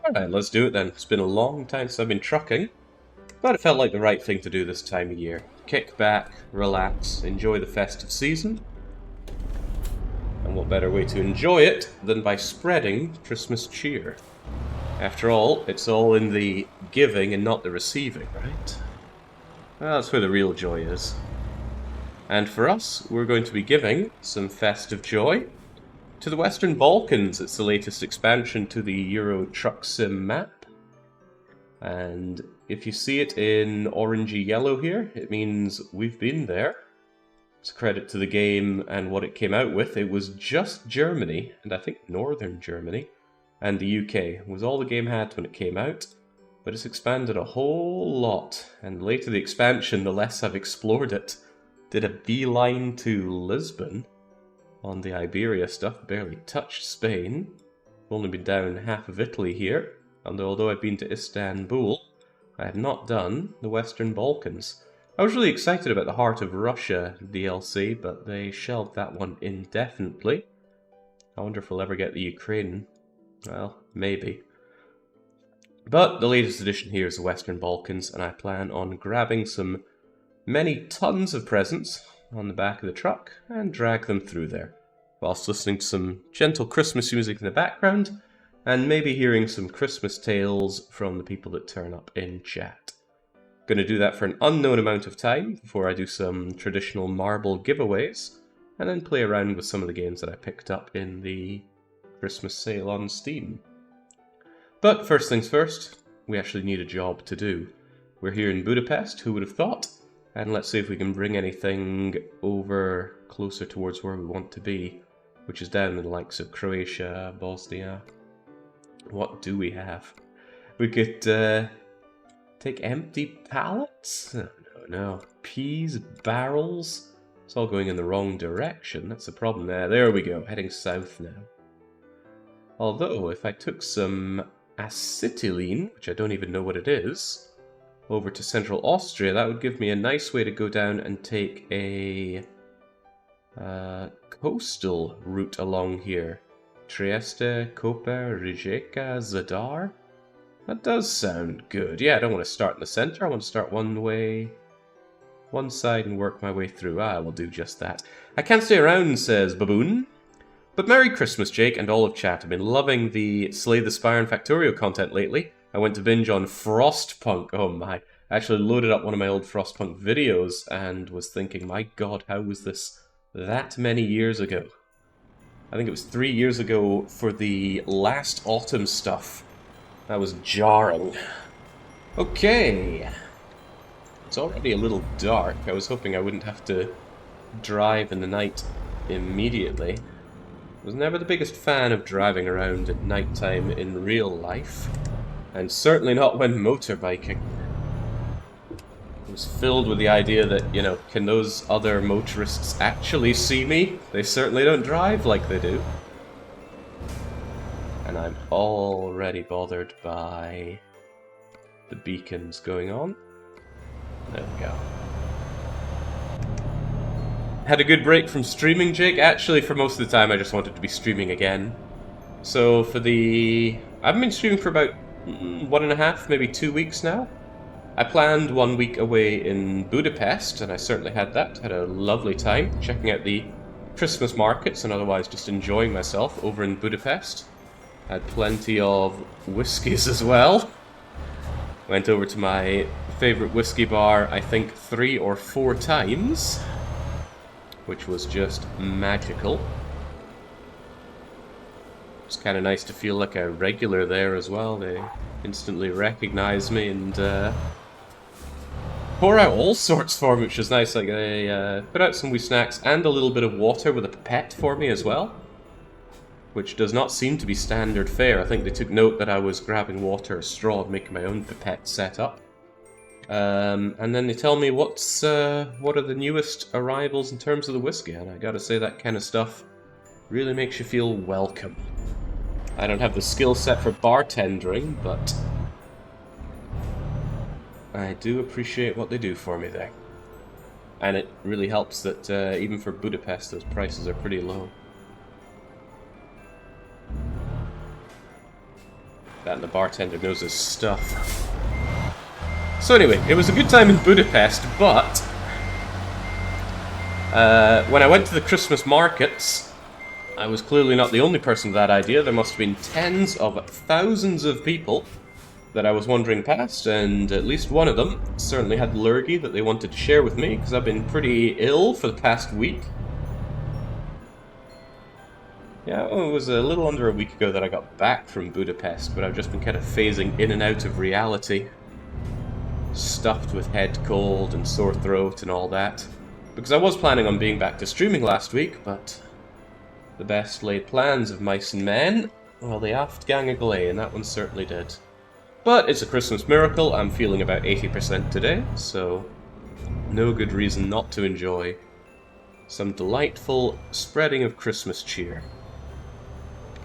Alright, let's do it then. It's been a long time since I've been trucking, but it felt like the right thing to do this time of year. Kick back, relax, enjoy the festive season. And what better way to enjoy it than by spreading Christmas cheer? After all, it's all in the giving and not the receiving, right? Well, that's where the real joy is. And for us, we're going to be giving some festive joy to the Western Balkans. It's the latest expansion to the Euro Truck Sim map. And if you see it in orangey yellow here, it means we've been there. It's a credit to the game and what it came out with. It was just Germany, and I think Northern Germany, and the UK. It was all the game had when it came out, but it's expanded a whole lot. And later the expansion, the less I've explored it, did a beeline to Lisbon on the Iberia stuff, barely touched Spain. I've only been down half of Italy here, and although I've been to Istanbul, I have not done the Western Balkans. I was really excited about the Heart of Russia DLC, but they shelved that one indefinitely. I wonder if we'll ever get the Ukraine. Well, maybe. But the latest edition here is the Western Balkans, and I plan on grabbing many tons of presents on the back of the truck and drag them through there, whilst listening to some gentle Christmas music in the background, and maybe hearing some Christmas tales from the people that turn up in chat. Going to do that for an unknown amount of time before I do some traditional marble giveaways, and then play around with some of the games that I picked up in the Christmas sale on Steam. But first things first, we actually need a job to do. We're here in Budapest, who would have thought? And let's see if we can bring anything over closer towards where we want to be, which is down in the likes of Croatia, Bosnia. What do we have? We could take empty pallets? No. Peas, barrels? It's all going in the wrong direction. That's the problem there. There we go, heading south now. Although, if I took some acetylene, which I don't even know what it is, over to central Austria, that would give me a nice way to go down and take a coastal route along here. Trieste, Koper, Rijeka, Zadar. That does sound good. Yeah, I don't want to start in the center. I want to start one side and work my way through. I will do just that. I can't stay around, says Baboon. But Merry Christmas, Jake, and all of chat. I've been loving the Slay the Spire and Factorio content lately. I went to binge on Frostpunk. Oh my. I actually loaded up one of my old Frostpunk videos and was thinking, my god, how was this that many years ago? I think it was 3 years ago for the last autumn stuff. That was jarring. Okay. It's already a little dark. I was hoping I wouldn't have to drive in the night immediately. I was never the biggest fan of driving around at nighttime in real life. And certainly not when motorbiking. I was filled with the idea that, you know, can those other motorists actually see me? They certainly don't drive like they do. And I'm already bothered by the beacons going on. There we go. Had a good break from streaming, Jake. Actually, for most of the time, I just wanted to be streaming again. So for I've been streaming for about 1.5, maybe 2 weeks now. I planned 1 week away in Budapest, and I certainly had that. Had a lovely time checking out the Christmas markets and otherwise just enjoying myself over in Budapest. Had plenty of whiskies as well. Went over to my favourite whiskey bar, I think 3 or 4 times, which was just magical. It's kind of nice to feel like a regular there as well. They instantly recognize me and pour out all sorts for me, which is nice. Like they put out some wee snacks and a little bit of water with a pipette for me as well, which does not seem to be standard fare. I think they took note that I was grabbing water, a straw, and making my own pipette setup. And then they tell me what are the newest arrivals in terms of the whiskey, and I gotta say that kind of stuff really makes you feel welcome. I don't have the skill set for bartending, but I do appreciate what they do for me there. And it really helps that even for Budapest, those prices are pretty low. That and the bartender knows his stuff. So anyway, it was a good time in Budapest, but when I went to the Christmas markets, I was clearly not the only person with that idea. There must have been tens of thousands of people that I was wandering past, and at least one of them certainly had lurgy that they wanted to share with me, because I've been pretty ill for the past week. Yeah, well, it was a little under a week ago that I got back from Budapest, but I've just been kind of phasing in and out of reality. Stuffed with head cold and sore throat and all that. Because I was planning on being back to streaming last week, but the best laid plans of mice and men, well, they aft gang a gley, and that one certainly did. But it's a Christmas miracle. I'm feeling about 80% today, so no good reason not to enjoy some delightful spreading of Christmas cheer.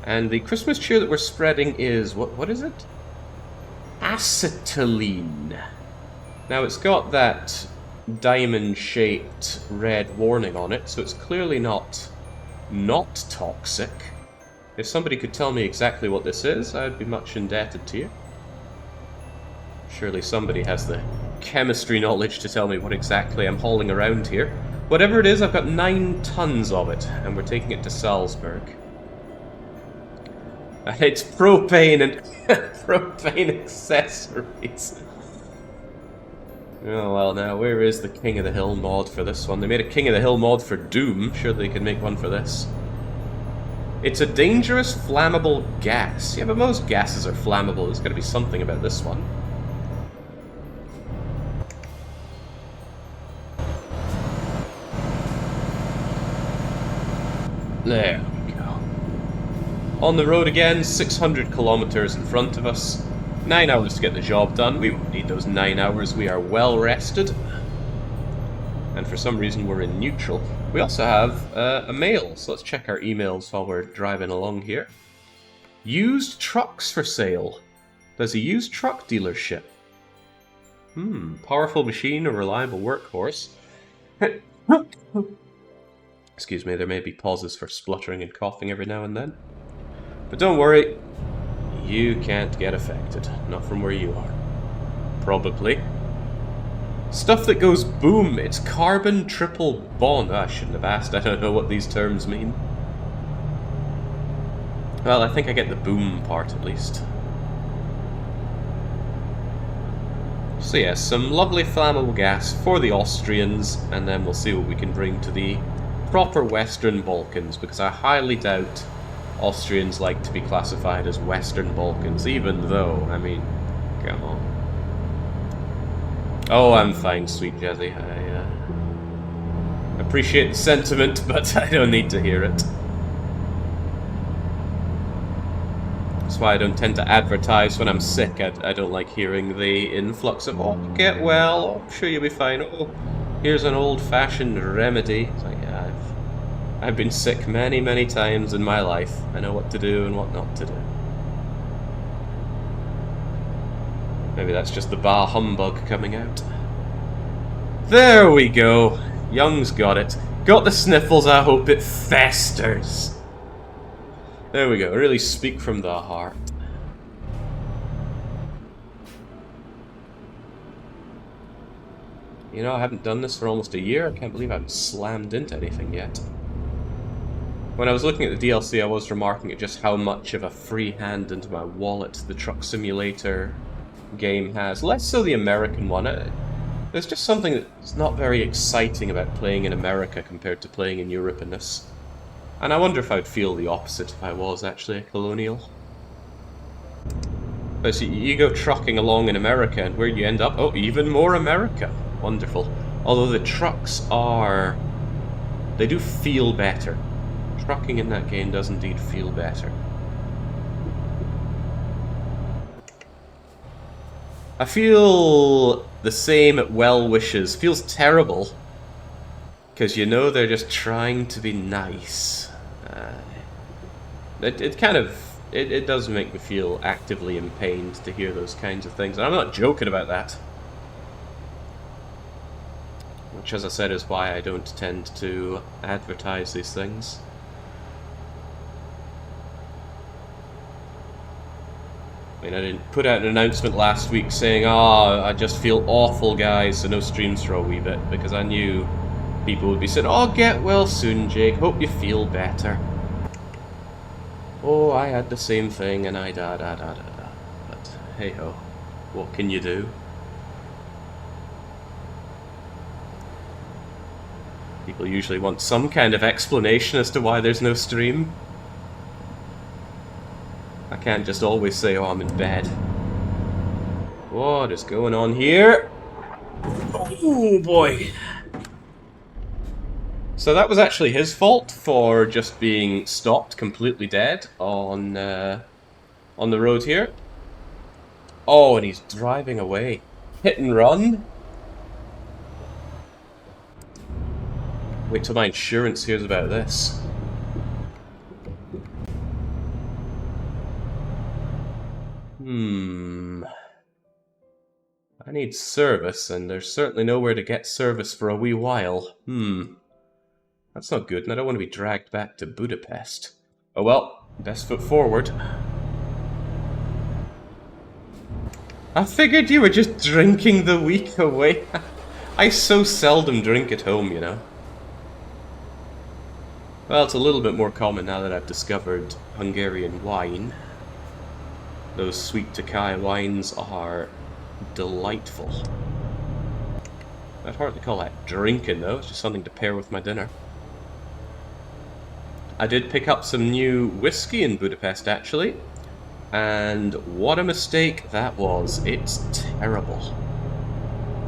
And the Christmas cheer that we're spreading is, what is it? Acetylene. Now it's got that diamond-shaped red warning on it, so it's clearly not toxic. If somebody could tell me exactly what this is, I'd be much indebted to you. Surely somebody has the chemistry knowledge to tell me what exactly I'm hauling around here. Whatever it is, I've got 9 tons of it, and we're taking it to Salzburg. It's propane and propane accessories. Oh well, now where is the King of the Hill mod for this one? They made a King of the Hill mod for Doom. Sure they could make one for this. It's a dangerous, flammable gas. Yeah, but most gases are flammable. There's got to be something about this one. There we go. On the road again, 600 kilometers in front of us. 9 hours to get the job done. We won't need those 9 hours. We are well rested. And for some reason we're in neutral. We also have a mail, so let's check our emails while we're driving along here. Used trucks for sale. There's a used truck dealership. Powerful machine, a reliable workhorse. Excuse me, there may be pauses for spluttering and coughing every now and then. But don't worry, you can't get affected. Not from where you are. Probably. Stuff that goes boom, it's carbon triple bond. I shouldn't have asked, I don't know what these terms mean. Well, I think I get the boom part at least. So yeah, some lovely flammable gas for the Austrians, and then we'll see what we can bring to the proper Western Balkans, because I highly doubt Austrians like to be classified as Western Balkans, even though, I mean, come on. Oh, I'm fine, sweet Jazzy. I appreciate the sentiment, but I don't need to hear it. That's why I don't tend to advertise when I'm sick. I don't like hearing the influx of, oh, get well, oh, I'm sure you'll be fine, oh, here's an old-fashioned remedy. It's like, yeah, I've been sick many, many times in my life. I know what to do and what not to do. Maybe that's just the bah humbug coming out. There we go. Young's got it. Got the sniffles, I hope it festers. There we go. Really speak from the heart. You know, I haven't done this for almost a year. I can't believe I haven't slammed into anything yet. When I was looking at the DLC, I was remarking at just how much of a free hand into my wallet the Truck Simulator game has. Less so the American one. There's just something that's not very exciting about playing in America compared to playing in Europe in this. And I wonder if I'd feel the opposite if I was actually a colonial. But so you go trucking along in America, and where you end up? Oh, even more America. Wonderful. Although the trucks are... they do feel better. Trucking in that game does indeed feel better. I feel the same well wishes. Feels terrible. Because you know they're just trying to be nice. It does make me feel actively pained to hear those kinds of things. And I'm not joking about that. Which, as I said, is why I don't tend to advertise these things. I mean, I didn't put out an announcement last week saying, "Oh, I just feel awful, guys, so no streams for a wee bit," because I knew people would be saying, "Oh, get well soon, Jake. Hope you feel better." Oh, I had the same thing, and I da. But hey ho, what can you do? People usually want some kind of explanation as to why there's no stream. I can't just always say, "Oh, I'm in bed." What is going on here? Oh boy. So that was actually his fault for just being stopped completely dead on the road here. Oh, and he's driving away. Hit and run? Wait till my insurance hears about this. I need service, and there's certainly nowhere to get service for a wee while. That's not good, and I don't want to be dragged back to Budapest. Oh well, best foot forward. I figured you were just drinking the week away. I so seldom drink at home, you know. Well, it's a little bit more common now that I've discovered Hungarian wine. Those sweet Tokai wines are delightful. I'd hardly call that drinking, though. It's just something to pair with my dinner. I did pick up some new whiskey in Budapest, actually. And what a mistake that was. It's terrible.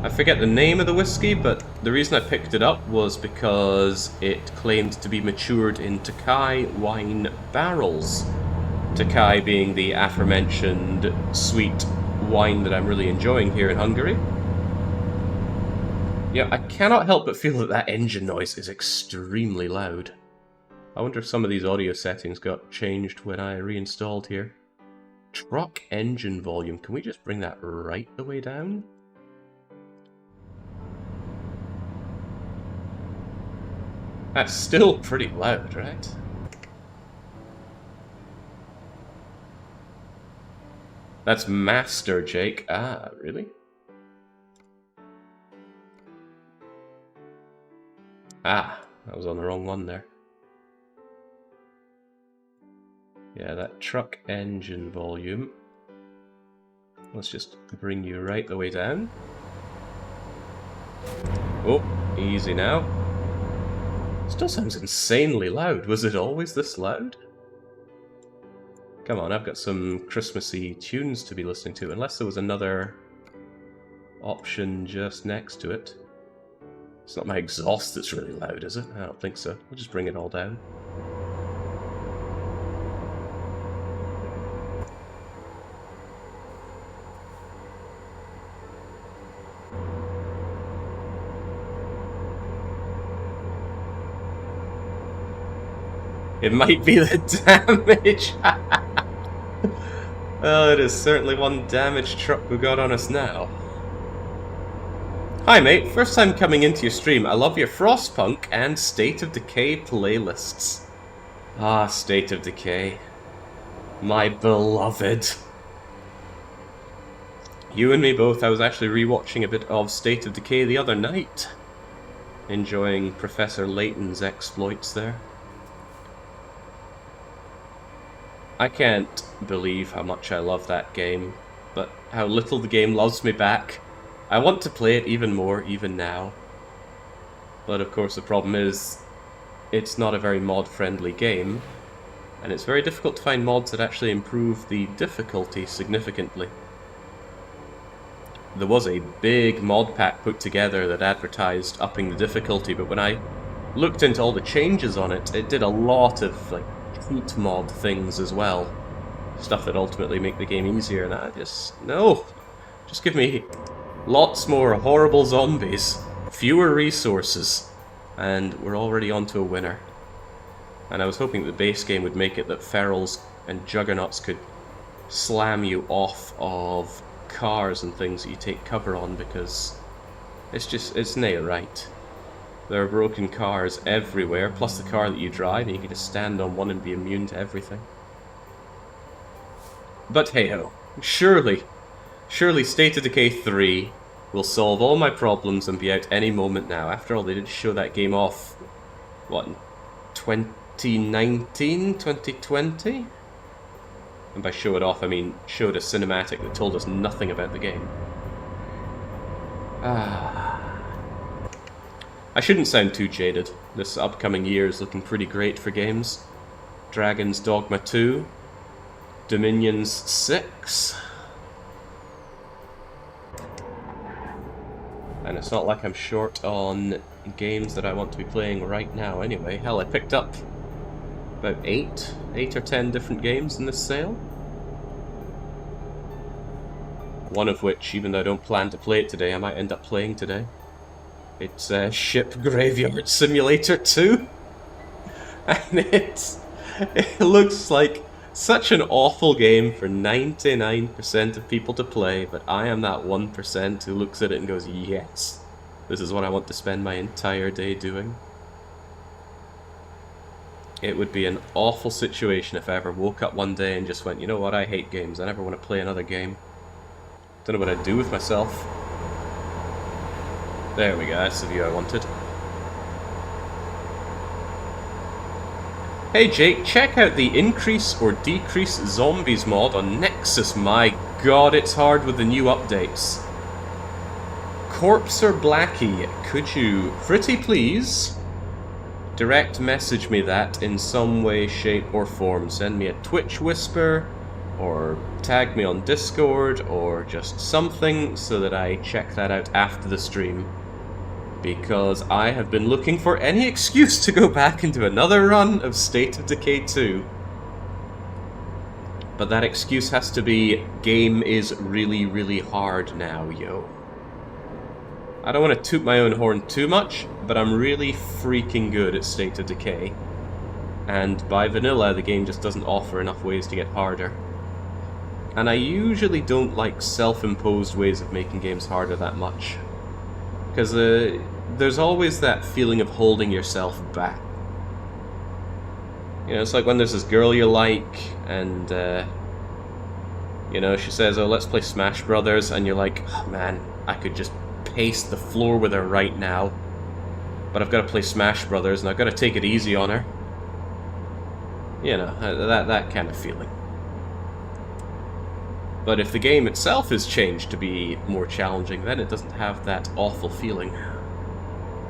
I forget the name of the whiskey, but the reason I picked it up was because it claimed to be matured in Tokai wine barrels. Tokai being the aforementioned sweet wine that I'm really enjoying here in Hungary. Yeah, I cannot help but feel that that engine noise is extremely loud. I wonder if some of these audio settings got changed when I reinstalled here. Truck engine volume. Can we just bring that right the way down? That's still pretty loud, right? That's Master Jake. Ah, really? Ah, I was on the wrong one there. Yeah, that truck engine volume. Let's just bring you right the way down. Oh, easy now. Still sounds insanely loud. Was it always this loud? Come on, I've got some Christmassy tunes to be listening to, unless there was another option just next to it. It's not my exhaust that's really loud, is it? I don't think so. We'll just bring it all down. It might be the damage! Well, it is certainly one damaged truck we got on us now. Hi mate, first time coming into your stream. I love your Frostpunk and State of Decay playlists. Ah, State of Decay. My beloved. You and me both. I was actually rewatching a bit of State of Decay the other night. Enjoying Professor Layton's exploits there. I can't believe how much I love that game, but how little the game loves me back. I want to play it even more, even now. But of course the problem is, it's not a very mod-friendly game, and it's very difficult to find mods that actually improve the difficulty significantly. There was a big mod pack put together that advertised upping the difficulty, but when I looked into all the changes on it, it did a lot of like cheat mod things as well. Stuff that ultimately make the game easier, and I just... no! Just give me lots more horrible zombies, fewer resources, and we're already onto a winner. And I was hoping that the base game would make it that ferals and juggernauts could slam you off of cars and things that you take cover on, because it's nail right. There are broken cars everywhere, plus the car that you drive, and you can just stand on one and be immune to everything. But hey-ho. Surely, surely State of Decay 3 will solve all my problems and be out any moment now. After all, they did show that game off, what, in 2019, 2020? And by show it off, I mean showed a cinematic that told us nothing about the game. I shouldn't sound too jaded. This upcoming year is looking pretty great for games. Dragon's Dogma 2, Dominion's 6. And it's not like I'm short on games that I want to be playing right now anyway. Hell, I picked up about 8 or 10 different games in this sale. One of which, even though I don't plan to play it today, I might end up playing today. It's Ship Graveyard Simulator 2. And it looks like such an awful game for 99% of people to play, but I am that 1% who looks at it and goes, yes, this is what I want to spend my entire day doing. It would be an awful situation if I ever woke up one day and just went, you know what, I hate games, I never want to play another game. Don't know what I'd do with myself. There we go, that's the view I wanted. Hey Jake, check out the Increase or Decrease Zombies mod on Nexus. My god, it's hard with the new updates. Corpser Blackie, could you, pretty please, direct message me that in some way, shape or form? Send me a Twitch whisper, or tag me on Discord, or just something so that I check that out after the stream. Because I have been looking for any excuse to go back into another run of State of Decay 2. But that excuse has to be, game is really, really hard now, yo. I don't want to toot my own horn too much, but I'm really freaking good at State of Decay. And by vanilla, the game just doesn't offer enough ways to get harder. And I usually don't like self-imposed ways of making games harder that much. Because there's always that feeling of holding yourself back. You know, it's like when there's this girl you like, and, you know, she says, oh, let's play Smash Brothers, and you're like, oh, man, I could just pace the floor with her right now. But I've got to play Smash Brothers, and I've got to take it easy on her. You know, that kind of feeling. But if the game itself is changed to be more challenging, then it doesn't have that awful feeling.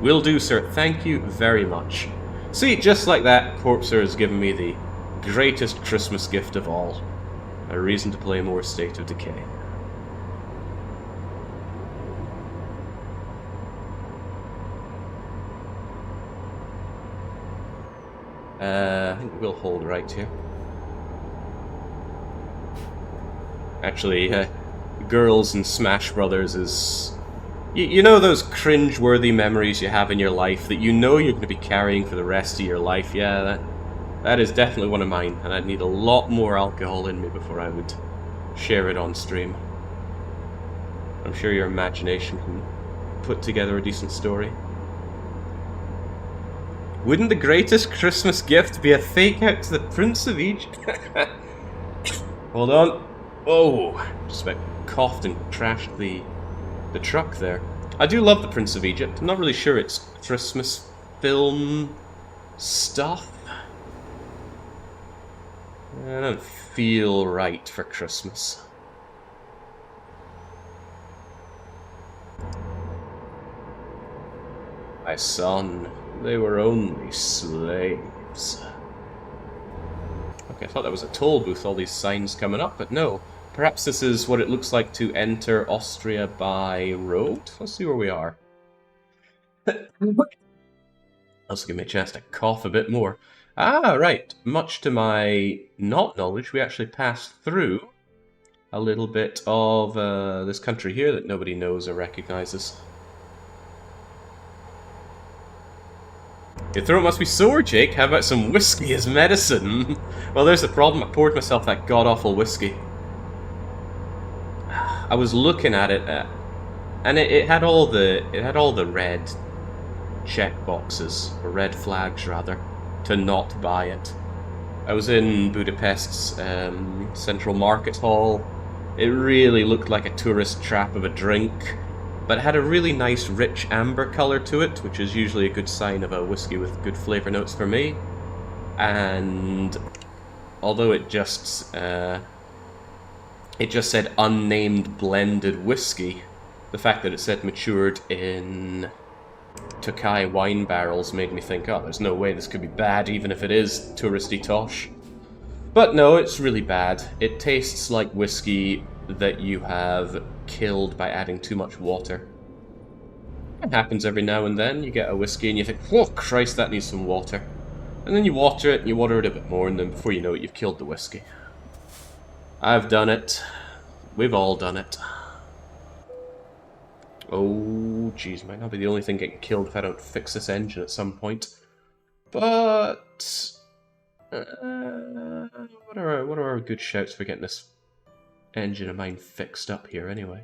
Will do, sir. Thank you very much. See, just like that, Corpser has given me the greatest Christmas gift of all. A reason to play more State of Decay. I think we'll hold right here. Actually, girls and Smash Brothers is... You know those cringe-worthy memories you have in your life that you know you're going to be carrying for the rest of your life? Yeah, that is definitely one of mine, and I'd need a lot more alcohol in me before I would share it on stream. I'm sure your imagination can put together a decent story. Wouldn't the greatest Christmas gift be a fake out to the Prince of Egypt? Hold on. Oh, just about coughed and trashed the truck there. I do love the Prince of Egypt. I'm not really sure it's Christmas film stuff. I don't feel right for Christmas. My son, they were only slaves. Okay, I thought that was a toll booth, all these signs coming up, but no. Perhaps this is what it looks like to enter Austria by road? Let's see where we are. Also give me a chance to cough a bit more. Ah, right. Much to my not knowledge, we actually passed through a little bit of this country here that nobody knows or recognizes. Your throat must be sore, Jake. How about some whiskey as medicine? Well, there's the problem. I poured myself that god-awful whiskey. I was looking at it, and it had all the red check boxes, or red flags rather, to not buy it. I was in Budapest's Central Market Hall, It really looked like a tourist trap of a drink, but it had a really nice rich amber colour to it, which is usually a good sign of a whiskey with good flavour notes for me. And although it just said unnamed blended whiskey, the fact that it said matured in Tokai wine barrels made me think, oh, there's no way this could be bad, even if it is touristy tosh. But no, it's really bad. It tastes like whiskey that you have killed by adding too much water. It happens every now and then. You get a whiskey and you think, oh Christ, that needs some water. And then you water it, and you water it a bit more, and then before you know it, you've killed the whiskey. I've done it. We've all done it. Oh, jeez, might not be the only thing getting killed if I don't fix this engine at some point. But what are our good shouts for getting this engine of mine fixed up here, anyway?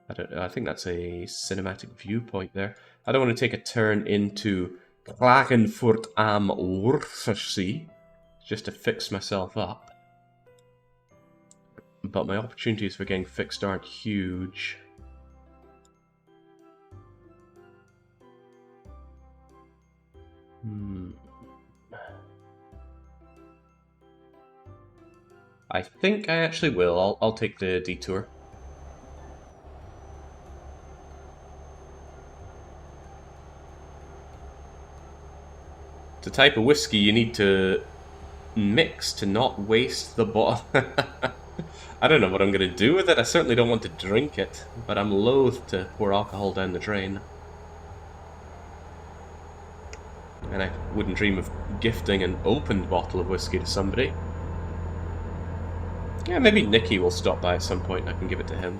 I don't know. I think that's a cinematic viewpoint there. I don't want to take a turn into Klagenfurt am Wörthersee just to fix myself up. But my opportunities for getting fixed aren't huge. I think I actually will. I'll take the detour. It's a type of whiskey you need to mix to not waste the bottle. I don't know what I'm going to do with it. I certainly don't want to drink it, but I'm loath to pour alcohol down the drain. And I wouldn't dream of gifting an opened bottle of whiskey to somebody. Yeah, maybe Nicky will stop by at some point and I can give it to him.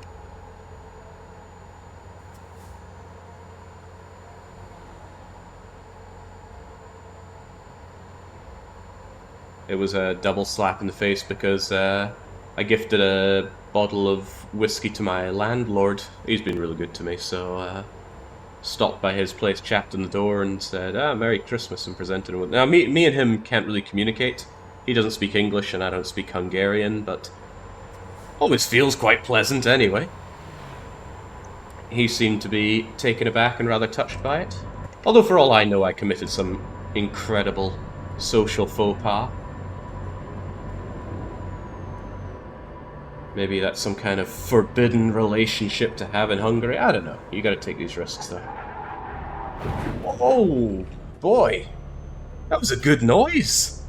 It was a double slap in the face because I gifted a bottle of whiskey to my landlord. He's been really good to me, so stopped by his place, chapped on the door and said, Merry Christmas, and presented him with... Now, me and him can't really communicate. He doesn't speak English and I don't speak Hungarian, but always feels quite pleasant anyway. He seemed to be taken aback and rather touched by it. Although for all I know, I committed some incredible social faux pas. Maybe that's some kind of forbidden relationship to have in Hungary. I don't know. You gotta take these risks, though. Oh, boy. That was a good noise.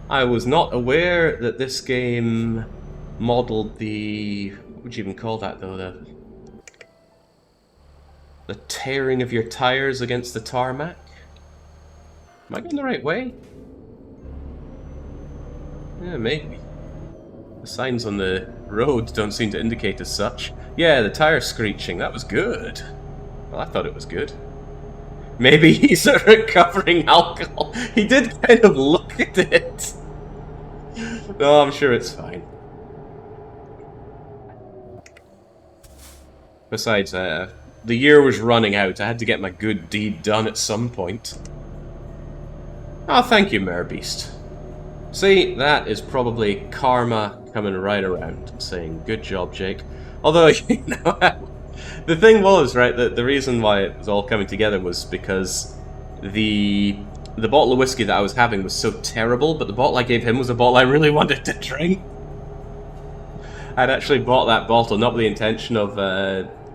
I was not aware that this game modeled the... What would you even call that, though? The tearing of your tires against the tarmac? Am I going the right way? Yeah, maybe. The signs on the road don't seem to indicate as such. Yeah, the tire screeching, that was good. Well, I thought it was good. Maybe he's a recovering alcohol. He did kind of look at it. No, I'm sure it's fine. Besides, the year was running out. I had to get my good deed done at some point. Oh, thank you, Beast. See, that is probably karma coming right around, saying, good job, Jake. Although, you know, the thing was, right, the reason why it was all coming together was because the bottle of whiskey that I was having was so terrible, but the bottle I gave him was a bottle I really wanted to drink. I'd actually bought that bottle, not with the intention of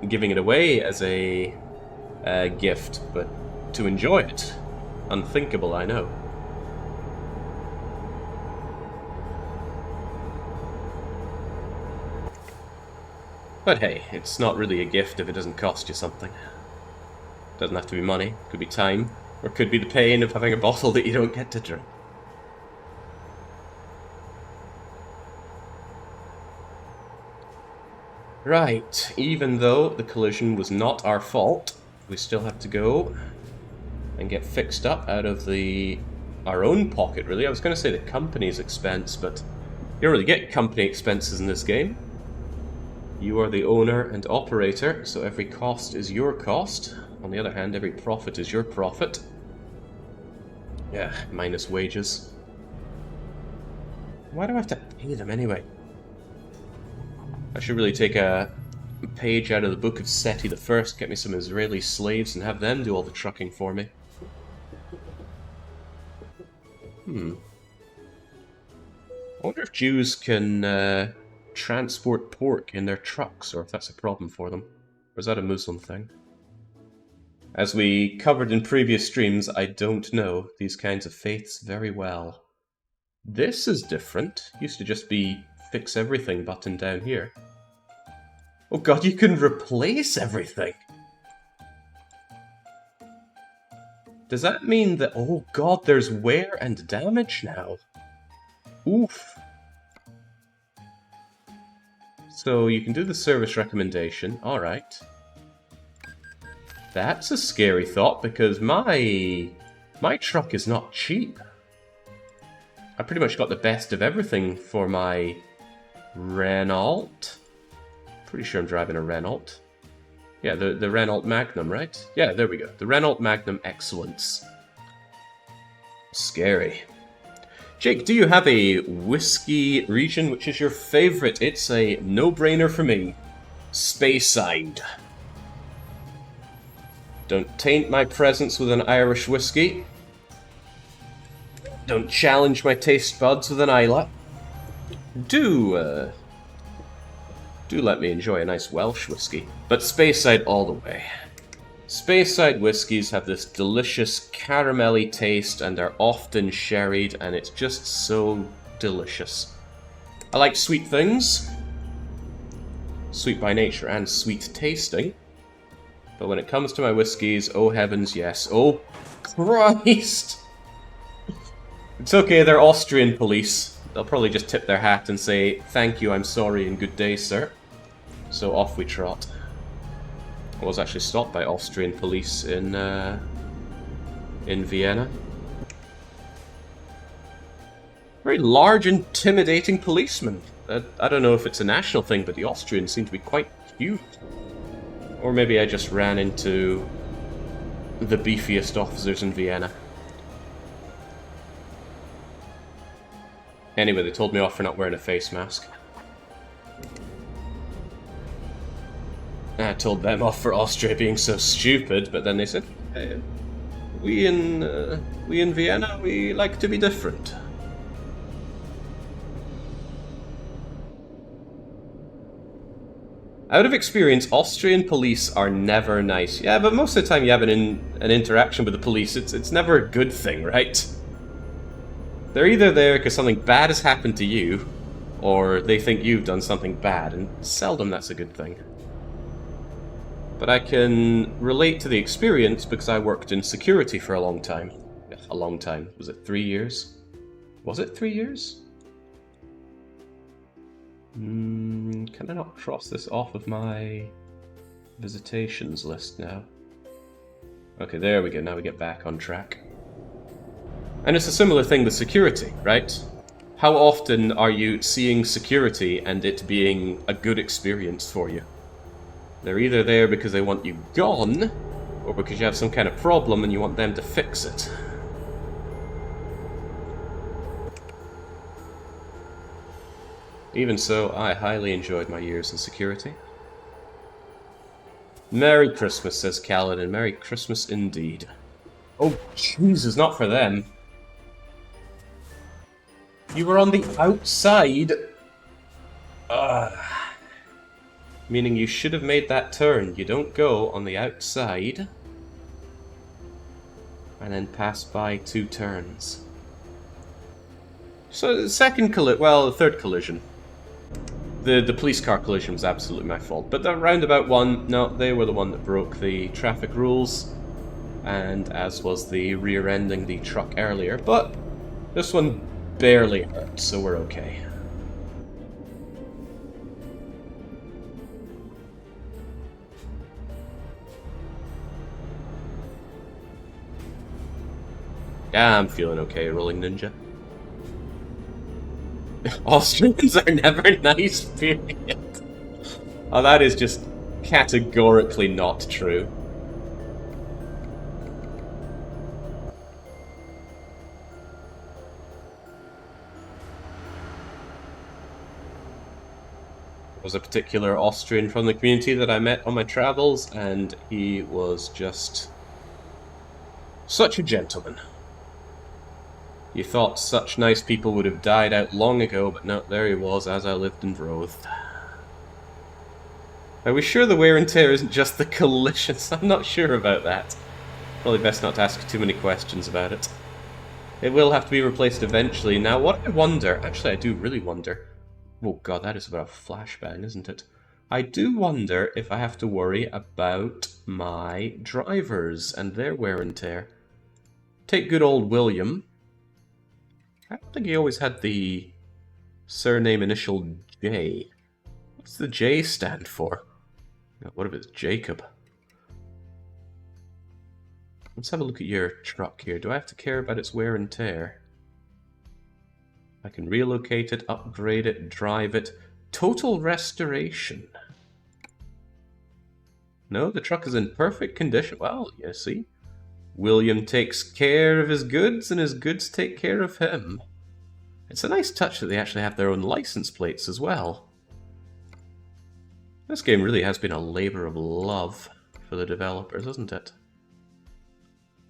giving it away as a gift, but to enjoy it. Unthinkable, I know. But hey, it's not really a gift if it doesn't cost you something. Doesn't have to be money, could be time, or it could be the pain of having a bottle that you don't get to drink. Right, even though the collision was not our fault, we still have to go and get fixed up out of our own pocket, really. I was going to say the company's expense, but you don't really get company expenses in this game. You are the owner and operator, so every cost is your cost. On the other hand, every profit is your profit. Yeah, minus wages. Why do I have to pay them anyway? I should really take a page out of the Book of Seti I, get me some Israeli slaves and have them do all the trucking for me. I wonder if Jews can transport pork in their trucks, or if that's a problem for them. Or is that a Muslim thing? As we covered in previous streams, I don't know these kinds of faiths very well. This is different. Used to just be fix everything button down here. Oh god, you can replace everything! Does that mean that... oh god, there's wear and damage now? Oof. So you can do the service recommendation, alright. That's a scary thought, because my truck is not cheap. I pretty much got the best of everything for my Renault. Pretty sure I'm driving a Renault. Yeah, the Renault Magnum, right? Yeah, there we go. The Renault Magnum Excellence. Scary. Jake, do you have a whiskey region which is your favorite? It's a no-brainer for me. Speyside. Don't taint my presence with an Irish whiskey. Don't challenge my taste buds with an Islay. Do let me enjoy a nice Welsh whiskey. But Speyside all the way. Speyside whiskies have this delicious caramelly taste and are often sherried, and it's just so delicious. I like sweet things. Sweet by nature and sweet tasting. But when it comes to my whiskies, oh heavens, yes. Oh, Christ! It's okay, they're Austrian police. They'll probably just tip their hat and say, "Thank you, I'm sorry, and good day, sir." So off we trot. I was actually stopped by Austrian police in Vienna. Very large, intimidating policemen. I don't know if it's a national thing, but the Austrians seem to be quite cute. Or maybe I just ran into the beefiest officers in Vienna. Anyway, they told me off for not wearing a face mask. I told them off for Austria being so stupid, but then they said, hey, we in Vienna, we like to be different. Out of experience, Austrian police are never nice. Yeah, but most of the time you have an interaction with the police, it's never a good thing, right? They're either there because something bad has happened to you, or they think you've done something bad, and seldom that's a good thing. But I can relate to the experience because I worked in security for a long time. A long time. Was it 3 years? Was it 3 years? Can I not cross this off of my visitations list now? Okay, there we go. Now we get back on track. And it's a similar thing with security, right? How often are you seeing security and it being a good experience for you? They're either there because they want you gone, or because you have some kind of problem and you want them to fix it. Even so, I highly enjoyed my years in security. Merry Christmas, says Kaladin. Merry Christmas indeed. Oh, Jesus, not for them. You were on the outside. Meaning you should have made that turn. You don't go on the outside and then pass by 2 turns. So the the third collision. The police car collision was absolutely my fault. But the roundabout one, no, they were the one that broke the traffic rules. And as was the rear-ending the truck earlier. But this one barely hurt, so we're okay. Yeah, I'm feeling okay, Rolling Ninja. Austrians are never nice, period. Oh, that is just categorically not true. was a particular Austrian from the community that I met on my travels, and he was just such a gentleman. You thought such nice people would have died out long ago, but no, there he was as I lived and drove. Are we sure the wear and tear isn't just the collisions? I'm not sure about that. Probably best not to ask too many questions about it. It will have to be replaced eventually. Now, what I wonder... Actually, I do really wonder... Oh god, that is about a flashbang, isn't it? I do wonder if I have to worry about my drivers and their wear and tear. Take good old William. I don't think he always had the surname initial J. What's the J stand for? What if it's Jacob? Let's have a look at your truck here. Do I have to care about its wear and tear? I can relocate it, upgrade it, drive it. Total restoration. No, the truck is in perfect condition. Well, you see. William takes care of his goods, and his goods take care of him. It's a nice touch that they actually have their own license plates as well. This game really has been a labor of love for the developers, hasn't it?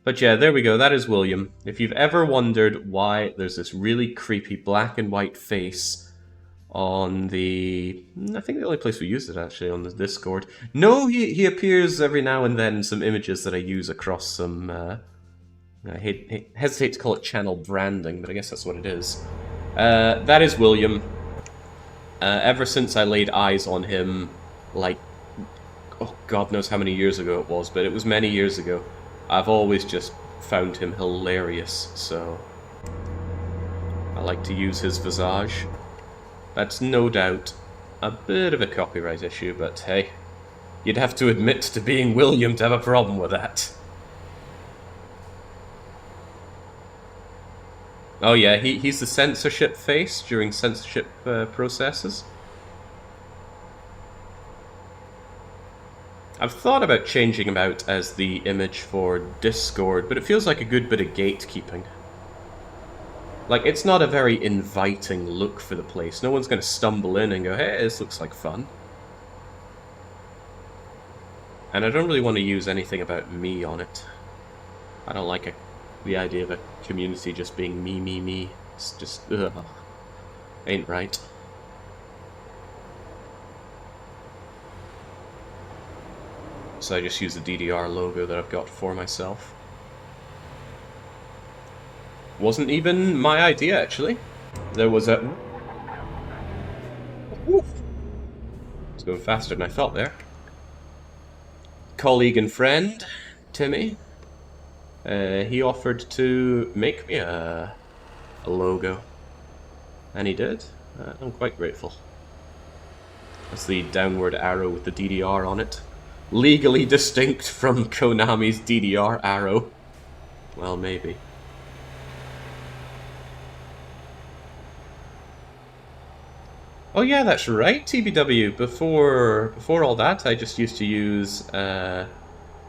But yeah, there we go, that is William. If you've ever wondered why there's this really creepy black and white face on the... I think the only place we use it actually, on the Discord. No, he appears every now and then in some images that I use across some... I hesitate to call it channel branding, but I guess that's what it is. That is William. Ever since I laid eyes on him, like... Oh, God knows how many years ago it was, but it was many years ago. I've always just found him hilarious, so... I like to use his visage. That's no doubt a bit of a copyright issue, but hey, you'd have to admit to being William to have a problem with that. Oh yeah, he's the censorship face during censorship processes. I've thought about changing him out as the image for Discord, but it feels like a good bit of gatekeeping. Like, it's not a very inviting look for the place. No one's going to stumble in and go, hey, this looks like fun. And I don't really want to use anything about me on it. I don't like the idea of a community just being me, me, me. It's just, ugh. Ain't right. So I just use the DDR logo that I've got for myself. Wasn't even my idea, actually. There was a... Ooh. It's going faster than I thought there. Colleague and friend, Timmy. He offered to make me a logo. And he did. I'm quite grateful. That's the downward arrow with the DDR on it. Legally distinct from Konami's DDR arrow. Well, maybe. Oh yeah, that's right, TBW. Before all that, I just used to use an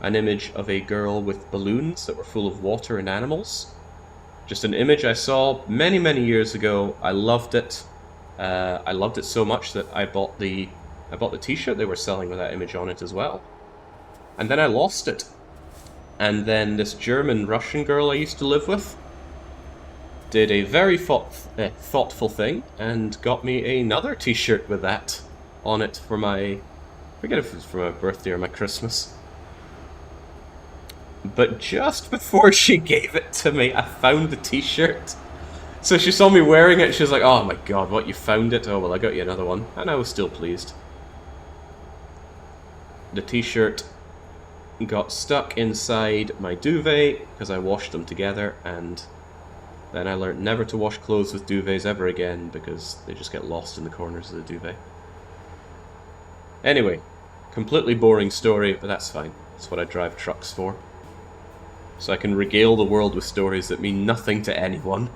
image of a girl with balloons that were full of water and animals. Just an image I saw many, many years ago. I loved it. I loved it so much that I bought the t-shirt they were selling with that image on it as well. And then I lost it. And then this German-Russian girl I used to live with did a very thoughtful thing and got me another t-shirt with that on it for my... I forget if it was for my birthday or my Christmas. But just before she gave it to me, I found the t-shirt. So she saw me wearing it, she was like, oh my god, what, you found it? Oh well, I got you another one. And I was still pleased. The t-shirt got stuck inside my duvet because I washed them together, and then I learned never to wash clothes with duvets ever again because they just get lost in the corners of the duvet. Anyway, completely boring story, but that's fine. That's what I drive trucks for. So I can regale the world with stories that mean nothing to anyone.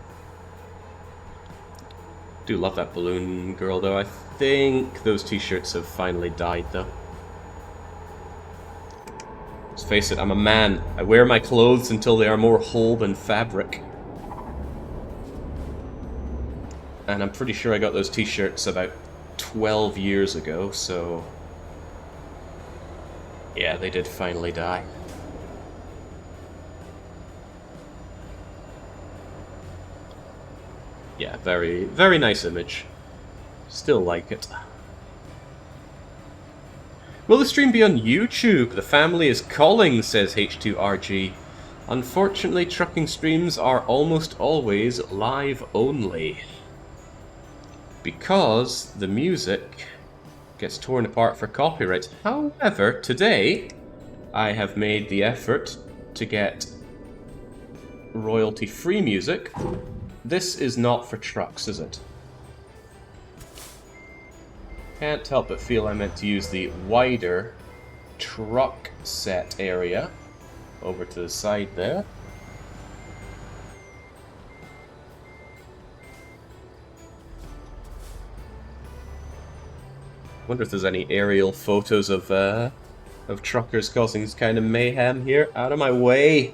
Do love that balloon girl though. I think those t-shirts have finally died though. Let's face it, I'm a man. I wear my clothes until they are more whole than fabric. And I'm pretty sure I got those t-shirts about 12 years ago, so... yeah, they did finally die. Yeah, very, very nice image. Still like it. Will the stream be on YouTube? The family is calling, says H2RG. Unfortunately, trucking streams are almost always live only. Because the music gets torn apart for copyright. However, today, I have made the effort to get royalty-free music. This is not for trucks, is it? Can't help but feel I meant to use the wider truck set area over to the side there. Wonder if there's any aerial photos of truckers causing this kind of mayhem here. Out of my way!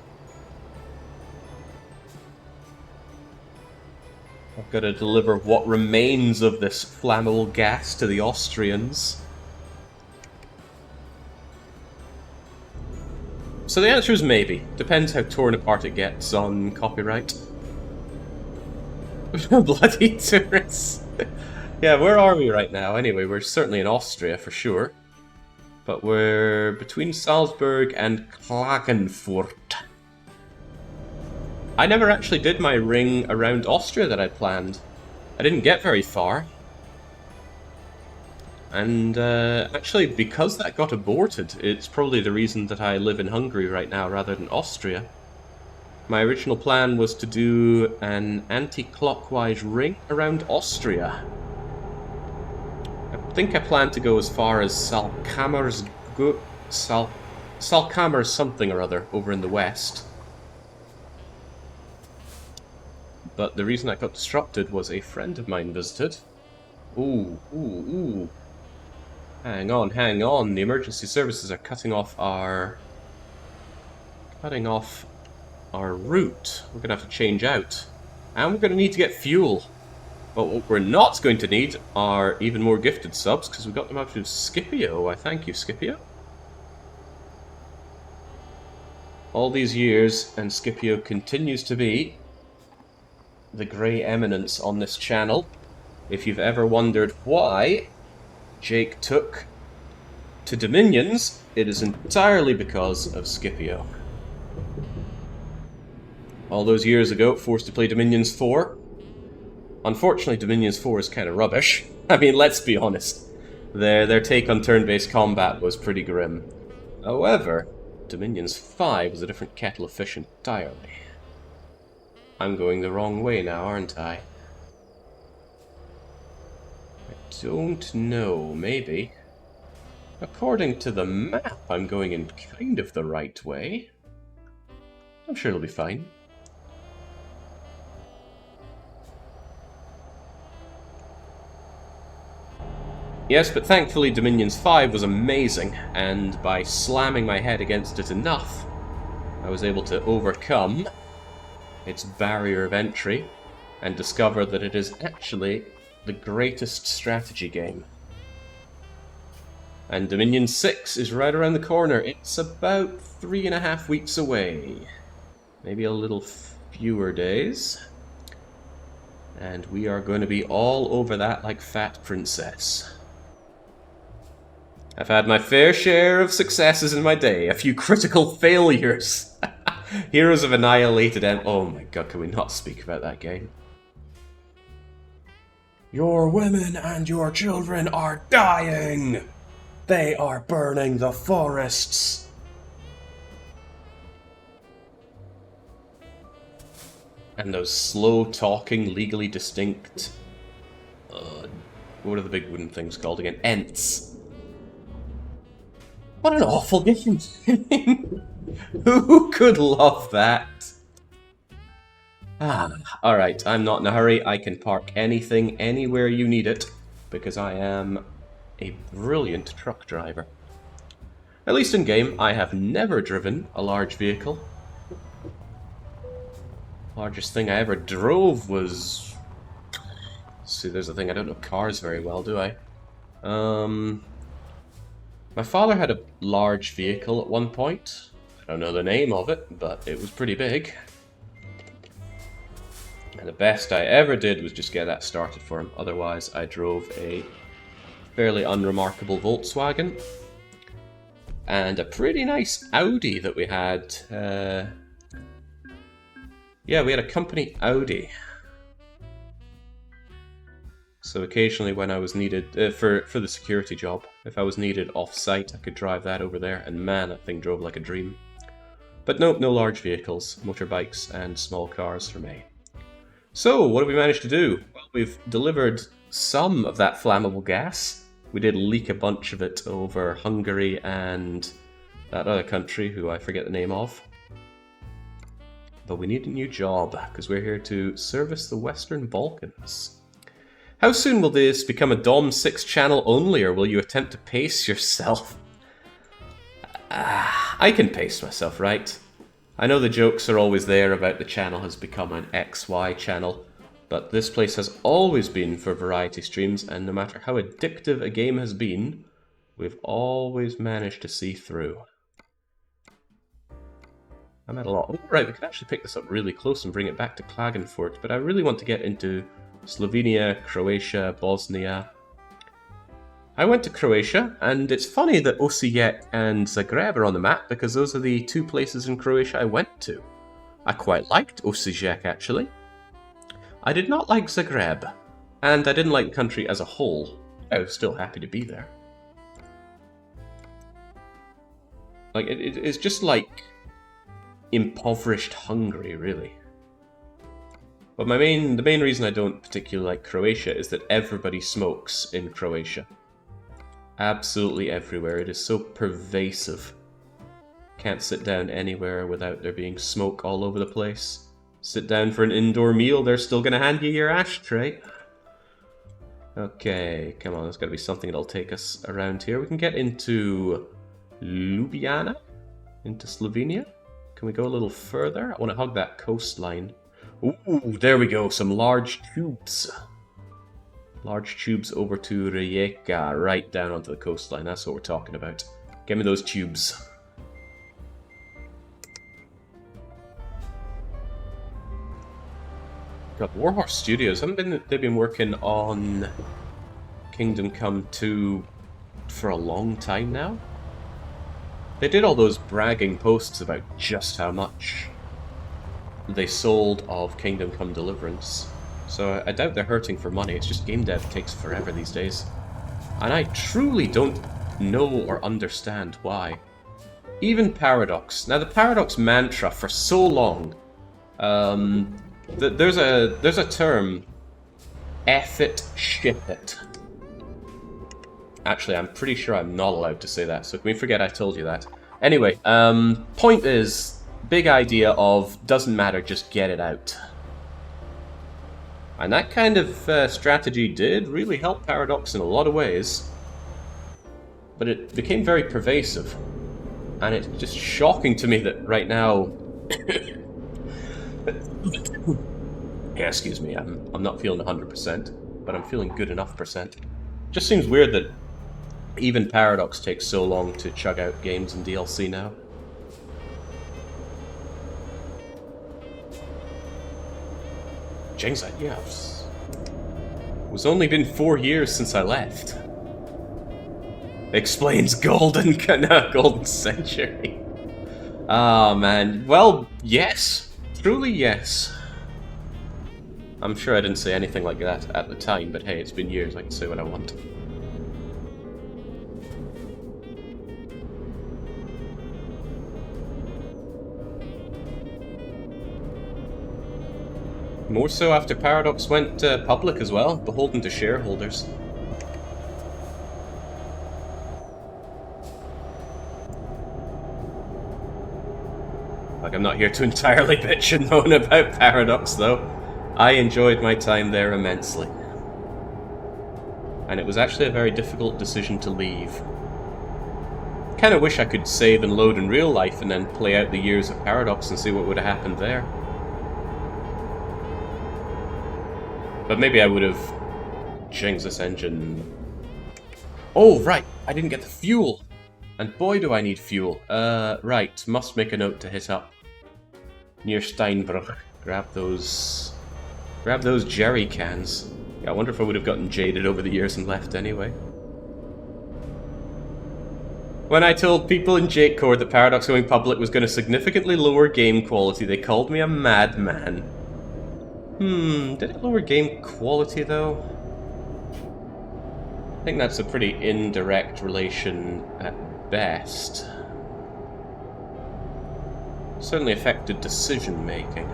I've got to deliver what remains of this flammable gas to the Austrians. So the answer is maybe. Depends how torn apart it gets on copyright. Bloody tourists. Yeah, where are we right now? Anyway, we're certainly in Austria for sure. But we're between Salzburg and Klagenfurt. I never actually did my ring around Austria that I planned. I didn't get very far. And actually, because that got aborted, it's probably the reason that I live in Hungary right now rather than Austria. My original plan was to do an anti-clockwise ring around Austria. I think I planned to go as far as Salkammers something or other over in the west. But the reason I got disrupted was a friend of mine visited. Ooh. Hang on. The emergency services are cutting off our route. We're gonna have to change out. And we're gonna need to get fuel. But what we're not going to need are even more gifted subs, because we got them out of Scipio. I thank you, Scipio. All these years, and Scipio continues to be the grey eminence on this channel. If you've ever wondered why Jake took to Dominions, it is entirely because of Scipio. All those years ago, forced to play Dominions 4. Unfortunately, Dominions 4 is kind of rubbish. I mean, let's be honest. Their take on turn-based combat was pretty grim. However, Dominions 5 is a different kettle of fish entirely. I'm going the wrong way now, aren't I? I don't know, maybe. According to the map, I'm going in kind of the right way. I'm sure it'll be fine. Yes, but thankfully Dominions 5 was amazing, and by slamming my head against it enough, I was able to overcome its barrier of entry and discover that it is actually the greatest strategy game. And Dominion 6 is right around the corner. It's about 3.5 weeks away. Maybe a little fewer days. And we are going to be all over that like Fat Princess. I've had my fair share of successes in my day, a few critical failures. Heroes of Annihilated oh my god, can we not speak about that game? Your women and your children are dying! They are burning the forests! And those slow-talking, legally distinct... what are the big wooden things called again? Ents. What an awful game! Who could love that? Alright, I'm not in a hurry. I can park anything, anywhere you need it, because I am a brilliant truck driver. At least in game, I have never driven a large vehicle. Largest thing I ever drove was... See, there's the thing, I don't know cars very well, do I? My father had a large vehicle at one point. I don't know the name of it, but it was pretty big. And the best I ever did was just get that started for him. Otherwise, I drove a fairly unremarkable Volkswagen. And a pretty nice Audi that we had. Yeah, we had a company Audi. So occasionally when I was needed, for the security job, if I was needed off-site, I could drive that over there, and man, that thing drove like a dream. But no large vehicles, motorbikes and small cars for me. So, what have we managed to do? Well, we've delivered some of that flammable gas. We did leak a bunch of it over Hungary and that other country, who I forget the name of. But we need a new job, because we're here to service the Western Balkans. How soon will this become a Dom 6 channel only, or will you attempt to pace yourself? I can pace myself, right? I know the jokes are always there about the channel has become an XY channel, but this place has always been for variety streams, and no matter how addictive a game has been, we've always managed to see through. I'm at a lot. Oh, right, we can actually pick this up really close and bring it back to Klagenfurt, but I really want to get into Slovenia, Croatia, Bosnia. I went to Croatia, and it's funny that Osijek and Zagreb are on the map, because those are the two places in Croatia I went to. I quite liked Osijek, actually. I did not like Zagreb, and I didn't like the country as a whole. I was still happy to be there. Like, it's just like impoverished Hungary, really. But the main reason I don't particularly like Croatia is that everybody smokes in Croatia. Absolutely everywhere. It is so pervasive. Can't sit down anywhere without there being smoke all over the place. Sit down for an indoor meal, they're still gonna hand you your ashtray. Okay, come on, there's gotta be something that'll take us around here. We can get into Ljubljana, into Slovenia. Can we go a little further? I want to hug that coastline. Ooh, there we go, some large tubes. Large tubes over to Rijeka, right down onto the coastline. That's what we're talking about. Give me those tubes. God, Warhorse Studios, they've been working on Kingdom Come 2 for a long time now? They did all those bragging posts about just how much they sold of Kingdom Come Deliverance. So I doubt they're hurting for money, it's just game dev takes forever these days. And I truly don't know or understand why. Even Paradox. Now the Paradox mantra for so long, there's a term, F it, ship it. Actually, I'm pretty sure I'm not allowed to say that, so can we forget I told you that? Anyway, point is, big idea of, doesn't matter, just get it out. And that kind of strategy did really help Paradox in a lot of ways. But it became very pervasive. And it's just shocking to me that right now... yeah, excuse me, I'm not feeling 100%, but I'm feeling good enough percent. Just seems weird that even Paradox takes so long to chug out games and DLC now. Jings, yeah, it's only been 4 years since I left. Explains golden century. Ah, man. Well, yes. Truly, yes. I'm sure I didn't say anything like that at the time, but hey, it's been years, I can say what I want. More so after Paradox went public as well, beholden to shareholders. Like, I'm not here to entirely bitch and moan about Paradox, though. I enjoyed my time there immensely. And it was actually a very difficult decision to leave. Kinda wish I could save and load in real life and then play out the years of Paradox and see what would have happened there. But maybe I would have... Jings, this engine... Oh, right, I didn't get the fuel. And boy, do I need fuel. Right, must make a note to hit up near Steinbrück. Grab those jerry cans. Yeah, I wonder if I would have gotten jaded over the years and left anyway. When I told people in Jakecore that Paradox going public was going to significantly lower game quality, they called me a madman. Did it lower game quality though? I think that's a pretty indirect relation at best. Certainly affected decision making.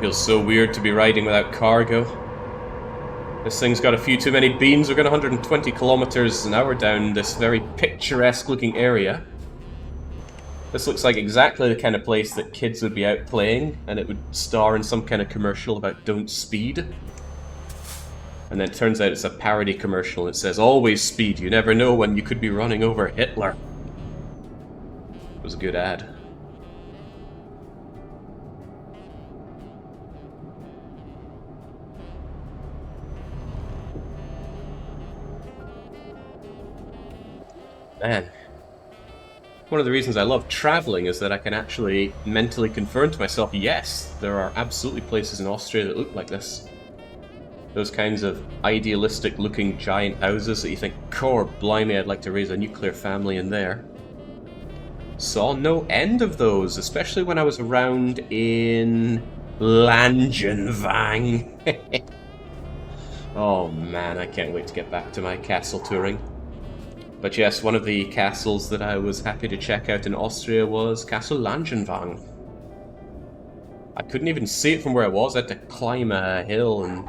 Feels so weird to be riding without cargo. This thing's got a few too many beans. We're going 120 kilometers an hour down this very picturesque looking area. This looks like exactly the kind of place that kids would be out playing, and it would star in some kind of commercial about don't speed. And then it turns out it's a parody commercial. It says, always speed, you never know when you could be running over Hitler. It was a good ad. Man. One of the reasons I love traveling is that I can actually mentally confirm to myself, yes, there are absolutely places in Austria that look like this. Those kinds of idealistic looking giant houses that you think, core blimey, I'd like to raise a nuclear family in there. Saw no end of those, especially when I was around in Langenwang. Oh man, I can't wait to get back to my castle touring. But yes, one of the castles that I was happy to check out in Austria was Castle Langenwang. I couldn't even see it from where I was. I had to climb a hill and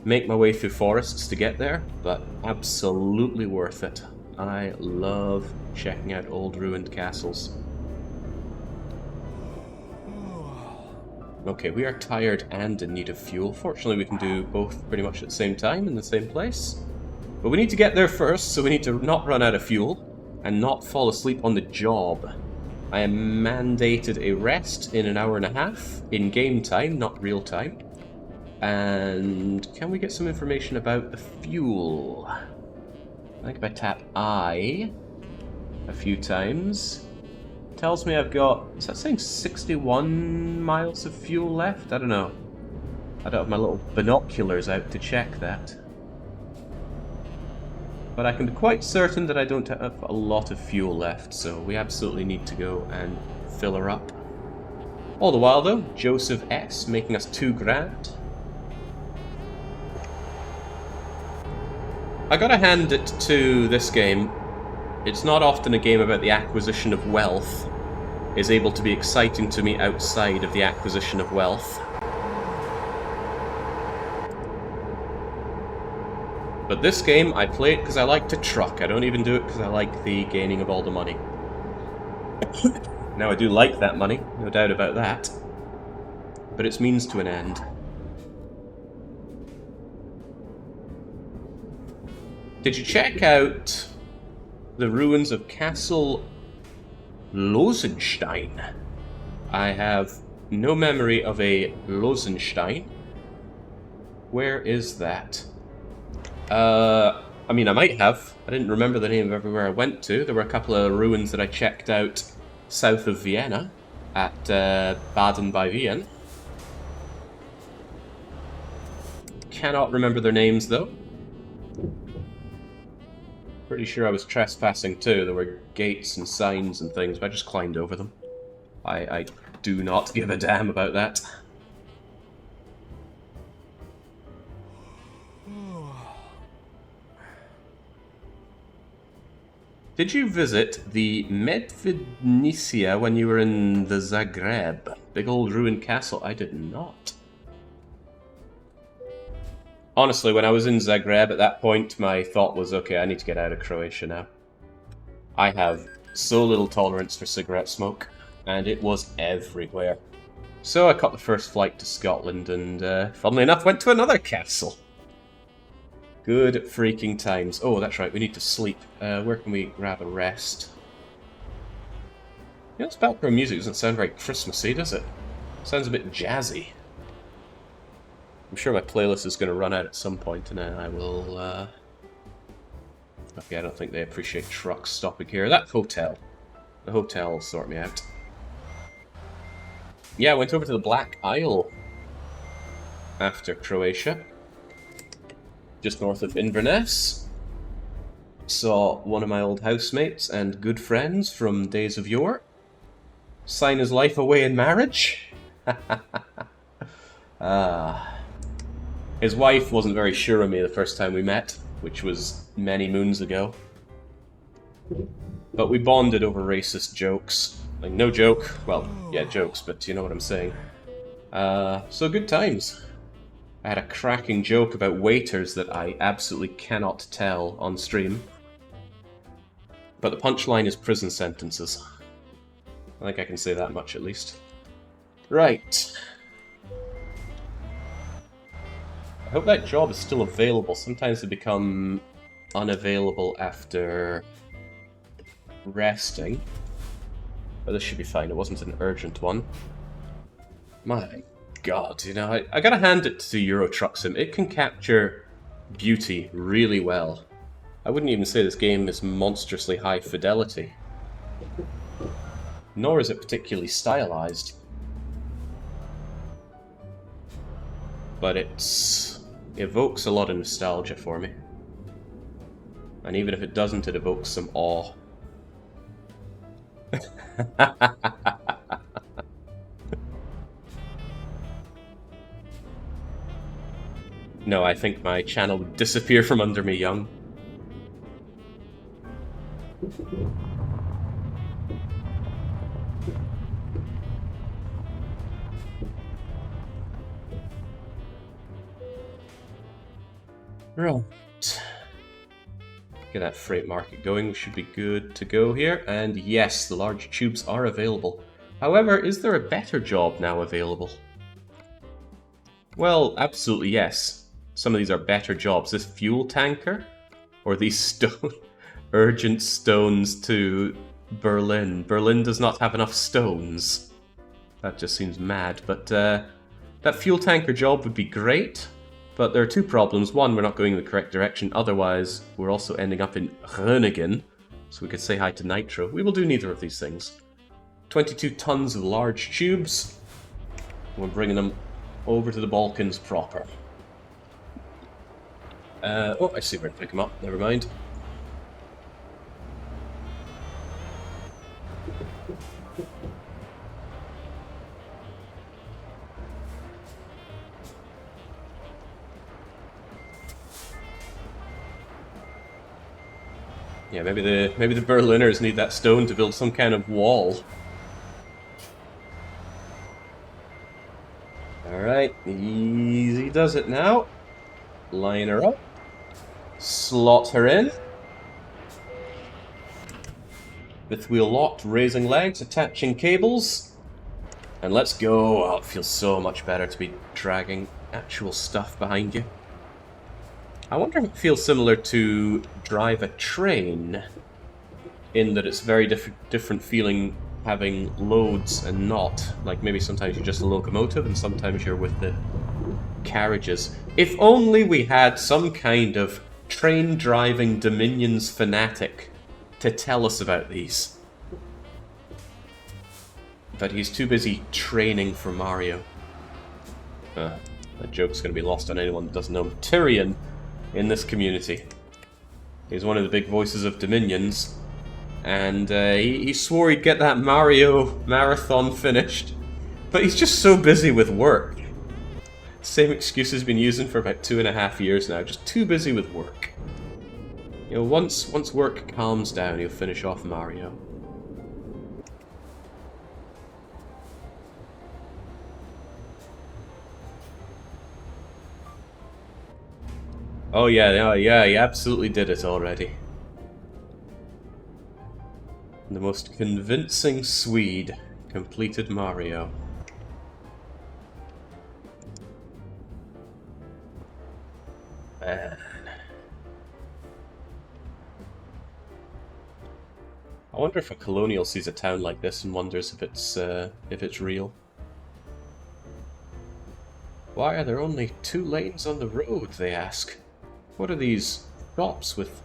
make my way through forests to get there, but absolutely worth it. I love checking out old ruined castles. Okay, we are tired and in need of fuel. Fortunately, we can do both pretty much at the same time in the same place. But we need to get there first, so we need to not run out of fuel and not fall asleep on the job. I am mandated a rest in 1.5 hours in game time, not real time. And can we get some information about the fuel? I think if I tap I a few times, it tells me I've got, is that saying 61 miles of fuel left? I don't know. I don't have my little binoculars out to check that. But I can be quite certain that I don't have a lot of fuel left, so we absolutely need to go and fill her up. All the while though, Joseph S. making us 2 grand. I gotta hand it to this game. It's not often a game about the acquisition of wealth is able to be exciting to me outside of the acquisition of wealth. But this game, I play it because I like to truck. I don't even do it because I like the gaining of all the money. Now I do like that money, no doubt about that. But it's means to an end. Did you check out the ruins of Castle Losenstein? I have no memory of a Losenstein. Where is that? I mean, I might have. I didn't remember the name of everywhere I went to. There were a couple of ruins that I checked out south of Vienna, at Baden by Wien. Cannot remember their names, though. Pretty sure I was trespassing, too. There were gates and signs and things, but I just climbed over them. I do not give a damn about that. Did you visit the Medvednicia when you were in the Zagreb? Big old ruined castle? I did not. Honestly, when I was in Zagreb at that point, my thought was, okay, I need to get out of Croatia now. I have so little tolerance for cigarette smoke, and it was everywhere. So I caught the first flight to Scotland and, funnily enough, went to another castle. Good freaking times. Oh, that's right, we need to sleep. Where can we grab a rest? You know, this background music doesn't sound very Christmassy, does it? Sounds a bit jazzy. I'm sure my playlist is going to run out at some point, and then I will... Okay, I don't think they appreciate trucks stopping here. That hotel. The hotel will sort me out. Yeah, I went over to the Black Isle after Croatia. Just north of Inverness. Saw one of my old housemates and good friends from days of yore sign his life away in marriage. His wife wasn't very sure of me the first time we met, which was many moons ago. But we bonded over racist jokes. Like, no joke. Well, yeah, jokes, but you know what I'm saying. So good times. I had a cracking joke about waiters that I absolutely cannot tell on stream. But the punchline is prison sentences. I think I can say that much at least. Right. I hope that job is still available. Sometimes they become unavailable after resting. But this should be fine. It wasn't an urgent one. My god, you know, I gotta hand it to Euro Truck Sim. It can capture beauty really well. I wouldn't even say this game is monstrously high fidelity. Nor is it particularly stylized. But it evokes a lot of nostalgia for me. And even if it doesn't, it evokes some awe. No, I think my channel would disappear from under me young. Right. Get that freight market going. We should be good to go here. And yes, the large tubes are available. However, is there a better job now available? Well, absolutely yes. Some of these are better jobs. This fuel tanker? Or these urgent stones to Berlin. Berlin does not have enough stones. That just seems mad. But that fuel tanker job would be great. But there are two problems. One, we're not going in the correct direction. Otherwise, we're also ending up in Groningen. So we could say hi to Nitro. We will do neither of these things. 22 tons of large tubes. We're bringing them over to the Balkans proper. Oh, I see where to pick them up. Never mind. Yeah, maybe the Berliners need that stone to build some kind of wall. Alright, easy does it now. Line her up. Slot her in. Fifth wheel locked, raising legs, attaching cables. And let's go. Oh, it feels so much better to be dragging actual stuff behind you. I wonder if it feels similar to drive a train, in that it's very different feeling having loads and not. Like maybe sometimes you're just a locomotive and sometimes you're with the carriages. If only we had some kind of train driving Dominions fanatic to tell us about these. But he's too busy training for Mario. That joke's going to be lost on anyone that doesn't know Tyrion in this community. He's one of the big voices of Dominions, and he swore he'd get that Mario marathon finished, but he's just so busy with work. Same excuse he's been using for about 2.5 years now, just too busy with work. You know, once work calms down, he'll finish off Mario. Oh yeah, he absolutely did it already. The most convincing Swede completed Mario. Man. I wonder if a colonial sees a town like this and wonders if it's real. Why are there only 2 lanes on the road, they ask. What are these shops with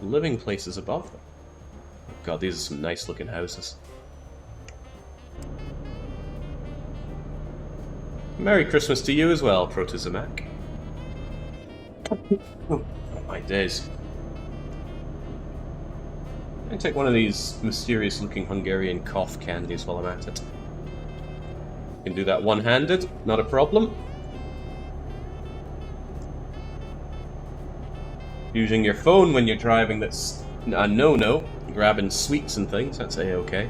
living places above them? God, these are some nice looking houses. Merry Christmas to you as well, Protozomac. Oh my days. I'm gonna take one of these mysterious looking Hungarian cough candies while I'm at it. Can do that one-handed, not a problem. Using your phone when you're driving, that's a no-no. Grabbing sweets and things, that's a-okay.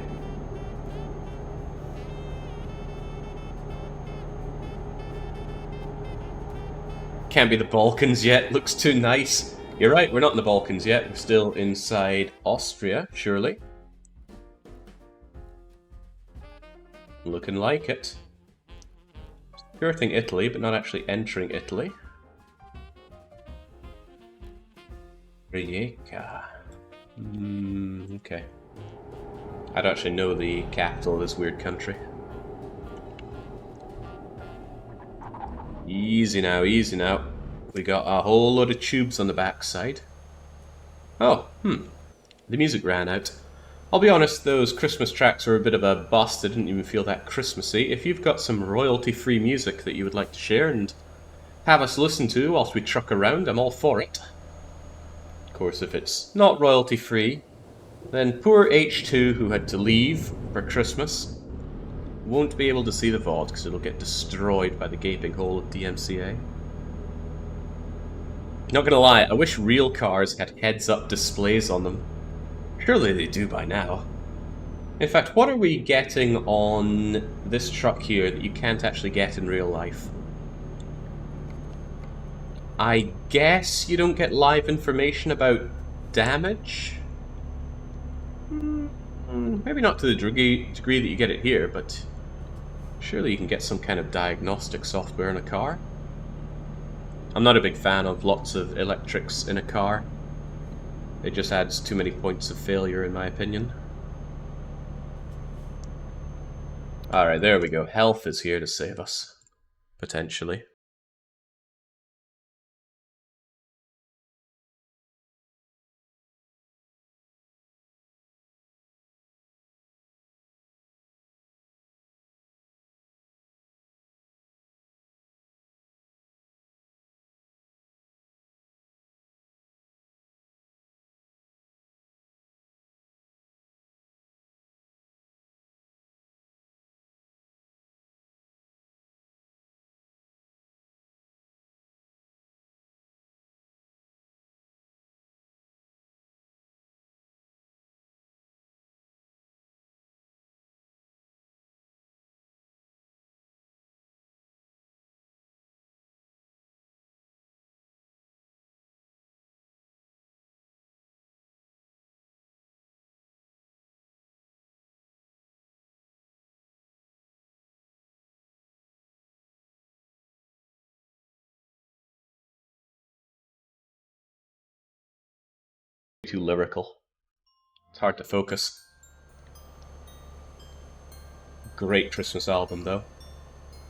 Can't be the Balkans yet, looks too nice. You're right, we're not in the Balkans yet, we're still inside Austria, surely. Looking like it. Skirting Italy, but not actually entering Italy. Rijeka. Okay. I don't actually know the capital of this weird country. Easy now, easy now. We got a whole load of tubes on the backside. Oh, the music ran out. I'll be honest, those Christmas tracks were a bit of a bust. I didn't even feel that Christmassy. If you've got some royalty-free music that you would like to share and have us listen to whilst we truck around, I'm all for it. Of course, if it's not royalty-free, then poor H2, who had to leave for Christmas, won't be able to see the VOD because it'll get destroyed by the gaping hole of DMCA. Not gonna lie, I wish real cars had heads-up displays on them. Surely they do by now. In fact, what are we getting on this truck here that you can't actually get in real life? I guess you don't get live information about damage? Maybe not to the degree that you get it here, but surely you can get some kind of diagnostic software in a car. I'm not a big fan of lots of electrics in a car. It just adds too many points of failure, in my opinion. Alright, there we go. Health is here to save us. Potentially. Too lyrical. It's hard to focus. Great Christmas album, though.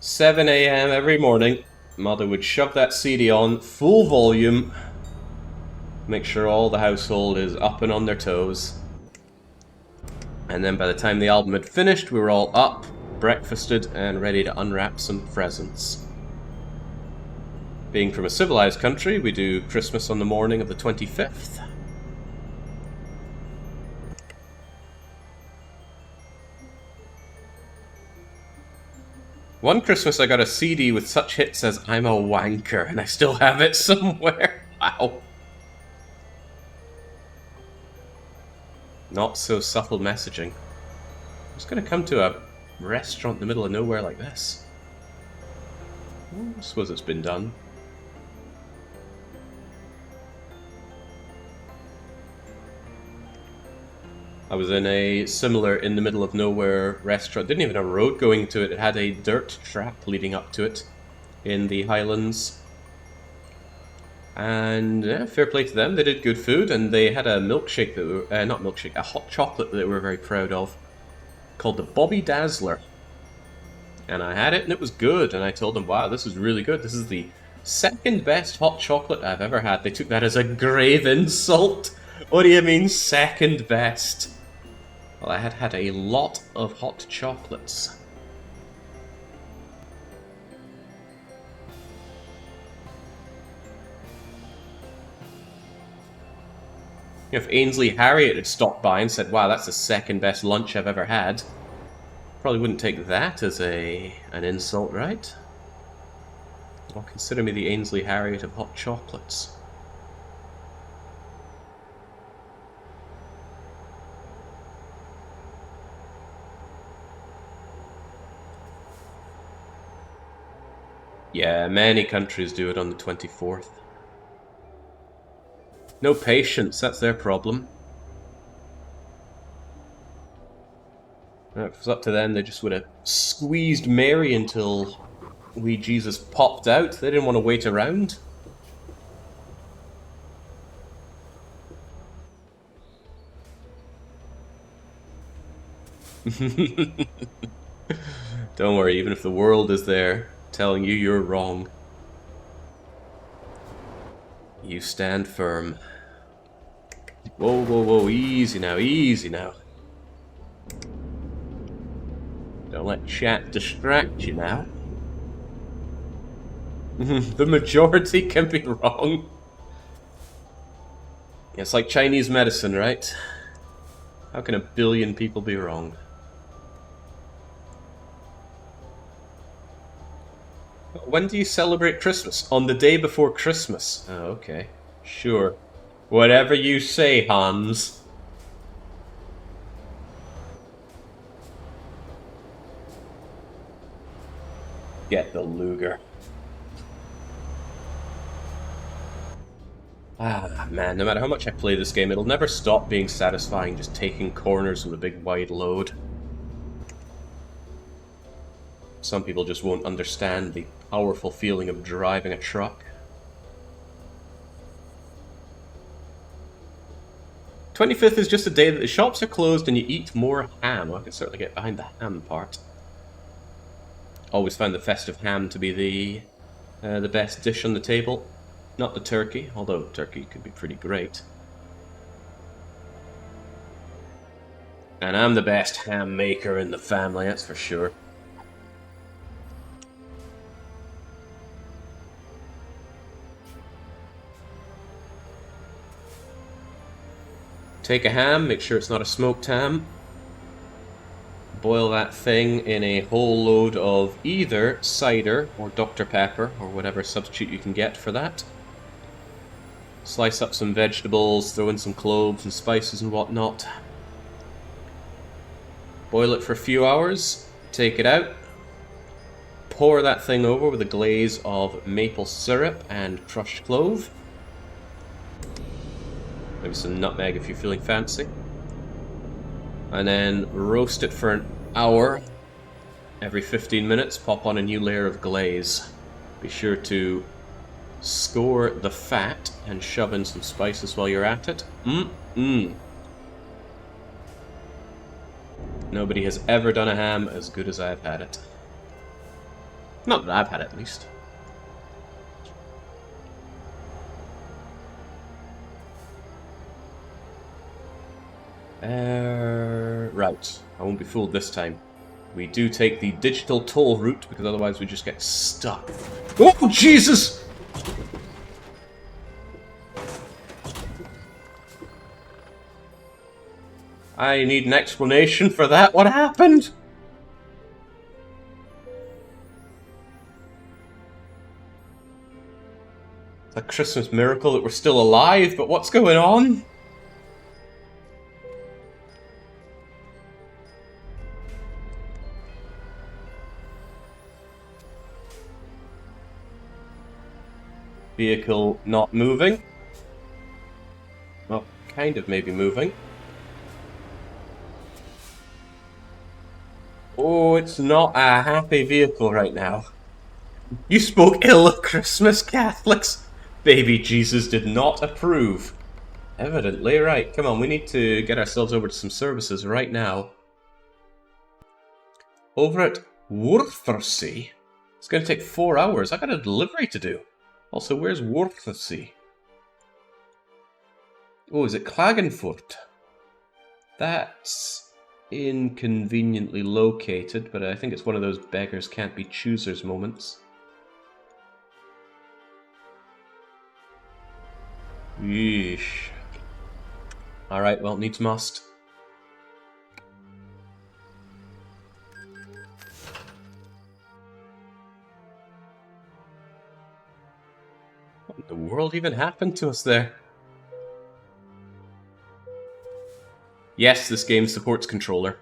7 AM every morning, Mother would shove that CD on, full volume, make sure all the household is up and on their toes. And then by the time the album had finished, we were all up, breakfasted, and ready to unwrap some presents. Being from a civilized country, we do Christmas on the morning of the 25th. One Christmas I got a CD with such hits as I'm a Wanker, and I still have it somewhere. Wow. Not so subtle messaging. I'm just gonna come to a restaurant in the middle of nowhere like this. I suppose it's been done. I was in a similar in the middle of nowhere restaurant. Didn't even have a road going to it. It had a dirt track leading up to it in the Highlands. And yeah, fair play to them. They did good food, and they had a milkshake that were, not milkshake, a hot chocolate that they were very proud of, called the Bobby Dazzler. And I had it, and it was good. And I told them, wow, this is really good. This is the second best hot chocolate I've ever had. They took that as a grave insult. What do you mean, second best? Well, I had had a lot of hot chocolates. If Ainsley Harriott had stopped by and said, wow, that's the second best lunch I've ever had, probably wouldn't take that as an insult, right? Well, consider me the Ainsley Harriott of hot chocolates. Yeah, many countries do it on the 24th. No patience, that's their problem. If it was up to them, they just would have squeezed Mary until wee Jesus popped out. They didn't want to wait around. Don't worry, even if the world is there telling you you're wrong, you stand firm. Whoa, whoa, whoa, easy now, easy now. Don't let chat distract you now. The majority can be wrong. It's like Chinese medicine, right? How can 1 billion people be wrong? When do you celebrate Christmas? On the day before Christmas. Oh, okay. Sure. Whatever you say, Hans. Get the Luger. Ah, man, no matter how much I play this game, it'll never stop being satisfying just taking corners with a big wide load. Some people just won't understand the powerful feeling of driving a truck. 25th is just a day that the shops are closed and you eat more ham. I can certainly get behind the ham part. Always found the festive ham to be the best dish on the table. Not the turkey, although turkey could be pretty great. And I'm the best ham maker in the family, that's for sure. Take a ham, make sure it's not a smoked ham. Boil that thing in a whole load of either cider or Dr. Pepper, or whatever substitute you can get for that. Slice up some vegetables, throw in some cloves and spices and whatnot. Boil it for a few hours, take it out. Pour that thing over with a glaze of maple syrup and crushed clove. Maybe some nutmeg if you're feeling fancy. And then roast it for an hour. Every 15 minutes, pop on a new layer of glaze. Be sure to score the fat and shove in some spices while you're at it. Nobody has ever done a ham as good as I've had it. Not that I've had it, at least. Right. I won't be fooled this time. We do take the digital toll route, because otherwise we just get stuck. Oh, Jesus! I need an explanation for that. What happened? It's a Christmas miracle that we're still alive, but what's going on? Vehicle not moving. Well, kind of maybe moving. Oh, it's not a happy vehicle right now. You spoke ill of Christmas, Catholics. Baby Jesus did not approve. Evidently, right. Come on, we need to get ourselves over to some services right now. Over at Wörthersee? It's going to take 4 hours. I got a delivery to do. Also, where's Wörthersee? Oh, is it Klagenfurt? That's inconveniently located, but I think it's one of those beggars can't be choosers moments. Yeesh. Alright, well, needs must. What in the world even happened to us there? Yes, this game supports controller.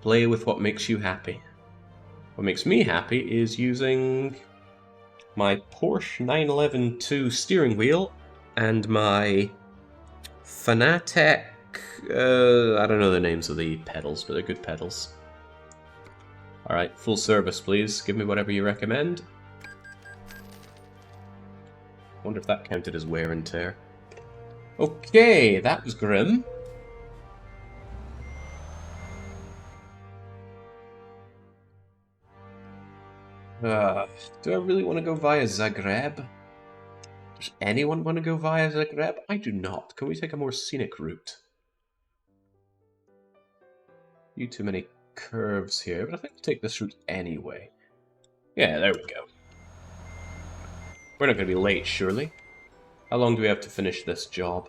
Play with what makes you happy. What makes me happy is using my Porsche 911-2 steering wheel and my Fanatec... I don't know the names of the pedals, but they're good pedals. Alright, full service please. Give me whatever you recommend. Wonder if that counted as wear and tear. Okay, that was grim. Do I really want to go via Zagreb? Does anyone want to go via Zagreb? I do not. Can we take a more scenic route? Too many curves here, but I think we'll take this route anyway. Yeah, there we go. We're not going to be late, surely. How long do we have to finish this job?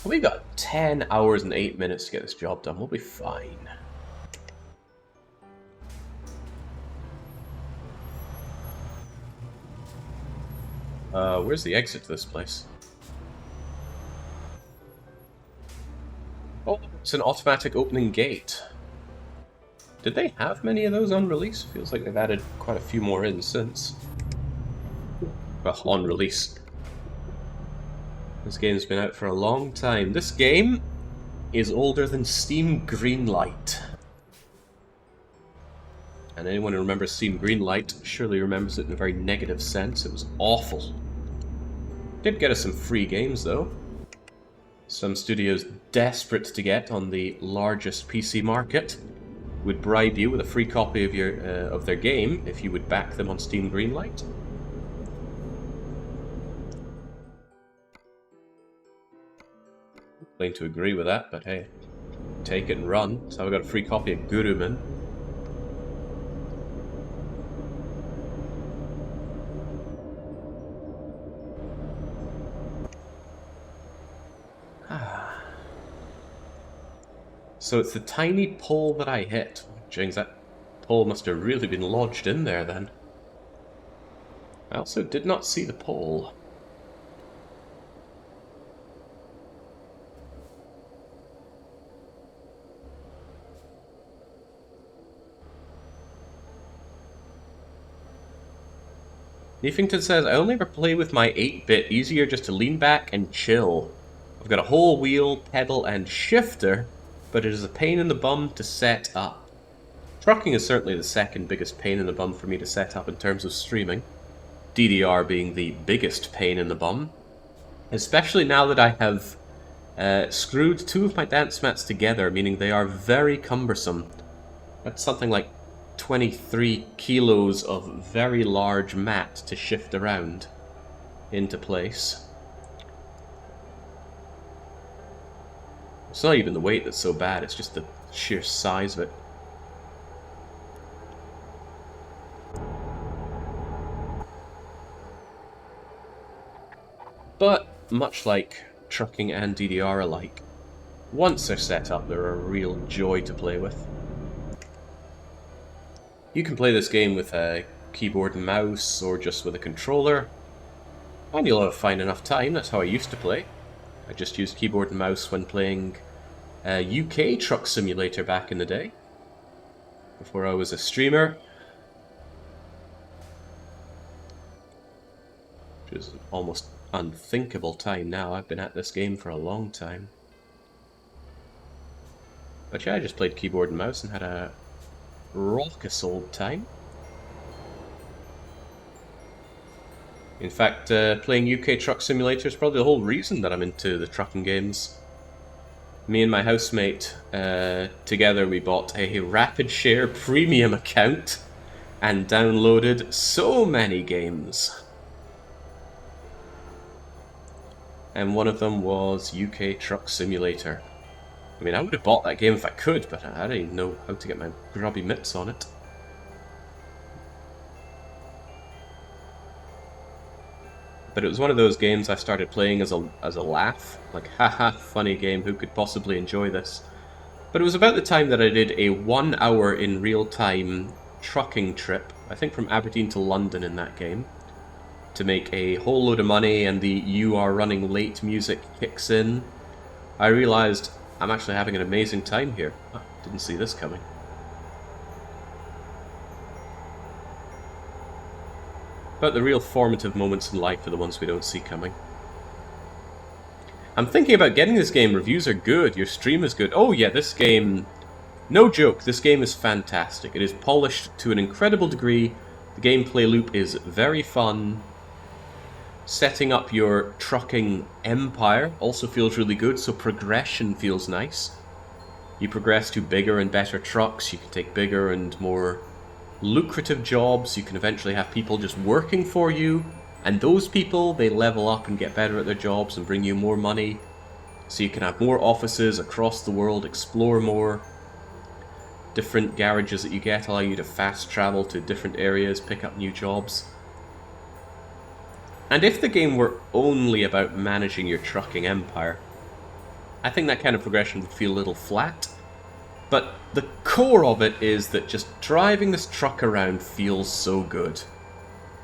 We got 10 hours and 8 minutes to get this job done. We'll be fine. Where's the exit to this place? Oh, it's an automatic opening gate. Did they have many of those on release? Feels like they've added quite a few more in since. Well, on release. This game's been out for a long time. This game is older than Steam Greenlight. And anyone who remembers Steam Greenlight surely remembers it in a very negative sense. It was awful. Did get us some free games, though. Some studios desperate to get on the largest PC market would bribe you with a free copy of of their game if you would back them on Steam Greenlight. Going to agree with that, but hey, take it and run. So I got a free copy of Guruman. So it's the tiny pole that I hit. James, that pole must have really been lodged in there then. I also did not see the pole. Neefington says, I only ever play with my 8-bit, easier just to lean back and chill. I've got a whole wheel, pedal, and shifter, but it is a pain in the bum to set up. Trucking is certainly the second biggest pain in the bum for me to set up in terms of streaming. DDR being the biggest pain in the bum. Especially now that I have screwed 2 of my dance mats together, meaning they are very cumbersome. That's something like 23 kilos of very large mat to shift around into place. It's not even the weight that's so bad, it's just the sheer size of it. But, much like trucking and DDR alike, once they're set up, they're a real joy to play with. You can play this game with a keyboard and mouse, or just with a controller, and you'll have a fine enough time. That's how I used to play. I just used keyboard and mouse when playing UK Truck Simulator back in the day, before I was a streamer, which is an almost unthinkable time now. I've been at this game for a long time. But yeah, I just played keyboard and mouse and had a raucous old time. In fact, playing UK Truck Simulator is probably the whole reason that I'm into the trucking games. Me and my housemate, together we bought a Rapid Share premium account and downloaded so many games. And one of them was UK Truck Simulator. I mean, I would have bought that game if I could, but I didn't even know how to get my grubby mitts on it. But it was one of those games I started playing as a laugh. Like, haha, funny game, who could possibly enjoy this? But it was about the time that I did a 1 hour in real time trucking trip, I think from Aberdeen to London in that game, to make a whole load of money, and the "you are running late" music kicks in. I realised I'm actually having an amazing time here. Oh, didn't see this coming. But the real formative moments in life are the ones we don't see coming. I'm thinking about getting this game. Reviews are good. Your stream is good. Oh yeah, this game... No joke, this game is fantastic. It is polished to an incredible degree. The gameplay loop is very fun. Setting up your trucking empire also feels really good, so progression feels nice. You progress to bigger and better trucks. You can take bigger and more lucrative jobs. You can eventually have people just working for you, and those people, they level up and get better at their jobs and bring you more money, so you can have more offices across the world, explore more. Different garages that you get allow you to fast travel to different areas, pick up new jobs. And if the game were only about managing your trucking empire, I think that kind of progression would feel a little flat. But the core of it is that just driving this truck around feels so good.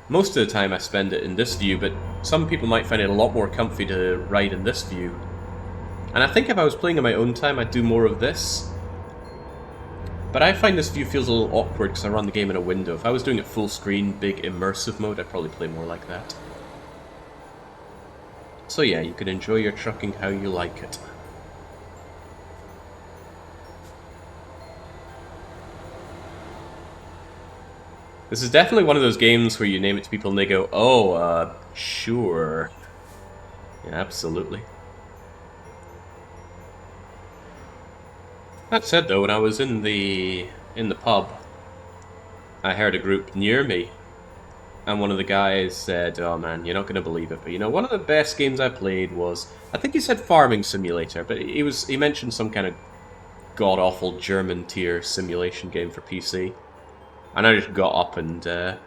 Most of the time I spend it in this view, but some people might find it a lot more comfy to ride in this view. And I think if I was playing in my own time, I'd do more of this. But I find this view feels a little awkward because I run the game in a window. If I was doing it full screen, big immersive mode, I'd probably play more like that. So yeah, you can enjoy your trucking how you like it. This is definitely one of those games where you name it to people and they go, oh, sure. Yeah, absolutely. That said though, when I was in the pub, I heard a group near me, and one of the guys said, oh man, you're not going to believe it, but you know, one of the best games I played was, I think he said Farming Simulator, but he mentioned some kind of god-awful German tier simulation game for PC. And I just got up and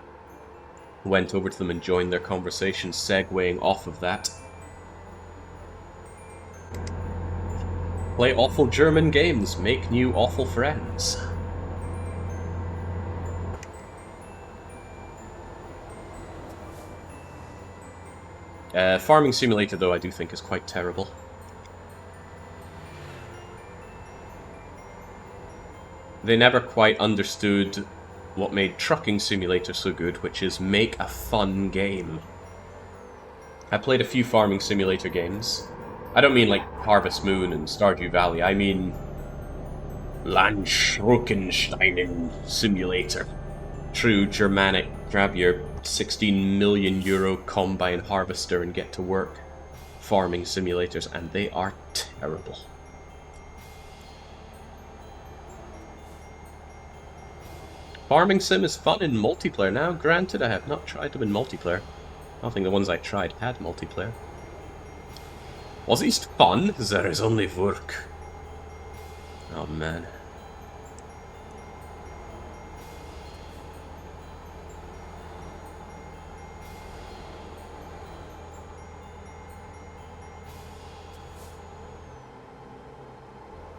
went over to them and joined their conversation, segueing off of that. Play awful German games, make new awful friends. Farming Simulator, though, I do think is quite terrible. They never quite understood what made Trucking Simulator so good, which is make a fun game. I played a few Farming Simulator games. I don't mean like Harvest Moon and Stardew Valley, I mean Landschrokensteinen Simulator. True Germanic, grab your 16 million euro combine harvester and get to work. Farming simulators, and they are terrible. Farming sim is fun in multiplayer. Now, granted, I have not tried them in multiplayer. I don't think the ones I tried had multiplayer. Was it fun? There is only work. Oh man.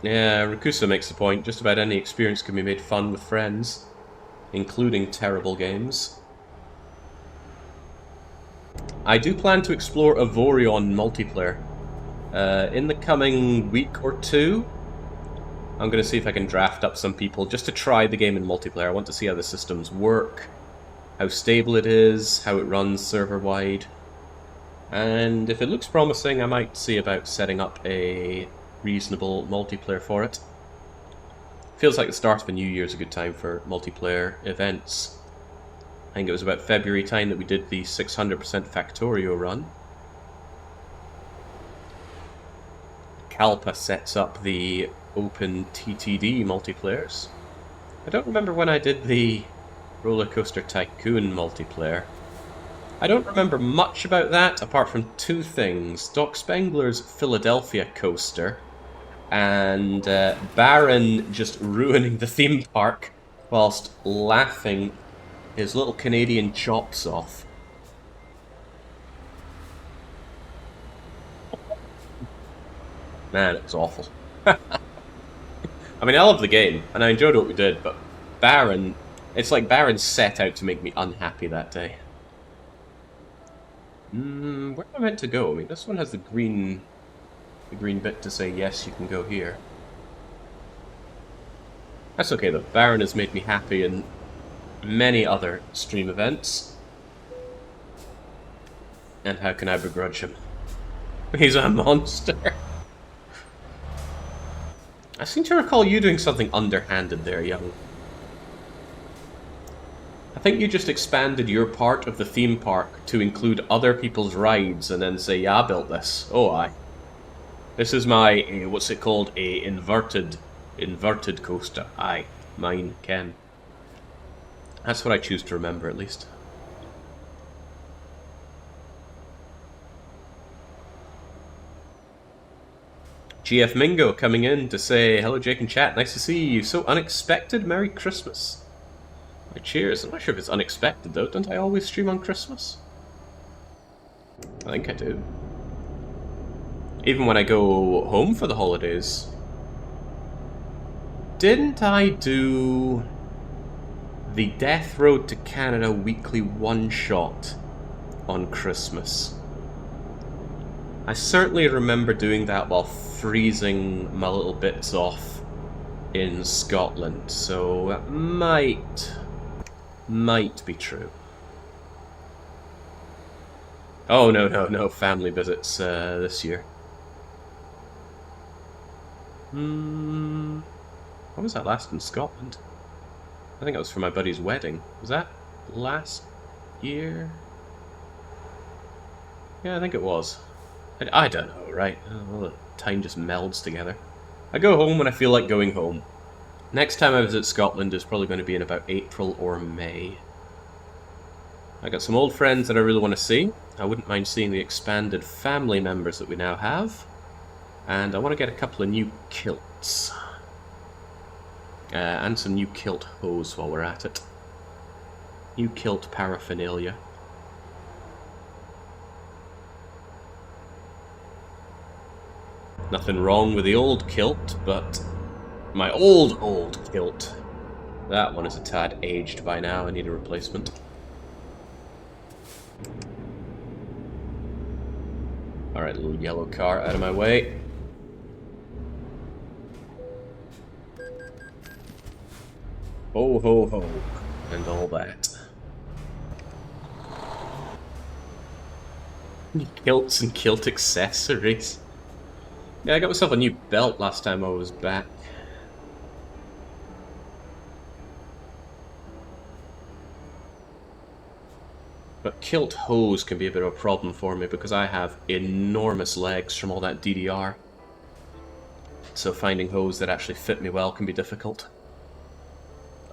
Yeah, Rakusa makes the point. Just about any experience can be made fun with friends, including terrible games. I do plan to explore Avorion multiplayer. In the coming week or two, I'm going to see if I can draft up some people just to try the game in multiplayer. I want to see how the systems work, how stable it is, how it runs server-wide. And if it looks promising, I might see about setting up a reasonable multiplayer for it. Feels like the start of a new year is a good time for multiplayer events. I think it was about February time that we did the 600% Factorio run. Kalpa sets up the open TTD multiplayers. I don't remember when I did the Roller Coaster Tycoon multiplayer. I don't remember much about that, apart from two things. Doc Spengler's Philadelphia coaster, and Baron just ruining the theme park whilst laughing his little Canadian chops off. Man, it was awful. I mean, I love the game, and I enjoyed what we did, but Baron... It's like Baron set out to make me unhappy that day. Where am I meant to go? I mean, this one has the green bit to say, yes, you can go here. That's okay, though. Baron has made me happy in many other stream events. And how can I begrudge him? He's a monster. I seem to recall you doing something underhanded there, young. I think you just expanded your part of the theme park to include other people's rides and then say, yeah, I built this. Oh, aye. This is my, what's it called, a inverted coaster. Aye, mine, Ken. That's what I choose to remember, at least. GF Mingo coming in to say, hello Jake and chat, nice to see you. So unexpected, Merry Christmas. Cheers. I'm not sure if it's unexpected though. Don't I always stream on Christmas? I think I do. Even when I go home for the holidays. Didn't I do the Death Road to Canada weekly one-shot on Christmas? I certainly remember doing that while freezing my little bits off in Scotland, so that might be true. Oh, no family visits this year. When was that last in Scotland? I think it was for my buddy's wedding. Was that last year? Yeah, I think it was. I don't know, right? All the time just melds together. I go home when I feel like going home. Next time I visit Scotland is probably going to be in about April or May. I got some old friends that I really want to see. I wouldn't mind seeing the expanded family members that we now have. And I want to get a couple of new kilts. And some new kilt hose while we're at it. New kilt paraphernalia. Nothing wrong with the old kilt, but my old kilt, that one is a tad aged by now. I need a replacement. Alright, little yellow car out of my way. Ho ho ho, and all that. Kilts and kilt accessories. Yeah, I got myself a new belt last time I was back. But kilt hose can be a bit of a problem for me because I have enormous legs from all that DDR. So finding hose that actually fit me well can be difficult.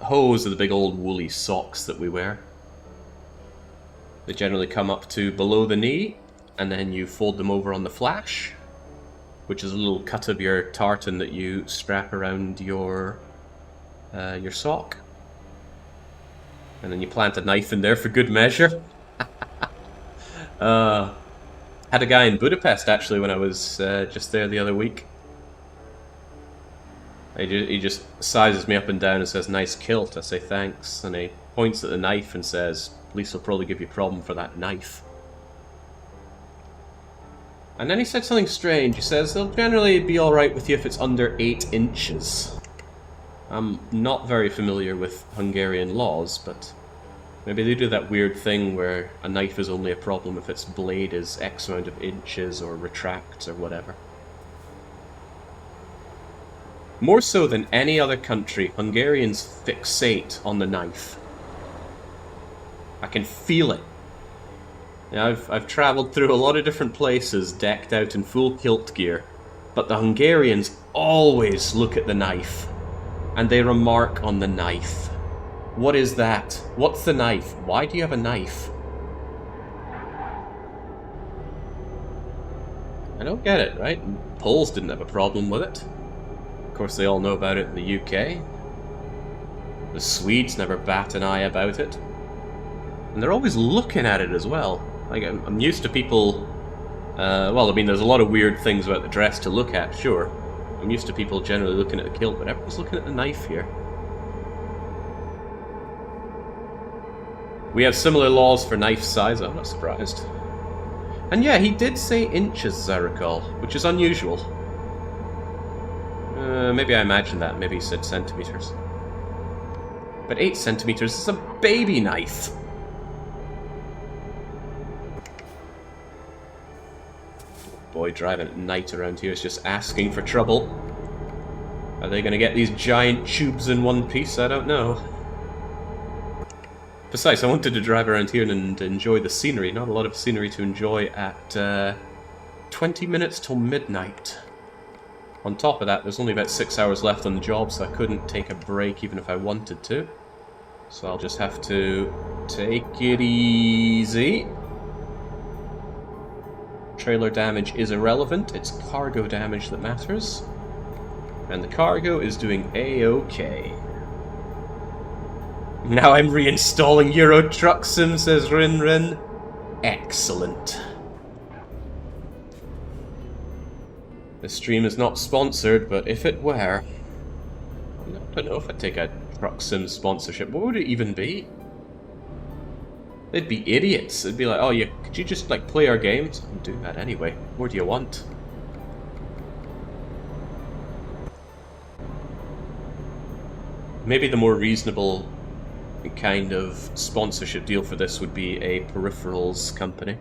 Hose are the big old woolly socks that we wear. They generally come up to below the knee, and then you fold them over on the flash, which is a little cut of your tartan that you strap around your sock. And then you plant a knife in there for good measure. Had a guy in Budapest actually when I was just there the other week. He just sizes me up and down and says, nice kilt. I say thanks, and he points at the knife and says, police will probably give you a problem for that knife. And then he said something strange. He says, they'll generally be alright with you if it's under 8 inches. I'm not very familiar with Hungarian laws, but maybe they do that weird thing where a knife is only a problem if its blade is X amount of inches or retracts or whatever. More so than any other country, Hungarians fixate on the knife. I can feel it. Yeah, I've travelled through a lot of different places decked out in full kilt gear, But the Hungarians always look at the knife, and they remark on the knife. What is that? What's the knife? Why do you have a knife? I don't get it, right? Poles didn't have a problem with it. Of course, they all know about it in the UK. The Swedes never bat an eye about it. And they're always looking at it as well. Like, I'm used to people... well, I mean, there's a lot of weird things about the dress to look at, sure. I'm used to people generally looking at the kilt, but everyone's looking at the knife here. We have similar laws for knife size, I'm not surprised. And yeah, he did say inches, as I recall, which is unusual. Maybe I imagined that, maybe he said centimeters. But 8 centimeters is a baby knife! Boy, driving at night around here is just asking for trouble. Are they going to get these giant tubes in one piece? I don't know. Besides, I wanted to drive around here and enjoy the scenery. Not a lot of scenery to enjoy at 20 minutes till midnight. On top of that, there's only about 6 hours left on the job, so I couldn't take a break even if I wanted to. So I'll just have to take it easy. Trailer damage is irrelevant, it's cargo damage that matters. And the cargo is doing A-OK. Now I'm reinstalling Euro Truck Sim, says Rin Rin. Excellent. This stream is not sponsored, but if it were... I don't know if I'd take a Truck Sim sponsorship. What would it even be? They'd be idiots. It'd be like, oh, could you just, like, play our games? I'll do that anyway. What do you want? Maybe the more reasonable kind of sponsorship deal for this would be a peripherals company.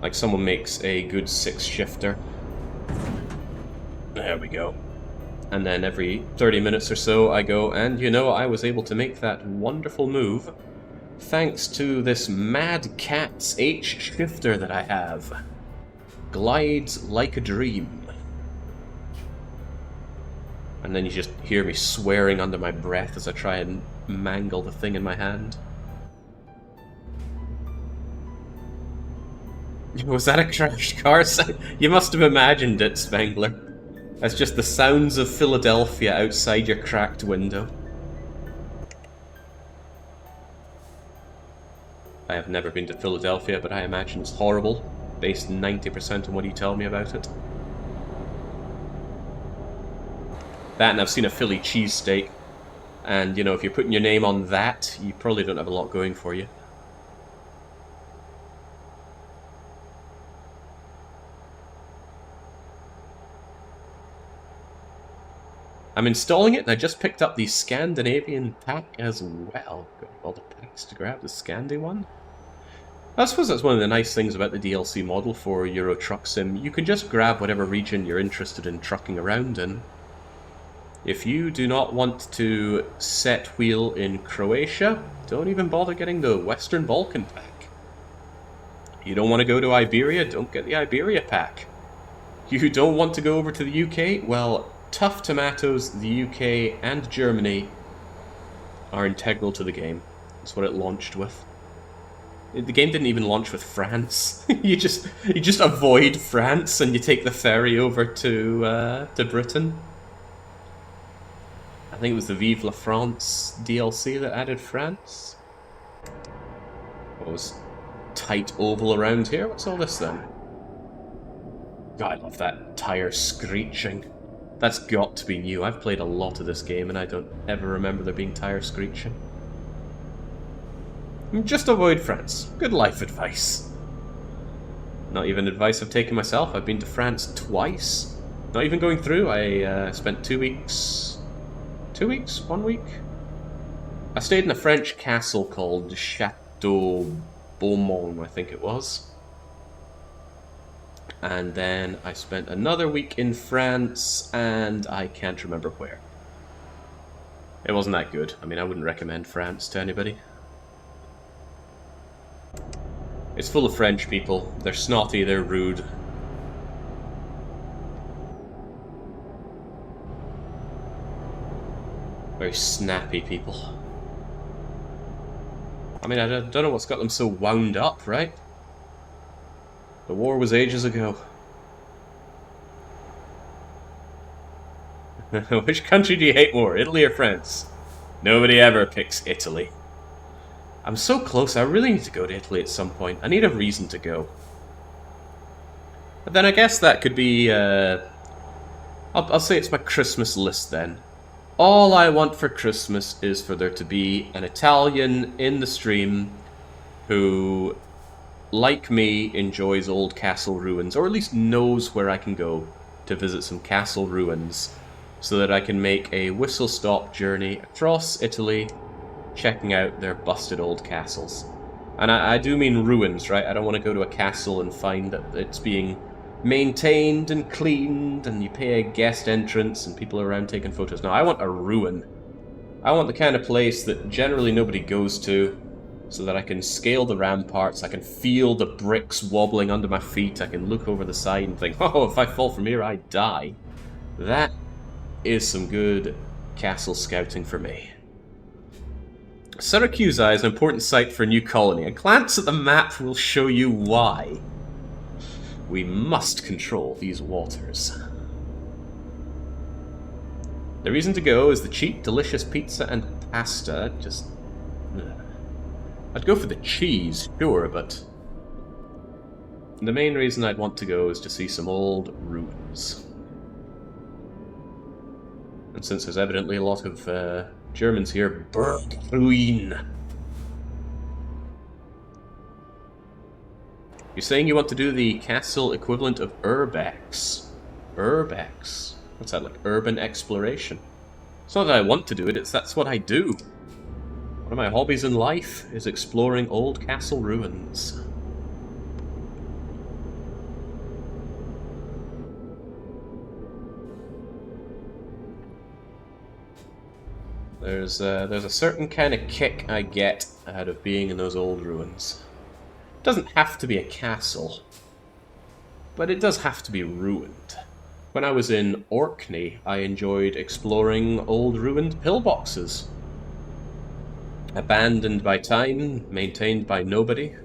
Like, someone makes a good 6-shifter. There we go. And then every 30 minutes or so I go, and you know, I was able to make that wonderful move thanks to this Mad Cat's H-shifter that I have. Glides like a dream. And then you just hear me swearing under my breath as I try and mangle the thing in my hand. Was that a crashed car? You must have imagined it, Spangler. That's just the sounds of Philadelphia outside your cracked window. I have never been to Philadelphia, but I imagine it's horrible, based 90% on what you tell me about it. That, and I've seen a Philly cheesesteak, and, you know, if you're putting your name on that, you probably don't have a lot going for you. I'm installing it, and I just picked up the Scandinavian pack as well. Got all the packs to grab, the Scandi one. I suppose that's one of the nice things about the DLC model for Euro Truck Sim. You can just grab whatever region you're interested in trucking around in. If you do not want to set wheel in Croatia, don't even bother getting the Western Balkan pack. You don't want to go to Iberia, don't get the Iberia pack. You don't want to go over to the UK? Well, tough tomatoes, the UK and Germany are integral to the game. That's what it launched with. The game didn't even launch with France. you just avoid France and you take the ferry over to Britain. I think it was the Vive la France DLC that added France. What was tight oval around here? What's all this then? God, I love that tire screeching. That's got to be new. I've played a lot of this game and I don't ever remember there being tire screeching. Just avoid France. Good life advice. Not even advice I've taken myself. I've been to France twice. Not even going through. I spent 2 weeks... 2 weeks? 1 week? I stayed in a French castle called Chateau Beaumont, I think it was. And then I spent another week in France, and I can't remember where. It wasn't that good. I mean, I wouldn't recommend France to anybody. It's full of French people. They're snotty, they're rude. Very snappy people. I mean, I don't know what's got them so wound up, right? The war was ages ago. Which country do you hate more, Italy or France? Nobody ever picks Italy. I'm so close, I really need to go to Italy at some point. I need a reason to go. But then I guess that could be, I'll say it's my Christmas list then. All I want for Christmas is for there to be an Italian in the stream who, like me, enjoys old castle ruins, or at least knows where I can go to visit some castle ruins, so that I can make a whistle-stop journey across Italy, checking out their busted old castles. And I do mean ruins, right? I don't want to go to a castle and find that it's being maintained and cleaned, and you pay a guest entrance and people are around taking photos. No, I want a ruin. I want the kind of place that generally nobody goes to, so that I can scale the ramparts, I can feel the bricks wobbling under my feet, I can look over the side and think, oh, if I fall from here, I die. That is some good castle scouting for me. Syracuse is an important site for a new colony. A glance at the map will show you why. We must control these waters. The reason to go is the cheap, delicious pizza and pasta. Just... I'd go for the cheese, sure, but... the main reason I'd want to go is to see some old ruins. And since there's evidently a lot of Germans here, Bergruin. You're saying you want to do the castle equivalent of Urbex. Urbex? What's that, like urban exploration? It's not that I want to do it, that's what I do. One of my hobbies in life is exploring old castle ruins. There's a certain kind of kick I get out of being in those old ruins. It doesn't have to be a castle, but it does have to be ruined. When I was in Orkney, I enjoyed exploring old ruined pillboxes. Abandoned by time, maintained by nobody.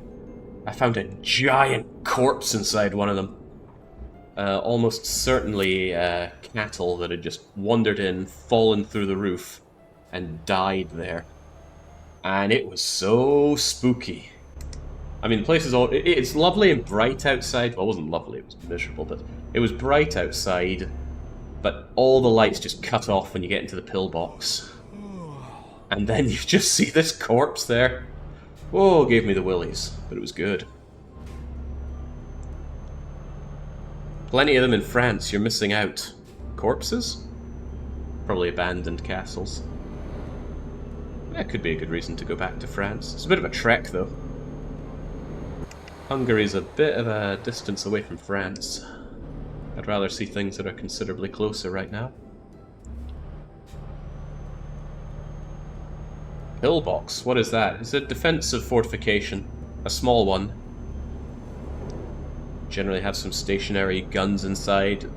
I found a giant corpse inside one of them. Almost certainly cattle that had just wandered in, fallen through the roof, and died there. And it was so spooky. I mean, the place is all... it's lovely and bright outside. Well, it wasn't lovely, it was miserable, but it was bright outside, but all the lights just cut off when you get into the pillbox. And then you just see this corpse there. Whoa, gave me the willies, but it was good. Plenty of them in France, you're missing out. Corpses? Probably abandoned castles. That could be a good reason to go back to France. It's a bit of a trek, though. Hungary's a bit of a distance away from France. I'd rather see things that are considerably closer right now. Pillbox, what is that? It's a defensive fortification. A small one. Generally have some stationary guns inside.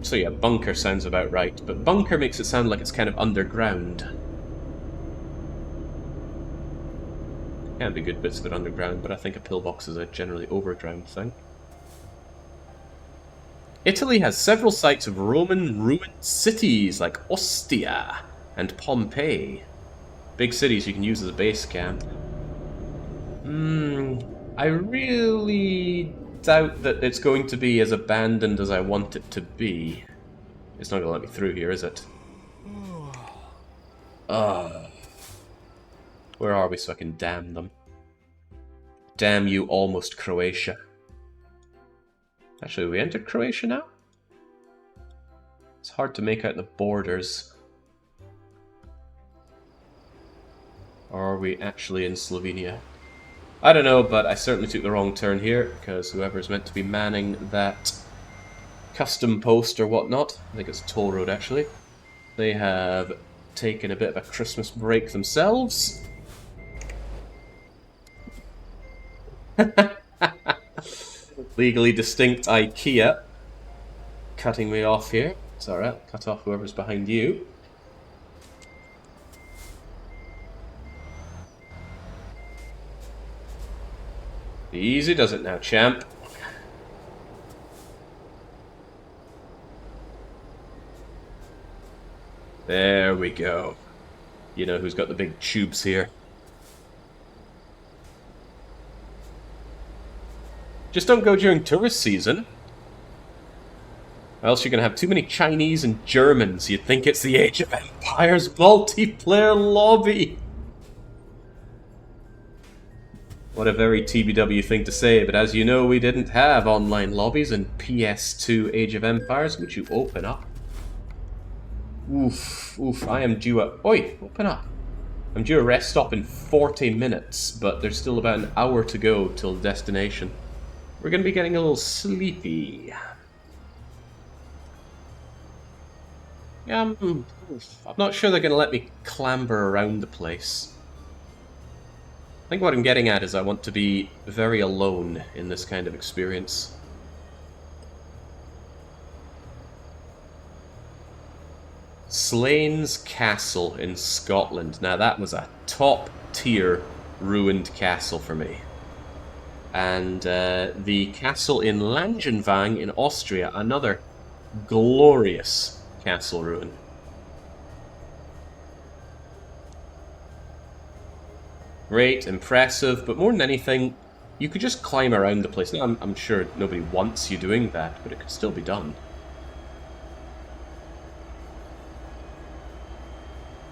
So yeah, bunker sounds about right, but bunker makes it sound like it's kind of underground. Can be good bits of it underground, but I think a pillbox is a generally overground thing. Italy has several sites of Roman ruined cities like Ostia and Pompeii. Big cities you can use as a base camp. I really doubt that it's going to be as abandoned as I want it to be. It's not going to let me through here, is it? Where are we so I can damn them? Damn you, almost Croatia. Actually, we entered Croatia now? It's hard to make out the borders. Or are we actually in Slovenia? I don't know, but I certainly took the wrong turn here, because whoever's meant to be manning that custom post or whatnot, I think it's a toll road actually, they have taken a bit of a Christmas break themselves. Legally distinct IKEA cutting me off here. It's alright, cut off whoever's behind you. Easy does it now, champ. There we go. You know who's got the big tubes here. Just don't go during tourist season. Or else you're going to have too many Chinese and Germans. You'd think it's the Age of Empires multiplayer lobby. What a very TBW thing to say, but as you know, we didn't have online lobbies in PS2 Age of Empires. Would you open up? Oof, oof, I am due a... Oi, open up. I'm due a rest stop in 40 minutes, but there's still about an hour to go till destination. We're going to be getting a little sleepy. Yeah, I'm not sure they're going to let me clamber around the place. I think what I'm getting at is I want to be very alone in this kind of experience. Slane's Castle in Scotland. Now that was a top-tier ruined castle for me. And the castle in Langenwang in Austria, another glorious castle ruin. Great, impressive, but more than anything, you could just climb around the place. Now, I'm sure nobody wants you doing that, but it could still be done.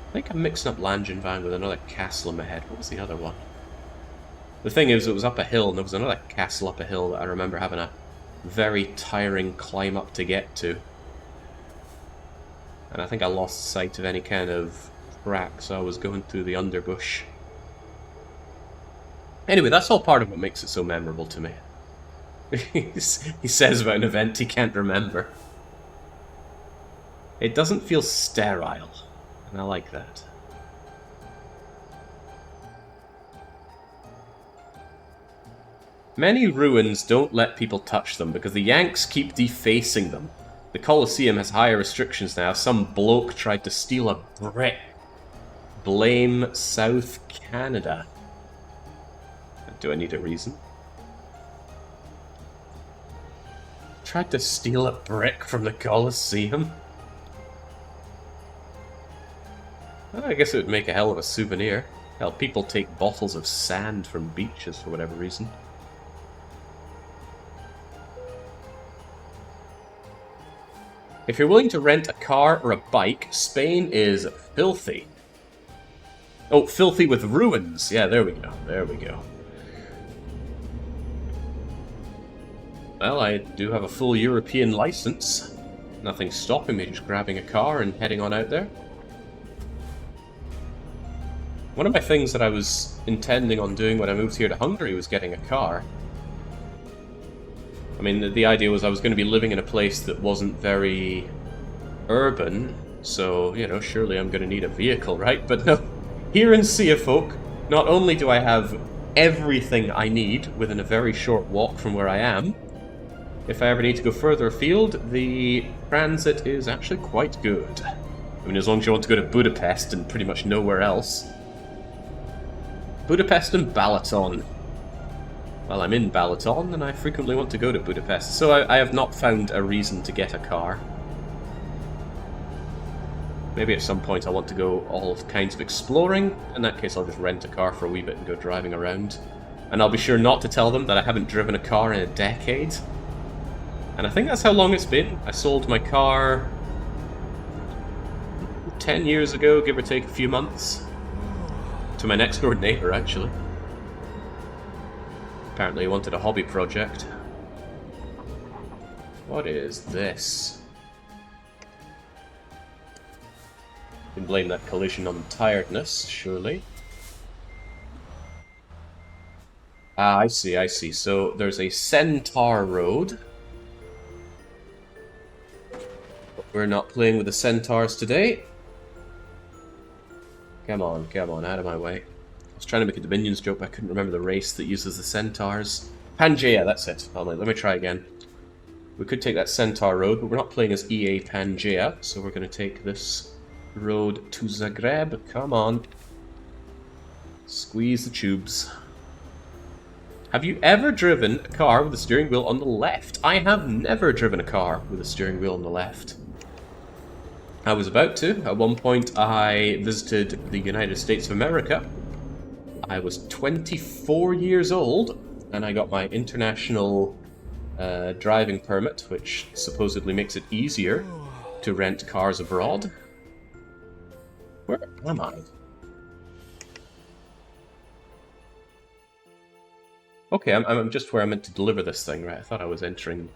I think I'm mixing up Langenwang with another castle in my head. What was the other one? The thing is, it was up a hill, and there was another castle up a hill that I remember having a very tiring climb up to get to. And I think I lost sight of any kind of track, so I was going through the underbush. Anyway, that's all part of what makes it so memorable to me. He says about an event he can't remember. It doesn't feel sterile, and I like that. Many ruins don't let people touch them because the Yanks keep defacing them. The Colosseum has higher restrictions now. Some bloke tried to steal a brick. Blame South Canada. Do I need a reason? Tried to steal a brick from the Colosseum? Well, I guess it would make a hell of a souvenir. Hell, people take bottles of sand from beaches for whatever reason. If you're willing to rent a car or a bike, Spain is filthy. Oh, filthy with ruins. Yeah, there we go. There we go. Well, I do have a full European license. Nothing's stopping me just grabbing a car and heading on out there. One of my things that I was intending on doing when I moved here to Hungary was getting a car. I mean, the idea was I was going to be living in a place that wasn't very urban, so, you know, surely I'm going to need a vehicle, right? But no, here in Sea of Folk, not only do I have everything I need within a very short walk from where I am, if I ever need to go further afield, the transit is actually quite good. I mean, as long as you want to go to Budapest and pretty much nowhere else. Budapest and Balaton. Well, I'm in Balaton, and I frequently want to go to Budapest, so I have not found a reason to get a car. Maybe at some point I want to go all kinds of exploring. In that case, I'll just rent a car for a wee bit and go driving around. And I'll be sure not to tell them that I haven't driven a car in a decade. And I think that's how long it's been. I sold my car 10 years ago, give or take a few months. To my next door neighbour, actually. Apparently he wanted a hobby project. What is this? You can blame that collision on tiredness, surely. Ah, I see, I see. So there's a Centaur Road. But we're not playing with the Centaurs today. Come on, out of my way. I was trying to make a Dominions joke, but I couldn't remember the race that uses the Centaurs. Pangea, that's it. Oh, let me try again. We could take that Centaur road, but we're not playing as EA Pangea, so we're going to take this road to Zagreb. Come on. Squeeze the tubes. Have you ever driven a car with the steering wheel on the left? I have never driven a car with a steering wheel on the left. I was about to. At one point, I visited the United States of America. I was 24 years old, and I got my international driving permit, which supposedly makes it easier to rent cars abroad. Where am I? Okay, I'm just where I meant to deliver this thing, right? I thought I was entering,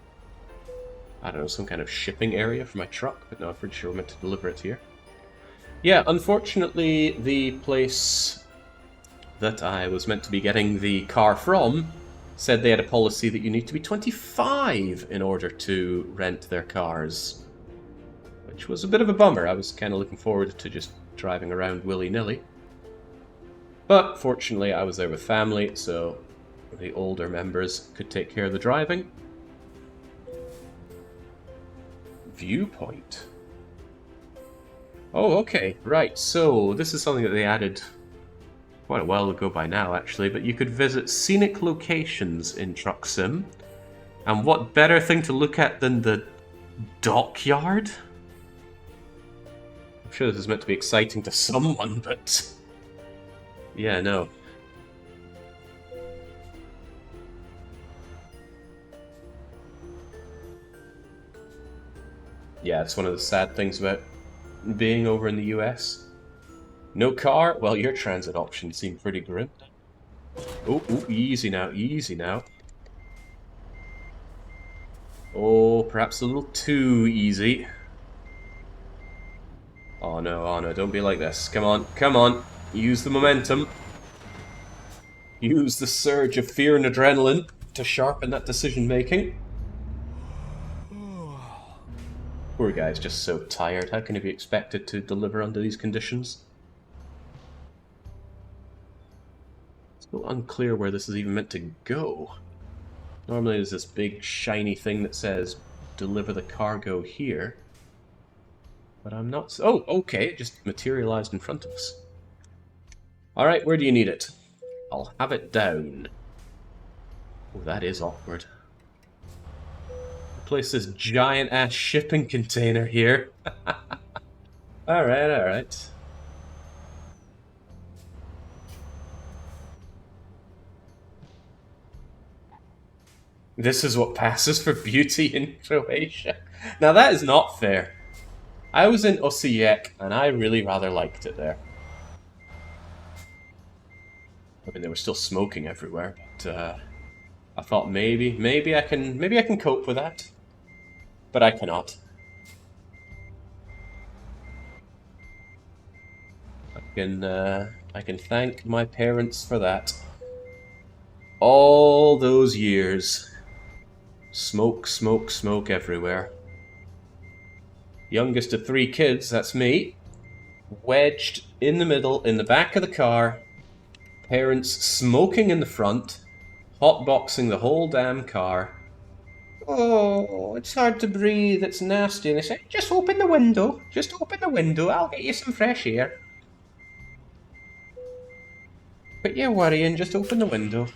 I don't know, some kind of shipping area for my truck, but no, I'm pretty sure we're meant to deliver it here. Yeah, unfortunately, the place that I was meant to be getting the car from said they had a policy that you need to be 25 in order to rent their cars, which was a bit of a bummer. I was kind of looking forward to just driving around willy-nilly. But fortunately, I was there with family, so the older members could take care of the driving. Viewpoint. Oh, okay, right, so this is something that they added quite a while ago by now, actually, but you could visit scenic locations in Truck Sim. And what better thing to look at than the dockyard? I'm sure this is meant to be exciting to someone, but yeah, no. Yeah, it's one of the sad things about being over in the US. No car? Well, your transit options seem pretty grim. Oh, easy now, easy now. Oh, perhaps a little too easy. Oh no, don't be like this. Come on, come on. Use the momentum. Use the surge of fear and adrenaline to sharpen that decision-making. Poor guy's just so tired. How can he be expected to deliver under these conditions? It's a little unclear where this is even meant to go. Normally there's this big shiny thing that says, deliver the cargo here. But I'm not... Oh, okay, it just materialized in front of us. Alright, where do you need it? I'll have it down. Oh, that is awkward. Place this giant-ass shipping container here. Alright, alright. This is what passes for beauty in Croatia. Now that is not fair. I was in Osijek, and I really rather liked it there. I mean, they were still smoking everywhere, but I thought maybe I can cope with that. But I cannot. I can thank my parents for that. All those years. Smoke, smoke, smoke everywhere. Youngest of 3 kids, that's me. Wedged in the middle, in the back of the car. Parents smoking in the front. Hotboxing the whole damn car. Oh, it's hard to breathe, it's nasty. And they say, just open the window. Just open the window, I'll get you some fresh air. Quit your worrying, just open the window.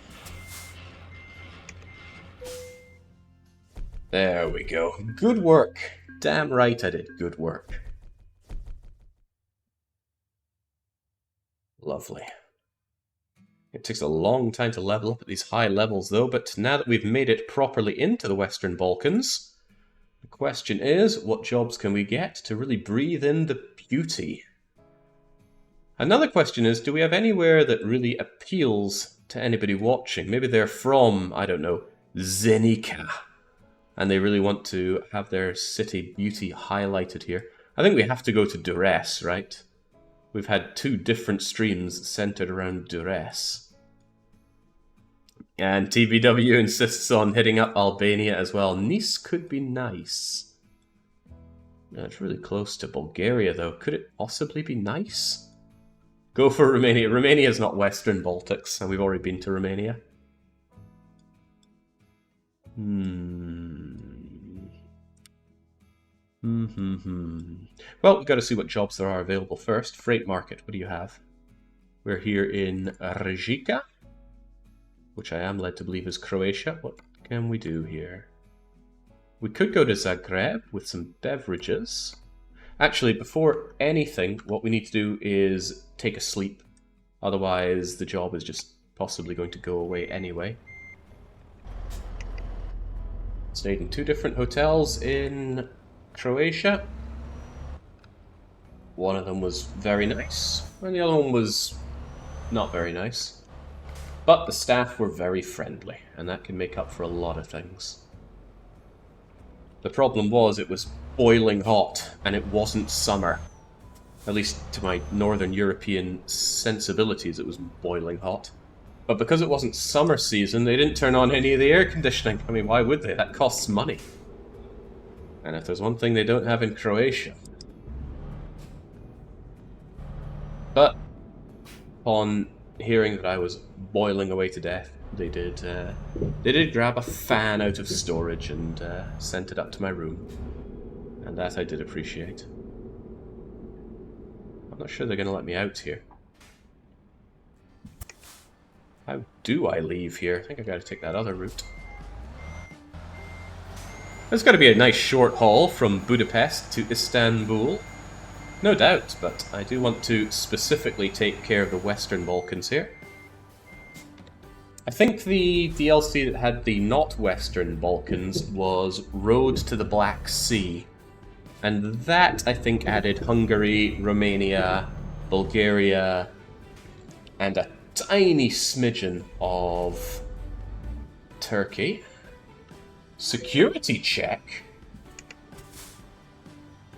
There we go. Good work. Damn right I did good work. Lovely. It takes a long time to level up at these high levels though, but now that we've made it properly into the Western Balkans, the question is, what jobs can we get to really breathe in the beauty? Another question is, do we have anywhere that really appeals to anybody watching? Maybe they're from, I don't know, Zenica, and they really want to have their city beauty highlighted here. I think we have to go to Durrës, right? We've had 2 different streams centered around Durrës. And TBW insists on hitting up Albania as well. Nice could be nice. No, it's really close to Bulgaria, though. Could it possibly be nice? Go for Romania. Romania's not Western Baltics, and we've already been to Romania. Well, we've got to see what jobs there are available first. Freight market, what do you have? We're here in Rijeka, which I am led to believe is Croatia. What can we do here? We could go to Zagreb with some beverages. Actually, before anything, what we need to do is take a sleep. Otherwise, the job is just possibly going to go away anyway. Stayed in 2 different hotels in Croatia. One of them was very nice, and the other one was not very nice. But the staff were very friendly, and that can make up for a lot of things. The problem was it was boiling hot, and it wasn't summer. At least to my Northern European sensibilities, it was boiling hot. But because it wasn't summer season, they didn't turn on any of the air conditioning. I mean, why would they? That costs money. And if there's one thing they don't have in Croatia. But upon hearing that I was boiling away to death, they did grab a fan out of storage and sent it up to my room. And that I did appreciate. I'm not sure they're going to let me out here. How do I leave here? I think I've got to take that other route. There's got to be a nice short haul from Budapest to Istanbul. No doubt, but I do want to specifically take care of the Western Balkans here. I think the DLC that had the not Western Balkans was Road to the Black Sea. And that, I think, added Hungary, Romania, Bulgaria, and a tiny smidgen of Turkey. Security check?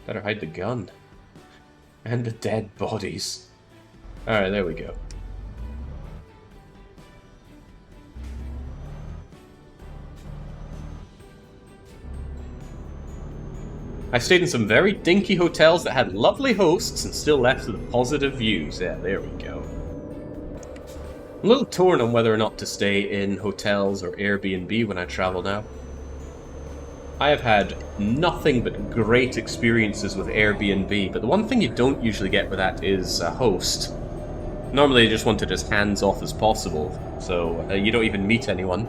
Better hide the gun. And the dead bodies. Alright, there we go. I stayed in some very dinky hotels that had lovely hosts and still left with positive views. Yeah, there we go. I'm a little torn on whether or not to stay in hotels or Airbnb when I travel now. I have had nothing but great experiences with Airbnb, but the one thing you don't usually get with that is a host. Normally you just want it as hands-off as possible, so you don't even meet anyone.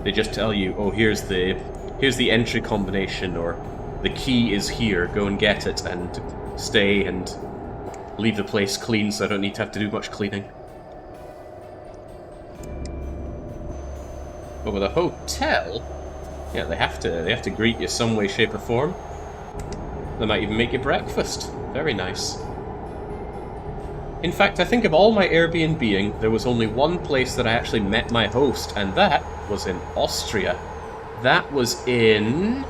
They just tell you, oh, here's the entry combination, or the key is here, go and get it, and stay and leave the place clean so I don't need to have to do much cleaning. But with a hotel, yeah, they have to greet you some way, shape, or form. They might even make you breakfast. Very nice. In fact, I think of all my Airbnb-ing, there was only one place that I actually met my host, and that was in Austria. That was in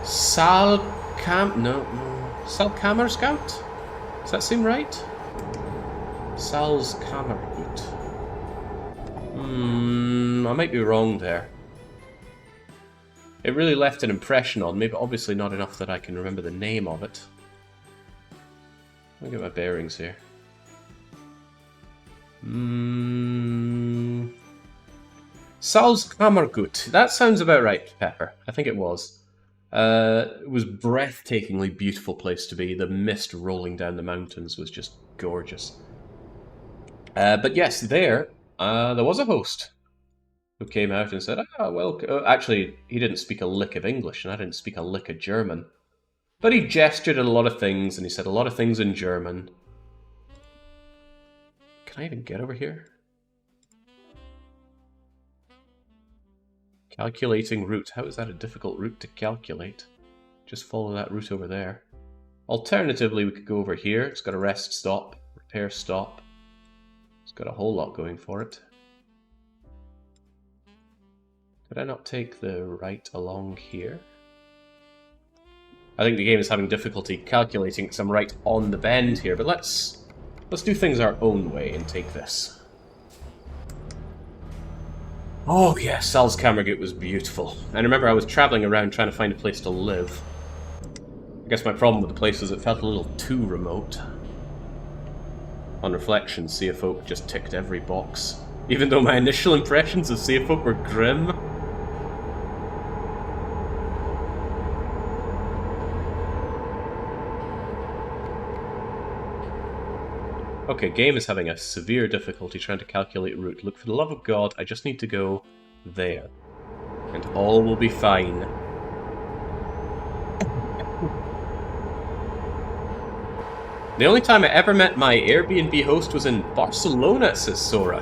Salzkammergut? Does that seem right? Salzkammergut. I might be wrong there. It really left an impression on me, but obviously not enough that I can remember the name of it. Let me get my bearings here. Salzkammergut. That sounds about right, Pepper. I think it was. It was a breathtakingly beautiful place to be. The mist rolling down the mountains was just gorgeous. But yes, there was a host who came out and said, well... actually, he didn't speak a lick of English, and I didn't speak a lick of German. But he gestured at a lot of things, and he said a lot of things in German. Can I even get over here? Calculating route. How is that a difficult route to calculate? Just follow that route over there. Alternatively, we could go over here. It's got a rest stop, repair stop. It's got a whole lot going for it. Could I not take the right along here? I think the game is having difficulty calculating because I'm right on the bend here, but let's do things our own way and take this. Oh yes, Salzkammergut was beautiful. And remember, I was travelling around trying to find a place to live. I guess my problem with the place was it felt a little too remote. On reflection, Sea of Folk just ticked every box. Even though my initial impressions of Sea of Folk were grim. Okay, game is having a severe difficulty trying to calculate route. Look, for the love of God, I just need to go there. And all will be fine. The only time I ever met my Airbnb host was in Barcelona, says Sora.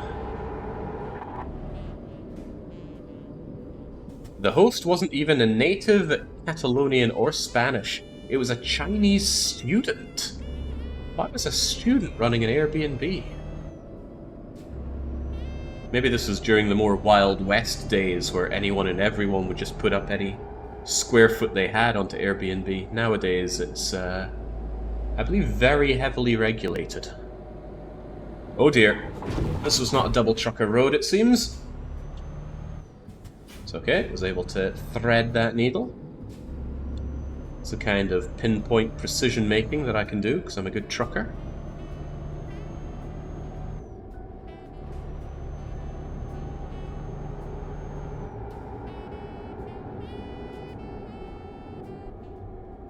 The host wasn't even a native Catalonian or Spanish. It was a Chinese student. Why was a student running an Airbnb? Maybe this was during the more Wild West days where anyone and everyone would just put up any square foot they had onto Airbnb. Nowadays it's, I believe, very heavily regulated. Oh dear. This was not a double trucker road, it seems. It's okay, I was able to thread that needle. It's a kind of pinpoint precision making that I can do because I'm a good trucker.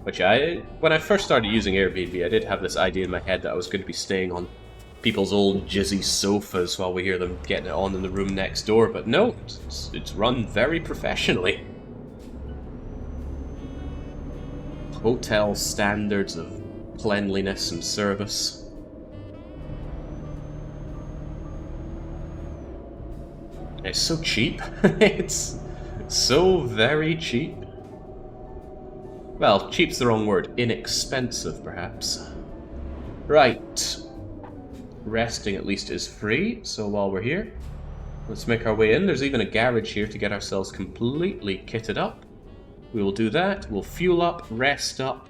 Which when I first started using Airbnb, I did have this idea in my head that I was going to be staying on people's old jizzy sofas while we hear them getting it on in the room next door, but no, it's run very professionally. Hotel standards of cleanliness and service. It's so cheap. It's so very cheap. Well, cheap's the wrong word. Inexpensive, perhaps. Right. Resting, at least, is free, so while we're here, let's make our way in. There's even a garage here to get ourselves completely kitted up. We will do that. We'll fuel up, rest up,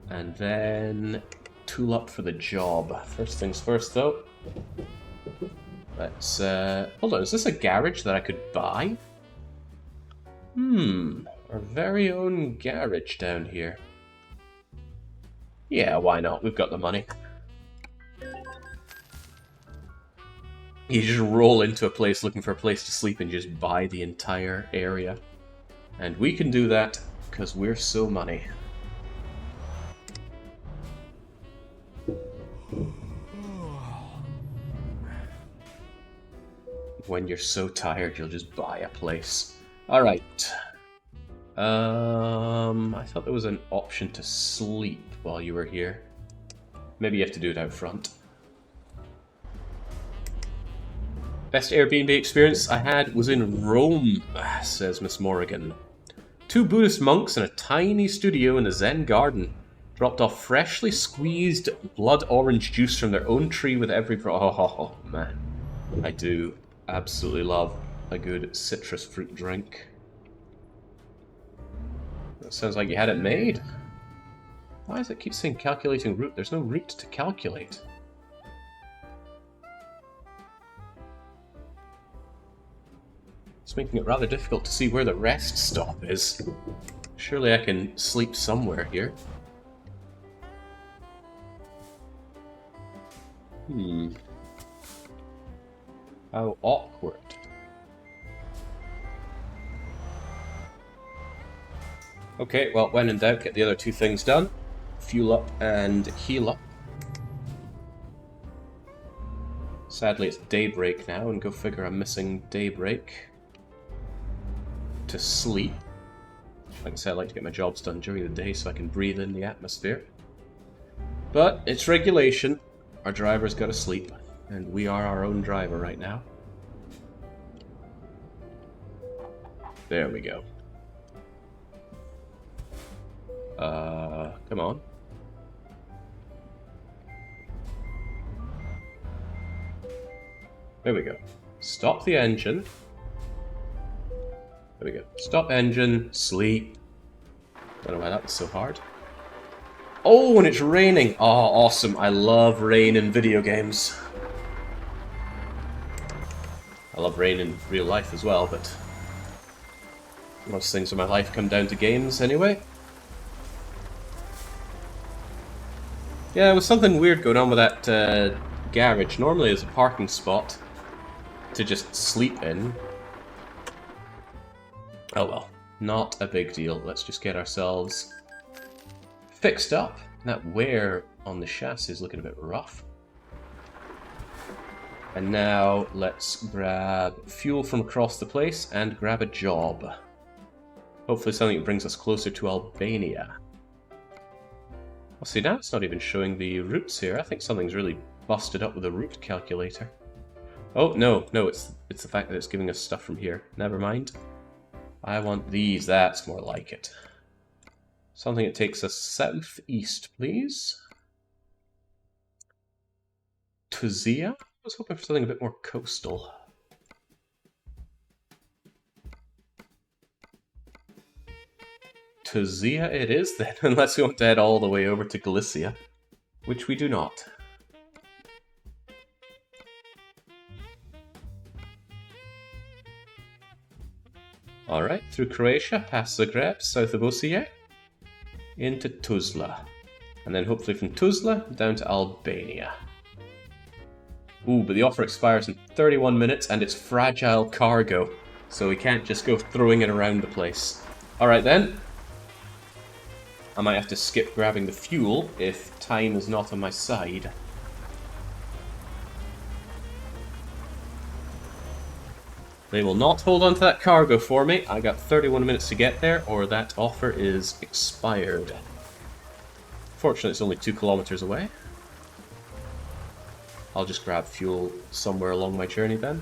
and then tool up for the job. First things first, though. Let's, hold on, is this a garage that I could buy? Our very own garage down here. Yeah, why not? We've got the money. You just roll into a place looking for a place to sleep and just buy the entire area. And we can do that because we're so money. When you're so tired, you'll just buy a place. Alright. I thought there was an option to sleep while you were here. Maybe you have to do it out front. Best Airbnb experience I had was in Rome, says Miss Morrigan. 2 Buddhist monks in a tiny studio in a Zen garden. Dropped off freshly squeezed blood orange juice from their own tree with every... Oh, man. I do absolutely love a good citrus fruit drink. That sounds like you had it made. Why does it keep saying calculating route? There's no route to calculate. It's making it rather difficult to see where the rest stop is. Surely I can sleep somewhere here. How awkward. Okay, well, when in doubt, get the other 2 things done. Fuel up and heal up. Sadly, it's daybreak now, and go figure I'm missing daybreak to sleep. Like I said, I like to get my jobs done during the day so I can breathe in the atmosphere. But it's regulation. Our driver's got to sleep, and we are our own driver right now. There we go. Come on. There we go. Stop the engine. There we go. Stop engine, sleep. Don't know why that was so hard. Oh, and it's raining! Oh, awesome. I love rain in video games. I love rain in real life as well, but most things in my life come down to games anyway. Yeah, there was something weird going on with that garage. Normally there's a parking spot to just sleep in. Oh well, not a big deal. Let's just get ourselves fixed up. That wear on the chassis is looking a bit rough. And now let's grab fuel from across the place and grab a job. Hopefully something that brings us closer to Albania. Well, see, now it's not even showing the routes here. I think something's really busted up with the route calculator. Oh, no, it's the fact that it's giving us stuff from here. Never mind. I want these. That's more like it. Something that takes us southeast, please. Tuzia? I was hoping for something a bit more coastal. Tuzia it is then, unless we want to head all the way over to Galicia, which we do not. Alright, through Croatia, past Zagreb, south of Osijek, into Tuzla. And then hopefully from Tuzla down to Albania. Ooh, but the offer expires in 31 minutes and it's fragile cargo, so we can't just go throwing it around the place. Alright then. I might have to skip grabbing the fuel if time is not on my side. They will not hold on to that cargo for me. I got 31 minutes to get there, or that offer is expired. Fortunately, it's only 2 kilometers away. I'll just grab fuel somewhere along my journey then.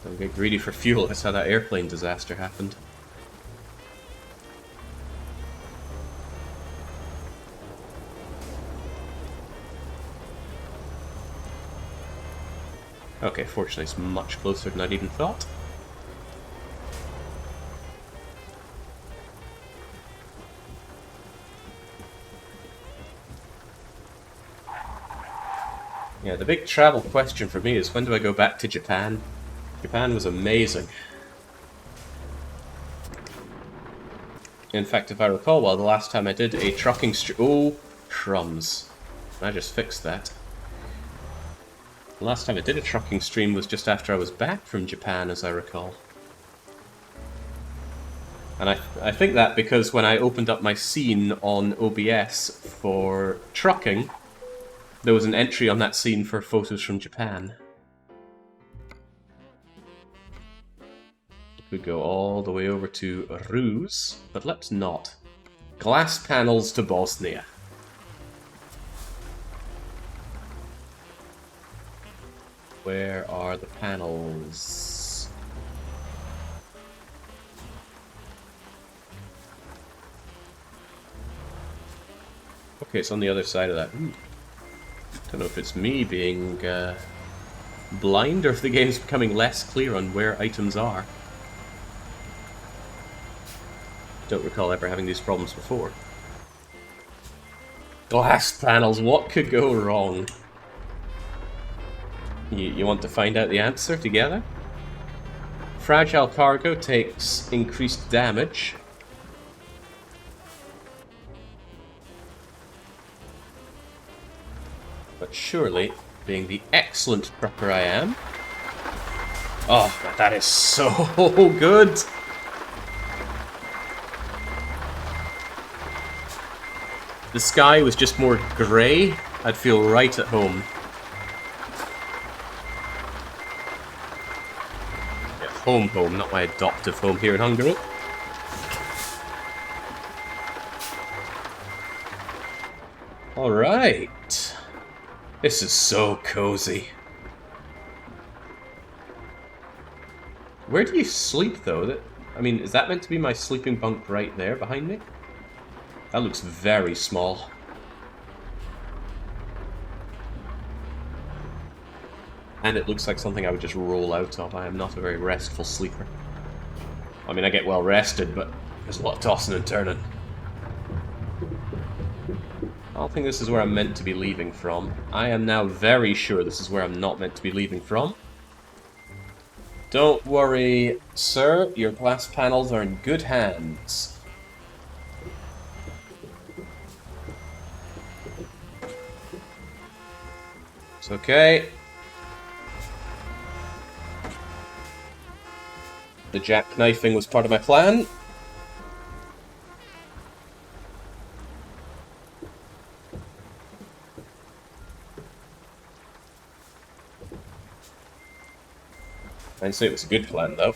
Don't get greedy for fuel, that's how that airplane disaster happened. Okay, fortunately it's much closer than I'd even thought. Yeah, the big travel question for me is when do I go back to Japan? Japan was amazing. In fact, if I recall well, the last time I did a trucking oh, crumbs. I just fixed that. The last time I did a trucking stream was just after I was back from Japan, as I recall. And I think that because when I opened up my scene on OBS for trucking, there was an entry on that scene for photos from Japan. Could go all the way over to Ruse, but let's not. Glass panels to Bosnia. Where are the panels? Okay, it's on the other side of that. Ooh. Don't know if it's me being blind or if the game's becoming less clear on where items are. Don't recall ever having these problems before. Glass panels, what could go wrong? You want to find out the answer together? Fragile cargo takes increased damage. But surely, being the excellent prepper I am... Oh, that is so good! The sky was just more grey, I'd feel right at home. Yeah, home, not my adoptive home here in Hungary. Alright. This is so cozy. Where do you sleep, though? I mean, is that meant to be my sleeping bunk right there behind me? That looks very small. And it looks like something I would just roll out of. I am not a very restful sleeper. I mean, I get well rested, but there's a lot of tossing and turning. I don't think this is where I'm meant to be leaving from. I am now very sure this is where I'm not meant to be leaving from. Don't worry, sir. Your glass panels are in good hands. It's okay. The jackknifing was part of my plan. I'd say it was a good plan, though.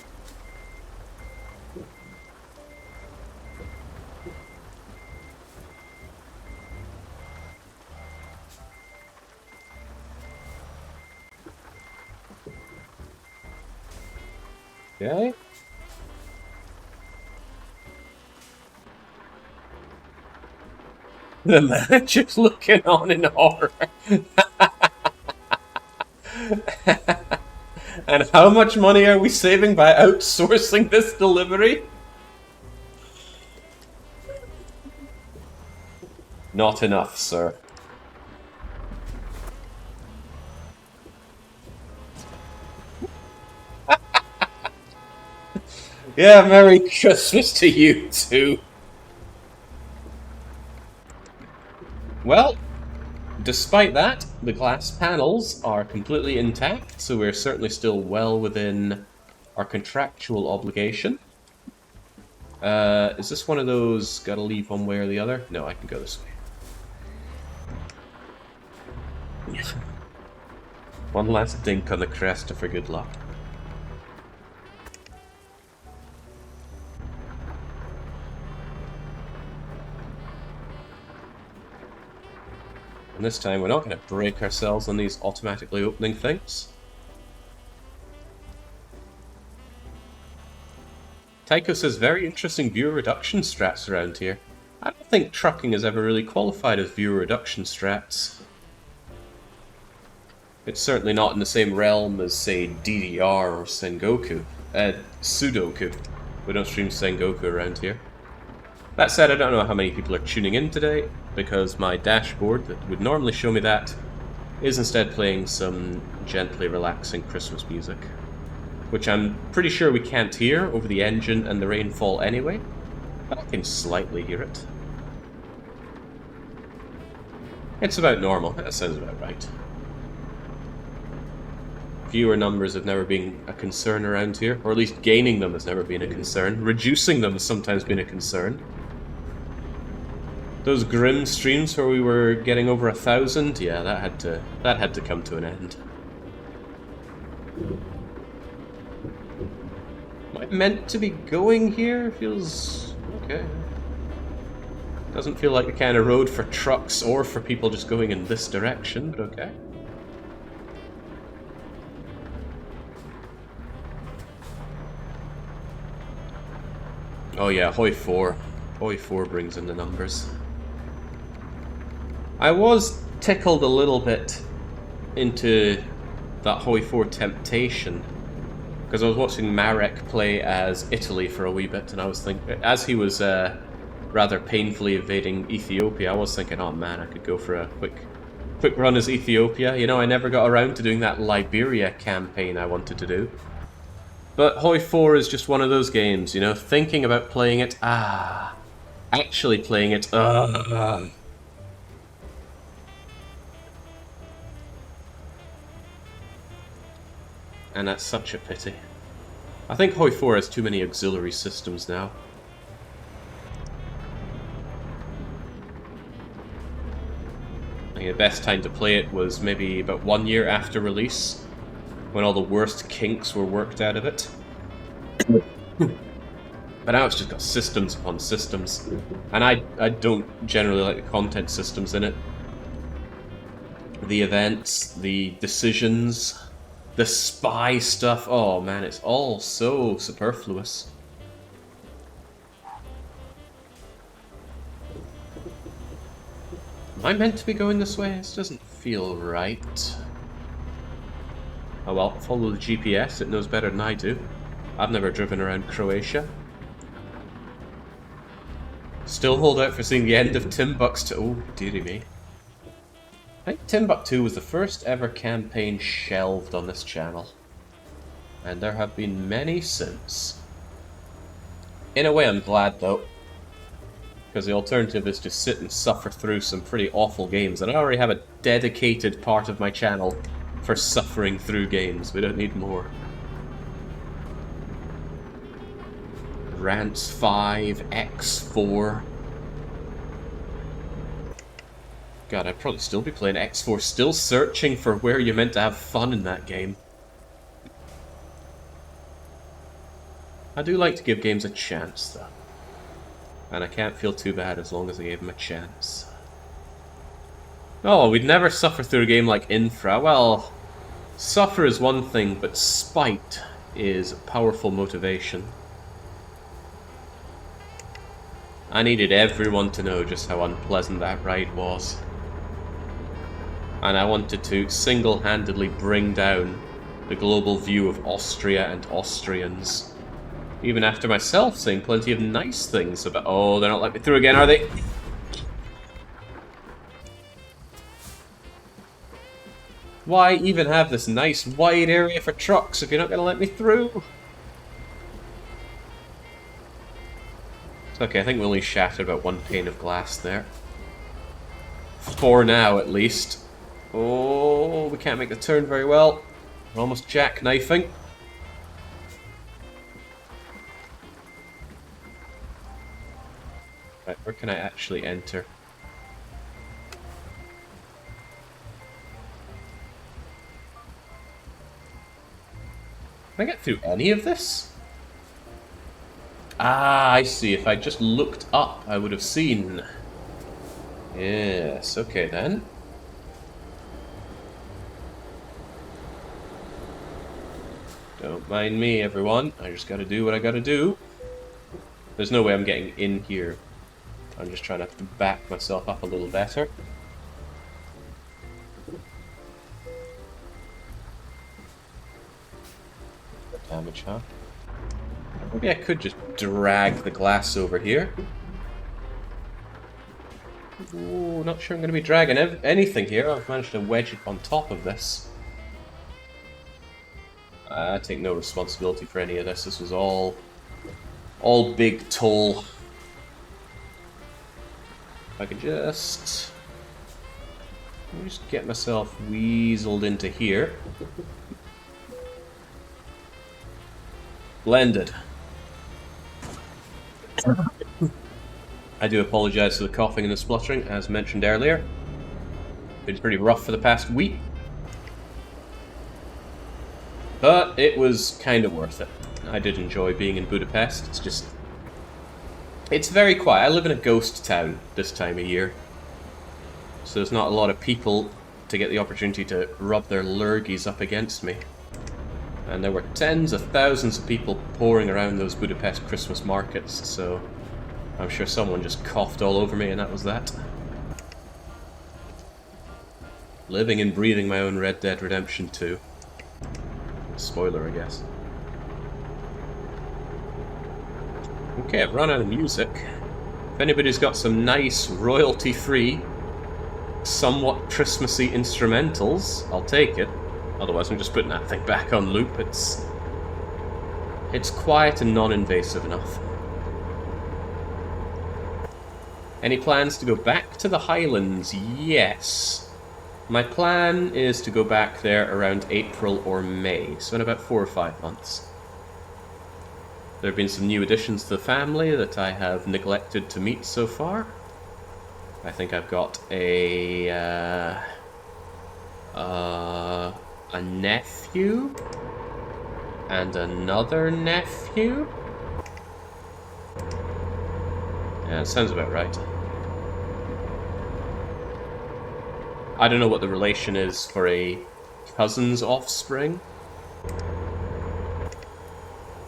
Okay. The manager's looking on in horror. And how much money are we saving by outsourcing this delivery? Not enough, sir. Yeah, Merry Christmas to you too. Well, despite that, the glass panels are completely intact, so we're certainly still well within our contractual obligation. Is this one of those gotta leave one way or the other? No, I can go this way. One last dink on the crest for good luck. And this time we're not going to break ourselves on these automatically opening things. Tycho says, very interesting viewer reduction strats around here. I don't think trucking has ever really qualified as viewer reduction strats. It's certainly not in the same realm as, say, DDR or Sengoku. Sudoku. We don't stream Sengoku around here. That said, I don't know how many people are tuning in today, because my dashboard that would normally show me that is instead playing some gently relaxing Christmas music. Which I'm pretty sure we can't hear over the engine and the rainfall anyway, but I can slightly hear it. It's about normal, that sounds about right. Viewer numbers have never been a concern around here, or at least gaining them has never been a concern. Reducing them has sometimes been a concern. Those grim streams where we were getting over 1,000, yeah, that had to come to an end. Am I meant to be going here? Feels okay. Doesn't feel like the kind of road for trucks or for people just going in this direction, but okay. Oh yeah, Hoi 4. Hoi 4 brings in the numbers. I was tickled a little bit into that Hoi 4 temptation, because I was watching Marek play as Italy for a wee bit, and I was thinking, as he was rather painfully evading Ethiopia, I was thinking, oh man, I could go for a quick run as Ethiopia. You know, I never got around to doing that Liberia campaign I wanted to do. But Hoi 4 is just one of those games, you know, thinking about playing it, actually playing it, And that's such a pity. I think Hoi 4 has too many auxiliary systems now. I think the best time to play it was maybe about 1 year after release, when all the worst kinks were worked out of it. But now it's just got systems upon systems, and I don't generally like the content systems in it. The events, the decisions, the spy stuff, oh man, it's all so superfluous. Am I meant to be going this way? This doesn't feel right. Oh well, follow the GPS, it knows better than I do. I've never driven around Croatia. Still hold out for seeing the end of Timbuktu. Oh, dearie me. I think Timbuktu was the first ever campaign shelved on this channel. And there have been many since. In a way I'm glad though, because the alternative is to sit and suffer through some pretty awful games, and I already have a dedicated part of my channel for suffering through games. We don't need more. Rants 5, X4. God, I'd probably still be playing X4, still searching for where you're meant to have fun in that game. I do like to give games a chance, though. And I can't feel too bad as long as I gave them a chance. Oh, we'd never suffer through a game like Infra. Well, suffer is one thing, but spite is a powerful motivation. I needed everyone to know just how unpleasant that ride was. And I wanted to single-handedly bring down the global view of Austria and Austrians. Even after myself saying plenty of nice things about... Oh, they're not letting me through again, are they? Why even have this nice wide area for trucks if you're not going to let me through? It's okay, I think we only shattered about one pane of glass there. For now, at least. Oh, we can't make the turn very well. We're almost jackknifing. Right, where can I actually enter? Can I get through any of this? Ah, I see. If I just looked up, I would have seen. Yes, okay then. Don't mind me, everyone. I just gotta do what I gotta do. There's no way I'm getting in here. I'm just trying to back myself up a little better. Damage, huh? Maybe I could just drag the glass over here. Ooh, not sure I'm going to be dragging anything here. I've managed to wedge it on top of this. I take no responsibility for any of this. This was all big toll. If I could just get myself weaseled into here. Blended. I do apologise for the coughing and the spluttering, as mentioned earlier. Been pretty rough for the past week. But it was kind of worth it. I did enjoy being in Budapest. It's just... it's very quiet. I live in a ghost town this time of year. So there's not a lot of people to get the opportunity to rub their lurgies up against me. And there were tens of thousands of people pouring around those Budapest Christmas markets, so I'm sure someone just coughed all over me and that was that. Living and breathing my own Red Dead Redemption 2. Spoiler, I guess. Okay, I've run out of music. If anybody's got some nice, royalty-free, somewhat Christmassy instrumentals, I'll take it. Otherwise, I'm just putting that thing back on loop. It's quiet and non-invasive enough. Any plans to go back to the Highlands? Yes. My plan is to go back there around April or May, so in about 4 or 5 months. There have been some new additions to the family that I have neglected to meet so far. I think I've got a nephew and another nephew. Yeah, it sounds about right. I don't know what the relation is for a cousin's offspring.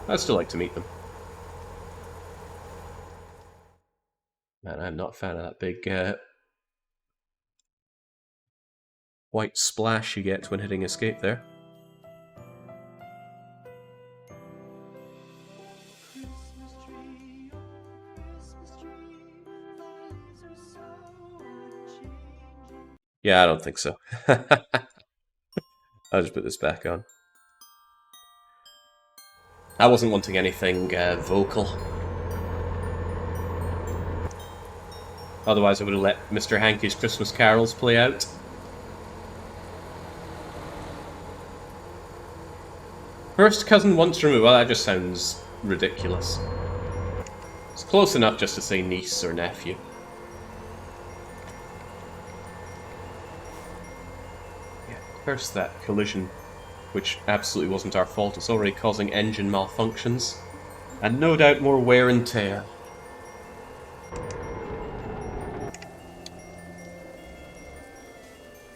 I'd still like to meet them. Man, I'm not a fan of that big white splash you get when hitting escape there. Yeah, I don't think so. I'll just put this back on. I wasn't wanting anything vocal. Otherwise I would have let Mr. Hankey's Christmas carols play out. First cousin once removed. Well, that just sounds ridiculous. It's close enough just to say niece or nephew. Curse that collision, which absolutely wasn't our fault. It's already causing engine malfunctions. And no doubt more wear and tear.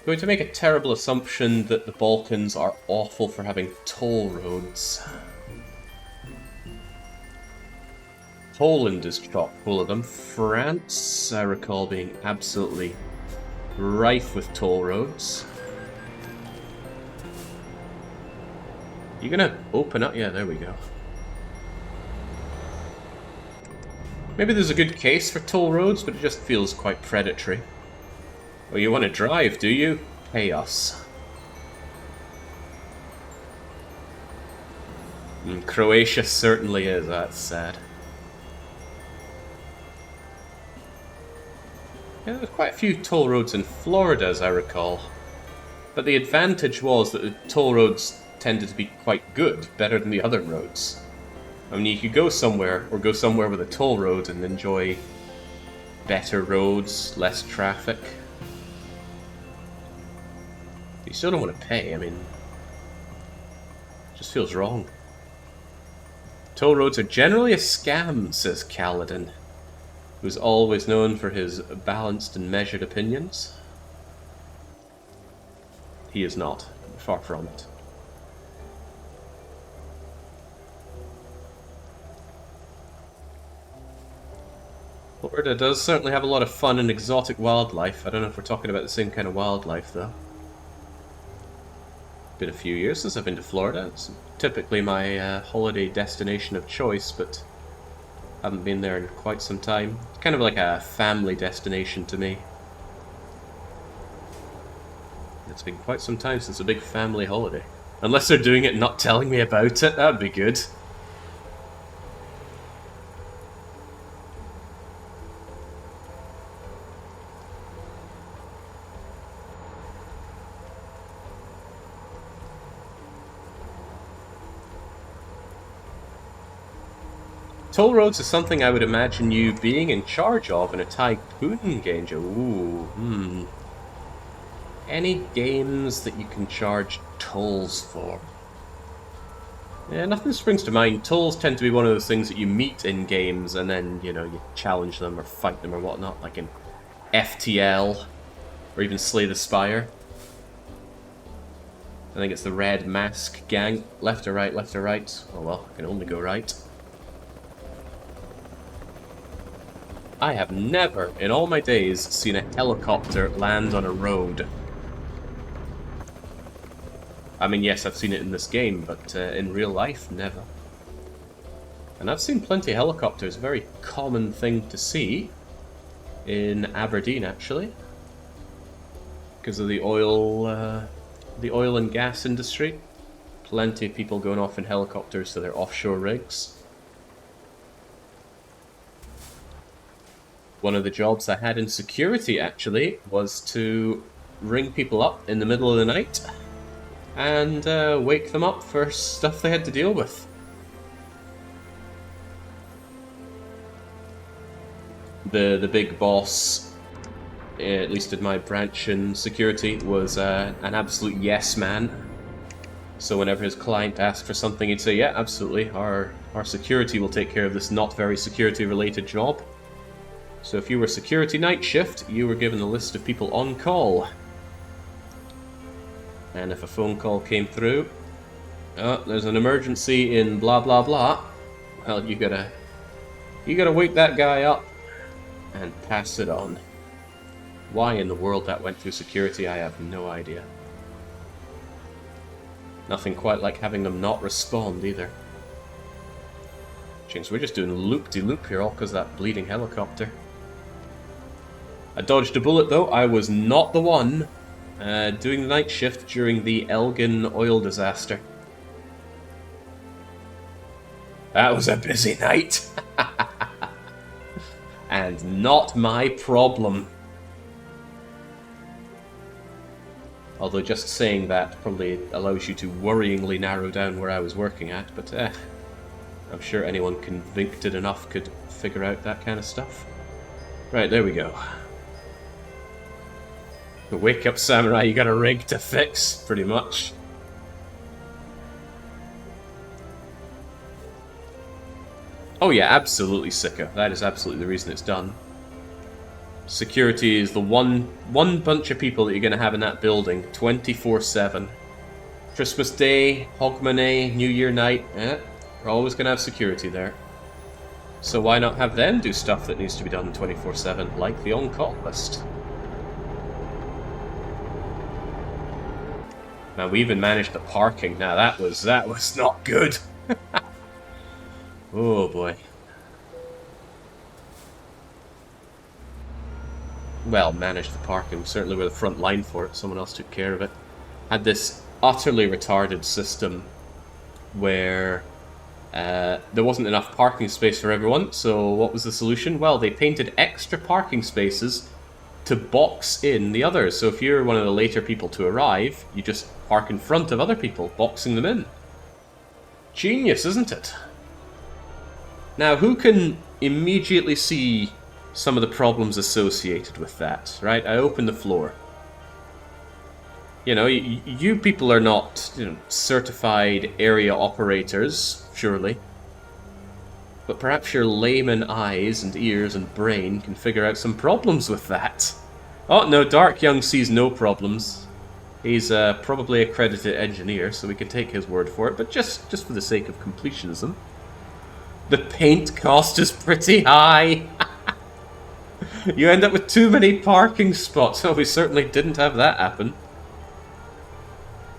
Going to make a terrible assumption that the Balkans are awful for having toll roads. Poland is chock full of them. France, I recall being absolutely rife with toll roads. You gonna open up? Yeah, there we go. Maybe there's a good case for toll roads, but it just feels quite predatory. Oh, you want to drive, do you? Pay us. Croatia certainly is, that's sad. Yeah, there's quite a few toll roads in Florida, as I recall. But the advantage was that the toll roads tended to be quite good, better than the other roads. I mean, you could go somewhere, or go somewhere with a toll road and enjoy better roads, less traffic. You still don't want to pay, I mean, it just feels wrong. Toll roads are generally a scam, says Kaladin, who's always known for his balanced and measured opinions. He is not, far from it. Florida does certainly have a lot of fun and exotic wildlife. I don't know if we're talking about the same kind of wildlife, though. Been a few years since I've been to Florida. It's typically my holiday destination of choice, but haven't been there in quite some time. It's kind of like a family destination to me. It's been quite some time since a big family holiday. Unless they're doing it and not telling me about it, that'd be good. Toll roads is something I would imagine you being in charge of in a Tycoon game. Ooh, Any games that you can charge tolls for? Yeah, nothing springs to mind. Tolls tend to be one of those things that you meet in games and then, you know, you challenge them or fight them or whatnot, like in FTL or even Slay the Spire. I think it's the Red Mask gang. Left or right, left or right. Oh well, I can only go right. I have never, in all my days, seen a helicopter land on a road. I mean, yes, I've seen it in this game, but in real life, never. And I've seen plenty of helicopters, a very common thing to see in Aberdeen, actually, because of the oil and gas industry. Plenty of people going off in helicopters to their offshore rigs. One of the jobs I had in security, actually, was to ring people up in the middle of the night and wake them up for stuff they had to deal with. The big boss, at least in my branch in security, was an absolute yes man. So whenever his client asked for something, he'd say, yeah, absolutely, our security will take care of this not very security related job. So if you were security night shift, you were given a list of people on call. And if a phone call came through, oh, there's an emergency in blah blah blah, well, you gotta wake that guy up and pass it on. Why in the world that went through security, I have no idea. Nothing quite like having them not respond either. James, we're just doing loop-de-loop here, all because of that bleeding helicopter. I dodged a bullet, though. I was not the one doing the night shift during the Elgin oil disaster. That was a busy night. And not my problem. Although just saying that probably allows you to worryingly narrow down where I was working at, but I'm sure anyone convicted enough could figure out that kind of stuff. Right, there we go. The Wake Up Samurai, you got a rig to fix, pretty much. Oh yeah, absolutely sicko. That is absolutely the reason it's done. Security is the one bunch of people that you're going to have in that building 24/7. Christmas Day, Hogmanay, New Year night, we're always going to have security there. So why not have them do stuff that needs to be done 24/7, like the on-call list? Now we even managed the parking. Now that was not good. Oh boy. Well, managed the parking. Certainly we're the front line for it. Someone else took care of it. Had this utterly retarded system where there wasn't enough parking space for everyone. So what was the solution? Well, they painted extra parking spaces to box in the others. So if you're one of the later people to arrive, you just park in front of other people, boxing them in. Genius, isn't it? Now, who can immediately see some of the problems associated with that, right? I open the floor. You know, you people are not, certified area operators, surely. But perhaps your layman eyes and ears and brain can figure out some problems with that. Oh, no, Dark Young sees no problems. He's probably a accredited engineer, so we can take his word for it, but just for the sake of completionism. The paint cost is pretty high. You end up with too many parking spots. Oh, we certainly didn't have that happen.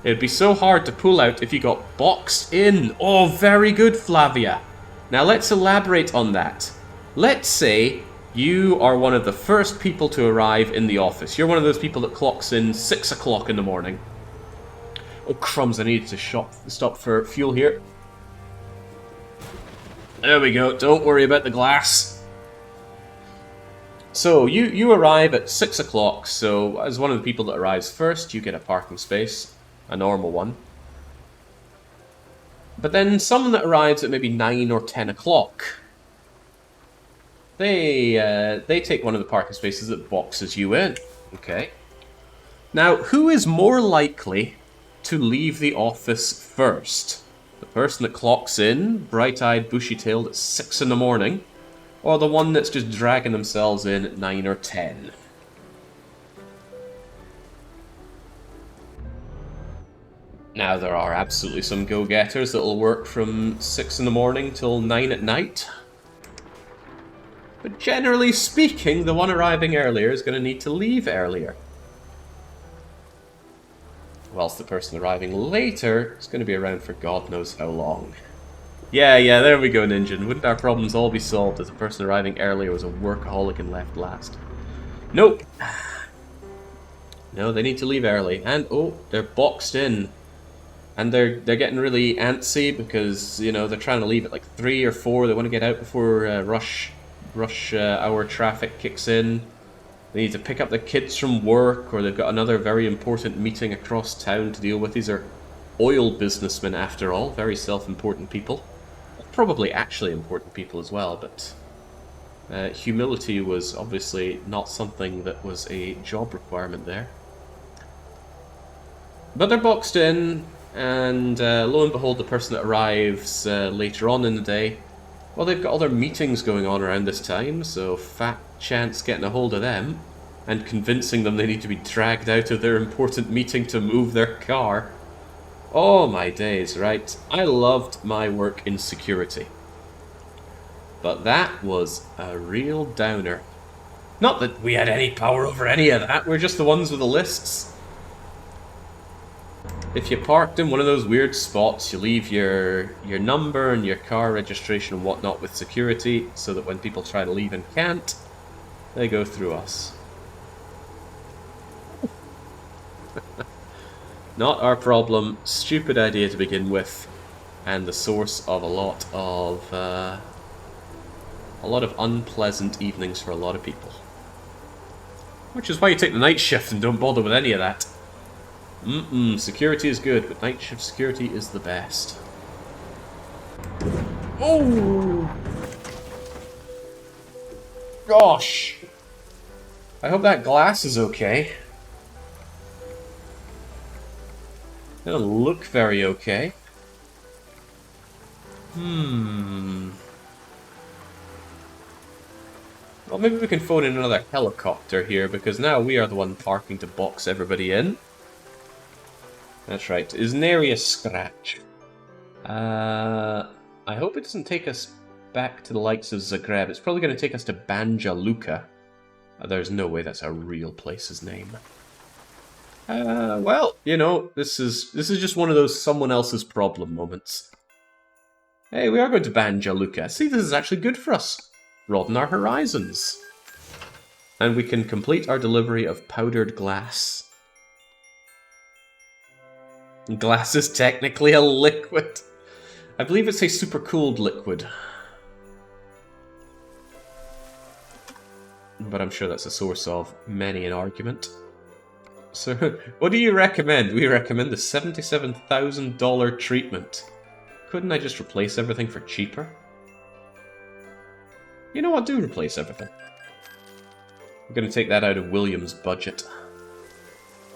It'd be so hard to pull out if you got boxed in. Oh, very good, Flavia. Now let's elaborate on that. Let's say you are one of the first people to arrive in the office. You're one of those people that clocks in 6 o'clock in the morning. Oh, crumbs, I need to stop for fuel here. There we go, don't worry about the glass. So, you arrive at 6 o'clock, so as one of the people that arrives first, you get a parking space, a normal one. But then someone that arrives at maybe 9 or 10 o'clock, they take one of the parking spaces that boxes you in, okay? Now, who is more likely to leave the office first? The person that clocks in, bright-eyed, bushy-tailed at 6 in the morning, or the one that's just dragging themselves in at 9 or 10? Now, there are absolutely some go-getters that'll work from 6 in the morning till 9 at night. But generally speaking, the one arriving earlier is going to need to leave earlier. Whilst the person arriving later is going to be around for God knows how long. Yeah, there we go, Ninja. Wouldn't our problems all be solved if the person arriving earlier was a workaholic and left last? Nope. No, they need to leave early. And, oh, they're boxed in. And they're getting really antsy because, they're trying to leave at like 3 or 4. They want to get out before rush hour traffic kicks in. They need to pick up their kids from work, or they've got another very important meeting across town to deal with. These are oil businessmen, after all. Very self-important people. Probably actually important people as well, but humility was obviously not something that was a job requirement there. But they're boxed in, and lo and behold, the person that arrives later on in the day, well, they've got other meetings going on around this time, so fat chance getting a hold of them and convincing them they need to be dragged out of their important meeting to move their car. Oh my days, right. I loved my work in security. But that was a real downer. Not that we had any power over any of that, we're just the ones with the lists. If you parked in one of those weird spots, you leave your number and your car registration and whatnot with security, so that when people try to leave and can't, they go through us. Not our problem, stupid idea to begin with, and the source of a lot of unpleasant evenings for a lot of people. Which is why you take the night shift and don't bother with any of that. Security is good, but night shift security is the best. Oh! Gosh! I hope that glass is okay. It doesn't look very okay. Well, maybe we can phone in another helicopter here, because now we are the one parking to box everybody in. That's right. Is nary a scratch. I hope it doesn't take us back to the likes of Zagreb. It's probably going to take us to Banja Luka. There's no way that's a real place's name. Well, you know, this is just one of those someone else's problem moments. Hey, we are going to Banja Luka. See, this is actually good for us. Broaden our horizons. And we can complete our delivery of powdered glass. Glass is technically a liquid. I believe it's a super-cooled liquid. But I'm sure that's a source of many an argument. So, what do you recommend? We recommend the $77,000 treatment. Couldn't I just replace everything for cheaper? You know what? Do replace everything. I'm going to take that out of William's budget.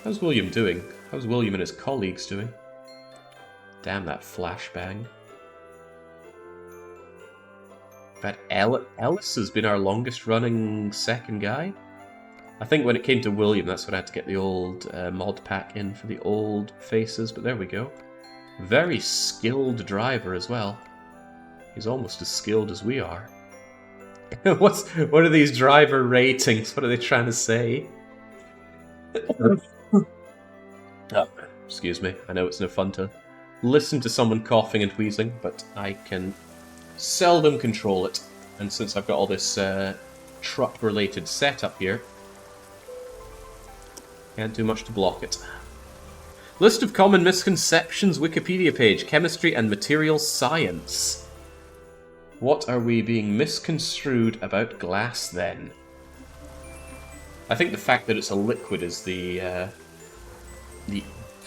How's William doing? How's William and his colleagues doing? Damn that flashbang. But Ellis has been our longest running second guy. I think when it came to William, that's when I had to get the old mod pack in for the old faces, but there we go. Very skilled driver as well. He's almost as skilled as we are. What are these driver ratings? What are they trying to say? Oh, excuse me. I know it's no fun to listen to someone coughing and wheezing, but I can seldom control it. And since I've got all this truck-related setup here, can't do much to block it. List of common misconceptions Wikipedia page. Chemistry and materials science. What are we being misconstrued about glass, then? I think the fact that it's a liquid is the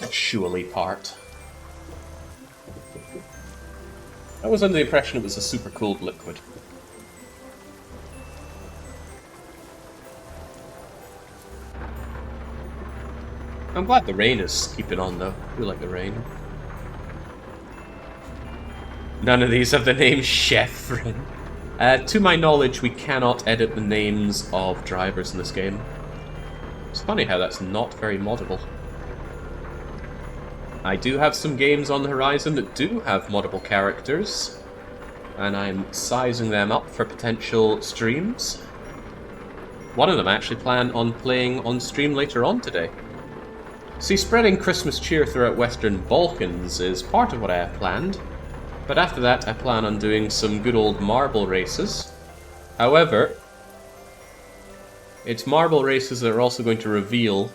actually part. I was under the impression it was a super cooled liquid. I'm glad the rain is keeping on, though. I do like the rain. None of these have the name Chefrin. To my knowledge, we cannot edit the names of drivers in this game. It's funny how that's not very moddable. I do have some games on the horizon that do have moddable characters, and I'm sizing them up for potential streams. One of them I actually plan on playing on stream later on today. See, spreading Christmas cheer throughout Western Balkans is part of what I have planned, but after that I plan on doing some good old marble races. However, it's marble races that are also going to reveal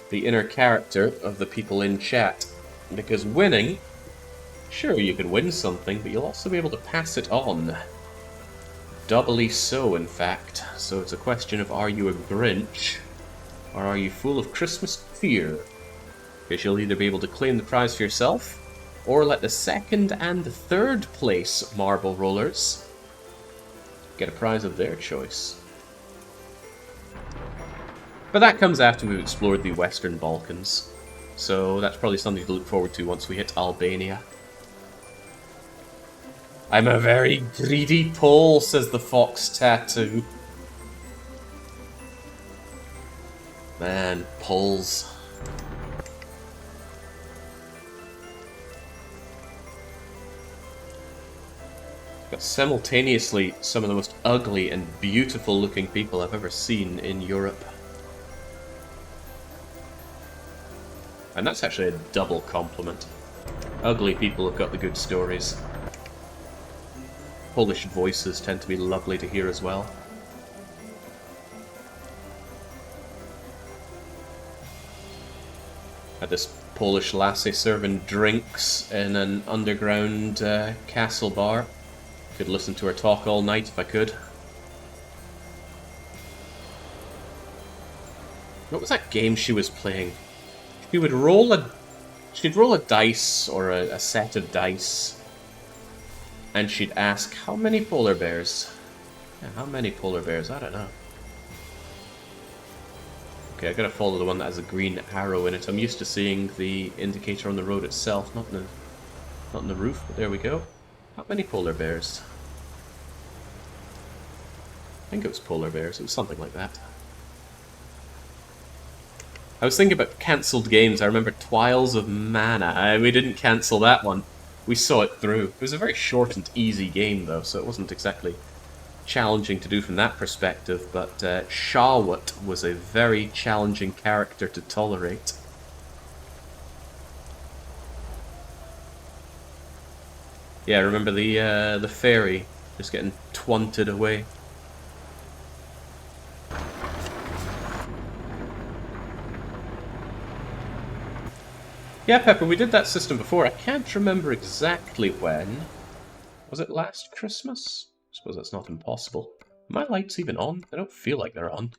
the inner character of the people in chat. Because winning, sure, you can win something, but you'll also be able to pass it on. Doubly so, in fact. So it's a question of, are you a Grinch, or are you full of Christmas fear? Because you'll either be able to claim the prize for yourself, or let the second and third place marble rollers get a prize of their choice. But that comes after we've explored the Western Balkans, so that's probably something to look forward to once we hit Albania. I'm a very greedy Pole, says the Fox Tattoo. Man, Poles. Got simultaneously some of the most ugly and beautiful looking people I've ever seen in Europe. And that's actually a double compliment. Ugly people have got the good stories. Polish voices tend to be lovely to hear as well. Had this Polish lassie serving drinks in an underground castle bar. Could listen to her talk all night if I could. What was that game she was playing? She'd roll a dice, or a set of dice, and she'd ask, how many polar bears? Yeah, how many polar bears? I don't know. Okay, I gotta follow the one that has a green arrow in it. I'm used to seeing the indicator on the road itself, not in the roof, but there we go. How many polar bears? I think it was polar bears. It was something like that. I was thinking about cancelled games. I remember Twiles of Mana. We didn't cancel that one. We saw it through. It was a very short and easy game, though, so it wasn't exactly challenging to do from that perspective, but Shawut was a very challenging character to tolerate. Yeah, remember the fairy just getting twunted away. Yeah, Pepper, we did that system before. I can't remember exactly when. Was it last Christmas? I suppose that's not impossible. Are my lights even on? They don't feel like they're on.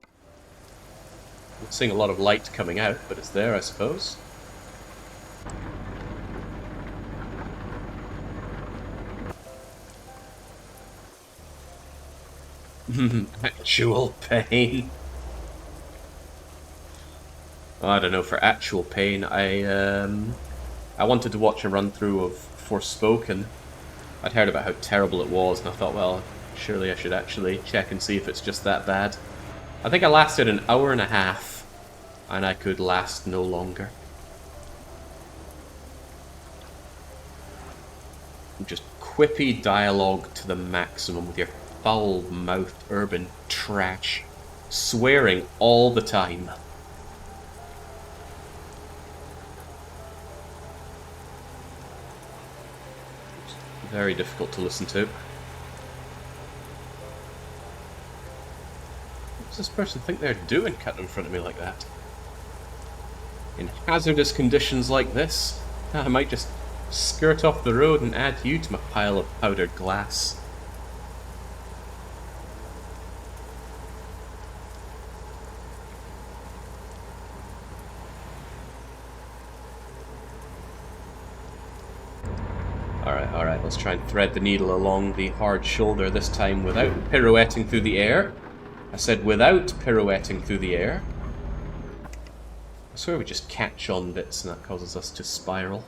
I'm seeing a lot of light coming out, but it's there, I suppose. Actual pain. I don't know, for actual pain, I wanted to watch a run-through of Forspoken. I'd heard about how terrible it was, and I thought, well, surely I should actually check and see if it's just that bad. I think I lasted an hour and a half, and I could last no longer. Just quippy dialogue to the maximum with your foul-mouthed urban trash, swearing all the time. Very difficult to listen to. What does this person think they're doing cutting in front of me like that? In hazardous conditions like this, I might just skirt off the road and add you to my pile of powdered glass. Alright, let's try and thread the needle along the hard shoulder, this time without pirouetting through the air. I said without pirouetting through the air. I swear we just catch on bits and that causes us to spiral.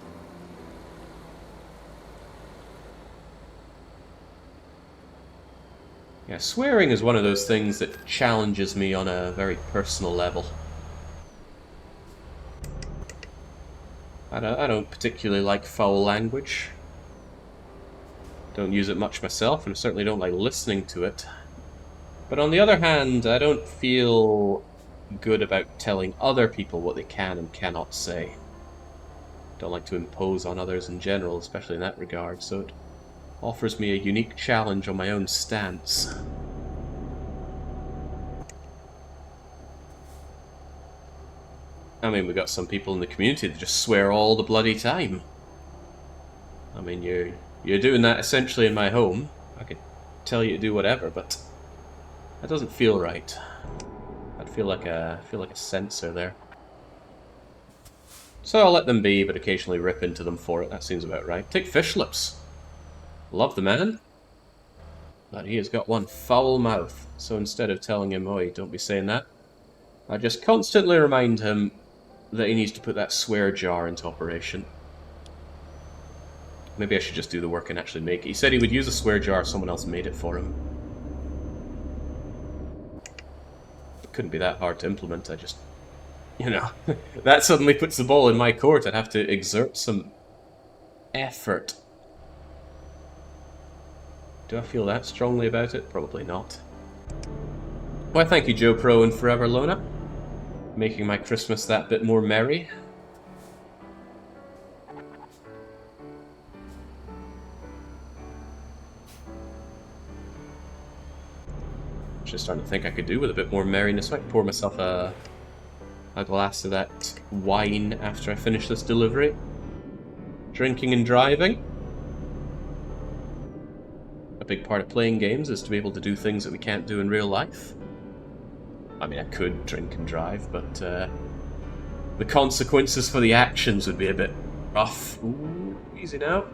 Yeah, swearing is one of those things that challenges me on a very personal level. I don't particularly like foul language. Don't use it much myself, and I certainly don't like listening to it. But on the other hand, I don't feel good about telling other people what they can and cannot say. Don't like to impose on others in general, especially in that regard, so it offers me a unique challenge on my own stance. I mean, we got some people in the community that just swear all the bloody time. I mean, you're doing that essentially in my home. I could tell you to do whatever, but that doesn't feel right. I'd feel like a censor there. So I'll let them be, but occasionally rip into them for it. That seems about right. Take Fish Lips. Love the man, but he has got one foul mouth. So instead of telling him, "Oi, don't be saying that," I just constantly remind him that he needs to put that swear jar into operation. Maybe I should just do the work and actually make it. He said he would use a swear jar if someone else made it for him. It couldn't be that hard to implement, I just... You know, that suddenly puts the ball in my court. I'd have to exert some effort. Do I feel that strongly about it? Probably not. Why, thank you, Joe Pro and Forever Lona. Making my Christmas that bit more merry. Just starting to think I could do with a bit more merriness. I might pour myself a glass of that wine after I finish this delivery. Drinking and driving. A big part of playing games is to be able to do things that we can't do in real life. I mean, I could drink and drive, but the consequences for the actions would be a bit rough. Ooh, easy now.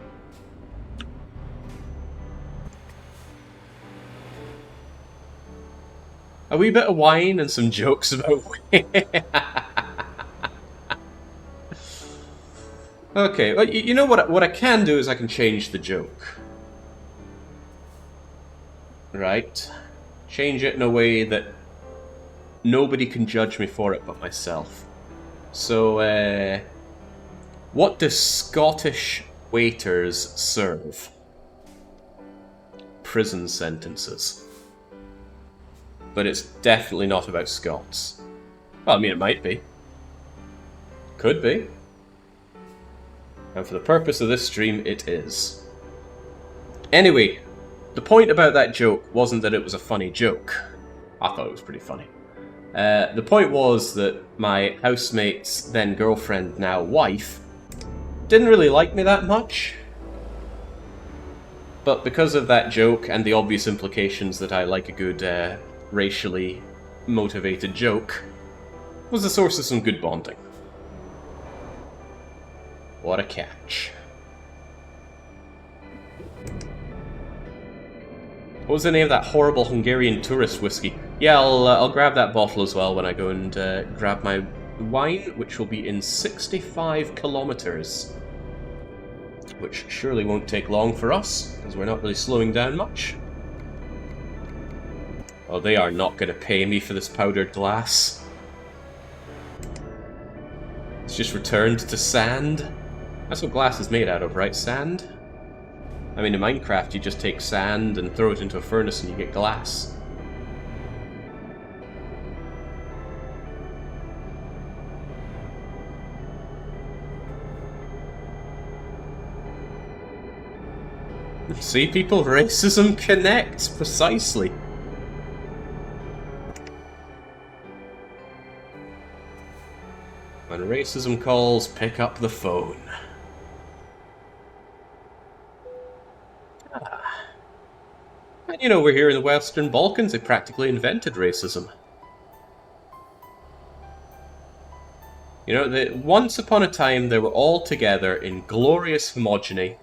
A wee bit of wine and some jokes about... Okay, well, you know what I can do is I can change the joke. Right? change it in a way that nobody can judge me for it but myself. So, what do Scottish waiters serve? Prison sentences. But it's definitely not about Scots. Well, I mean, it might be. Could be. And for the purpose of this stream, it is. Anyway, the point about that joke wasn't that it was a funny joke. I thought it was pretty funny. The point was that my housemate's then girlfriend, now wife, didn't really like me that much. But because of that joke and the obvious implications that I like a good racially motivated joke, was the source of some good bonding. What a catch. What was the name of that horrible Hungarian tourist whiskey? Yeah, I'll grab that bottle as well when I go and grab my wine, which will be in 65 kilometers. Which surely won't take long for us, because we're not really slowing down much. Oh, they are not going to pay me for this powdered glass. It's just returned to sand. That's what glass is made out of, right? Sand? I mean, in Minecraft, you just take sand and throw it into a furnace and you get glass. See, people, racism connects, precisely. When racism calls, pick up the phone. And you know, we're here in the Western Balkans, they practically invented racism. You know, once upon a time they were all together in glorious homogeny,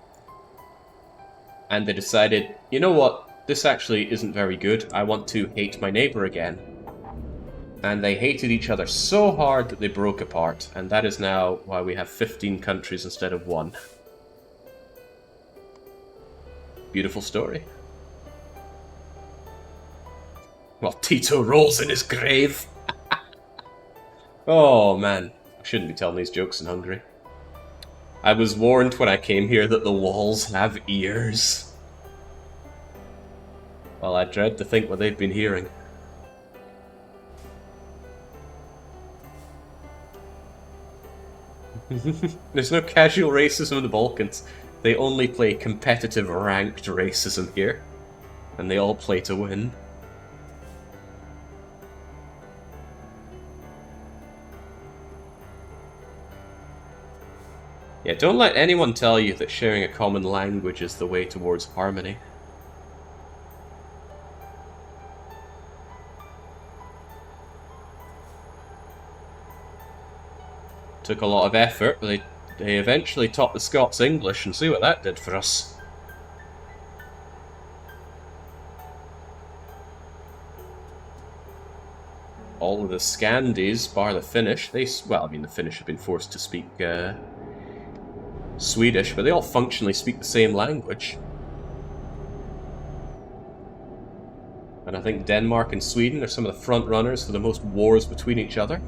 and they decided, you know what, this actually isn't very good, I want to hate my neighbour again. And they hated each other so hard that they broke apart, and that is now why we have 15 countries instead of 1. Beautiful story. While Tito rolls in his grave. Oh man, I shouldn't be telling these jokes in Hungary. I was warned when I came here that the walls have ears. Well, I dread to think what they've been hearing. There's no casual racism in the Balkans. They only play competitive ranked racism here. And they all play to win. Yeah, don't let anyone tell you that sharing a common language is the way towards harmony. Took a lot of effort, but they eventually taught the Scots English, and see what that did for us. All of the Scandies, bar the Finnish, well, I mean, the Finnish have been forced to speak Swedish, but they all functionally speak the same language. And I think Denmark and Sweden are some of the front runners for the most wars between each other.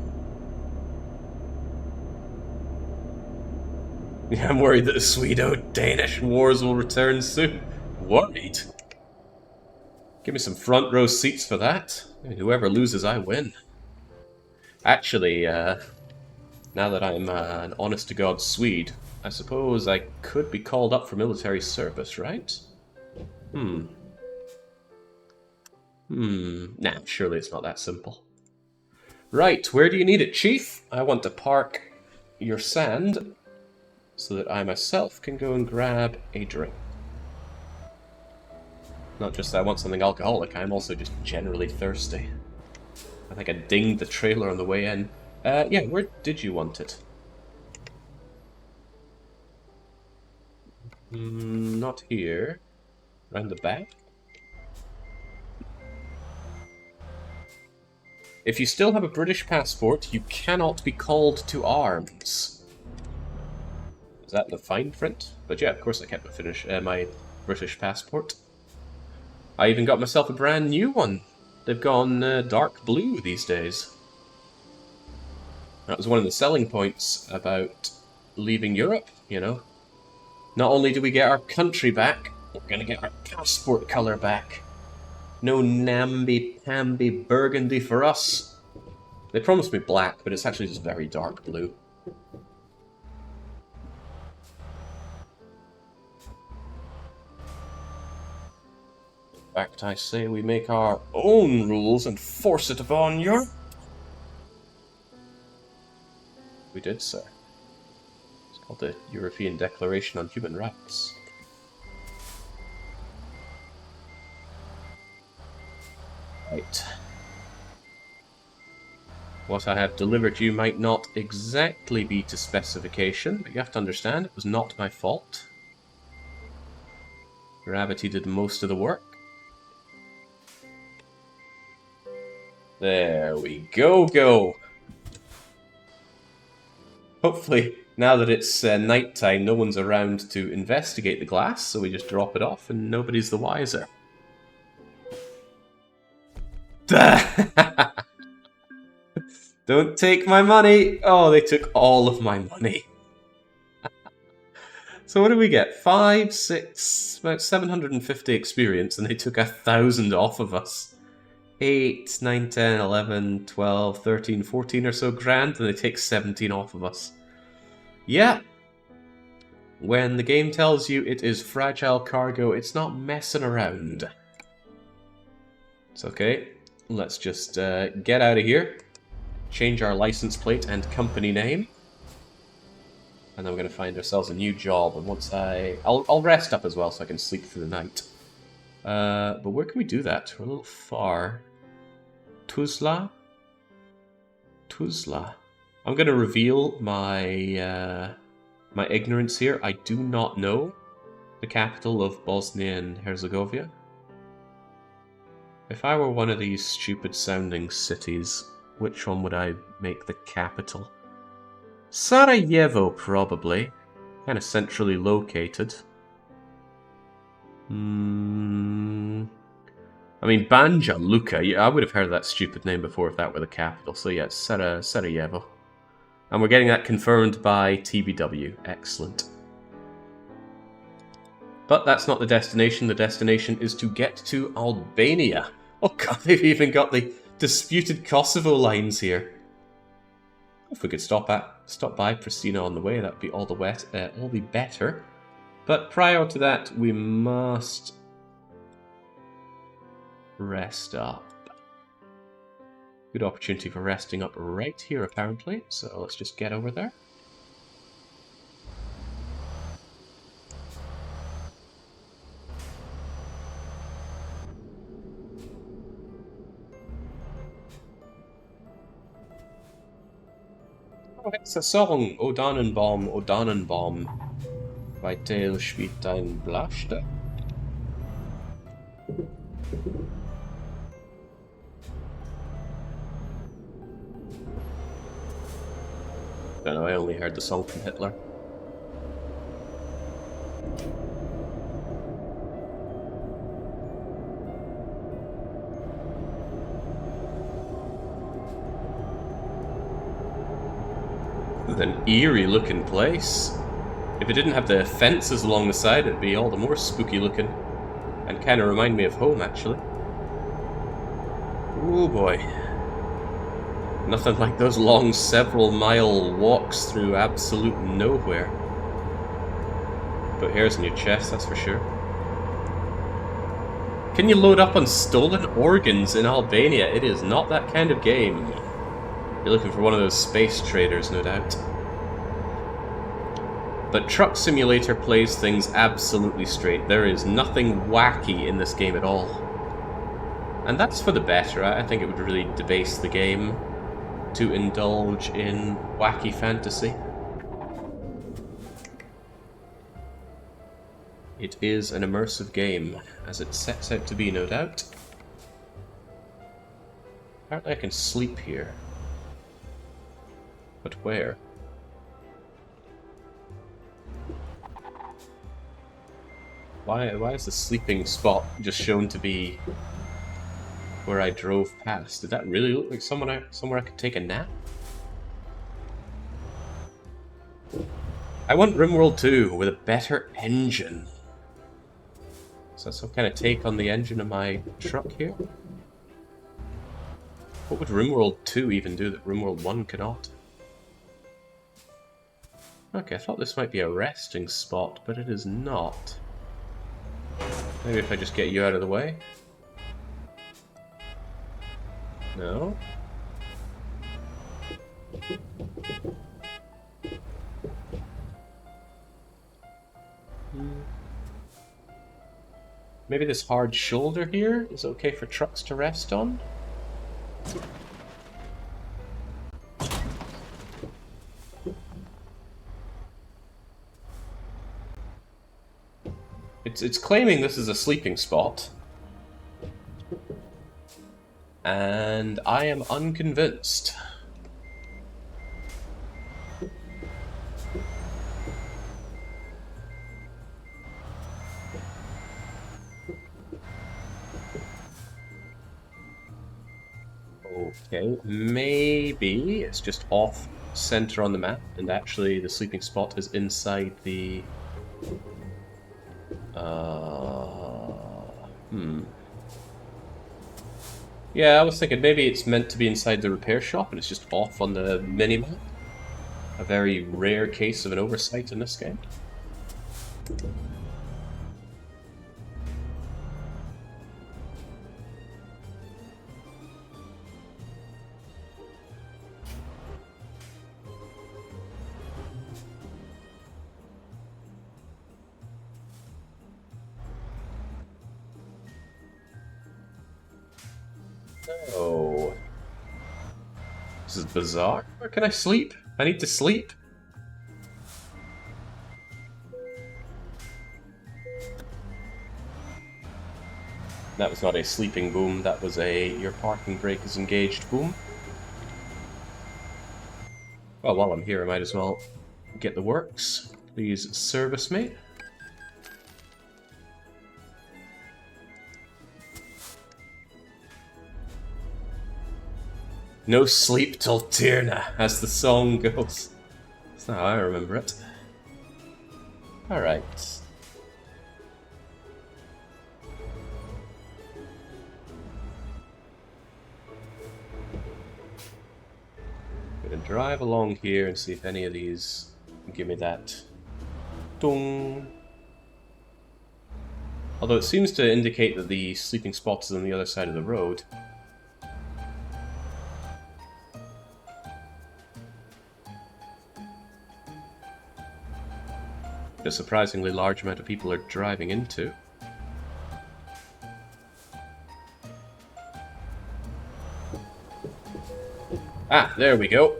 Yeah, I'm worried that the Swede-Danish wars will return soon. Worried? Give me some front row seats for that. Whoever loses, I win. Actually, now that I'm an honest-to-God Swede, I suppose I could be called up for military service, right? Nah, surely it's not that simple. Right, where do you need it, Chief? I want to park your sand so that I myself can go and grab a drink. Not just that I want something alcoholic, I'm also just generally thirsty. I think I dinged the trailer on the way in. Yeah, where did you want it? Not here. Around the back? If you still have a British passport, you cannot be called to arms. Is that in the fine print? But yeah, of course I kept my British passport. I even got myself a brand new one they've gone dark blue these days. That was one of the selling points about leaving Europe, you know. Not only do we get our country back, we're going to get our passport colour back. No namby-pamby burgundy for us. They promised me black, but it's actually just very dark blue. In fact, I say we make our own rules and force it upon Europe. We did, sir. It's called the European Declaration on Human Rights. Right. What I have delivered you might not exactly be to specification, but you have to understand it was not my fault. Gravity did most of the work. There we go. Hopefully, now that it's night time, no one's around to investigate the glass, so we just drop it off and nobody's the wiser. Don't take my money! Oh, they took all of my money. So what do we get? 5, 6, about 750 experience, and they took 1,000 off of us. 8, 9, 10, 11, 12, 13, 14 or so grand, and they take 17 off of us. Yeah. When the game tells you it is fragile cargo, it's not messing around. It's okay. Let's just get out of here. Change our license plate and company name. And then we're going to find ourselves a new job. And once I'll rest up as well so I can sleep through the night. But where can we do that? We're a little far. Tuzla? Tuzla. I'm going to reveal my my ignorance here. I do not know the capital of Bosnia and Herzegovina. If I were one of these stupid sounding cities, which one would I make the capital? Sarajevo, probably. Kind of centrally located. I mean, Banja Luka. Yeah, I would have heard of that stupid name before if that were the capital. So yeah, it's Sarajevo. And we're getting that confirmed by TBW. Excellent. But that's not the destination. The destination is to get to Albania. Oh god, they've even got the disputed Kosovo lines here. If we could stop by Pristina on the way, that would be all the better. But prior to that, we must rest up. Good opportunity for resting up right here, apparently. So let's just get over there. Oh, it's a song. O Dannenbaum, O Dannenbaum. Weitel spielt dein Blaster. I don't know, I only heard the song from Hitler. It's an eerie looking place. If it didn't have the fences along the side, it'd be all the more spooky looking. And kind of remind me of home, actually. Oh boy. Nothing like those long several-mile walks through absolute nowhere. Put hairs in your chest, that's for sure. Can you load up on stolen organs in Albania? It is not that kind of game. You're looking for one of those space traders, no doubt. But Truck Simulator plays things absolutely straight. There is nothing wacky in this game at all. And that's for the better. I think it would really debase the game to indulge in wacky fantasy. It is an immersive game, as it sets out to be, no doubt. Apparently I can sleep here. But where? Why is the sleeping spot just shown to be where I drove past. Did that really look like somewhere I could take a nap? I want RimWorld 2 with a better engine. Is that some kind of take on the engine of my truck here? What would RimWorld 2 even do that RimWorld 1 cannot? Okay, I thought this might be a resting spot, but it is not. Maybe if I just get you out of the way? No? Maybe this hard shoulder here is okay for trucks to rest on? It's claiming this is a sleeping spot. And I am unconvinced. Okay, maybe it's just off center on the map, and actually the sleeping spot is inside the... Yeah, I was thinking maybe it's meant to be inside the repair shop, and it's just off on the minimap. A very rare case of an oversight in this game. Oh. This is bizarre. Where can I sleep? I need to sleep. That was not a sleeping boom, that was a your parking brake is engaged boom. Well, while I'm here, I might as well get the works. Please service me. No sleep till Tierna, as the song goes. That's not how I remember it. Alright. I'm gonna drive along here and see if any of these give me that dong. Although it seems to indicate that the sleeping spot is on the other side of the road. A surprisingly large amount of people are driving into. Ah, there we go.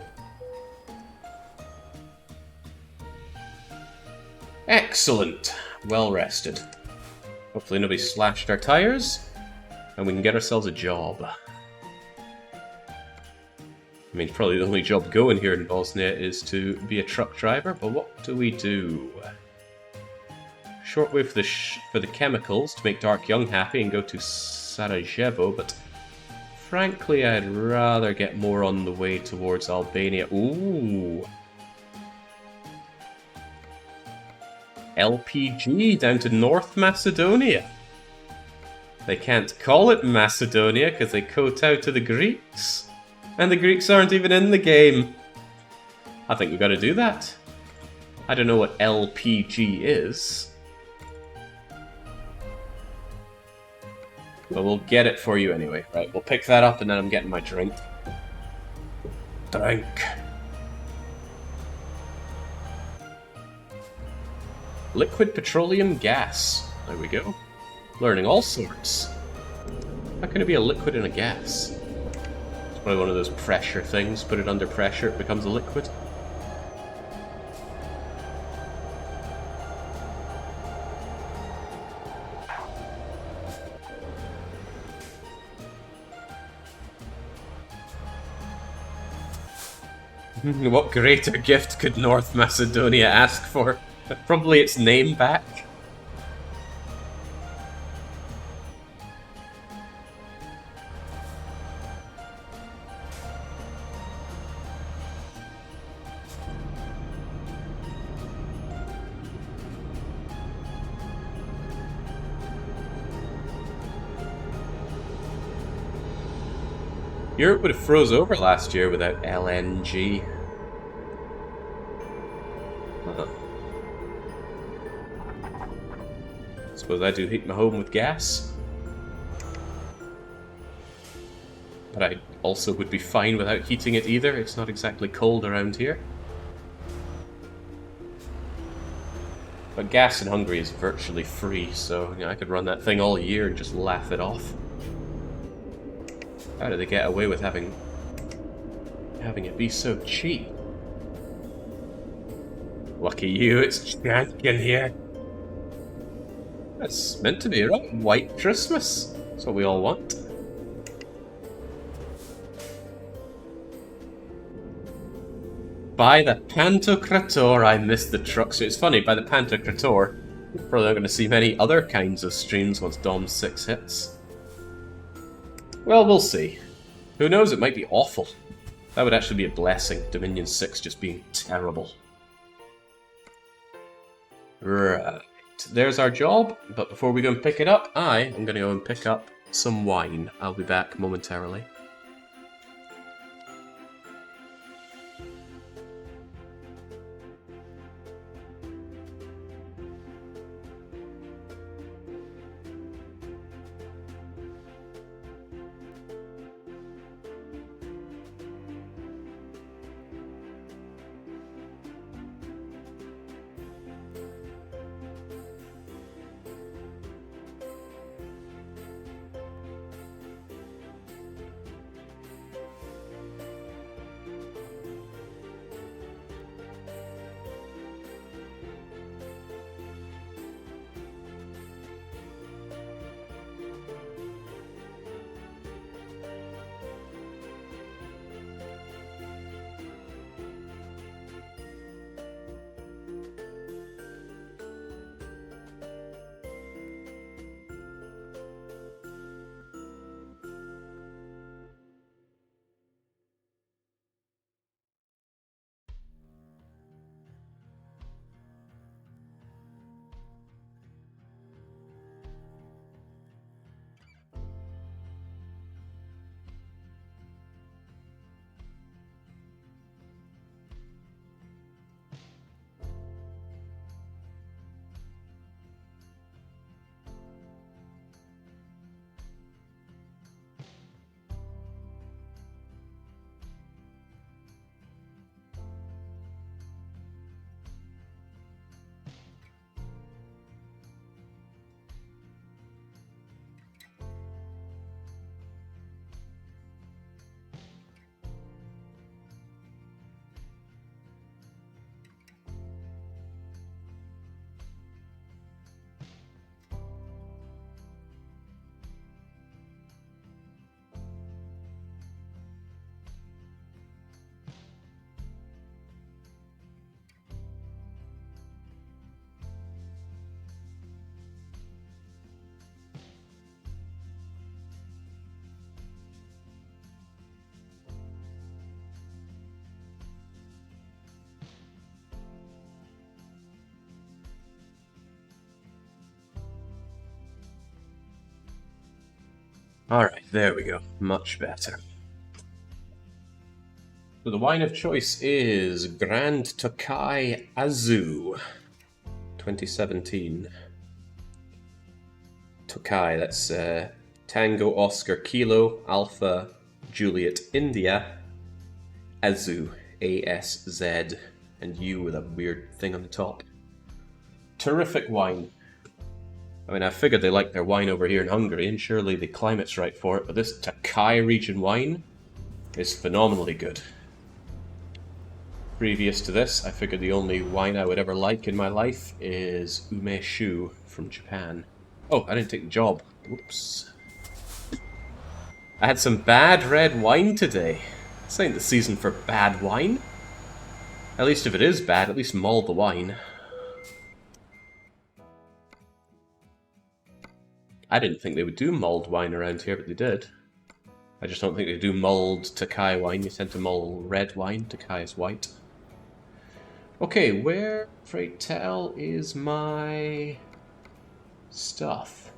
Excellent. Well rested. Hopefully nobody slashed our tires, and we can get ourselves a job. I mean, probably the only job going here in Bosnia is to be a truck driver, but what do we do? Shortwave for the chemicals to make Dark Young happy and go to Sarajevo, but frankly I'd rather get more on the way towards Albania. Ooh! LPG down to North Macedonia. They can't call it Macedonia because they kowtow to the Greeks. And the Greeks aren't even in the game. I think we've got to do that. I don't know what LPG is. But we'll get it for you anyway. Right, we'll pick that up and then I'm getting my drink. Drink. Liquid petroleum gas. There we go. Learning all sorts. How can it be a liquid and a gas? It's probably one of those pressure things. Put it under pressure, it becomes a liquid. What greater gift could North Macedonia ask for? Probably its name back. Europe would have froze over last year without LNG. Huh. Suppose I do heat my home with gas. But I also would be fine without heating it either. It's not exactly cold around here. But gas in Hungary is virtually free, so I could run that thing all year and just laugh it off. How do they get away with having it be so cheap? Lucky you, it's champion here. That's meant to be, right? White Christmas. That's what we all want. By the Pantocrator, I missed the truck. So it's funny, by the Pantocrator, you're probably not going to see many other kinds of streams once Dom 6 hits. Well, we'll see. Who knows, it might be awful. That would actually be a blessing, Dominion 6 just being terrible. Right, there's our job, but before we go and pick it up, I am going to go and pick up some wine. I'll be back momentarily. Alright, there we go. Much better. So the wine of choice is Grand Tokai Azu 2017. Tokai, that's Tango Oscar Kilo Alpha Juliet India Azu, A-S-Z, and U with a weird thing on the top. Terrific wine. I mean, I figured they like their wine over here in Hungary, and surely the climate's right for it, but this Tokai region wine is phenomenally good. Previous to this, I figured the only wine I would ever like in my life is Umeshu from Japan. Oh, I didn't take the job. Whoops. I had some bad red wine today. This ain't the season for bad wine. At least if it is bad, at least mull the wine. I didn't think they would do mulled wine around here, but they did. I just don't think they do mulled Tokai wine. You tend to mull red wine. Tokai is white. Okay, where, pray tell, is my stuff?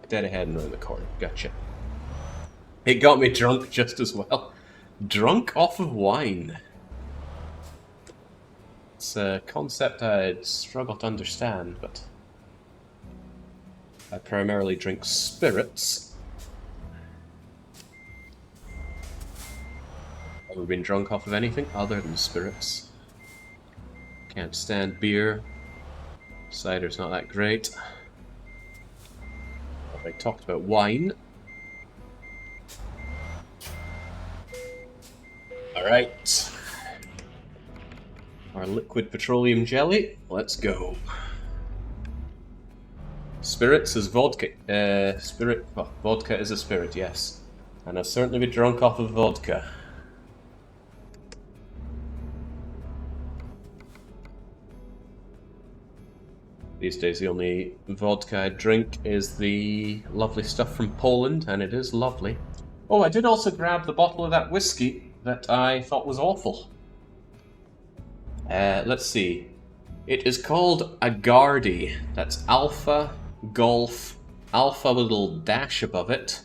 Dead ahead and around the corner. Gotcha. It got me drunk just as well. Drunk off of wine. It's a concept I'd struggle to understand, but I primarily drink spirits. Ever been drunk off of anything other than spirits? Can't stand beer. Cider's not that great. I talked about wine. Alright. Our liquid petroleum jelly. Let's go. Spirits is vodka. Vodka is a spirit, yes. And I've certainly been drunk off of vodka. These days the only vodka I drink is the lovely stuff from Poland, and it is lovely. Oh, I did also grab the bottle of that whiskey that I thought was awful. Let's see. It is called Agardi. That's Alpha, Golf, Alpha with a little dash above it,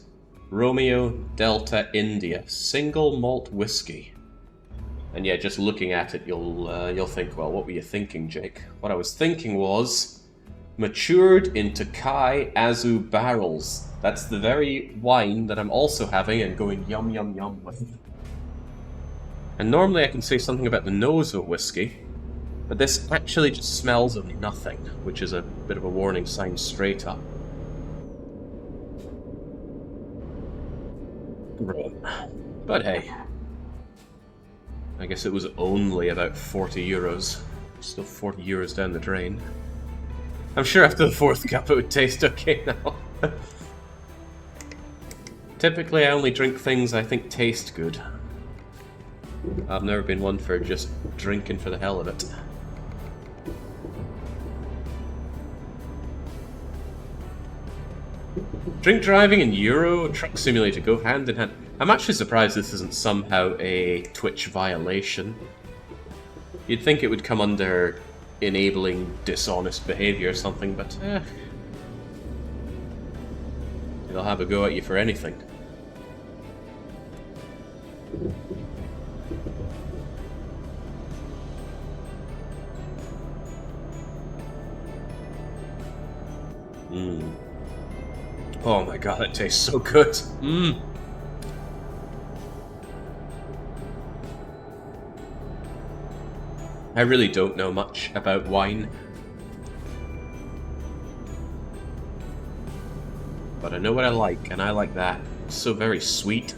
Romeo, Delta, India. Single malt whiskey. And yeah, just looking at it, you'll think, well, what were you thinking, Jake? What I was thinking was matured into Kai Azu barrels. That's the very wine that I'm also having and going yum yum yum with. And normally I can say something about the nose of whiskey, but this actually just smells of nothing, which is a bit of a warning sign straight up. But hey, I guess it was only about 40 euros. Still 40 euros down the drain. I'm sure after the fourth cup it would taste okay now. Typically I only drink things I think taste good. I've never been one for just drinking for the hell of it. Drink driving and Euro Truck Simulator go hand in hand. I'm actually surprised this isn't somehow a Twitch violation. You'd think it would come under enabling dishonest behavior or something, but they'll have a go at you for anything. Oh my god, that tastes so good. I really don't know much about wine, but I know what I like, and I like that. It's so very sweet.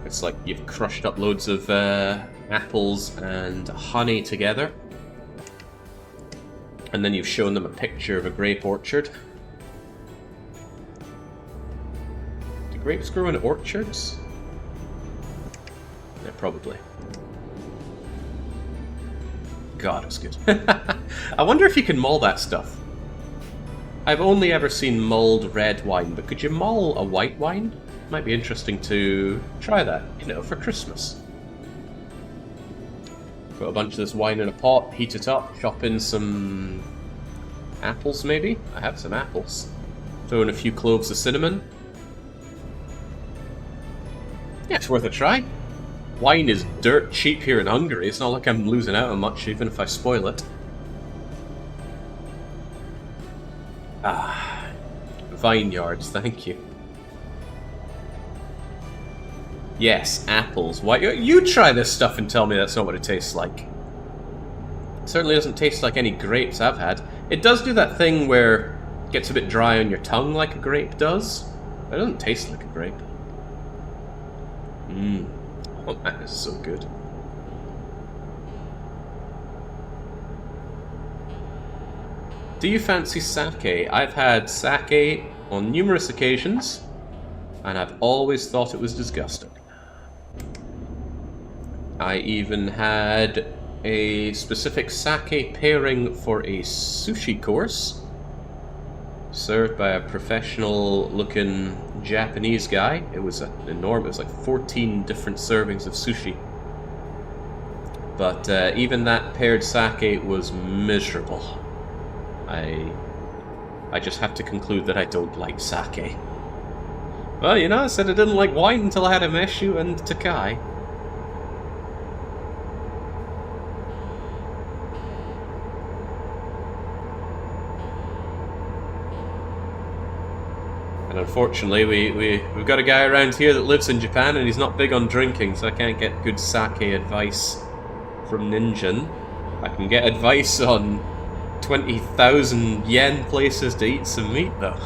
It's like you've crushed up loads of apples and honey together, and then you've shown them a picture of a grape orchard. Do grapes grow in orchards? Yeah, probably. God, it's good. I wonder if you can mull that stuff. I've only ever seen mulled red wine, but could you mull a white wine? Might be interesting to try that, you know, for Christmas. Put a bunch of this wine in a pot, heat it up, chop in some apples maybe? I have some apples. Throw in a few cloves of cinnamon. Yeah, it's worth a try. Wine is dirt cheap here in Hungary. It's not like I'm losing out on much, even if I spoil it. Ah, vineyards, thank you. Yes, apples. Why? You try this stuff and tell me that's not what it tastes like. It certainly doesn't taste like any grapes I've had. It does do that thing where it gets a bit dry on your tongue like a grape does, but it doesn't taste like a grape. Oh man, this is so good. Do you fancy sake? I've had sake on numerous occasions, and I've always thought it was disgusting. I even had a specific sake pairing for a sushi course, served by a professional-looking Japanese guy. It was enormous. It was like 14 different servings of sushi. But even that paired sake was miserable. I just have to conclude that I don't like sake. Well, you know, I said I didn't like wine until I had a Meshu and Takai. And unfortunately, we've got a guy around here that lives in Japan and he's not big on drinking, so I can't get good sake advice from Ninjan. I can get advice on 20,000 yen places to eat some meat, though.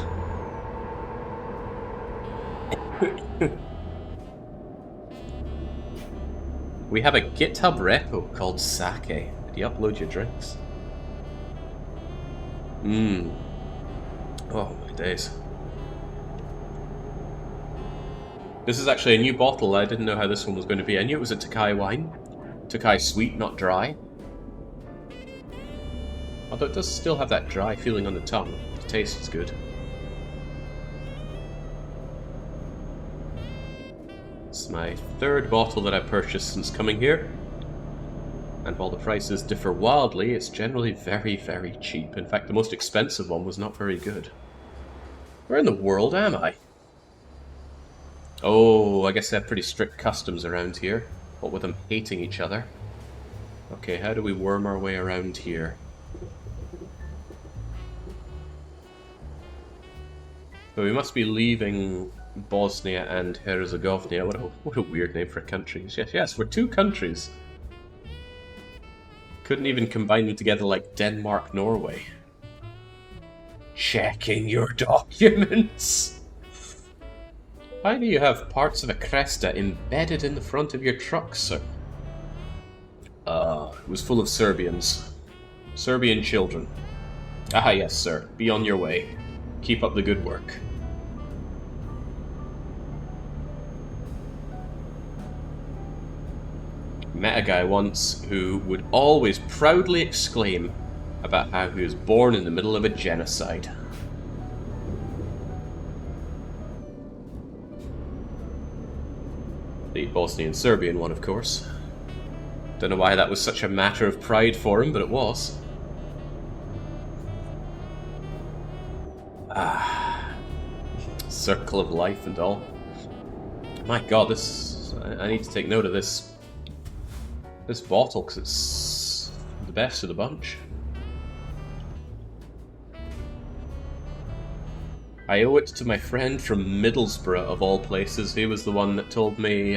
We have a GitHub repo called Sake. Do you upload your drinks? Oh my days. This is actually a new bottle. I didn't know how this one was going to be. I knew it was a Takai wine. Takai sweet, not dry. Although it does still have that dry feeling on the tongue. The taste is good. It's my third bottle that I've purchased since coming here. And while the prices differ wildly, it's generally very, very cheap. In fact, the most expensive one was not very good. Where in the world am I? Oh, I guess they have pretty strict customs around here. What with them hating each other. Okay, how do we worm our way around here? So we must be leaving Bosnia and Herzegovina. What a weird name for a country. Yes, we're two countries. Couldn't even combine them together like Denmark, Norway. Checking your documents. Why do you have parts of a cresta embedded in the front of your truck, sir? It was full of Serbians. Serbian children. Ah, yes, sir. Be on your way. Keep up the good work. Met a guy once who would always proudly exclaim about how he was born in the middle of a genocide. The Bosnian-Serbian one, of course. Don't know why that was such a matter of pride for him, but it was. Circle of life and all. My god, this... I need to take note of this bottle, because it's the best of the bunch. I owe it to my friend from Middlesbrough, of all places. He was the one that told me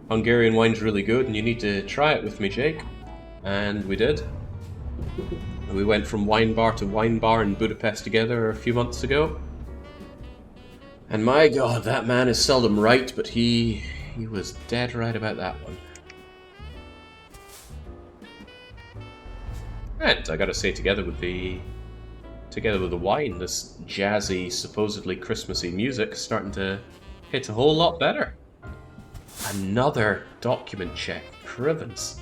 Hungarian wine's really good and you need to try it with me, Jake. And we did. We went from wine bar to wine bar in Budapest together a few months ago. And my god, that man is seldom right, but he was dead right about that one. And I gotta say, together with the wine, this jazzy, supposedly Christmassy music is starting to hit a whole lot better. Another document check. Crivens.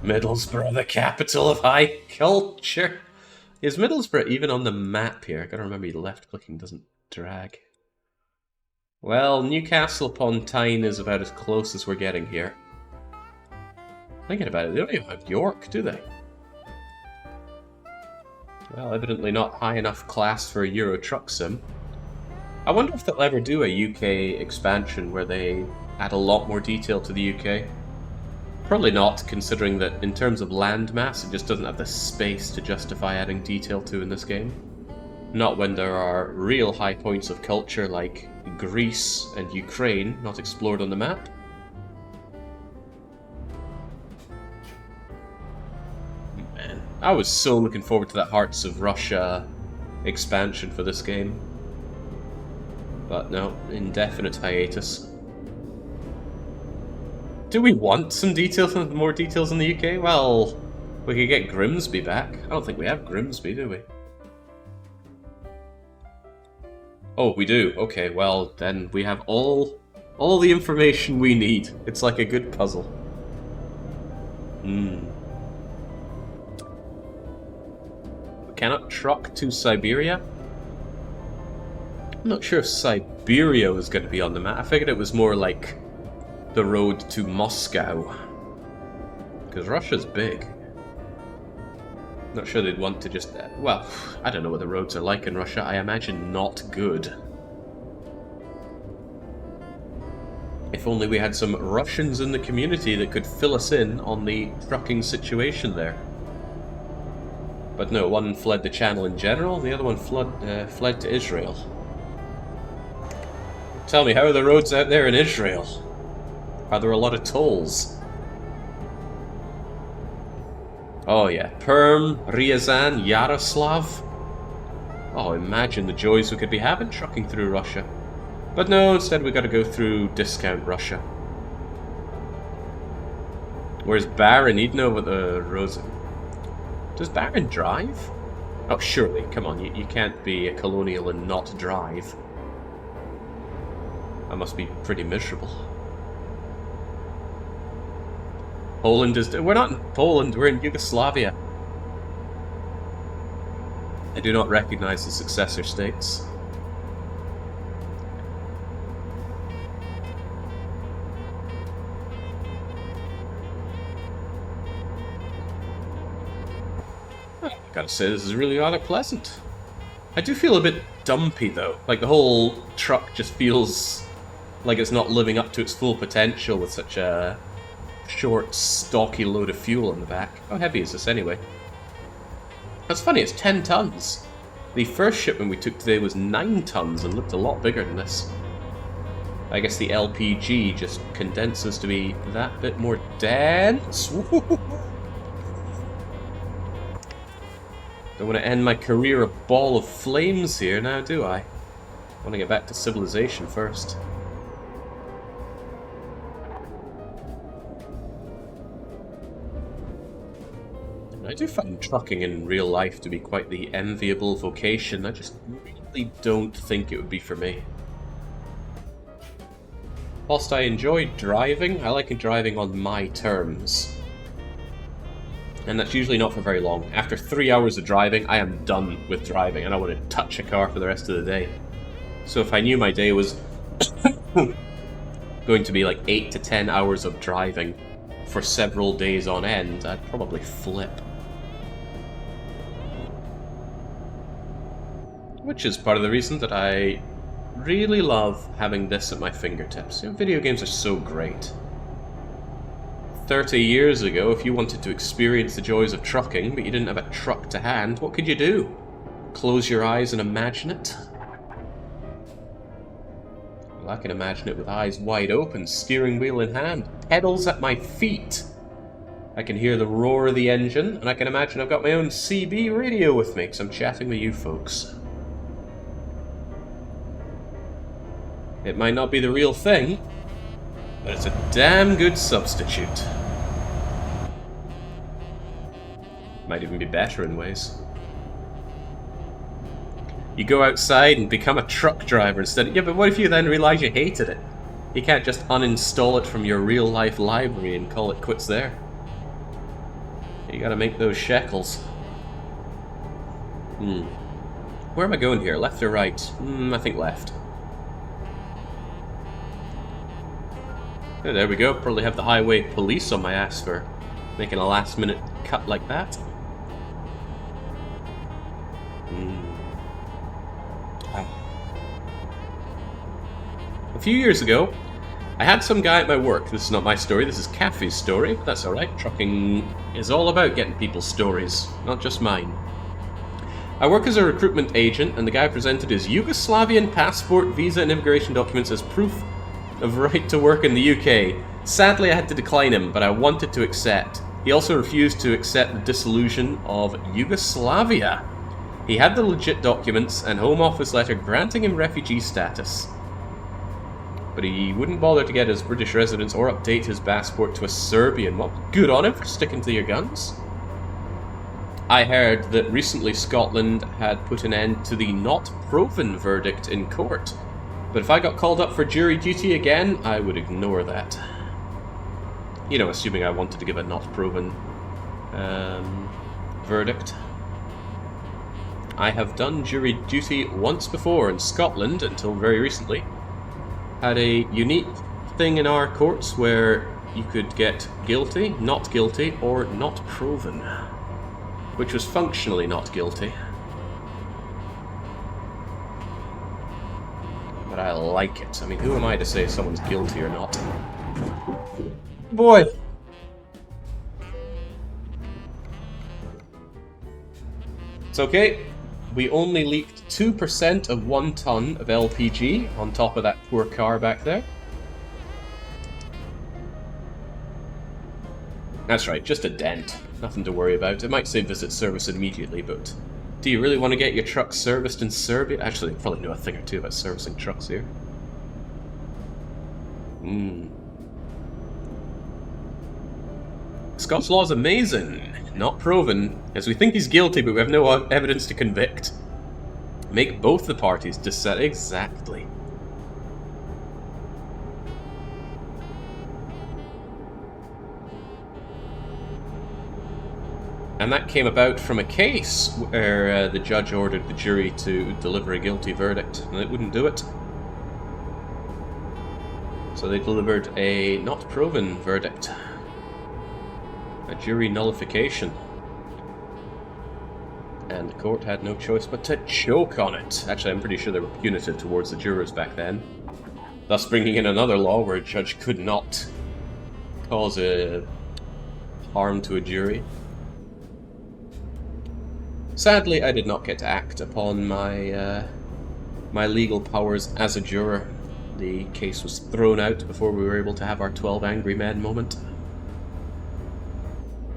Middlesbrough, the capital of high culture. Is Middlesbrough even on the map here? I gotta remember left-clicking doesn't drag. Well, Newcastle upon Tyne is about as close as we're getting here. Thinking about it, they don't even have York, do they? Well, evidently not high enough class for a Euro Truck Sim. I wonder if they'll ever do a UK expansion where they add a lot more detail to the UK. Probably not, considering that in terms of landmass, it just doesn't have the space to justify adding detail to in this game. Not when there are real high points of culture like Greece and Ukraine not explored on the map. Man, I was so looking forward to that Hearts of Russia expansion for this game. But no, indefinite hiatus. Do we want some details, more details in the UK? Well, we could get Grimsby back. I don't think we have Grimsby, do we? Oh, we do. Okay, well, then we have all the information we need. It's like a good puzzle. We cannot truck to Siberia? I'm not sure if Siberia was going to be on the map. I figured it was more like the road to Moscow. Because Russia's big. Not sure they'd want to just... well, I don't know what the roads are like in Russia. I imagine not good. If only we had some Russians in the community that could fill us in on the trucking situation there. But no, one fled the channel in general, the other one fled to Israel. Tell me, how are the roads out there in Israel? Are there a lot of tolls? Oh yeah, Perm, Ryazan, Yaroslav. Oh, imagine the joys we could be having trucking through Russia. But no, instead we gotta go through discount Russia. Where's Baron? He'd know what the roads... Does Baron drive? Oh, surely, come on, you can't be a colonial and not drive. That must be pretty miserable. Poland is... We're not in Poland, we're in Yugoslavia. I do not recognize the successor states. I gotta say, this is really rather pleasant. I do feel a bit dumpy though. Like the whole truck just feels like it's not living up to its full potential with such a short, stocky load of fuel in the back. How heavy is this anyway? That's funny, it's 10 tons. The first shipment we took today was 9 tons and looked a lot bigger than this. I guess the LPG just condenses to be that bit more dense. Don't want to end my career a ball of flames here now, do I? I want to get back to civilization first. I do find trucking in real life to be quite the enviable vocation. I just really don't think it would be for me. Whilst I enjoy driving, I like driving on my terms. And that's usually not for very long. After 3 hours of driving, I am done with driving, and I want to touch a car for the rest of the day. So if I knew my day was going to be like 8 to 10 hours of driving for several days on end, I'd probably flip. Which is part of the reason that I really love having this at my fingertips. You know, video games are so great. 30 years ago, if you wanted to experience the joys of trucking, but you didn't have a truck to hand, what could you do? Close your eyes and imagine it? Well, I can imagine it with eyes wide open, steering wheel in hand, pedals at my feet. I can hear the roar of the engine, and I can imagine I've got my own CB radio with me, because I'm chatting with you folks. It might not be the real thing, but it's a damn good substitute. Might even be better in ways. You go outside and become a truck driver instead of... Yeah, but what if you then realise you hated it? You can't just uninstall it from your real-life library and call it quits there. You gotta make those shekels. Where am I going here? Left or right? I think left. Oh, there we go. Probably have the highway police on my ass for making a last-minute cut like that. A few years ago, I had some guy at my work. This is not my story, this is Caffey's story, but that's alright. Trucking is all about getting people's stories, not just mine. I work as a recruitment agent, and the guy presented his Yugoslavian passport, visa, and immigration documents as proof of right to work in the UK. Sadly, I had to decline him, but I wanted to accept. He also refused to accept the dissolution of Yugoslavia. He had the legit documents and Home Office letter granting him refugee status. But he wouldn't bother to get his British residence or update his passport to a Serbian one. Good on him for sticking to your guns. I heard that recently Scotland had put an end to the not proven verdict in court. But if I got called up for jury duty again, I would ignore that. You know, assuming I wanted to give a not proven verdict. I have done jury duty once before in Scotland, until very recently. Had a unique thing in our courts where you could get guilty, not guilty, or not proven. which was functionally not guilty. But I like it. I mean, who am I to say someone's guilty or not? Boy! It's okay. We only leaked 2% of 1 ton of LPG on top of that poor car back there. That's right, just a dent. Nothing to worry about. It might say visit service immediately, but do you really want to get your truck serviced in Serbia? Actually, they probably know a thing or two about servicing trucks here. Scots law is amazing. Not proven, as we think he's guilty, but we have no evidence to convict. Make both the parties dissent. Exactly. And that came about from a case where the judge ordered the jury to deliver a guilty verdict, and it wouldn't do it. So they delivered a not proven verdict. A jury nullification. And the court had no choice but to choke on it. Actually, I'm pretty sure they were punitive towards the jurors back then. Thus bringing in another law where a judge could not cause a harm to a jury. Sadly, I did not get to act upon my my legal powers as a juror. The case was thrown out before we were able to have our 12 angry men moment.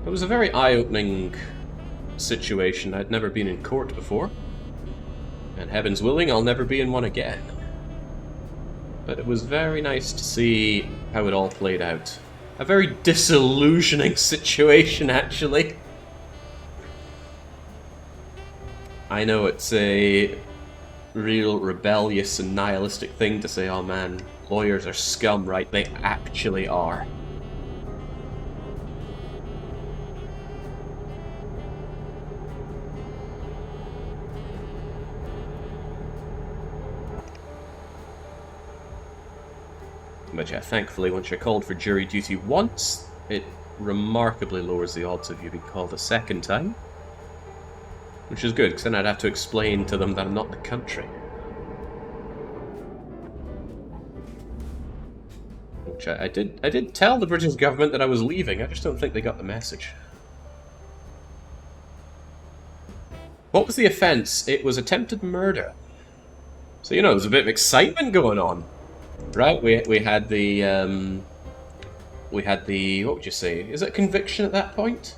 It was a very eye-opening situation. I'd never been in court before. And heavens willing, I'll never be in one again. But it was very nice to see how it all played out. A very disillusioning situation, actually. I know it's a real rebellious and nihilistic thing to say, oh man, lawyers are scum, right? They actually are. But yeah, thankfully, once you're called for jury duty once, it remarkably lowers the odds of you being called a second time. Which is good, because then I'd have to explain to them that I'm not in the country. Which I did tell the British government that I was leaving, I just don't think they got the message. What was the offence? It was attempted murder. So, you know, there's a bit of excitement going on. Right, we had the, what would you say? Is it conviction at that point?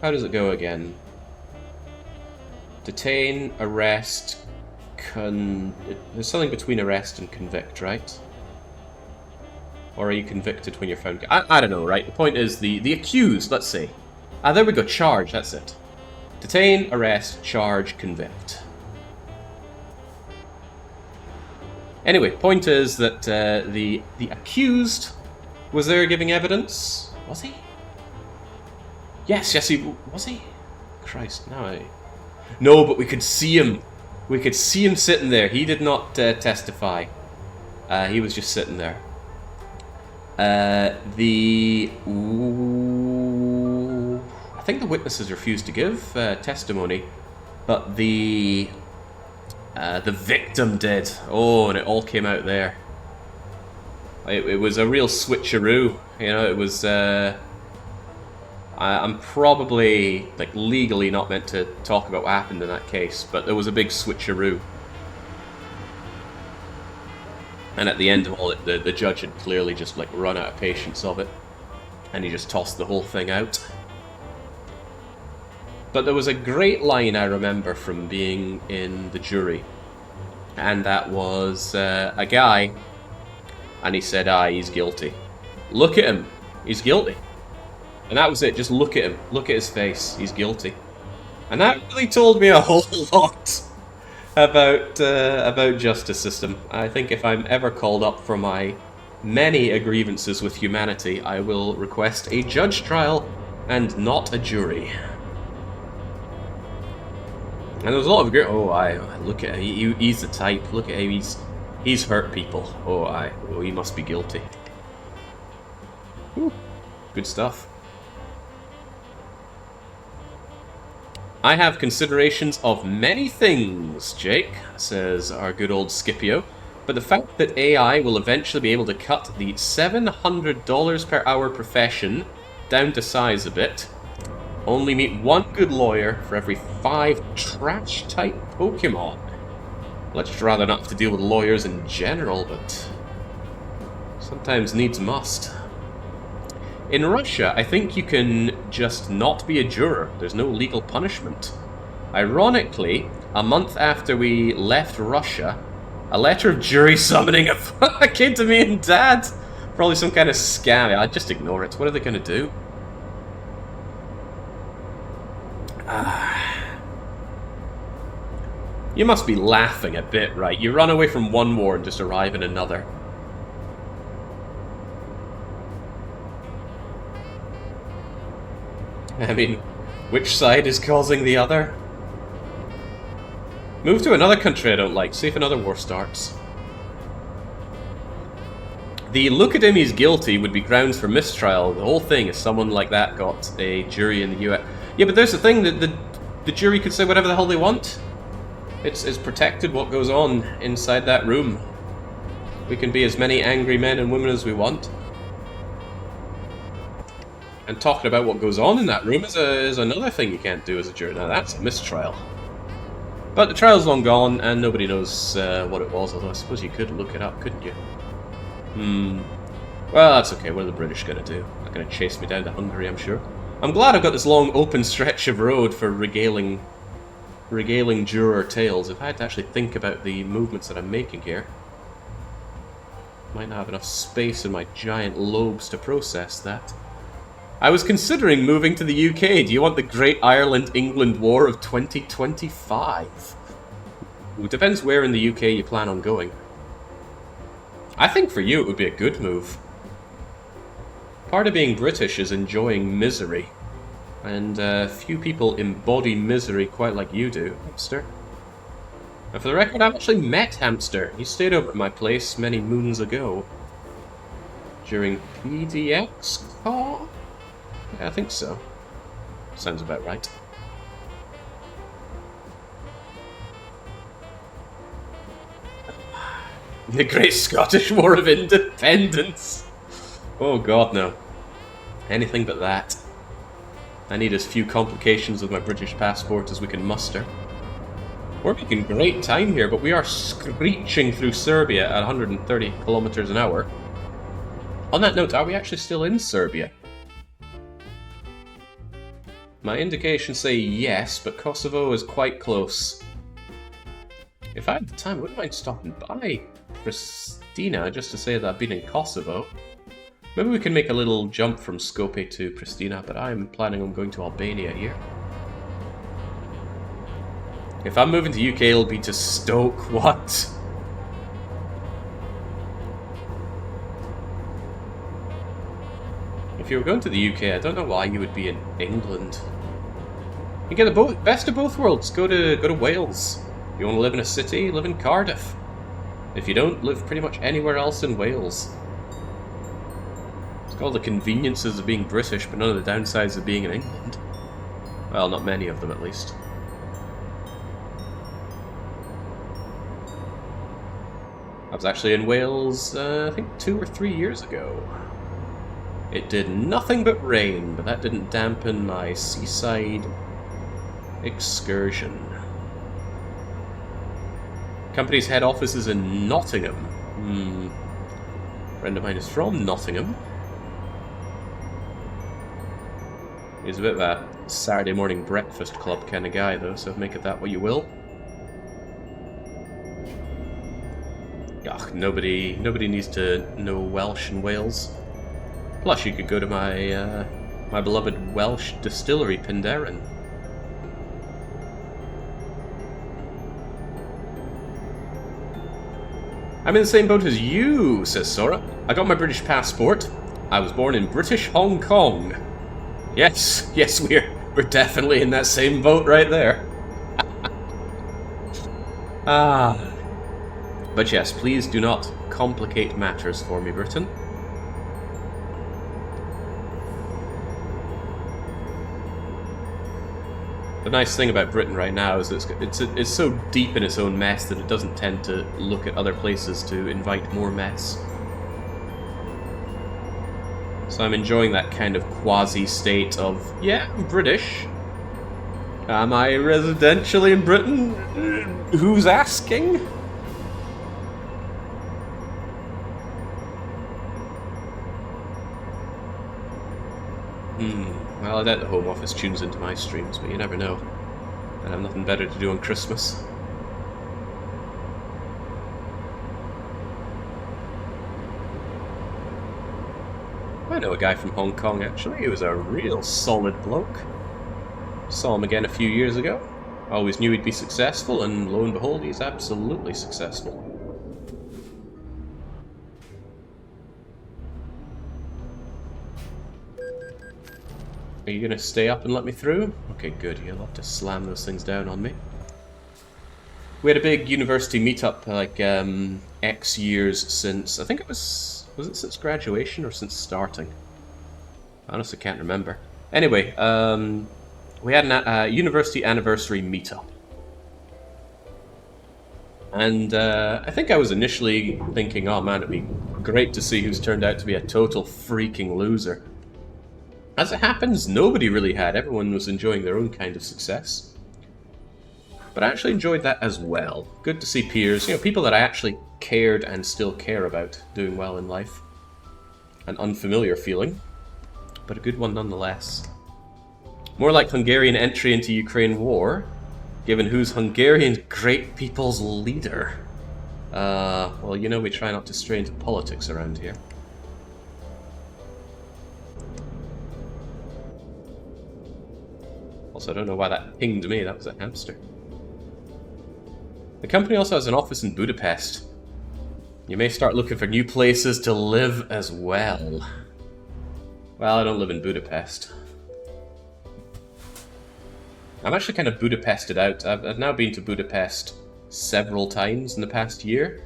How does it go again? Detain, arrest, there's something between arrest and convict, right? Or are you convicted when you're found? I don't know, right? The point is the accused, let's say. Ah, there we go, charge, that's it. Detain, arrest, charge, convict. Anyway, point is that the accused was there giving evidence. Was he? Yes, he was he? Christ, now I... No, but we could see him. We could see him sitting there. He did not testify. He was just sitting there. I think the witnesses refused to give testimony, but the victim did. Oh, and it all came out there. It was a real switcheroo. You know, it was... I'm probably, like, legally not meant to talk about what happened in that case, but there was a big switcheroo. And at the end of all it, the judge had clearly just, like, run out of patience of it. And he just tossed the whole thing out. But there was a great line I remember from being in the jury. And that was a guy, and he said, he's guilty. Look at him, he's guilty. And that was it, just look at him, look at his face, he's guilty. And that really told me a whole lot about justice system. I think if I'm ever called up for my many grievances with humanity, I will request a judge trial and not a jury. And there's a lot of great. Look at he's the type. Look at him. He's hurt people. He must be guilty. Whew. Good stuff. I have considerations of many things, Jake, says our good old Scipio. But the fact that AI will eventually be able to cut the $700 per hour profession down to size a bit, only meet one good lawyer for every 5 trash-type Pokemon. I'd just rather not have to deal with lawyers in general, but sometimes needs must. In Russia, I think you can just not be a juror. There's no legal punishment. Ironically, a month after we left Russia, a letter of jury summoning came to me and Dad. Probably some kind of scam. I'd just ignore it. What are they going to do? You must be laughing a bit, right? You run away from one war and just arrive in another. I mean, which side is causing the other? Move to another country I don't like, see if another war starts. The look at him, he's guilty would be grounds for mistrial. The whole thing is someone like that got a jury in the US. Yeah, but there's the thing, that the jury could say whatever the hell they want. It's protected what goes on inside that room. We can be as many angry men and women as we want. And talking about what goes on in that room is another thing you can't do as a jury. Now that's a mistrial. But the trial's long gone, and nobody knows what it was, although I suppose you could look it up, couldn't you? Well, that's okay. What are the British going to do? They're not going to chase me down to Hungary, I'm sure. I'm glad I've got this long open stretch of road for regaling juror tales. If I had to actually think about the movements that I'm making here, might not have enough space in my giant lobes to process that. I was considering moving to the UK. Do you want the Great Ireland-England War of 2025? It depends where in the UK you plan on going. I think for you it would be a good move. Part of being British is enjoying misery. And few people embody misery quite like you do, Hamster. And for the record, I've actually met Hamster. He stayed over at my place many moons ago. During PDX Con? Yeah, I think so. Sounds about right. The Great Scottish War of Independence! Oh god, no. Anything but that. I need as few complications with my British passport as we can muster. We're making great time here, but we are screeching through Serbia at 130 kilometers an hour. On that note, are we actually still in Serbia? My indications say yes, but Kosovo is quite close. If I had the time, I wouldn't mind stopping by Pristina just to say that I've been in Kosovo. Maybe we can make a little jump from Skopje to Pristina, but I'm planning on going to Albania here. If I'm moving to UK, it'll be to Stoke. What? If you were going to the UK, I don't know why you would be in England. You get the best of both worlds. Go to Wales. If you want to live in a city, live in Cardiff. If you don't, live pretty much anywhere else in Wales. It's got all the conveniences of being British, but none of the downsides of being in England. Well, not many of them, at least. I was actually in Wales, I think 2 or 3 years ago. It did nothing but rain, but that didn't dampen my seaside excursion. Company's head office is in Nottingham. A friend of mine is from Nottingham. He's a bit of a Saturday morning breakfast club kind of guy, though, so make of that what you will. Ugh, nobody needs to know Welsh in Wales. Plus, you could go to my my beloved Welsh distillery, Penderyn. I'm in the same boat as you, says Sora. I got my British passport. I was born in British Hong Kong. Yes, we're definitely in that same boat right there. But yes, please do not complicate matters for me, Britain. The nice thing about Britain right now is that it's so deep in its own mess that it doesn't tend to look at other places to invite more mess. So I'm enjoying that kind of quasi-state of, yeah, I'm British. Am I residentially in Britain? Who's asking? Well, I doubt the Home Office tunes into my streams, but you never know. I have nothing better to do on Christmas. I know a guy from Hong Kong, actually. He was a real solid bloke. Saw him again a few years ago. Always knew he'd be successful, and lo and behold, he's absolutely successful. Are you gonna stay up and let me through? Okay, good. You'll have to slam those things down on me. We had a big university meetup, like, X years since... I think it was it since graduation or since starting? I honestly can't remember. Anyway, we had a university anniversary meetup. And I think I was initially thinking, oh man, it'd be great to see who's turned out to be a total freaking loser. As it happens, nobody really had. Everyone was enjoying their own kind of success. But I actually enjoyed that as well. Good to see peers, you know, people that I actually cared and still care about doing well in life. An unfamiliar feeling, but a good one nonetheless. More like Hungarian entry into Ukraine war, given who's Hungarian great people's leader. Well, you know we try not to stray into politics around here. Also, I don't know why that pinged me, that was a hamster. The company also has an office in Budapest. You may start looking for new places to live as well. Well, I don't live in Budapest. I'm actually kind of Budapested out. I've now been to Budapest several times in the past year.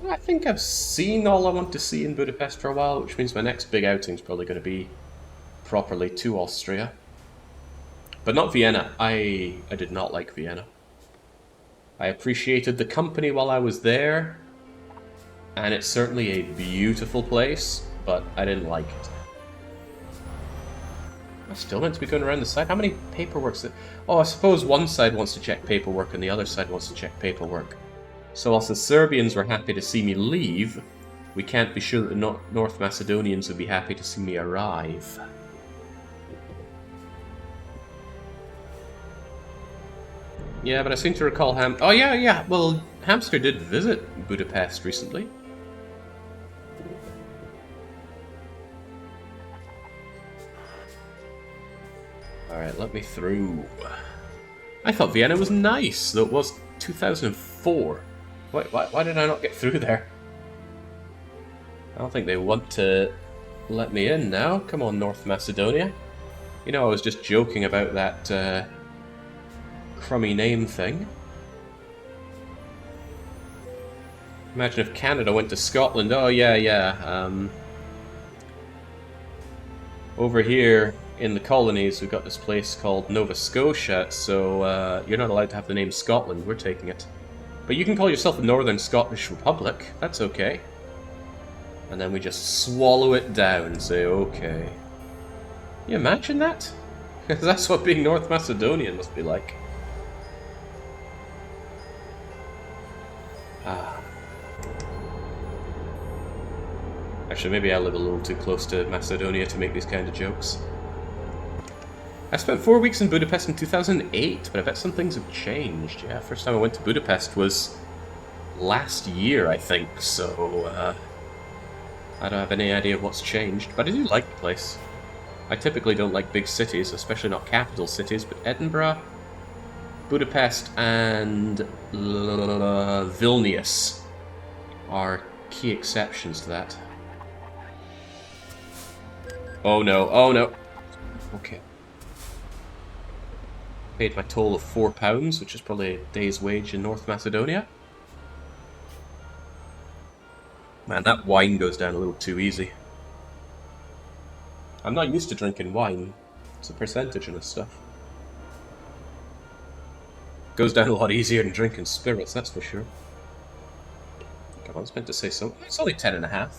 I think I've seen all I want to see in Budapest for a while, which means my next big outing is probably going to be properly to Austria. But not Vienna. I did not like Vienna. I appreciated the company while I was there, and it's certainly a beautiful place, but I didn't like it. Am I still meant to be going around the side? How many paperworks? Oh, I suppose one side wants to check paperwork and the other side wants to check paperwork. So whilst the Serbians were happy to see me leave, we can't be sure that the North Macedonians would be happy to see me arrive. Yeah, but I seem to recall Oh, yeah. Well, Hamster did visit Budapest recently. Alright, let me through. I thought Vienna was nice, though it was 2004. Why did I not get through there? I don't think they want to let me in now. Come on, North Macedonia. You know, I was just joking about that, crummy name thing. Imagine if Canada went to Scotland. Oh, yeah. Over here in the colonies, we've got this place called Nova Scotia, so you're not allowed to have the name Scotland. We're taking it. But you can call yourself the Northern Scottish Republic. That's okay. And then we just swallow it down and say, okay. Can you imagine that? That's what being North Macedonian must be like. Actually, maybe I live a little too close to Macedonia to make these kind of jokes. I spent 4 weeks in Budapest in 2008, but I bet some things have changed. Yeah, first time I went to Budapest was last year, I think, so I don't have any idea what's changed, but I do like the place. I typically don't like big cities, especially not capital cities, but Edinburgh, Budapest, and Vilnius are key exceptions to that. Oh no, oh no. Okay. Paid my toll of £4, which is probably a day's wage in North Macedonia. Man, that wine goes down a little too easy. I'm not used to drinking wine. It's a percentage and stuff. Goes down a lot easier than drinking spirits, that's for sure. Come on, I was meant to say so. It's only 10.5.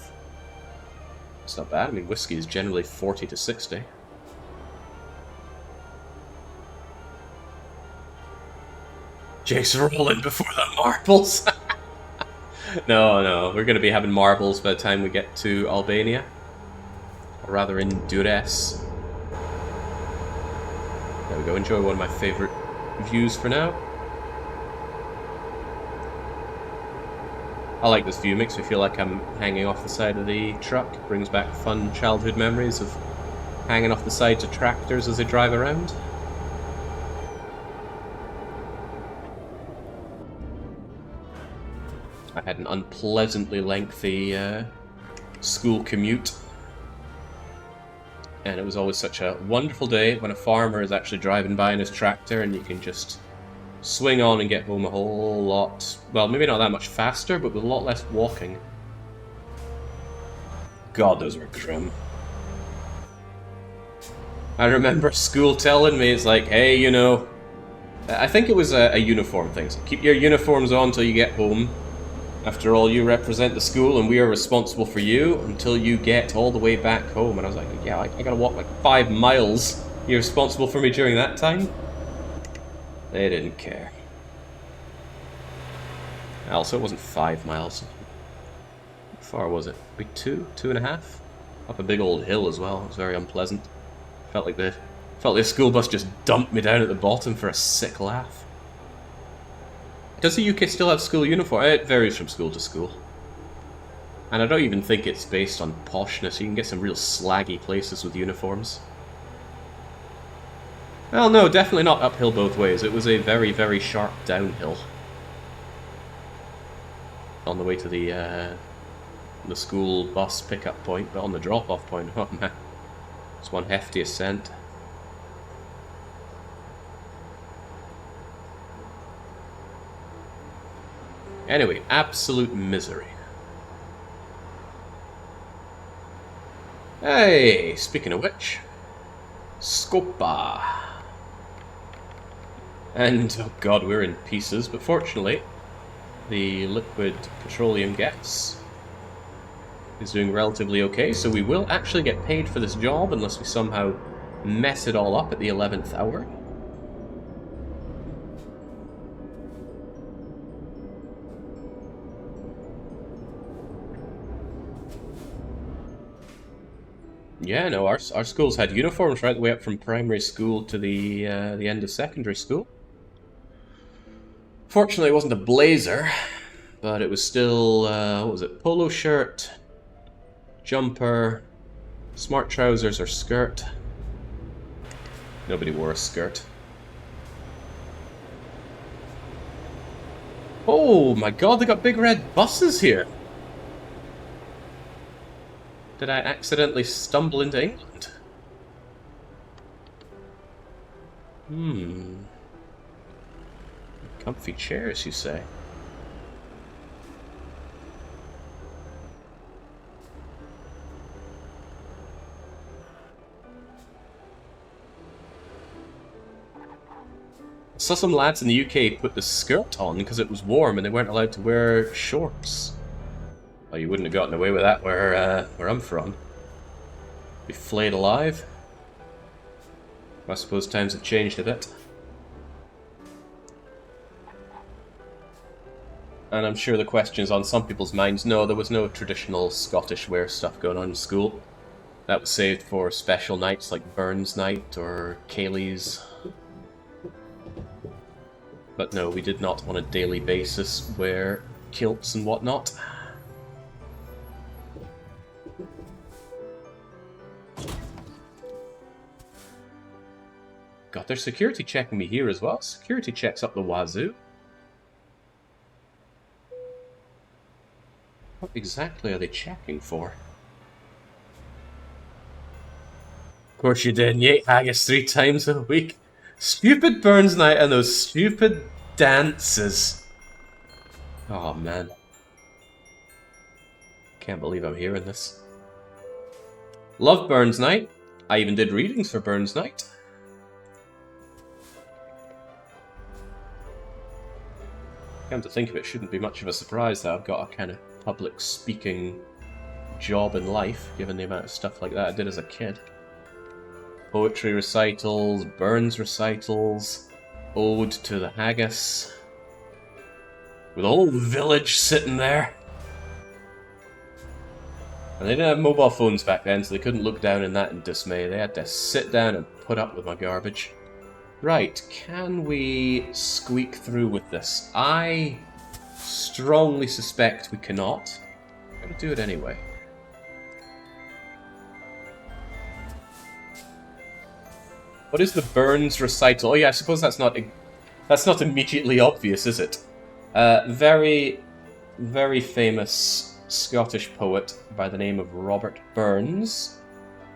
It's not bad. I mean, whiskey is generally 40 to 60. Jake's rolling before the marbles. No, we're going to be having marbles by the time we get to Albania. Or rather in Durrës. There we go, enjoy one of my favourite views for now. I like this view, makes me feel like I'm hanging off the side of the truck. Brings back fun childhood memories of hanging off the sides of tractors as they drive around. I had an unpleasantly lengthy school commute. And it was always such a wonderful day when a farmer is actually driving by in his tractor and you can just swing on and get home a whole lot, well, maybe not that much faster, but with a lot less walking. God, those were grim. I remember school telling me, it's like, hey, you know, I think it was a uniform thing. So keep your uniforms on until you get home. After all, you represent the school and we are responsible for you until you get all the way back home. And I was like, yeah, I gotta walk like 5 miles. You're responsible for me during that time? They didn't care. Also, it wasn't 5 miles. How far was it? Maybe 2.5? Up a big old hill as well. It was very unpleasant. Felt like the school bus just dumped me down at the bottom for a sick laugh. Does the UK still have school uniform? It varies from school to school. And I don't even think it's based on poshness. You can get some real slaggy places with uniforms. Well, no, definitely not uphill both ways. It was a very, very sharp downhill. On the way to the school bus pickup point, but on the drop-off point, oh man. It's one hefty ascent. Anyway, absolute misery. Hey, speaking of which, Scopa. And, oh god, we're in pieces, but fortunately, the liquid petroleum gas is doing relatively okay, so we will actually get paid for this job unless we somehow mess it all up at the 11th hour. Yeah, no, our schools had uniforms right the way up from primary school to the end of secondary school. Fortunately, it wasn't a blazer, but it was still, what was it, polo shirt, jumper, smart trousers or skirt. Nobody wore a skirt. Oh my god, they got big red buses here! Did I accidentally stumble into England? Comfy chairs, you say? I saw some lads in the UK put the skirt on because it was warm and they weren't allowed to wear shorts. Oh, you wouldn't have gotten away with that where I'm from. Be flayed alive. I suppose times have changed a bit. And I'm sure the question is on some people's minds. No, there was no traditional Scottish wear stuff going on in school. That was saved for special nights like Burns Night or Cayley's. But no, we did not on a daily basis wear kilts and whatnot. God, they're security checking me here as well. Security checks up the wazoo. What exactly are they checking for? Of course you did, and you ate haggis 3 times a week. Stupid Burns Night and those stupid dances. Oh man. Can't believe I'm hearing this. Love Burns Night. I even did readings for Burns Night. Come to think of it, shouldn't be much of a surprise that I've got a kind of public speaking job in life, given the amount of stuff like that I did as a kid. Poetry recitals, Burns recitals, Ode to the Haggis, with the whole village sitting there. And they didn't have mobile phones back then, so they couldn't look down in that in dismay. They had to sit down and put up with my garbage. Right, can we squeak through with this? I strongly suspect we cannot. I'm going to do it anyway. What is the Burns recital? Oh yeah, I suppose that's not immediately obvious, is it? Very, very famous Scottish poet by the name of Robert Burns,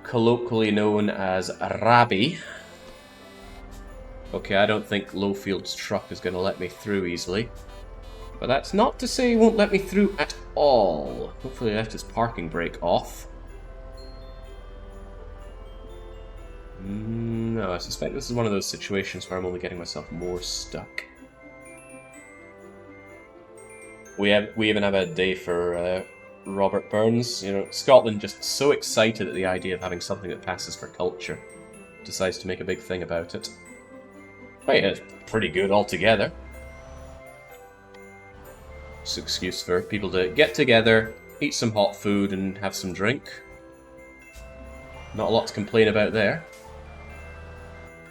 colloquially known as Rabbie. Okay, I don't think Lowfield's truck is going to let me through easily. But that's not to say he won't let me through at all. Hopefully he left his parking brake off. No, I suspect this is one of those situations where I'm only getting myself more stuck. We even have a day for Robert Burns. You know, Scotland just so excited at the idea of having something that passes for culture. Decides to make a big thing about it. Oh yeah, it's pretty good altogether. It's an excuse for people to get together, eat some hot food and have some drink. Not a lot to complain about there.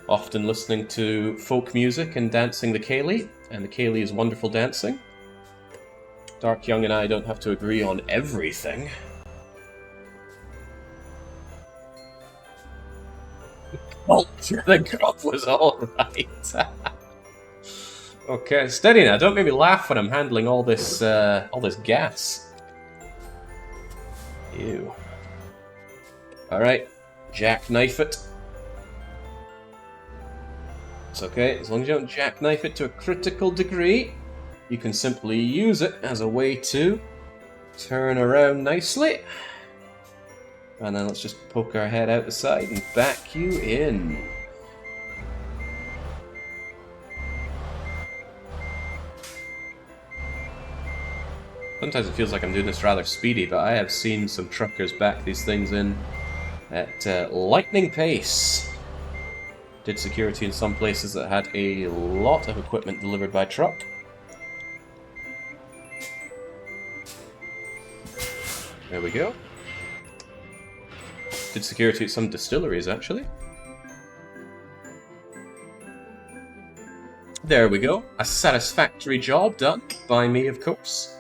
Often listening to folk music and dancing the ceilidh, and the ceilidh is wonderful dancing. Dark Young and I don't have to agree on everything. Culture, the grub was alright. Okay, steady now, don't make me laugh when I'm handling all this gas. Ew. Alright, jackknife it. It's okay, as long as you don't jackknife it to a critical degree, you can simply use it as a way to turn around nicely. And then let's just poke our head out the side and back you in. Sometimes it feels like I'm doing this rather speedy, but I have seen some truckers back these things in at lightning pace. Did security in some places that had a lot of equipment delivered by truck. There we go. Did security at some distilleries, actually. There we go. A satisfactory job done by me, of course.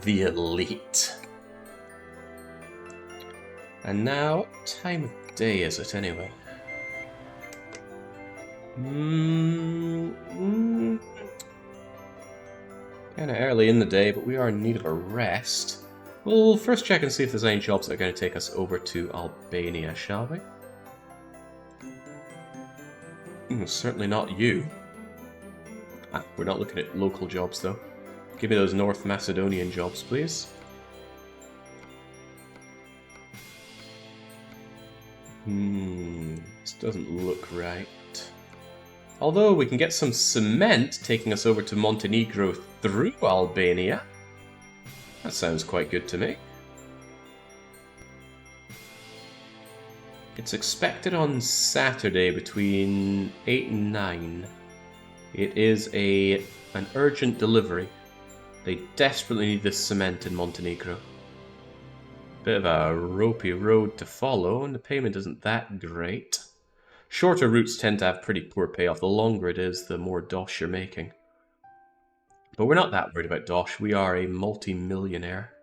The elite. And now, what time of day is it, anyway? Kinda early in the day, but we are in need of a rest. We'll first check and see if there's any jobs that are going to take us over to Albania, shall we? Certainly not you. Ah, we're not looking at local jobs, though. Give me those North Macedonian jobs, please. This doesn't look right. Although we can get some cement taking us over to Montenegro through Albania. That sounds quite good to me. It's expected on Saturday between 8 and 9. It is an urgent delivery. They desperately need this cement in Montenegro. Bit of a ropey road to follow, and the payment isn't that great. Shorter routes tend to have pretty poor payoff. The longer it is, the more dosh you're making. But we're not that worried about dosh. We are a multi-millionaire.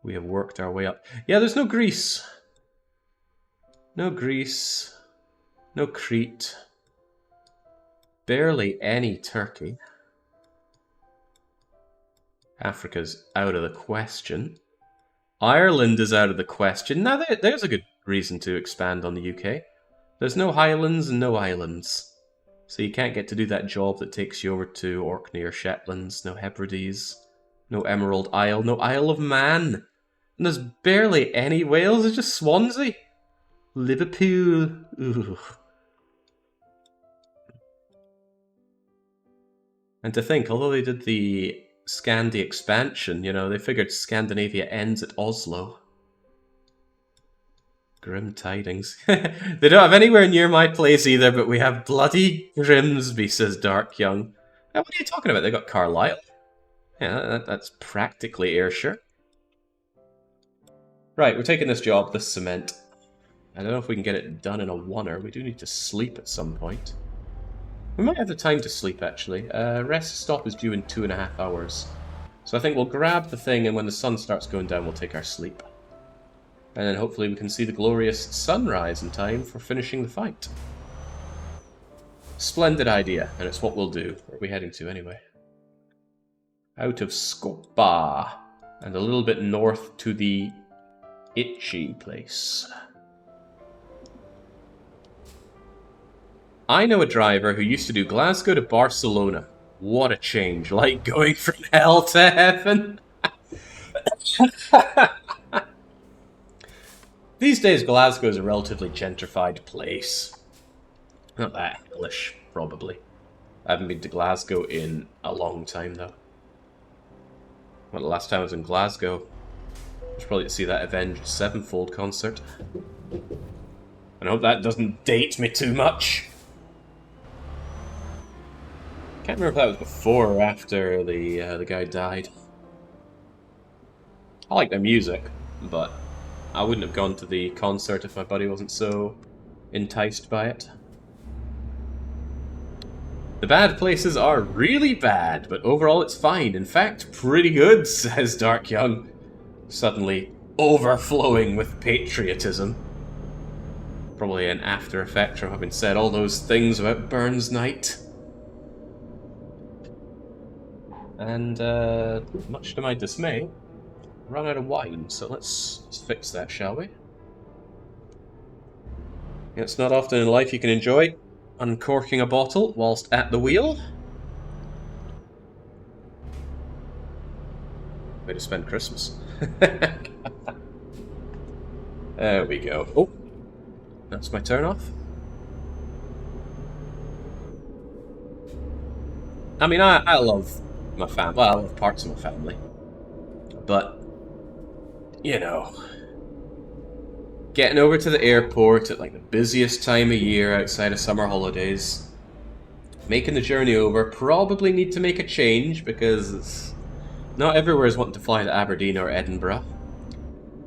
We have worked our way up. Yeah, there's no Greece. No Greece. No Crete. Barely any Turkey. Africa's out of the question. Ireland is out of the question. Now, there's a good reason to expand on the UK. There's no Highlands and no islands. So you can't get to do that job that takes you over to Orkney or Shetlands. No Hebrides. No Emerald Isle. No Isle of Man. And there's barely any Wales. It's just Swansea. Liverpool. Ooh. And to think, although they did the Scandi expansion, you know, they figured Scandinavia ends at Oslo. Grim tidings. They don't have anywhere near my place either, but we have bloody Grimsby, says Dark Young. What are you talking about? They got Carlisle. Yeah, that's practically Ayrshire. Right, we're taking this job, this cement. I don't know if we can get it done in a oneer. We do need to sleep at some point. We might have the time to sleep, actually. Rest stop is due in 2.5 hours. So I think we'll grab the thing, and when the sun starts going down, we'll take our sleep. And then hopefully we can see the glorious sunrise in time for finishing the fight. Splendid idea, and it's what we'll do. Where are we heading to, anyway? Out of Skopa, and a little bit north to the Itchy place. I know a driver who used to do Glasgow to Barcelona. What a change, like going from hell to heaven. These days, Glasgow is a relatively gentrified place. Not that hellish, probably. I haven't been to Glasgow in a long time, though. Well, the last time I was in Glasgow was probably to see that Avenged Sevenfold concert. I hope that doesn't date me too much. Can't remember if that was before or after the guy died. I like their music, but I wouldn't have gone to the concert if my buddy wasn't so enticed by it. The bad places are really bad, but overall it's fine. In fact, pretty good, says Dark Young, suddenly overflowing with patriotism. Probably an after effect from having said all those things about Burns Night. And, much to my dismay, run out of wine, so let's fix that, shall we? It's not often in life you can enjoy uncorking a bottle whilst at the wheel. Way to spend Christmas. There we go. Oh, that's my turn off. I mean, I love my family. Well, I love parts of my family. But, you know, getting over to the airport at like the busiest time of year outside of summer holidays, making the journey over, probably need to make a change because not everywhere is wanting to fly to Aberdeen or Edinburgh.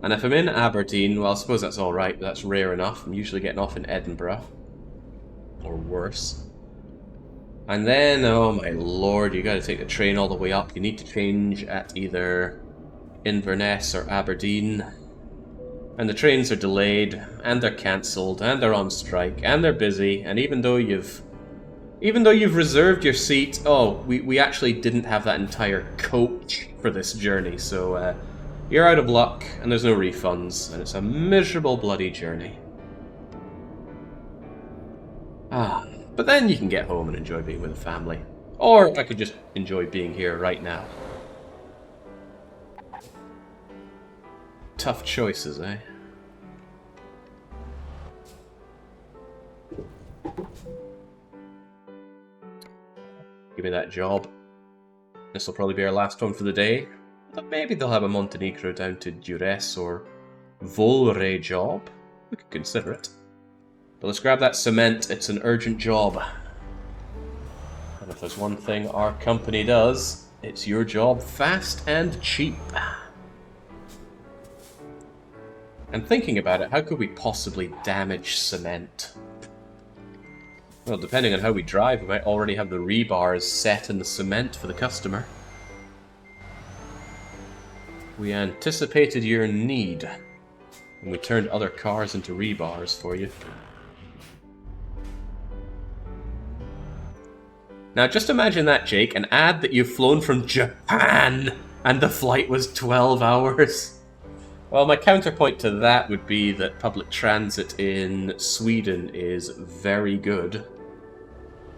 And if I'm in Aberdeen, well, I suppose that's alright, but that's rare enough. I'm usually getting off in Edinburgh. Or worse. And then, oh my lord, you gotta take the train all the way up. You need to change at either Inverness or Aberdeen. And the trains are delayed, and they're cancelled, and they're on strike, and they're busy, and even though you've reserved your seat, oh, we actually didn't have that entire coach for this journey, so you're out of luck, and there's no refunds, and it's a miserable bloody journey. But then you can get home and enjoy being with the family. Or I could just enjoy being here right now. Tough choices, eh? Give me that job. This will probably be our last one for the day. But maybe they'll have a Montenegro down to Duress or Volre job. We could consider it. But let's grab that cement. It's an urgent job. And if there's one thing our company does, it's your job fast and cheap. And thinking about it, how could we possibly damage cement? Well, depending on how we drive, we might already have the rebars set in the cement for the customer. We anticipated your need, and we turned other cars into rebars for you. Now just imagine that, Jake, and add that you've flown from Japan, and the flight was 12 hours. Well, my counterpoint to that would be that public transit in Sweden is very good.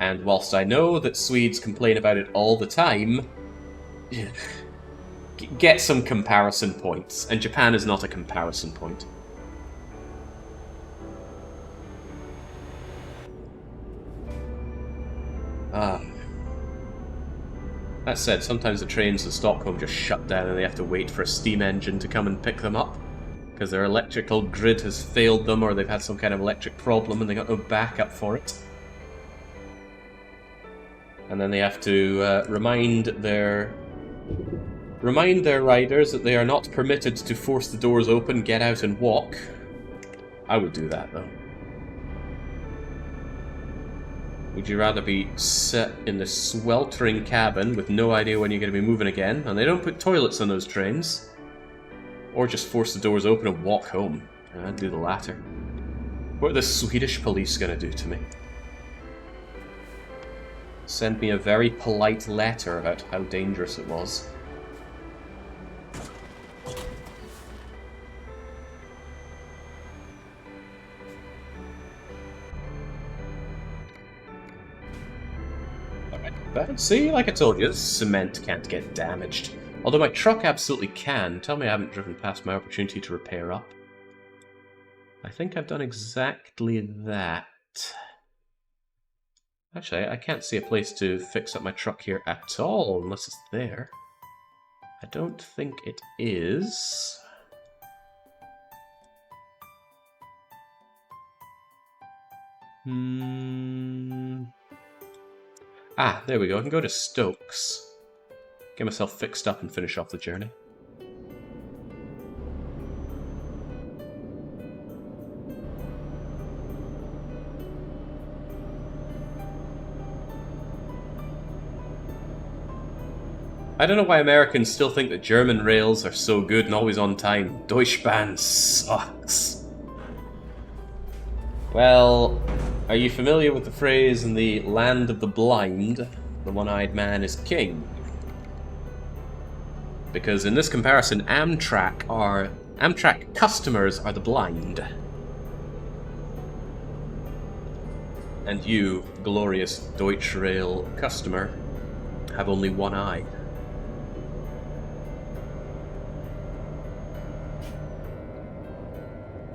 And whilst I know that Swedes complain about it all the time, get some comparison points, and Japan is not a comparison point. That said, sometimes the trains in Stockholm just shut down and they have to wait for a steam engine to come and pick them up. Because their electrical grid has failed them, or they've had some kind of electric problem and they got no backup for it. And then they have to remind their riders that they are not permitted to force the doors open, get out and walk. I would do that, though. Would you rather be set in the sweltering cabin with no idea when you're going to be moving again, and they don't put toilets on those trains, or just force the doors open and walk home? I'd do the latter. What are the Swedish police going to do to me? Send me a very polite letter about how dangerous it was. But see, like I told you, cement can't get damaged. Although my truck absolutely can. Tell me I haven't driven past my opportunity to repair up. I think I've done exactly that. Actually, I can't see a place to fix up my truck here at all, unless it's there. I don't think it is. Ah, there we go. I can go to Stokes. Get myself fixed up and finish off the journey. I don't know why Americans still think that German rails are so good and always on time. Deutsche Bahn sucks. Well, are you familiar with the phrase in the land of the blind, the one-eyed man is king? Because in this comparison, Amtrak customers are the blind. And you, glorious Deutsche Rail customer, have only one eye.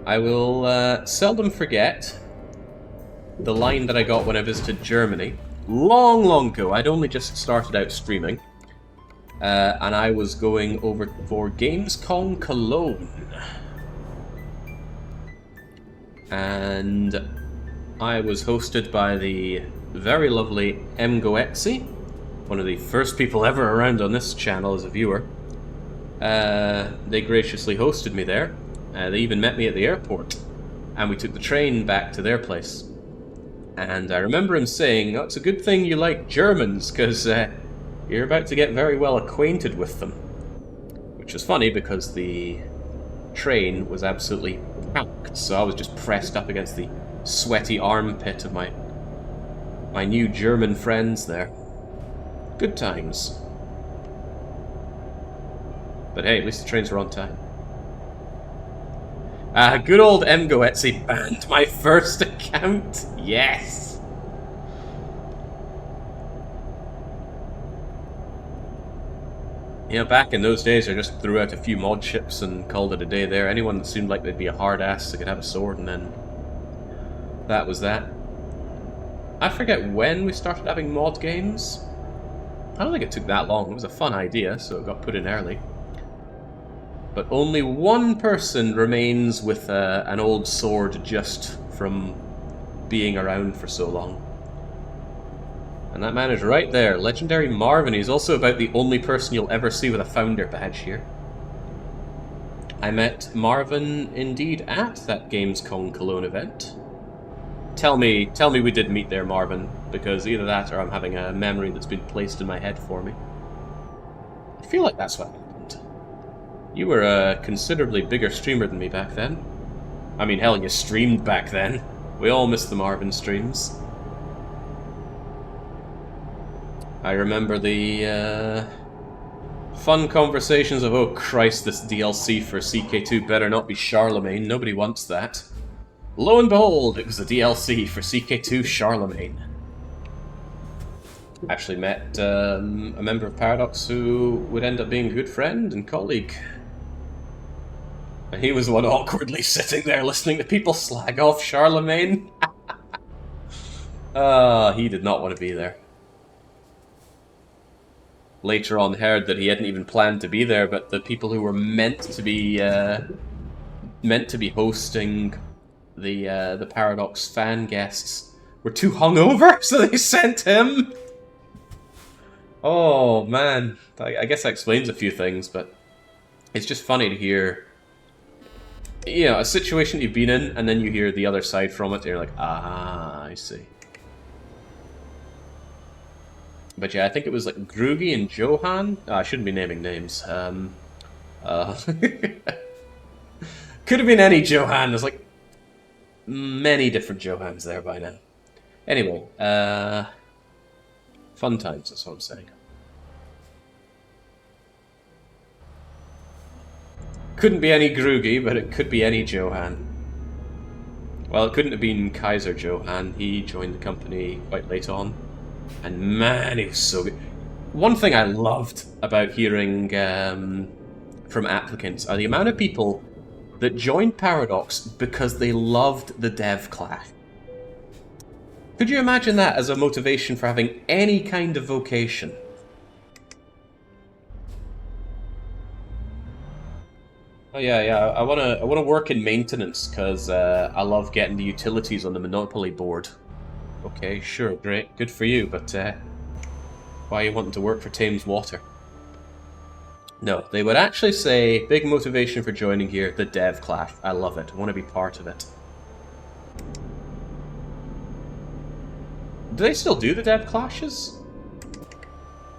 I will seldom forget the line that I got when I visited Germany. Long, long ago. I'd only just started out streaming. And I was going over for Gamescom Cologne. And I was hosted by the very lovely M. Goetzi, one of the first people ever around on this channel as a viewer. They graciously hosted me there. They even met me at the airport. And we took the train back to their place. And I remember him saying, "Oh, it's a good thing you like Germans, because you're about to get very well acquainted with them." Which was funny, because the train was absolutely packed, so I was just pressed up against the sweaty armpit of my new German friends there. Good times. But hey, at least the trains were on time. Good old M. Goetzi banned my first account. Yes! You know, back in those days, I just threw out a few mod ships and called it a day there. Anyone that seemed like they'd be a hard ass that could have a sword, and then that was that. I forget when we started having mod games. I don't think it took that long. It was a fun idea, so it got put in early. But only one person remains with an old sword just from being around for so long. And that man is right there, Legendary Marvin. He's also about the only person you'll ever see with a founder badge here. I met Marvin, indeed, at that Gamescom Cologne event. Tell me we did meet there, Marvin, because either that or I'm having a memory that's been placed in my head for me. I feel like that's what happened. You were a considerably bigger streamer than me back then. I mean, hell, you streamed back then. We all missed the Marvin streams. I remember the fun conversations of, oh Christ, this DLC for CK2 better not be Charlemagne. Nobody wants that. Lo and behold, it was the DLC for CK2 Charlemagne. Actually met a member of Paradox who would end up being a good friend and colleague. And he was the one awkwardly sitting there listening to people slag off Charlemagne. He did not want to be there. later on heard that he hadn't even planned to be there, but the people who were meant to be hosting the Paradox fan guests were too hungover, so they sent him. Oh man, I guess that explains a few things, but it's just funny to hear, you know, a situation you've been in, and then you hear the other side from it, and you're like, ah, I see. But yeah, I think it was like Grugy and Johan. I shouldn't be naming names. Could have been any Johan. There's like many different Johans there by now. Anyway, fun times, that's what I'm saying. Couldn't be any Grugy, but it could be any Johan. Well, it couldn't have been Kaiser Johan. He joined the company quite late on. And man, he was so good. One thing I loved about hearing from applicants are the amount of people that joined Paradox because they loved the dev class. Could you imagine that as a motivation for having any kind of vocation? Oh yeah. I wanna work in maintenance because I love getting the utilities on the Monopoly board. Okay, sure, great, good for you, but why are you wanting to work for Thames Water? No, they would actually say, big motivation for joining here, the dev class. I love it, I want to be part of it. Do they still do the dev clashes?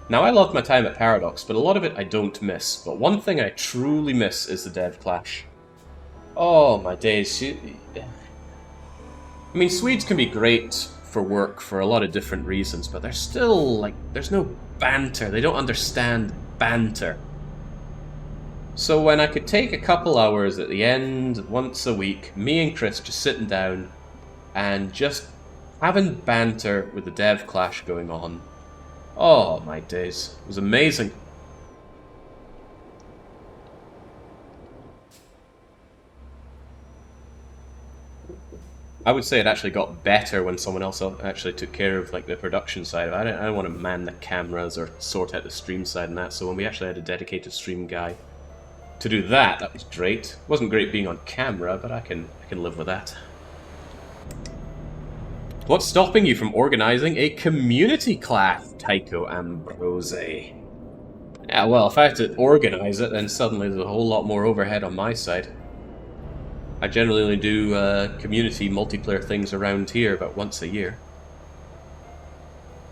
Now, I love my time at Paradox, but a lot of it I don't miss. But one thing I truly miss is the dev clash. Oh, my days. I mean, Swedes can be great for work for a lot of different reasons, but they're still, like, there's no banter. They don't understand banter. So when I could take a couple hours at the end, once a week, me and Chris just sitting down and just having banter with the dev clash going on. Oh, my days. It was amazing. I would say it actually got better when someone else actually took care of like the production side of it. I don't want to man the cameras or sort out the stream side and that, so when we actually had a dedicated stream guy to do that, that was great. It wasn't great being on camera, but I can live with that. What's stopping you from organising a community class, Tycho Ambrose? Yeah, well, if I have to organise it, then suddenly there's a whole lot more overhead on my side. I generally only do community multiplayer things around here about once a year.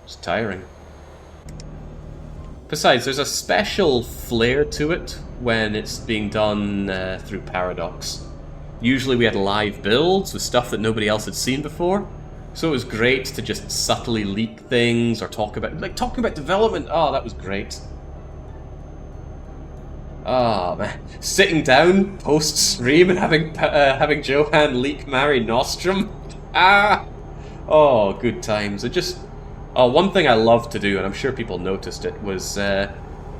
It's tiring. Besides, there's a special flair to it when it's being done through Paradox. Usually we had live builds with stuff that nobody else had seen before. So it was great to just subtly leak things or talking about development. Oh, that was great. Oh man, sitting down post stream and having Johan leak Mare Nostrum. Ah, oh, good times. One thing I loved to do, and I'm sure people noticed it, was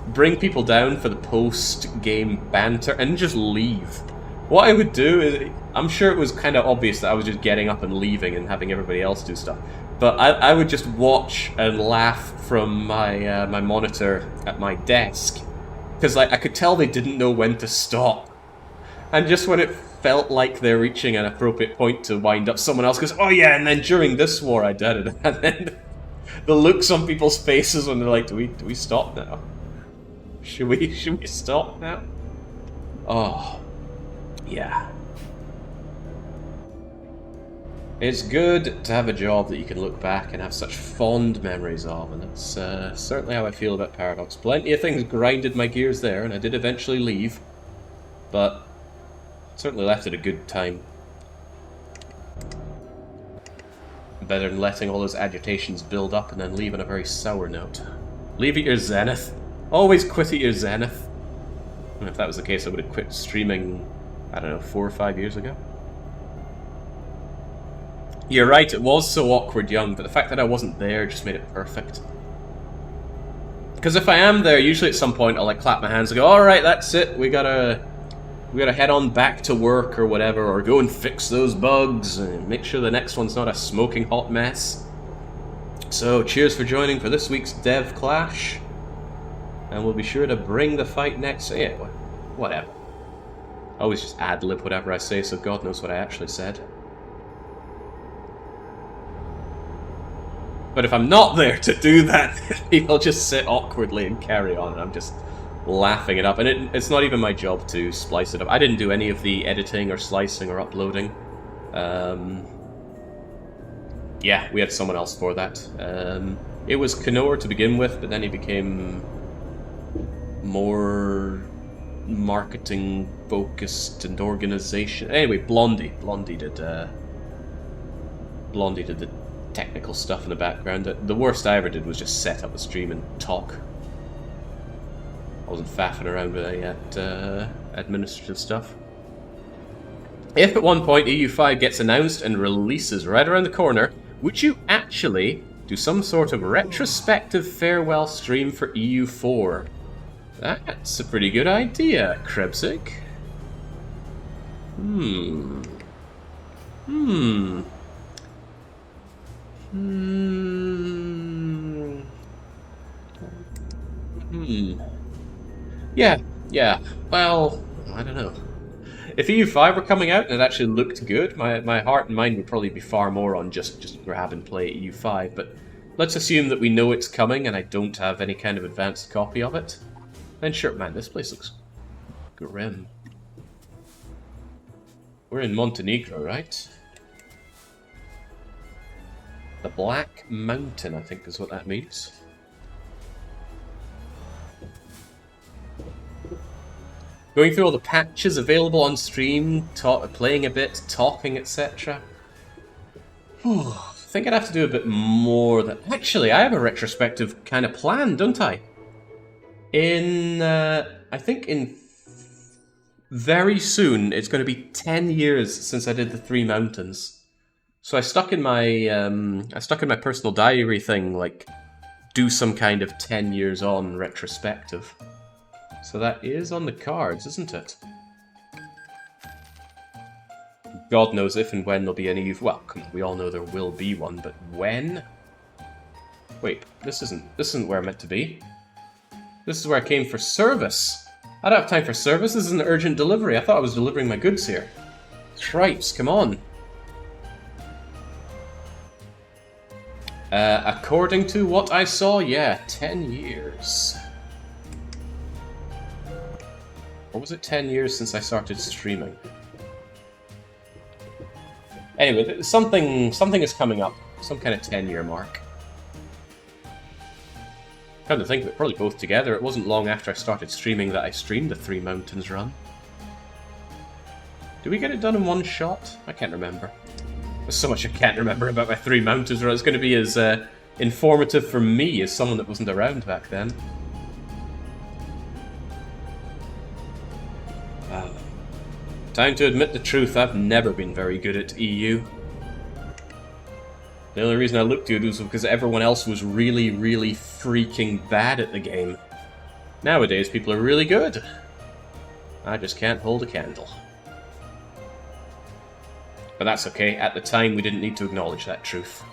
bring people down for the post-game banter and just leave. What I would do is, I'm sure it was kind of obvious that I was just getting up and leaving and having everybody else do stuff. But I would just watch and laugh from my my monitor at my desk. Because like, I could tell they didn't know when to stop. And just when it felt like they're reaching an appropriate point to wind up, someone else goes, oh yeah, and then during this war I did it. And then the looks on people's faces when they're like, do we stop now? Should we stop now? Oh, yeah. It's good to have a job that you can look back and have such fond memories of, and that's certainly how I feel about Paradox. Plenty of things grinded my gears there, and I did eventually leave, but certainly left at a good time. Better than letting all those agitations build up and then leave on a very sour note. Leave at your zenith. Always quit at your zenith. And if that was the case, I would have quit streaming, I don't know, 4 or 5 years ago. You're right, it was so awkward young, but the fact that I wasn't there just made it perfect. Because if I am there, usually at some point I'll like clap my hands and go, alright, that's it, we gotta head on back to work or whatever, or go and fix those bugs and make sure the next one's not a smoking hot mess. So, cheers for joining for this week's Dev Clash. And we'll be sure to bring the fight next... Yeah, whatever. I always just ad-lib whatever I say, so God knows what I actually said. But if I'm not there to do that, people just sit awkwardly and carry on, and I'm just laughing it up. And it's not even my job to splice it up. I didn't do any of the editing or slicing or uploading. Yeah, we had someone else for that. It was Knorr to begin with, but then he became more marketing focused and organization. Anyway, Blondie did the technical stuff in the background. The worst I ever did was just set up a stream and talk. I wasn't faffing around with any administrative stuff. If at one point EU5 gets announced and releases right around the corner, would you actually do some sort of retrospective farewell stream for EU4? That's a pretty good idea, Krebsik. Yeah. Well, I don't know. If EU5 were coming out and it actually looked good, my heart and mind would probably be far more on just grab and play EU5, but let's assume that we know it's coming and I don't have any kind of advanced copy of it. Then sure, man, this place looks grim. We're in Montenegro, right? The Black Mountain, I think is what that means. Going through all the patches available on stream, playing a bit, talking, etc. I think I'd have to do a bit more than... Actually, I have a retrospective kind of plan, don't I? I think in very soon, it's going to be 10 years since I did the 3 mountains. So I stuck in my personal diary thing, like, do some kind of 10 years on retrospective. So that is on the cards, isn't it? God knows if and when there'll be any... Well, come on, we all know there will be one, but when? Wait, this isn't where I'm meant to be. This is where I came for service. I don't have time for service, this is an urgent delivery. I thought I was delivering my goods here. Tripes, come on. According to what I saw, yeah, 10 years. Or was it 10 years since I started streaming? Anyway, something is coming up. Some kind of 10-year mark. Come to think of it, probably both together. It wasn't long after I started streaming that I streamed the 3 Mountains run. Did we get it done in one shot? I can't remember. There's so much I can't remember about my 3 Mountains run. It's going to be as informative for me as someone that wasn't around back then. Time to admit the truth, I've never been very good at EU. The only reason I looked good was because everyone else was really, really freaking bad at the game. Nowadays, people are really good. I just can't hold a candle. But that's okay, at the time we didn't need to acknowledge that truth.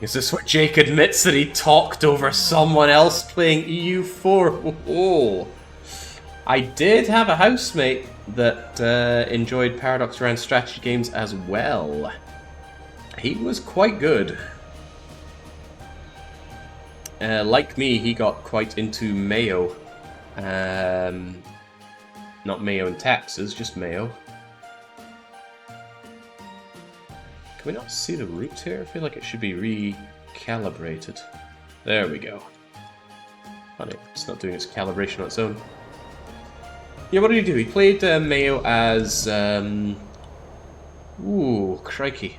Is this where Jake admits that he talked over someone else playing EU4? Oh. I did have a housemate that enjoyed Paradox Round strategy games as well. He was quite good. Like me, he got quite into Mayo. Not Mayo and taxes, just Mayo. Can we not see the route here? I feel like it should be recalibrated. There we go. Funny, it's not doing its calibration on its own. Yeah, what did he do? He played Mayo as... Ooh, crikey.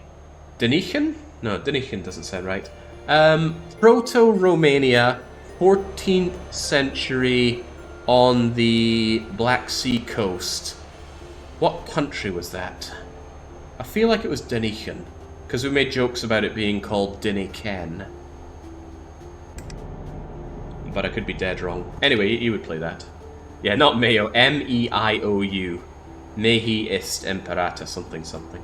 Denichen? No, Denichen doesn't sound right. Proto-Romania, 14th century on the Black Sea coast. What country was that? I feel like it was Denichen, because we made jokes about it being called Diniken. But I could be dead wrong. Anyway, he would play that. Yeah, not Mayo, M-E-I-O-U. Mehi ist Imperata something something.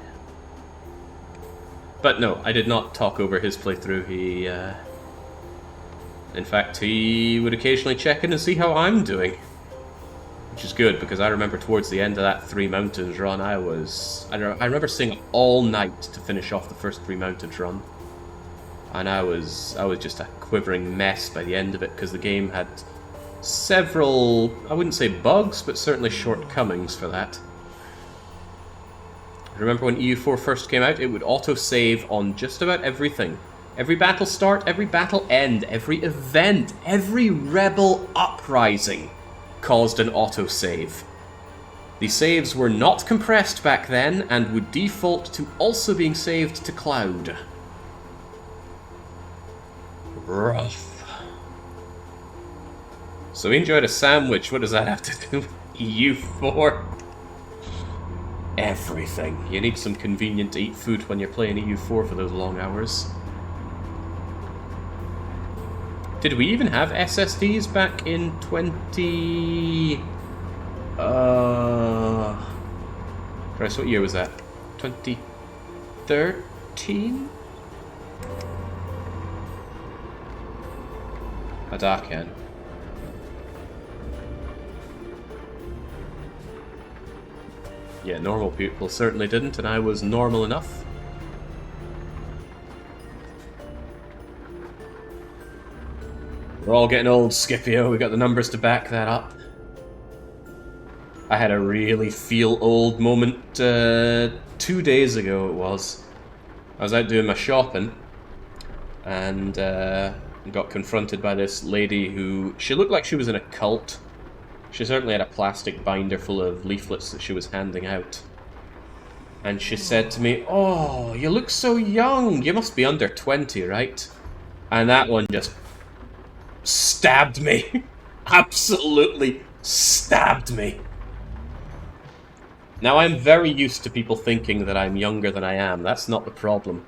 But no, I did not talk over his playthrough. In fact, he would occasionally check in and see how I'm doing. Which is good, because I remember towards the end of that Three Mountains run, I remember staying up all night to finish off the first Three Mountains run. And I was just a quivering mess by the end of it, because the game had several, I wouldn't say bugs, but certainly shortcomings for that. Remember when EU4 first came out, it would auto-save on just about everything. Every battle start, every battle end, every event, every rebel uprising caused an autosave. The saves were not compressed back then, and would default to also being saved to cloud. Rough. So we enjoyed a sandwich. What does that have to do with EU4? Everything. You need some convenient to eat food when you're playing EU4 for those long hours. Did we even have SSDs back in 20... Christ, what year was that? 2013? Hadaken. Yeah, normal people certainly didn't, and I was normal enough. We're all getting old, Scipio. We got the numbers to back that up. I had a really feel old moment 2 days ago, it was. I was out doing my shopping, and got confronted by this lady who... She looked like she was in a cult. She certainly had a plastic binder full of leaflets that she was handing out. And she said to me, "Oh, you look so young. You must be under 20, right?" And that one just stabbed me. Absolutely stabbed me. Now, I'm very used to people thinking that I'm younger than I am. That's not the problem.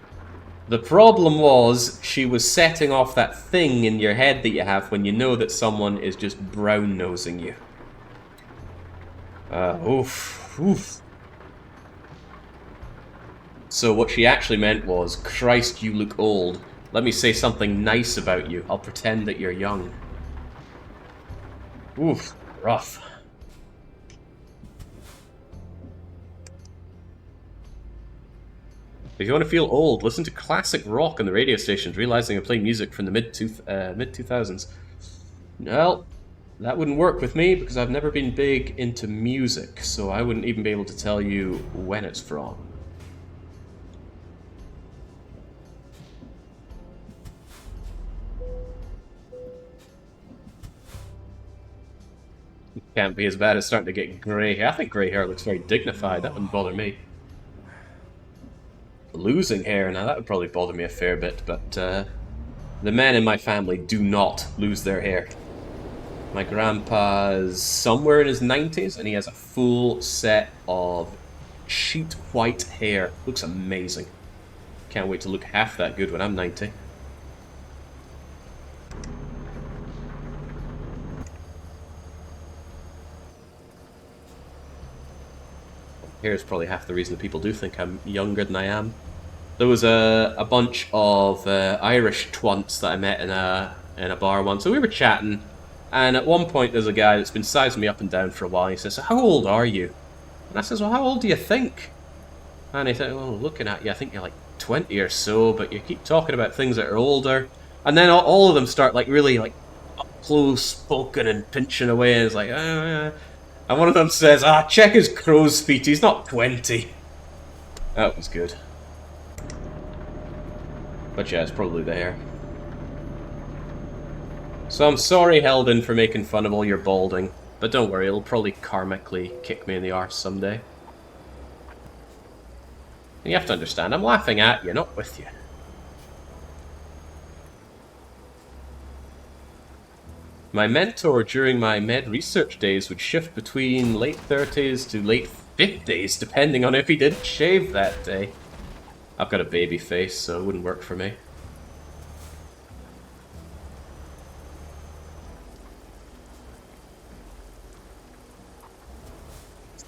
The problem was, she was setting off that thing in your head that you have when you know that someone is just brown-nosing you. Oof. So what she actually meant was, "Christ, you look old. Let me say something nice about you. I'll pretend that you're young." Oof, rough. If you want to feel old, listen to classic rock on the radio stations, realizing I play music from the mid-2000s. Well, that wouldn't work with me, because I've never been big into music, so I wouldn't even be able to tell you when it's from. Can't be as bad as starting to get grey hair. I think grey hair looks very dignified. That wouldn't bother me. Losing hair, now that would probably bother me a fair bit, but the men in my family do not lose their hair. My grandpa's somewhere in his 90s, and he has a full set of sheet white hair. Looks amazing. Can't wait to look half that good when I'm 90. Here's probably half the reason that people do think I'm younger than I am. There was a bunch of Irish twunts that I met in a bar once, so we were chatting, and at one point there's a guy that's been sizing me up and down for a while, and he says, "How old are you?" And I says, "Well, how old do you think?" And he said, "Well, looking at you, I think you're like 20 or so, but you keep talking about things that are older." And then all of them start like really like up close spoken and pinching away, and it's like, and one of them says, "Check his crow's feet, he's not 20. That was good. But yeah, it's probably the hair. So I'm sorry, Heldon, for making fun of all your balding. But don't worry, it'll probably karmically kick me in the arse someday. And you have to understand, I'm laughing at you, not with you. My mentor during my med research days would shift between late 30s to late 50s, depending on if he didn't shave that day. I've got a baby face, so it wouldn't work for me.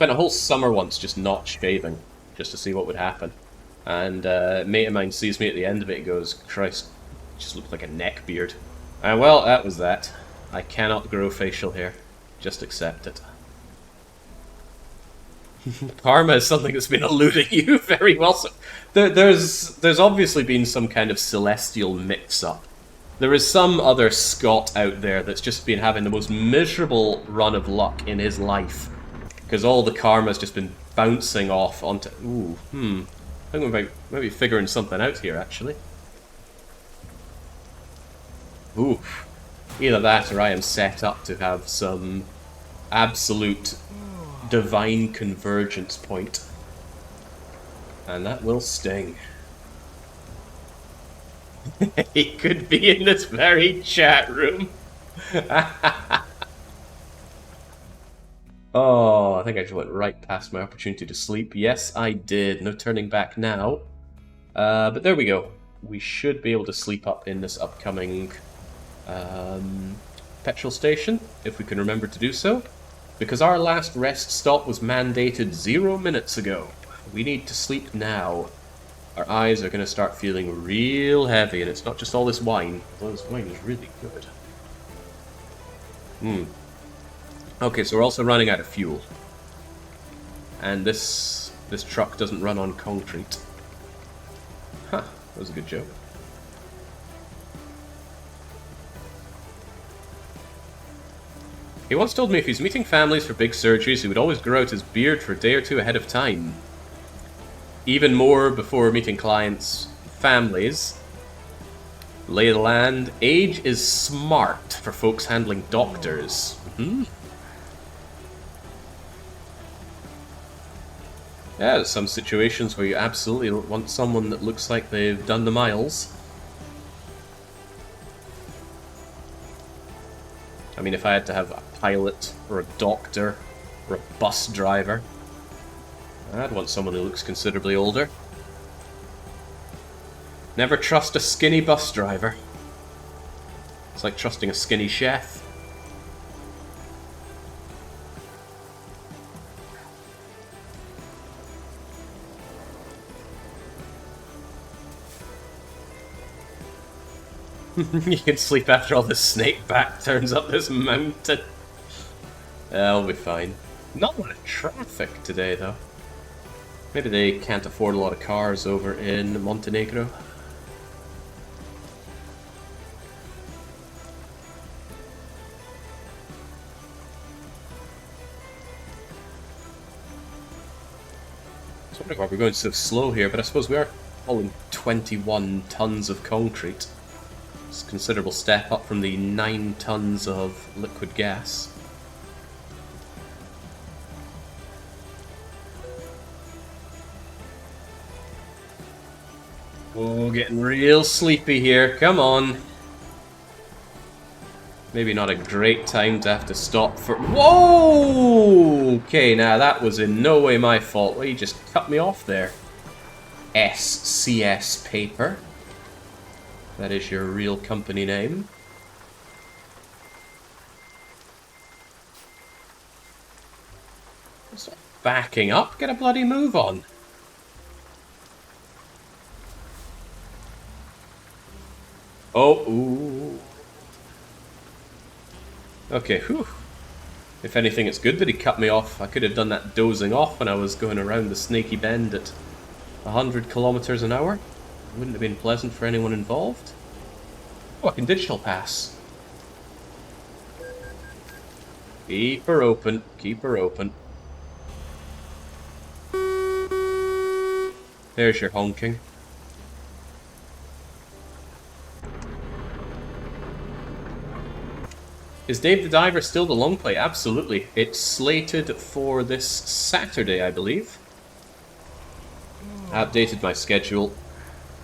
Spent a whole summer once just not shaving, just to see what would happen. And a mate of mine sees me at the end of it and goes, Christ, just looked like a neck beard. And well, that was that. I cannot grow facial hair. Just accept it. Karma is something that's been eluding you very well. So there's obviously been some kind of celestial mix-up. There is some other Scot out there that's just been having the most miserable run of luck in his life. Because all the karma's just been bouncing off onto... Ooh, I think we might be figuring something out here, actually. Ooh. Either that or I am set up to have some absolute divine convergence point. And that will sting. He could be in this very chat room. Oh, I think I just went right past my opportunity to sleep. Yes, I did. No turning back now. But there we go. We should be able to sleep up in this upcoming petrol station, if we can remember to do so. Because our last rest stop was mandated 0 minutes ago. We need to sleep now. Our eyes are going to start feeling real heavy, and it's not just all this wine. Although this wine is really good. Okay, so we're also running out of fuel. And this truck doesn't run on concrete. Huh, that was a good joke. He once told me if he's meeting families for big surgeries, he would always grow out his beard for a day or two ahead of time. Even more before meeting clients, families. Lay of the land. Age is smart for folks handling doctors. Yeah, there's some situations where you absolutely want someone that looks like they've done the miles. I mean, if I had to have a pilot, or a doctor, or a bus driver, I'd want someone who looks considerably older. Never trust a skinny bus driver. It's like trusting a skinny chef. You can sleep after all this snake back turns up this mountain. I'll be fine. Not a lot of traffic today, though. Maybe they can't afford a lot of cars over in Montenegro. I was wondering why we're going so slow here, but I suppose we are hauling 21 tons of concrete. It's a considerable step up from the 9 tons of liquid gas. Oh, getting real sleepy here. Come on. Maybe not a great time to have to stop for... Whoa! Okay, now that was in no way my fault. Well, you just cut me off there. SCS Paper. That is your real company name. Stop backing up. Get a bloody move on. Oh, ooh. Okay, whew. If anything, it's good that he cut me off. I could have done that dozing off when I was going around the snaky bend at 100 kilometers an hour. Wouldn't have been pleasant for anyone involved. Oh, I can digital pass. Keep her open. Keep her open. There's your honking. Is Dave the Diver still the long play? Absolutely. It's slated for this Saturday, I believe. I updated my schedule.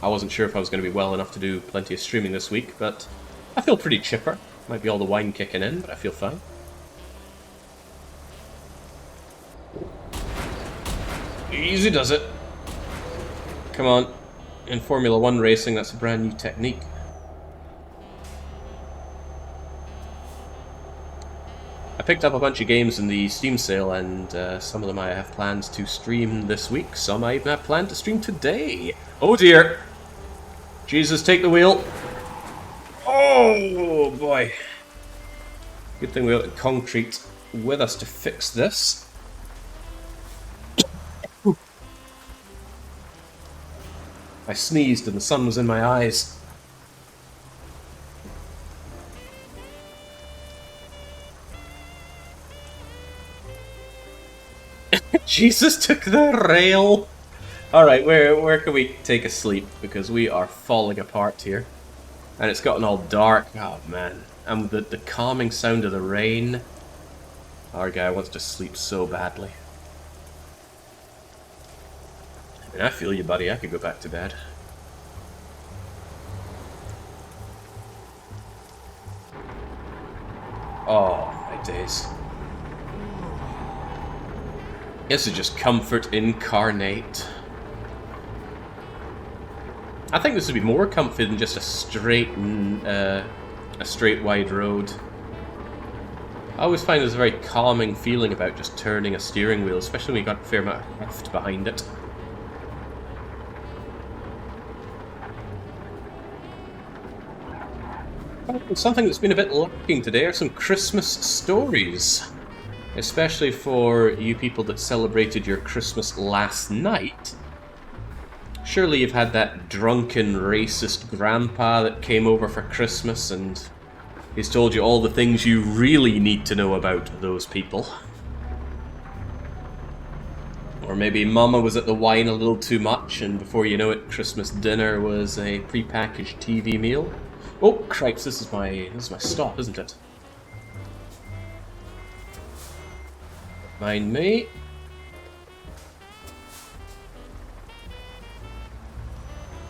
I wasn't sure if I was going to be well enough to do plenty of streaming this week, but I feel pretty chipper. Might be all the wine kicking in, but I feel fine. Easy does it. Come on. In Formula 1 racing, that's a brand new technique. I picked up a bunch of games in the Steam sale, and some of them I have plans to stream this week. Some I even have planned to stream today. Oh dear! Jesus, take the wheel! Oh boy! Good thing we got the concrete with us to fix this. I sneezed and the sun was in my eyes. Jesus took the rail! Alright, where can we take a sleep? Because we are falling apart here. And it's gotten all dark. Oh man. And the calming sound of the rain. Our guy wants to sleep so badly. I mean, I feel you, buddy. I could go back to bed. Oh, my days. This is just comfort incarnate. I think this would be more comfy than just a straight wide road. I always find there's a very calming feeling about just turning a steering wheel, especially when you've got a fair amount of heft behind it. Something that's been a bit lacking today are some Christmas stories. Especially for you people that celebrated your Christmas last night. Surely you've had that drunken, racist grandpa that came over for Christmas and he's told you all the things you really need to know about those people. Or maybe Mama was at the wine a little too much and before you know it, Christmas dinner was a prepackaged TV meal. Oh, cripes, this is my stop, isn't it? Mind me.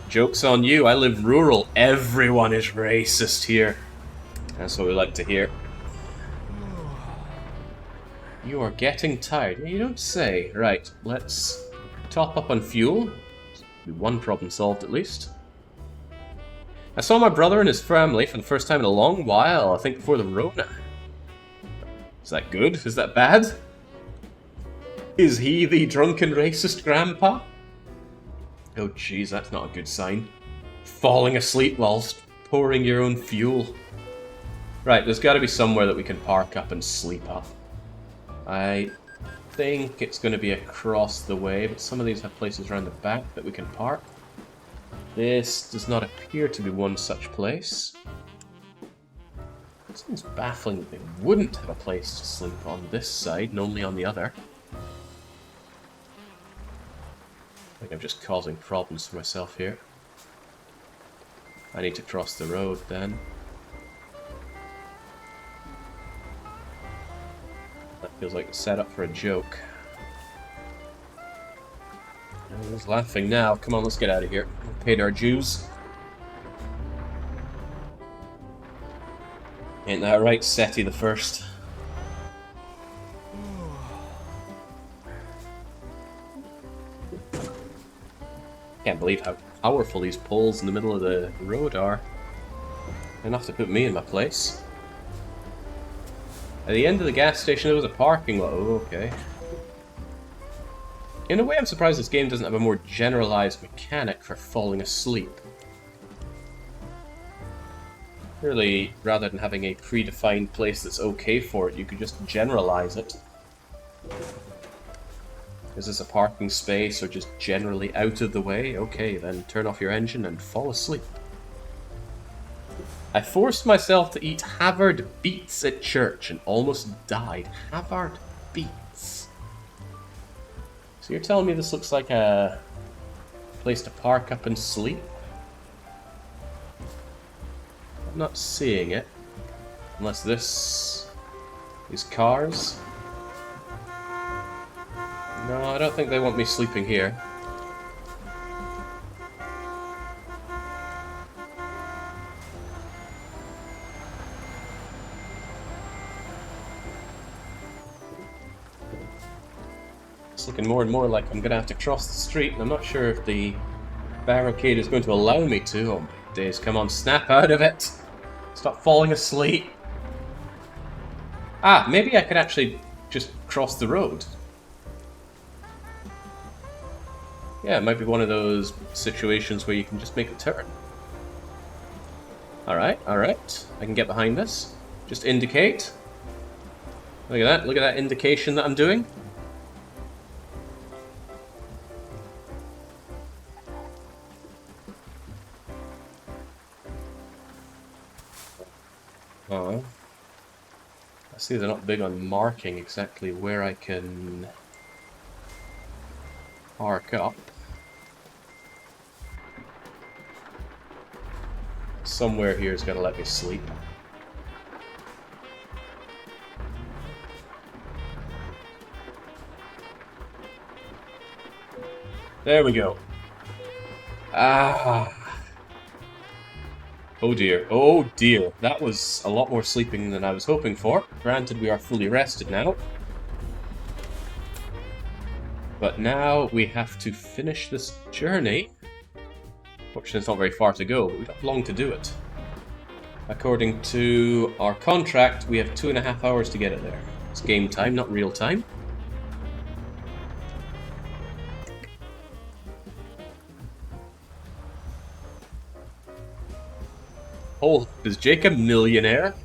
Joke's on you, I live rural. Everyone is racist here. That's what we like to hear. You are getting tired. You don't say. Right, let's top up on fuel. One problem solved at least. I saw my brother and his family for the first time in a long while, I think before the Rona. Is that good? Is that bad? Is he the drunken racist grandpa? Oh jeez, that's not a good sign. Falling asleep whilst pouring your own fuel. Right, there's got to be somewhere that we can park up and sleep up. I think it's going to be across the way, but some of these have places around the back that we can park. This does not appear to be one such place. It seems baffling that they wouldn't have a place to sleep on this side and only on the other. I think I'm just causing problems for myself here. I need to cross the road then. That feels like a setup for a joke. Everyone's laughing now. Come on, let's get out of here. We paid our dues. Ain't that right, Seti the First? Can't believe how powerful these poles in the middle of the road are. Enough to put me in my place. At the end of the gas station there was a parking lot. Oh, okay. In a way, I'm surprised this game doesn't have a more generalized mechanic for falling asleep. Really, rather than having a predefined place that's okay for it, you could just generalize it. Is this a parking space or just generally out of the way? Okay, then turn off your engine and fall asleep. I forced myself to eat Havard beets at church and almost died. Havard beets. So you're telling me this looks like a place to park up and sleep? I'm not seeing it. Unless this is cars. No, I don't think they want me sleeping here. It's looking more and more like I'm going to have to cross the street, and I'm not sure if the barricade is going to allow me to. Oh my days, come on, snap out of it! Stop falling asleep! Ah, maybe I could actually just cross the road. Yeah, it might be one of those situations where you can just make a turn. Alright, alright. I can get behind this. Just indicate. Look at that indication that I'm doing. Oh. I see they're not big on marking exactly where I can park up. Somewhere here is going to let me sleep. There we go. Ah. Oh dear. Oh dear. That was a lot more sleeping than I was hoping for. Granted, we are fully rested now. But now we have to finish this journey. Fortunately, it's not very far to go, but we've got long to do it. According to our contract, we have 2.5 hours to get it there. It's game time, not real time. Oh, is Jake a millionaire?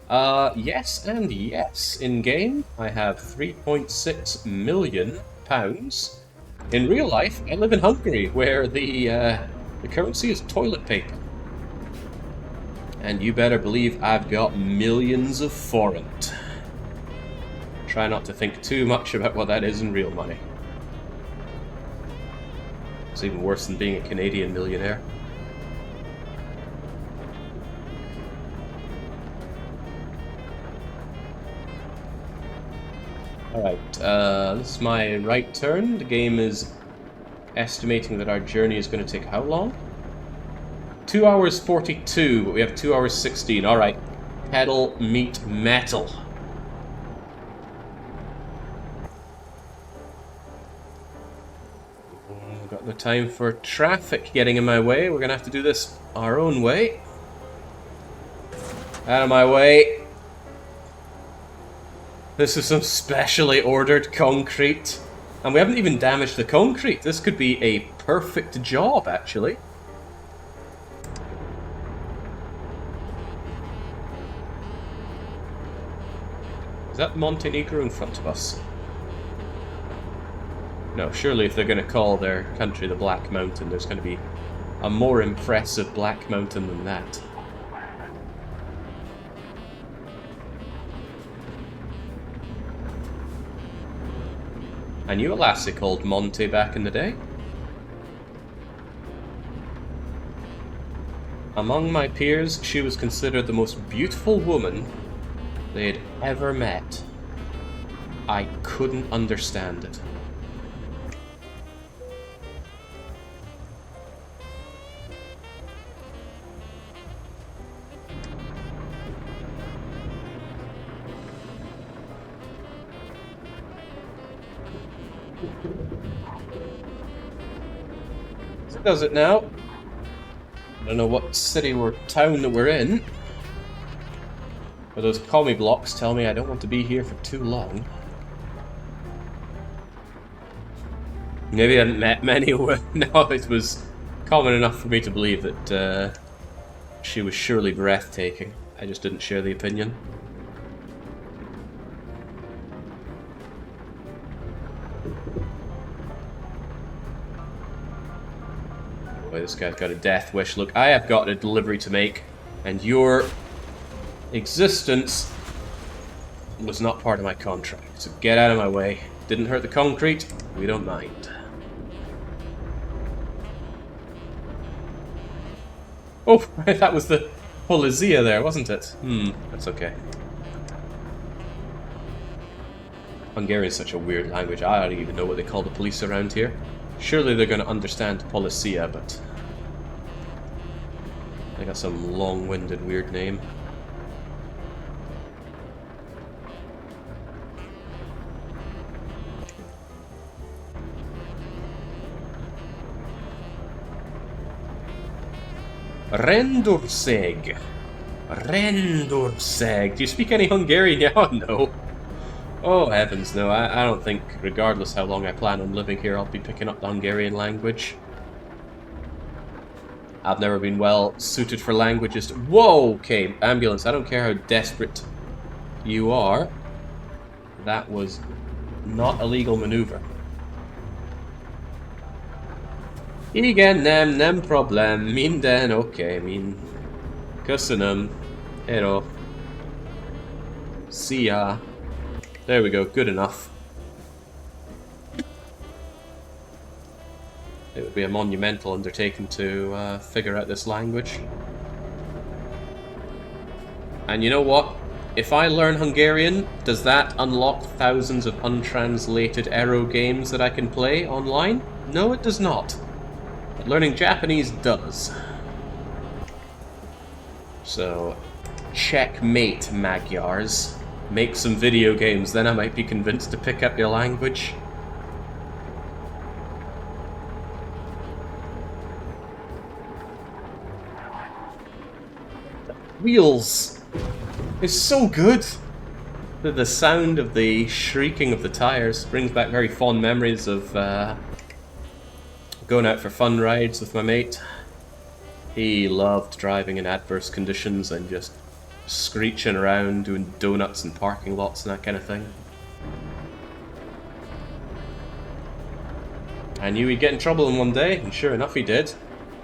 Yes and yes. In game, I have 3.6 million pounds. In real life, I live in Hungary, where the currency is toilet paper. And you better believe I've got millions of forint. Try not to think too much about what that is in real money. It's even worse than being a Canadian millionaire. Alright, this is my right turn. The game is estimating that our journey is going to take how long? 2 hours 42, but we have 2 hours 16. Alright, pedal meet metal. Got no time for traffic getting in my way. We're going to have to do this our own way. Out of my way. This is some specially ordered concrete. And we haven't even damaged the concrete. This could be a perfect job, actually. Is that Montenegro in front of us? No, surely if they're going to call their country the Black Mountain, there's going to be a more impressive Black Mountain than that. I knew a lassie called Monty back in the day. Among my peers, she was considered the most beautiful woman they had ever met. I couldn't understand it. Does it now? I don't know what city or town that we're in. But those commie blocks tell me I don't want to be here for too long. Maybe I hadn't met many women. No, it was common enough for me to believe that she was surely breathtaking. I just didn't share the opinion. This guy's got a death wish. Look, I have got a delivery to make, and your existence was not part of my contract. So get out of my way. Didn't hurt the concrete, we don't mind. Oh, that was the Polizia there, wasn't it? That's okay. Hungarian is such a weird language. I don't even know what they call the police around here. Surely they're going to understand Policia, but they got some long-winded weird name. Rendurseg. Rendőrség. Do you speak any Hungarian? Oh, no. Oh, heavens, no. I don't think, regardless how long I plan on living here, I'll be picking up the Hungarian language. I've never been well suited for languages. Whoa! Okay, ambulance. I don't care how desperate you are. That was not a legal maneuver. Igen, nem problem. Minden oké. Köszönöm. Hello. Szia. There we go. Good enough. It would be a monumental undertaking to figure out this language. And you know what? If I learn Hungarian, does that unlock thousands of untranslated Aero games that I can play online? No, it does not. But learning Japanese does. So, checkmate, Magyars. Make some video games, then I might be convinced to pick up your language. Wheels is so good. The sound of the shrieking of the tires brings back very fond memories of going out for fun rides with my mate. He loved driving in adverse conditions and just screeching around, doing donuts in parking lots and that kind of thing. I knew he'd get in trouble in one day, and sure enough he did.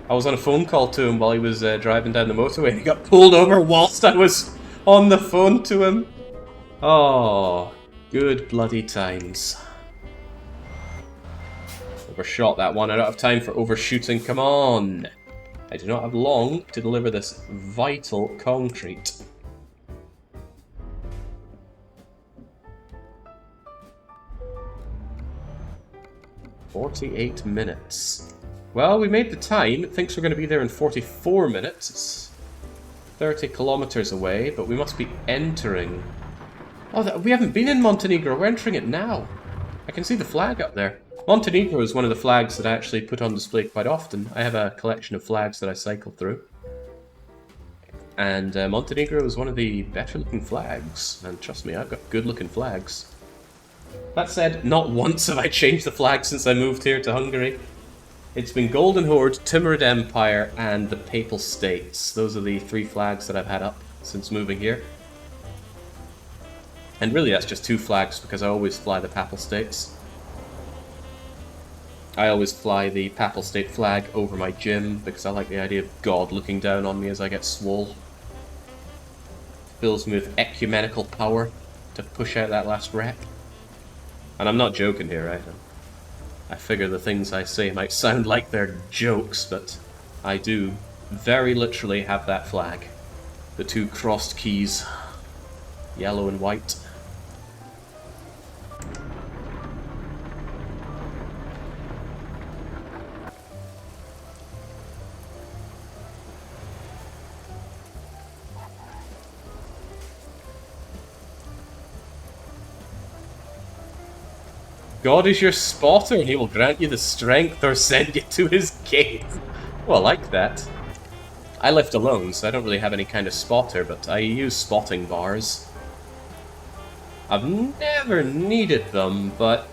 I was on a phone call to him while he was driving down the motorway, and he got pulled over whilst I was on the phone to him. Oh, good bloody times. Overshot that one. I don't have time for overshooting. Come on. I do not have long to deliver this vital concrete. "48 minutes. Well, we made the time. It thinks we're going to be there in 44 minutes. It's 30 kilometers away, but we must be entering. Oh, we haven't been in Montenegro. We're entering it now. I can see the flag up there. Montenegro is one of the flags that I actually put on display quite often. I have a collection of flags that I cycle through. And Montenegro is one of the better looking flags. And trust me, I've got good looking flags. That said, not once have I changed the flag since I moved here to Hungary. It's been Golden Horde, Timurid Empire, and the Papal States. Those are the three flags that I've had up since moving here. And really that's just two flags because I always fly the Papal States. I always fly the Papal State flag over my gym because I like the idea of God looking down on me as I get swole. Fills me with ecumenical power to push out that last rep. And I'm not joking here, right? I figure the things I say might sound like they're jokes, but I do very literally have that flag. The two crossed keys, yellow and white. God is your spotter, and he will grant you the strength or send you to his gate. Well, I like that. I lift alone, so I don't really have any kind of spotter, but I use spotting bars. I've never needed them, but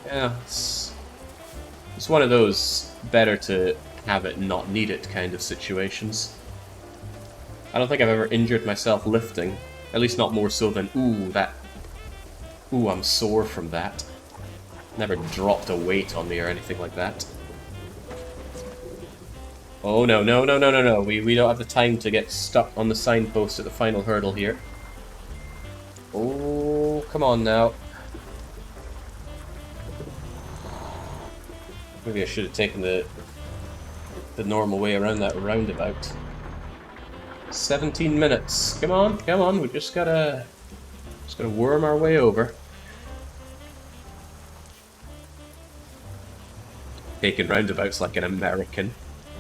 yeah, it's one of those better to have it and not need it kind of situations. I don't think I've ever injured myself lifting, at least not more so than, ooh, I'm sore from that. Never dropped a weight on me or anything like that. Oh no, no, no, no, no, no. We don't have the time to get stuck on the signpost at the final hurdle here. Oh, come on now. Maybe I should have taken the normal way around that roundabout. 17 minutes. Come on, come on. We just gotta worm our way over. Taking roundabouts like an American.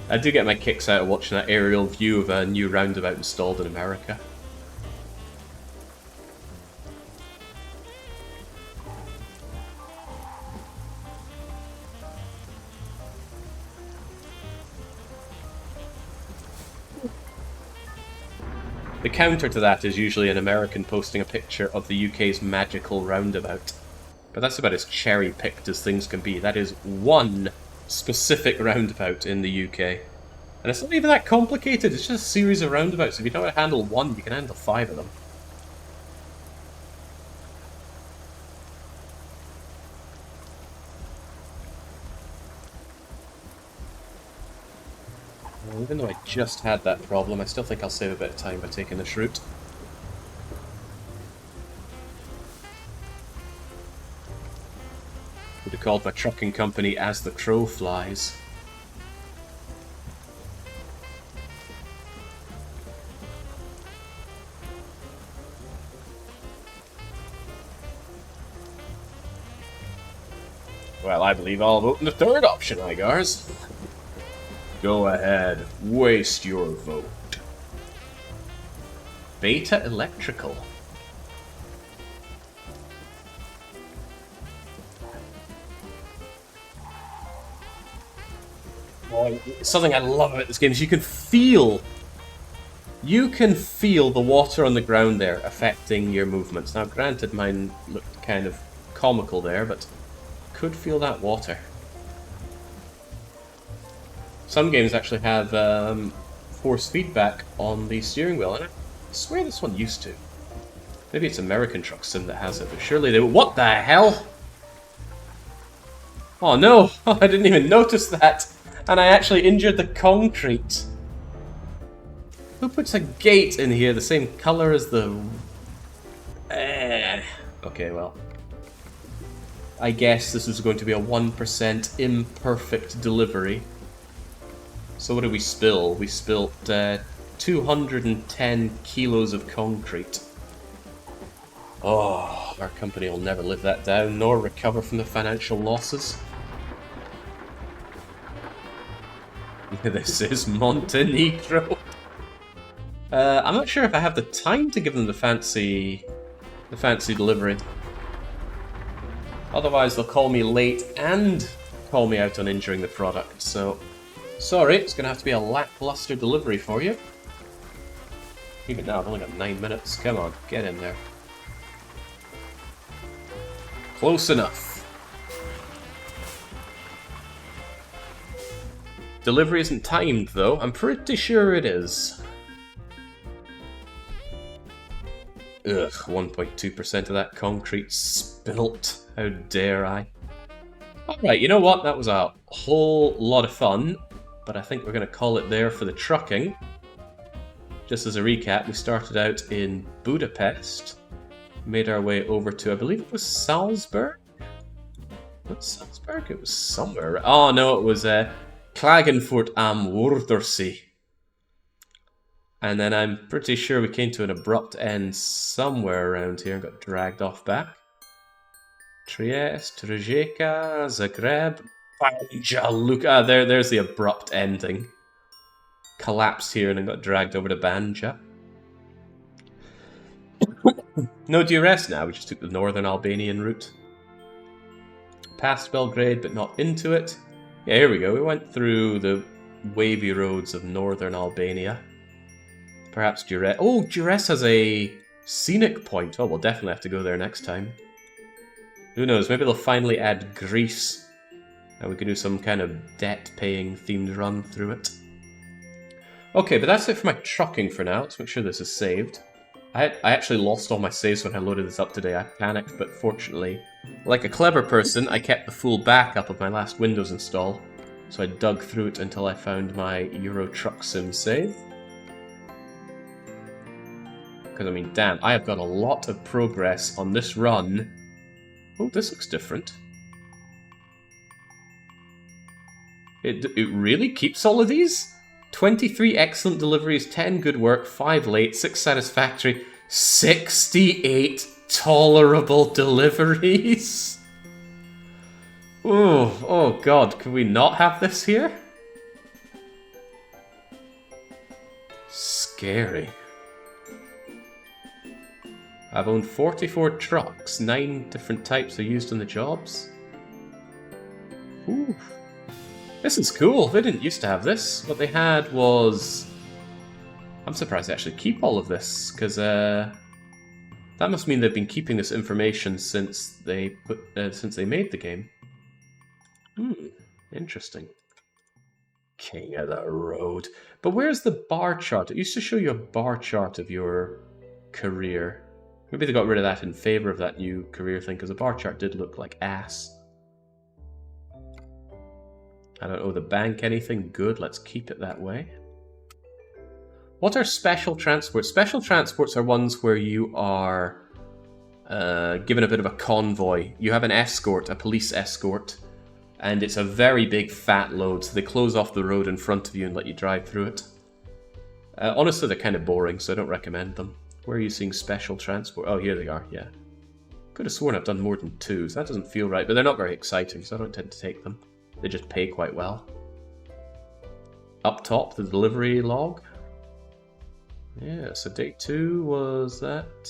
I do get my kicks out of watching that aerial view of a new roundabout installed in America. The counter to that is usually an American posting a picture of the UK's magical roundabout. But that's about as cherry-picked as things can be. That is one specific roundabout in the UK. And it's not even that complicated, it's just a series of roundabouts. If you know how to handle one, you can handle 5 of them. Well, even though I just had that problem, I still think I'll save a bit of time by taking this route. Would have called my trucking company As the Crow Flies. Well, I believe I'll vote in the third option, Igars. Go ahead, waste your vote. Beta Electrical. Oh, something I love about this game is you can feel the water on the ground there affecting your movements. Now, granted, mine looked kind of comical there, but could feel that water. Some games actually have force feedback on the steering wheel, and I swear this one used to. Maybe it's American Truck Sim that has it, but surely they... What the hell? Oh no! I didn't even notice that! And I actually injured the concrete. Who puts a gate in here the same colour as the... Okay, well. I guess this was going to be a 1% imperfect delivery. So what did we spill? We spilt 210 kilos of concrete. Oh, our company will never live that down, nor recover from the financial losses. This is Montenegro. I'm not sure if I have the time to give them the fancy delivery. Otherwise, they'll call me late and call me out on injuring the product. So, sorry, it's going to have to be a lackluster delivery for you. Even now, I've only got 9 minutes. Come on, get in there. Close enough. Delivery isn't timed, though. I'm pretty sure it is. Ugh, 1.2% of that concrete spilt. How dare I? Alright, you know what? That was a whole lot of fun, but I think we're going to call it there for the trucking. Just as a recap, we started out in Budapest, made our way over to, I believe it was Salzburg? What, Salzburg? It was somewhere. Oh no, it was Klagenfurt am Wörthersee. And then I'm pretty sure we came to an abrupt end somewhere around here and got dragged off back. Trieste, Rijeka, Zagreb, Banja Luka. There's the abrupt ending. Collapsed here and then got dragged over to Banja. No duress now, we just took the northern Albanian route. Past Belgrade, but not into it. Yeah, here we go. We went through the wavy roads of northern Albania. Perhaps Duress. Oh, Duress has a scenic point. Oh, we'll definitely have to go there next time. Who knows? Maybe they'll finally add Greece. And we can do some kind of debt-paying themed run through it. Okay, but that's it for my trucking for now. Let's make sure this is saved. I actually lost all my saves when I loaded this up today. I panicked, but fortunately, like a clever person, I kept the full backup of my last Windows install. So I dug through it until I found my Euro Truck Sim save. Because, I mean, damn, I have got a lot of progress on this run. Oh, this looks different. It really keeps all of these? 23 excellent deliveries, 10 good work, 5 late, 6 satisfactory, 68 tolerable deliveries. Oh god, can we not have this here? Scary. I've owned 44 trucks, 9 different types are used in the jobs. Ooh. This is cool. They didn't used to have this. What they had was I'm surprised they actually keep all of this, because that must mean they've been keeping this information since they made the game. Interesting. King of the road. But where's the bar chart? It used to show you a bar chart of your career. Maybe they got rid of that in favor of that new career thing, because the bar chart did look like ass. I don't owe the bank anything. Good, let's keep it that way. What are special transports? Special transports are ones where you are given a bit of a convoy. You have an escort, a police escort, and it's a very big fat load, so they close off the road in front of you and let you drive through it. Honestly, they're kind of boring, so I don't recommend them. Where are you seeing special transport? Oh, here they are, yeah. Could have sworn I've done more than 2, so that doesn't feel right, but they're not very exciting, so I don't tend to take them. They just pay quite well. Up top, the delivery log. Yeah, so day 2 was that.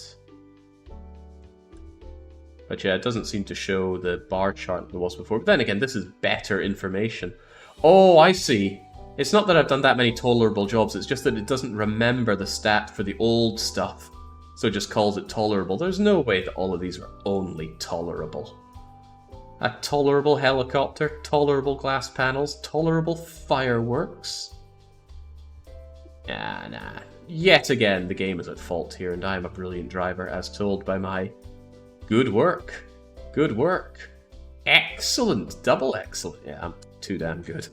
But yeah, it doesn't seem to show the bar chart there was before. But then again, this is better information. Oh, I see. It's not that I've done that many tolerable jobs, it's just that it doesn't remember the stat for the old stuff. So it just calls it tolerable. There's no way that all of these are only tolerable. A tolerable helicopter, tolerable glass panels, tolerable fireworks. Nah. Yet again, the game is at fault here, and I am a brilliant driver, as told by my good work. Good work. Excellent. Double excellent. Yeah, I'm too damn good.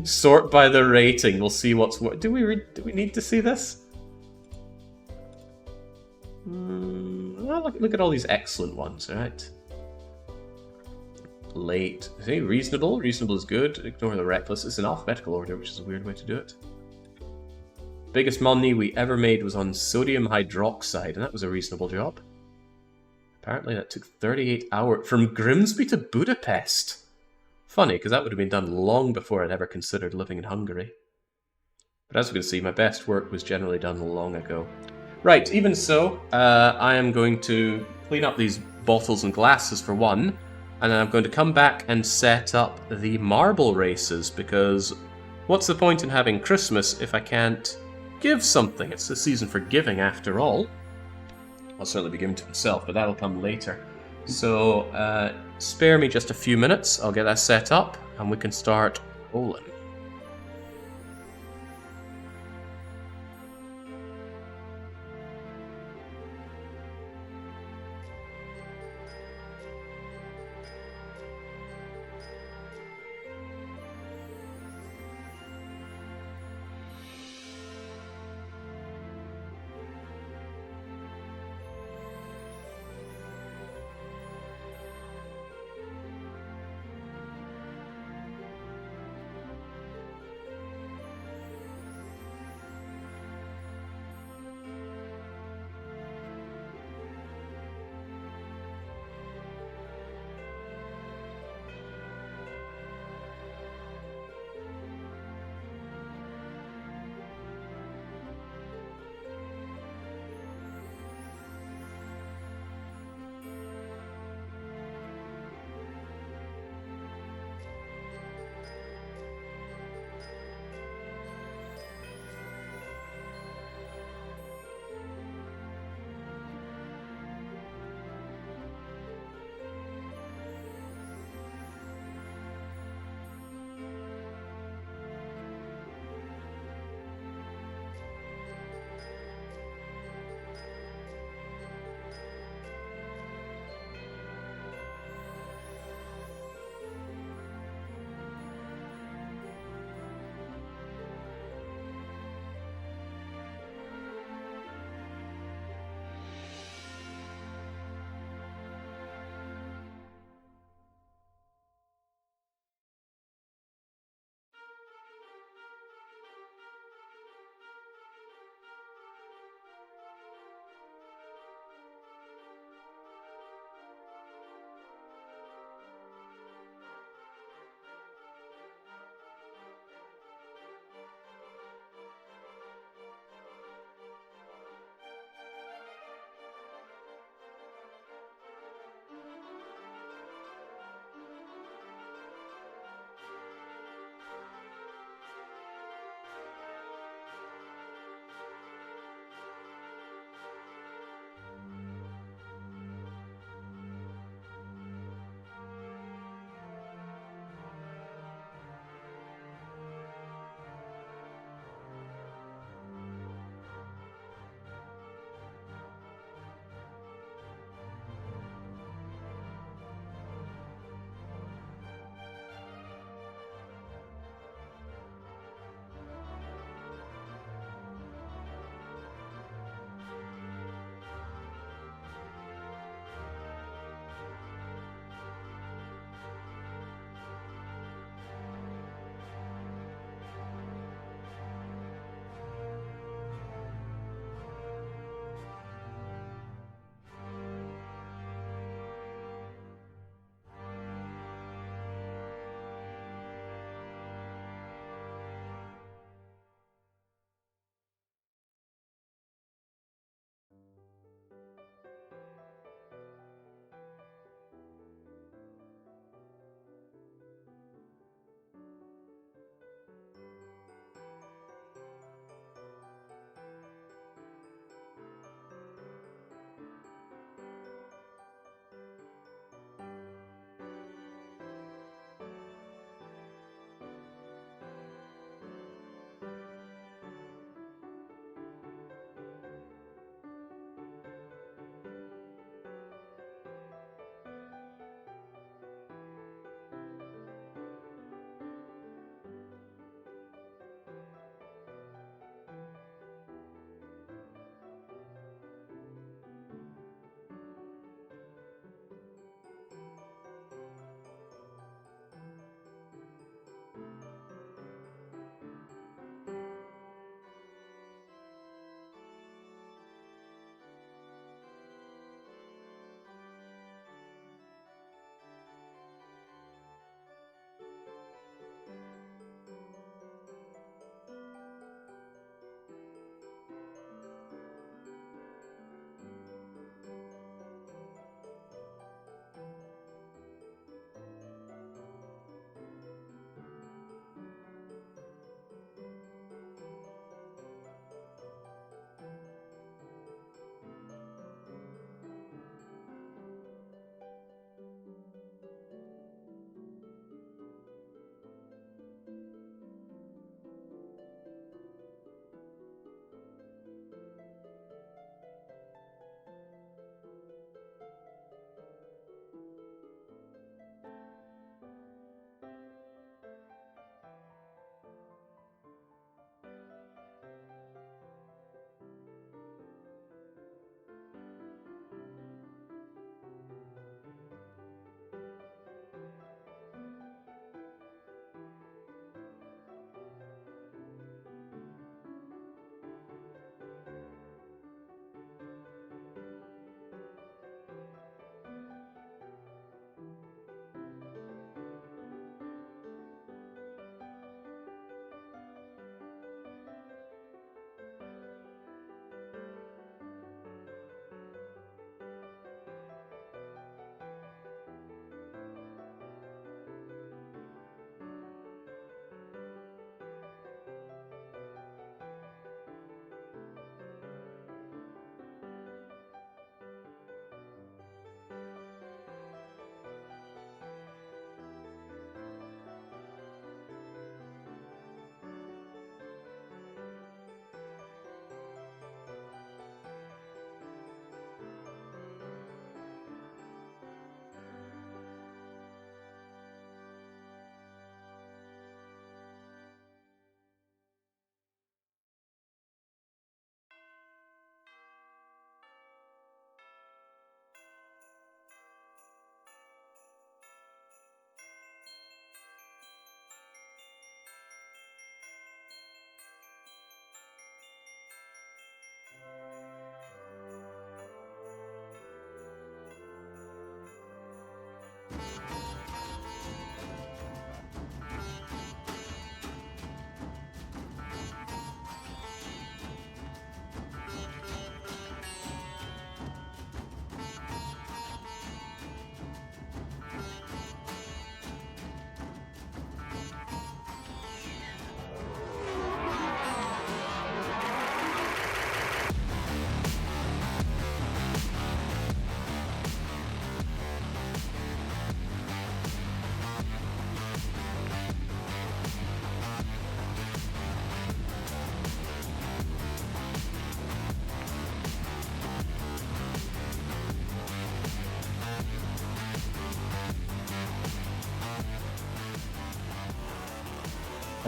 Sort by the rating. We'll see what's what. Do we need to see this? Well, look at all these excellent ones, alright? Late. See, reasonable. Reasonable is good. Ignore the reckless. It's in alphabetical order, which is a weird way to do it. Biggest money we ever made was on sodium hydroxide, and that was a reasonable job. Apparently that took 38 hours from Grimsby to Budapest. Funny, because that would have been done long before I'd ever considered living in Hungary. But as we can see, my best work was generally done long ago. Right, even so, I am going to clean up these bottles and glasses for one, and then I'm going to come back and set up the marble races, because what's the point in having Christmas if I can't give something? It's the season for giving, after all. I'll certainly be giving to myself, but that'll come later. So, spare me just a few minutes, I'll get that set up, and we can start rolling.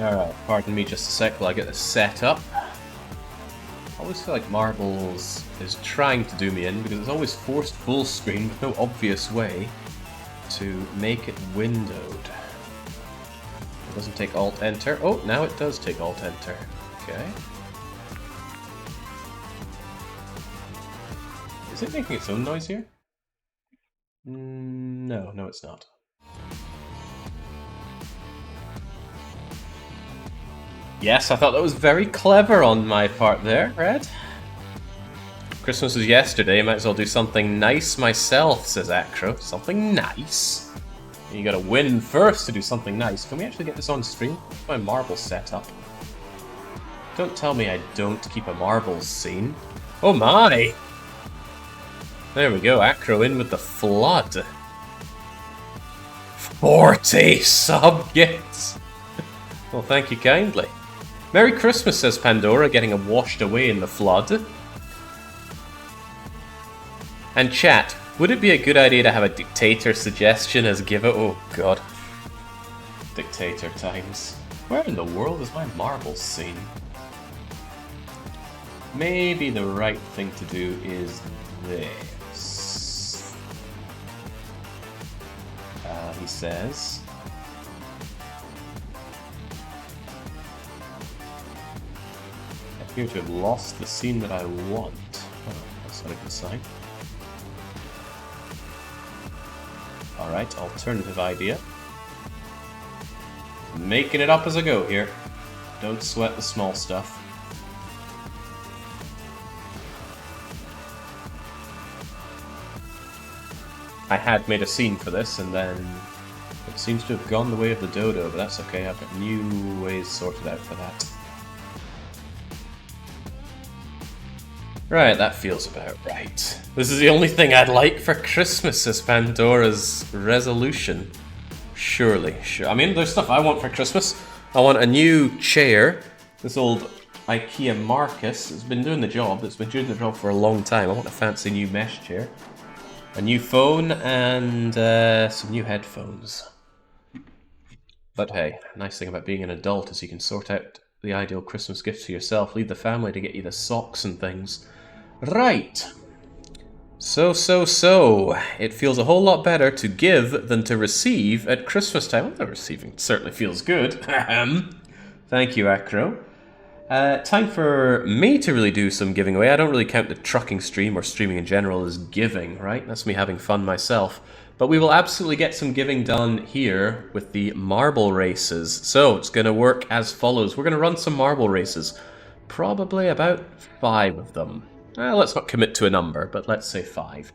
Alright, pardon me just a sec while I get this set up. I always feel like Marbles is trying to do me in because it's always forced full screen with no obvious way to make it windowed. It doesn't take Alt-Enter. Oh, now it does take Alt-Enter. Okay. Is it making its own noise here? No, it's not. Yes, I thought that was very clever on my part there, Red. Christmas was yesterday, might as well do something nice myself, says Acro. Something nice? You gotta win first to do something nice. Can we actually get this on stream? What's my marble setup? Don't tell me I don't keep a marbles scene. Oh my! There we go, Acro in with the flood. 40 sub-gifts! Well, thank you kindly. Merry Christmas, says Pandora, getting washed away in the flood. And chat, would it be a good idea to have a dictator suggestion as give it? Oh god. Dictator times. Where in the world is my marbles scene? Maybe the right thing to do is this. He says. I appear to have lost the scene that I want. Oh, that's not a good sign. Alright, alternative idea. Making it up as I go here. Don't sweat the small stuff. I had made a scene for this, and then it seems to have gone the way of the dodo, but that's okay, I've got new ways sorted out for that. Right, that feels about right. This is the only thing I'd like for Christmas, is Pandora's resolution. Surely, sure. I mean, there's stuff I want for Christmas. I want a new chair. This old IKEA Marcus has been doing the job. It's been doing the job for a long time. I want a fancy new mesh chair. A new phone and some new headphones. But hey, nice thing about being an adult is you can sort out the ideal Christmas gifts for yourself. Leave the family to get you the socks and things. Right. So. It feels a whole lot better to give than to receive at Christmas time. Well, the receiving certainly feels good. Thank you, Acro. Time for me to really do some giving away. I don't really count the trucking stream or streaming in general as giving, right? That's me having fun myself. But we will absolutely get some giving done here with the marble races. So it's going to work as follows. We're going to run some marble races. Probably about 5 of them. Let's not commit to a number, but let's say 5.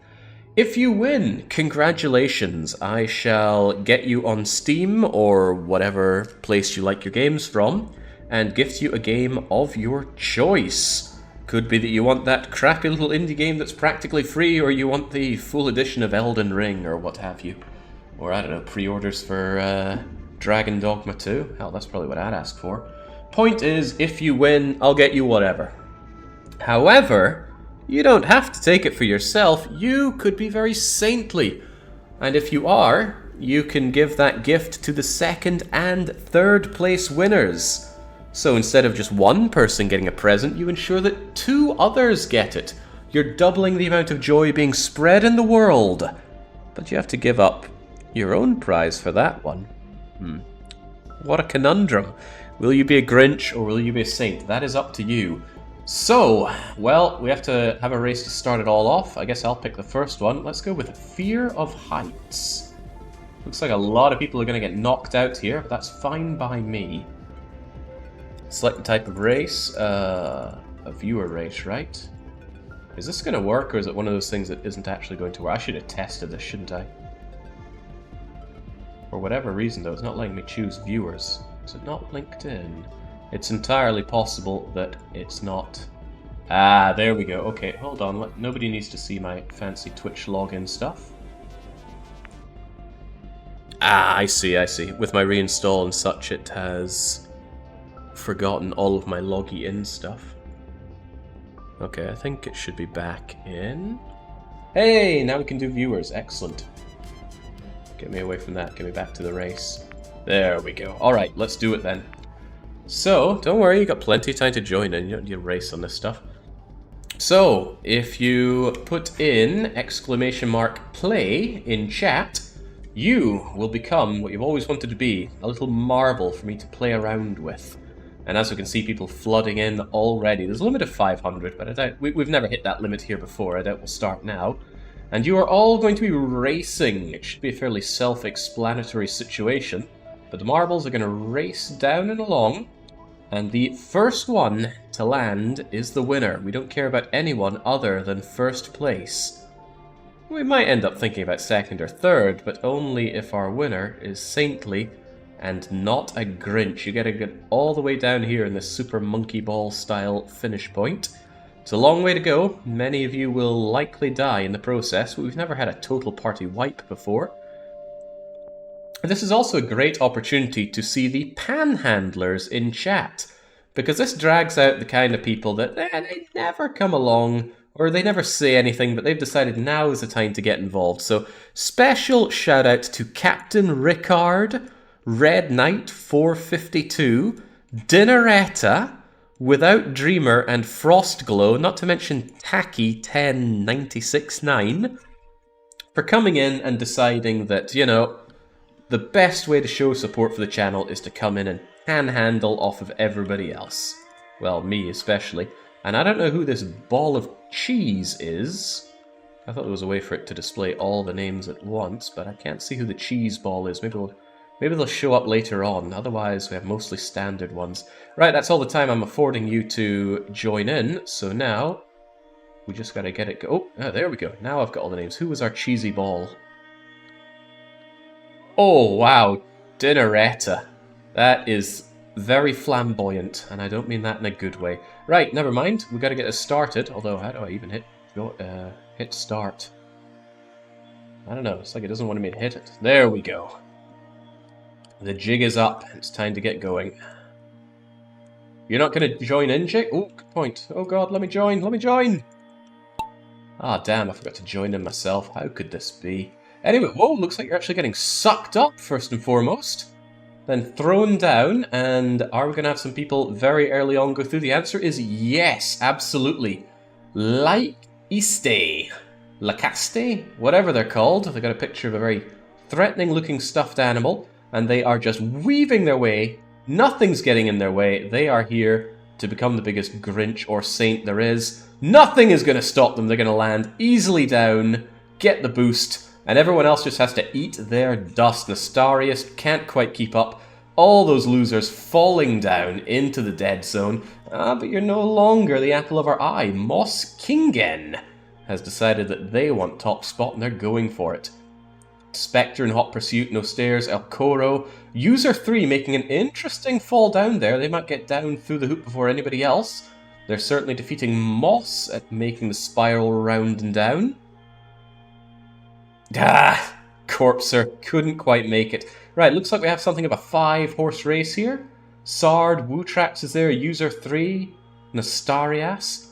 If you win, congratulations. I shall get you on Steam or whatever place you like your games from, and gift you a game of your choice. Could be that you want that crappy little indie game that's practically free, or you want the full edition of Elden Ring, or what have you. Or, I don't know, pre-orders for Dragon Dogma 2. Hell, that's probably what I'd ask for. Point is, if you win, I'll get you whatever. However, you don't have to take it for yourself. You could be very saintly. And if you are, you can give that gift to the 2nd and 3rd place winners. So instead of just one person getting a present, you ensure that 2 others get it. You're doubling the amount of joy being spread in the world. But you have to give up your own prize for that one. What a conundrum. Will you be a Grinch or will you be a saint? That is up to you. So, well, we have to have a race to start it all off. I guess I'll pick the first one. Let's go with Fear of Heights. Looks like a lot of people are going to get knocked out here, but that's fine by me. Select the type of race. A viewer race, right? Is this going to work, or is it one of those things that isn't actually going to work? I should have tested this, shouldn't I? For whatever reason, though, it's not letting me choose viewers. Is it not linked in? It's entirely possible that it's not. Ah, there we go. Okay, hold on. Nobody needs to see my fancy Twitch login stuff. Ah, I see. With my reinstall and such, it has forgotten all of my loggy in stuff. Okay, I think it should be back in. Hey, now we can do viewers. Excellent. Get me away from that. Get me back to the race. There we go. Alright, let's do it then. So, don't worry, you got plenty of time to join in. You don't need to race on this stuff. So, if you put in !play in chat, you will become what you've always wanted to be, a little marble for me to play around with. And as we can see, people flooding in already. There's a limit of 500, but I doubt we've never hit that limit here before. I doubt we'll start now. And you are all going to be racing. It should be a fairly self-explanatory situation. But the marbles are going to race down and along. And the first one to land is the winner. We don't care about anyone other than first place. We might end up thinking about second or third, but only if our winner is saintly and not a Grinch. You gotta get all the way down here in this Super Monkey Ball style finish point. It's a long way to go. Many of you will likely die in the process, but we've never had a total party wipe before. This is also a great opportunity to see the panhandlers in chat, because this drags out the kind of people that they never come along, or they never say anything, but they've decided now is the time to get involved. So, special shout out to Captain Ricard, Red Knight 452, Dinneretta, Without Dreamer, and Frostglow, not to mention Tacky 10969, for coming in and deciding that, you know, the best way to show support for the channel is to come in and panhandle off of everybody else. Well, me especially. And I don't know who this ball of cheese is. I thought there was a way for it to display all the names at once, but I can't see who the cheese ball is. Maybe they'll show up later on. Otherwise, we have mostly standard ones. Right, that's all the time I'm affording you to join in. So now, we just gotta get it go. Oh, there we go. Now I've got all the names. Who was our cheesy ball? Oh, wow. Dinneretta. That is very flamboyant, and I don't mean that in a good way. Right, never mind. We've got to get this started. Although, how do I even hit start? I don't know. It's like it doesn't want me to hit it. There we go. The jig is up. It's time to get going. You're not going to join in, Jake? Oh, good point. Oh god, let me join. Let me join. Ah, damn, I forgot to join in myself. How could this be? Anyway, whoa, looks like you're actually getting sucked up, first and foremost. Then thrown down, and are we going to have some people very early on go through? The answer is yes, absolutely. Lacaste, whatever they're called. They've got a picture of a very threatening-looking stuffed animal, and they are just weaving their way. Nothing's getting in their way. They are here to become the biggest Grinch or saint there is. Nothing is going to stop them. They're going to land easily down, get the boost, and everyone else just has to eat their dust. Nastarius can't quite keep up. All those losers falling down into the dead zone. But you're no longer the apple of our eye. Moss Kingen has decided that they want top spot, and they're going for it. Spectre in hot pursuit, no stairs, El Coro. User 3 making an interesting fall down there. They might get down through the hoop before anybody else. They're certainly defeating Moss at making the spiral round and down. Ah, Corpser couldn't quite make it. Right, looks like we have something of a 5-horse race here. Sard, Wutrax is there, User 3, Nastarias.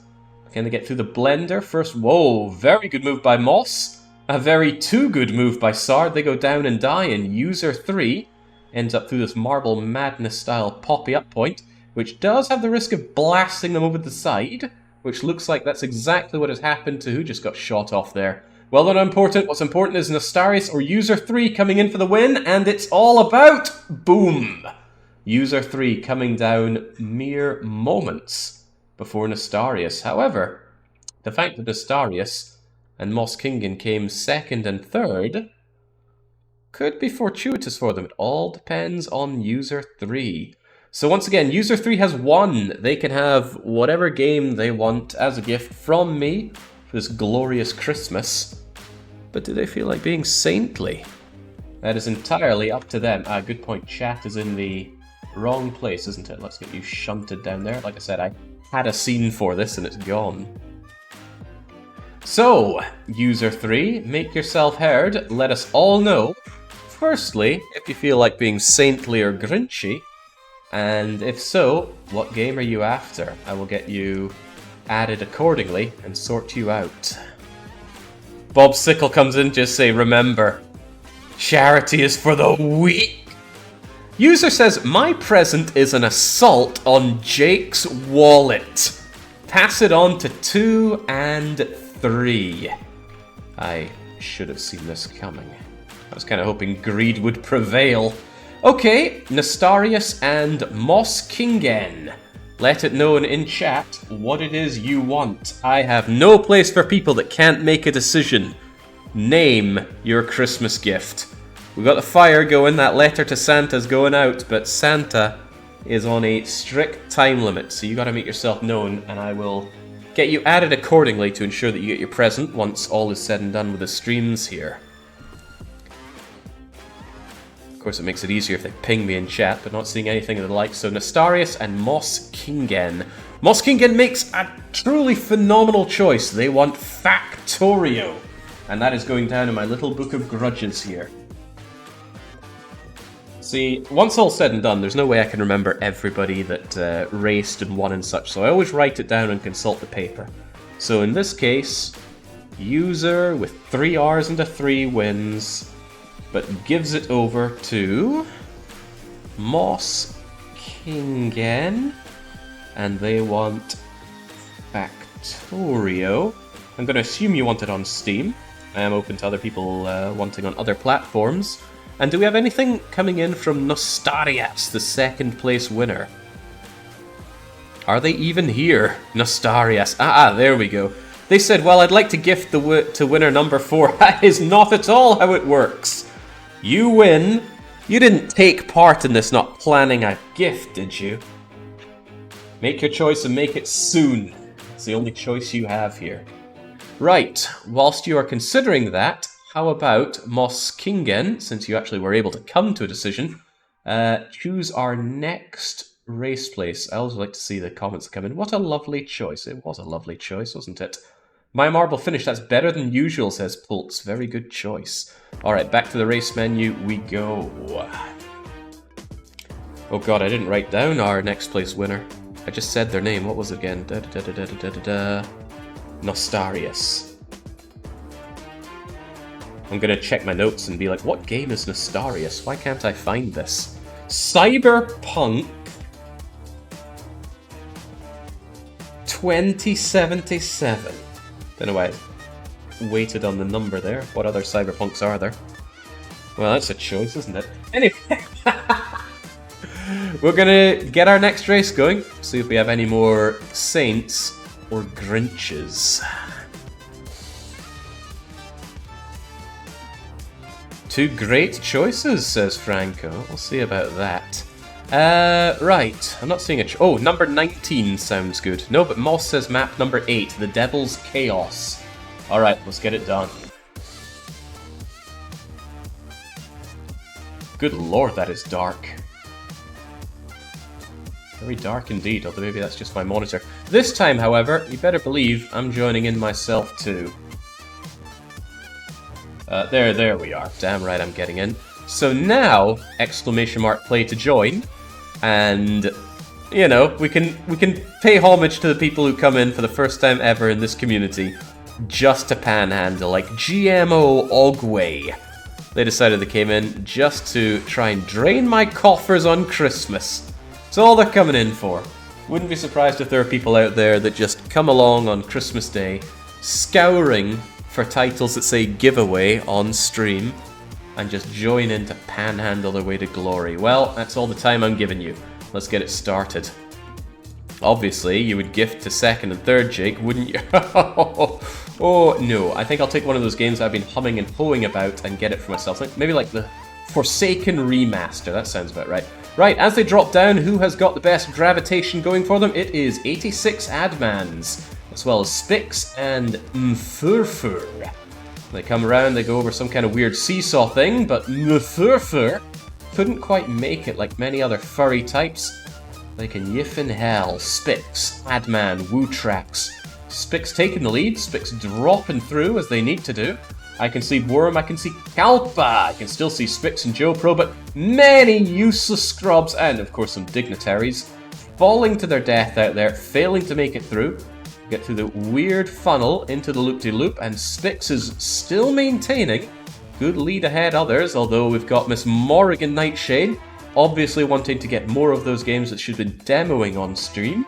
Can they get through the blender first? Whoa, very good move by Moss. A very too good move by Sard. They go down and die, and User 3 ends up through this Marble Madness style poppy up point, which does have the risk of blasting them over the side, which looks like that's exactly what has happened to who just got shot off there. Well, not important. What's important is Nastarius or User 3 coming in for the win, and it's all about boom! User 3 coming down mere moments before Nastarius. However, the fact that Nastarius and Moss Kingen came second and third could be fortuitous for them. It all depends on User 3. So once again, User 3 has won. They can have whatever game they want as a gift from me for this glorious Christmas. But do they feel like being saintly? That is entirely up to them. Good point. Chat is in the wrong place, isn't it? Let's get you shunted down there. Like I said, I had a scene for this and it's gone. So, User 3, make yourself heard. Let us all know, firstly, if you feel like being saintly or grinchy. And if so, what game are you after? I will get you added accordingly and sort you out. Bob Sickle comes in, just say, remember, charity is for the weak. User says, my present is an assault on Jake's wallet. Pass it on to 2 and 3. I should have seen this coming. I was kind of hoping greed would prevail. Okay, Nestarius and Moss Kingen. Let it known in chat what it is you want. I have no place for people that can't make a decision. Name your Christmas gift. We got the fire going, that letter to Santa's going out, but Santa is on a strict time limit, so you gotta make yourself known, and I will get you added accordingly to ensure that you get your present once all is said and done with the streams here. Of course, it makes it easier if they ping me in chat, but not seeing anything of the like. So Nestarius and Moss Kingen. Moss Kingen makes a truly phenomenal choice. They want Factorio. And that is going down in my little book of grudges here. See, once all said and done, there's no way I can remember everybody that raced and won and such, so I always write it down and consult the paper. So in this case, user with 3 R's and a 3 wins, but gives it over to Moss Kingen, and they want Factorio. I'm going to assume you want it on Steam. I am open to other people wanting on other platforms. And do we have anything coming in from Nostarias, the second place winner? Are they even here? Nostarias. There we go. They said, well, I'd like to gift to winner number 4. That is not at all how it works. You win. You didn't take part in this not planning a gift, did you? Make your choice and make it soon. It's the only choice you have here. Right, whilst you are considering that, how about Moss Kingen, since you actually were able to come to a decision, choose our next race place. I always like to see the comments that come in. What a lovely choice. It was a lovely choice, wasn't it? My marble finish, that's better than usual, says Pultz. Very good choice. Alright, back to the race menu we go. Oh god, I didn't write down our next place winner. I just said their name. What was it again? Nostarius. I'm gonna check my notes and be like, what game is Nostarius? Why can't I find this? Cyberpunk 2077. Don't know why I waited on the number there. What other Cyberpunks are there? Well, that's a choice, isn't it? Anyway, we're gonna get our next race going. See if we have any more Saints or Grinches. Two great choices, says Franco. We'll see about that. Right. I'm not seeing a... oh, number 19 sounds good. No, but Moss says map number 8, the Devil's Chaos. Alright, let's get it done. Good lord, that is dark. Very dark indeed, although maybe that's just my monitor. This time, however, you better believe I'm joining in myself too. There we are. Damn right I'm getting in. So now, exclamation mark play to join, and, you know, we can pay homage to the people who come in for the first time ever in this community, just to panhandle, like GMO Ogway. They decided they came in just to try and drain my coffers on Christmas. That's all they're coming in for. Wouldn't be surprised if there are people out there that just come along on Christmas Day, scouring for titles that say giveaway on stream, and just join in to panhandle their way to glory. Well, that's all the time I'm giving you. Let's get it started. Obviously, you would gift to second and third, Jake, wouldn't you? Oh, no. I think I'll take one of those games I've been humming and hoeing about and get it for myself. Maybe like the Forsaken Remaster. That sounds about right. Right, as they drop down, who has got the best gravitation going for them? It is 86 Admans, as well as Spix and Mfurfur. They come around, they go over some kind of weird seesaw thing, but Mfurfur couldn't quite make it like many other furry types. They can yiff in hell. Spix, Adman, Wootrax. Spix taking the lead, Spix dropping through as they need to do. I can see Worm, I can see Kalpa, I can still see Spix and JoePro, but many useless scrubs, and of course some dignitaries, falling to their death out there, failing to make it through. Get through the weird funnel into the loop-de-loop, and Spix is still maintaining good lead ahead others, although we've got Miss Morrigan Nightshade obviously wanting to get more of those games that should have been demoing on stream.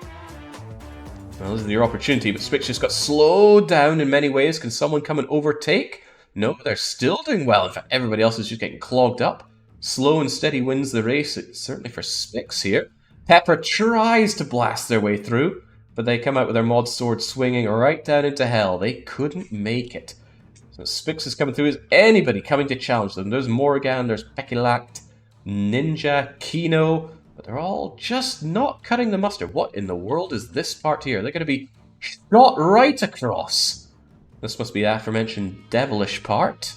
Well, this is your opportunity, but Switch just got slowed down in many ways. Can someone come and overtake? No, they're still doing well. In fact, everybody else is just getting clogged up. Slow and steady wins the race, certainly for Spix here. Pepper tries to blast their way through, but they come out with their mod sword swinging right down into hell. They couldn't make it. So Spix is coming through. Is anybody coming to challenge them? There's Morgan, there's Pekilact, Ninja, Kino, but they're all just not cutting the mustard. What in the world is this part here? They're going to be shot right across. This must be the aforementioned devilish part.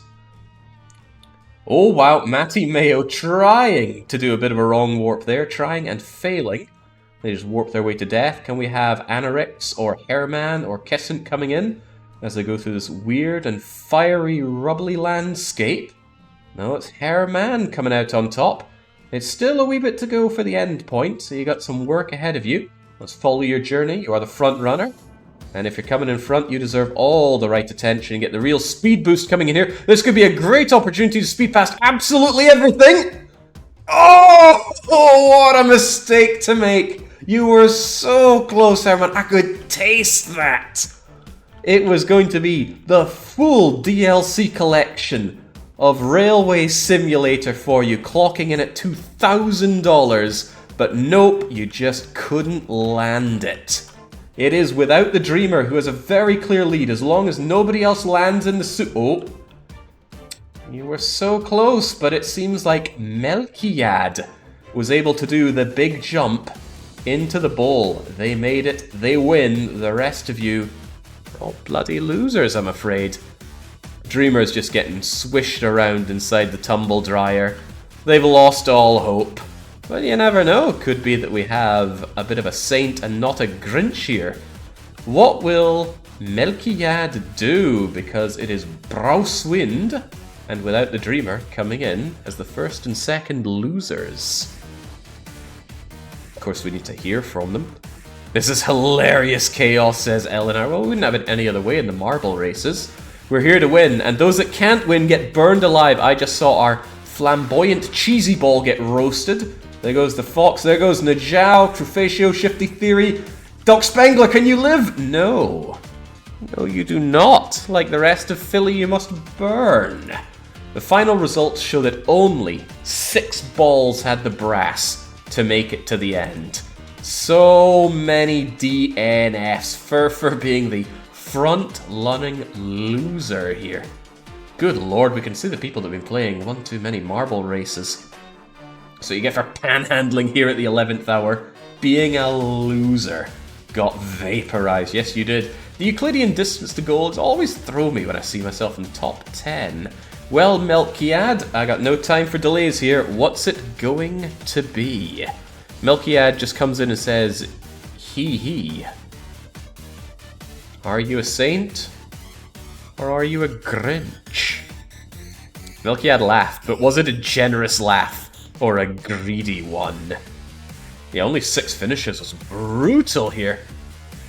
Oh wow, Matty Mayo trying to do a bit of a wrong warp there, trying and failing. They just warp their way to death. Can we have Anorix or Hairman or Kessant coming in as they go through this weird and fiery, rubbly landscape? No, it's Hairman coming out on top. It's still a wee bit to go for the end point, so you got some work ahead of you. Let's follow your journey. You are the front runner. And if you're coming in front, you deserve all the right attention and get the real speed boost coming in here. This could be a great opportunity to speed past absolutely everything. Oh, what a mistake to make. You were so close, Herman. I could taste that. It was going to be the full DLC collection of Railway Simulator for you, clocking in at $2,000. But nope, you just couldn't land it. It is without the Dreamer, who has a very clear lead. As long as nobody else lands in the suit. Oh, you were so close, but it seems like Melkiad was able to do the big jump into the bowl. They made it. They win. The rest of you are all bloody losers, I'm afraid. Dreamer's just getting swished around inside the tumble dryer. They've lost all hope. But you never know, it could be that we have a bit of a saint and not a Grinch here. What will Melkiad do? Because it is Brauswind, and without the Dreamer coming in as the first and second losers. Of course, we need to hear from them. This is hilarious chaos, says Eleanor. Well, we wouldn't have it any other way in the marble races. We're here to win, and those that can't win get burned alive. I just saw our flamboyant cheesy ball get roasted. There goes the Fox, there goes Najao, Trufatio, Shifty Theory. Doc Spangler, can you live? No. No, you do not. Like the rest of Philly, you must burn. The final results show that only 6 balls had the brass to make it to the end. So many DNFs. Furfur being the front-running loser here. Good lord, we can see the people that have been playing one too many marble races. So you get for panhandling here at the 11th hour, being a loser. Got vaporized. Yes, you did. The Euclidean distance to goals always throw me when I see myself in the top 10. Well, Melkiad, I got no time for delays here. What's it going to be? Melkiad just comes in and says, hee. Are you a saint? Or are you a Grinch? Melkiad laughed, but was it a generous laugh? Or a greedy one? Yeah, only 6 finishes was brutal here.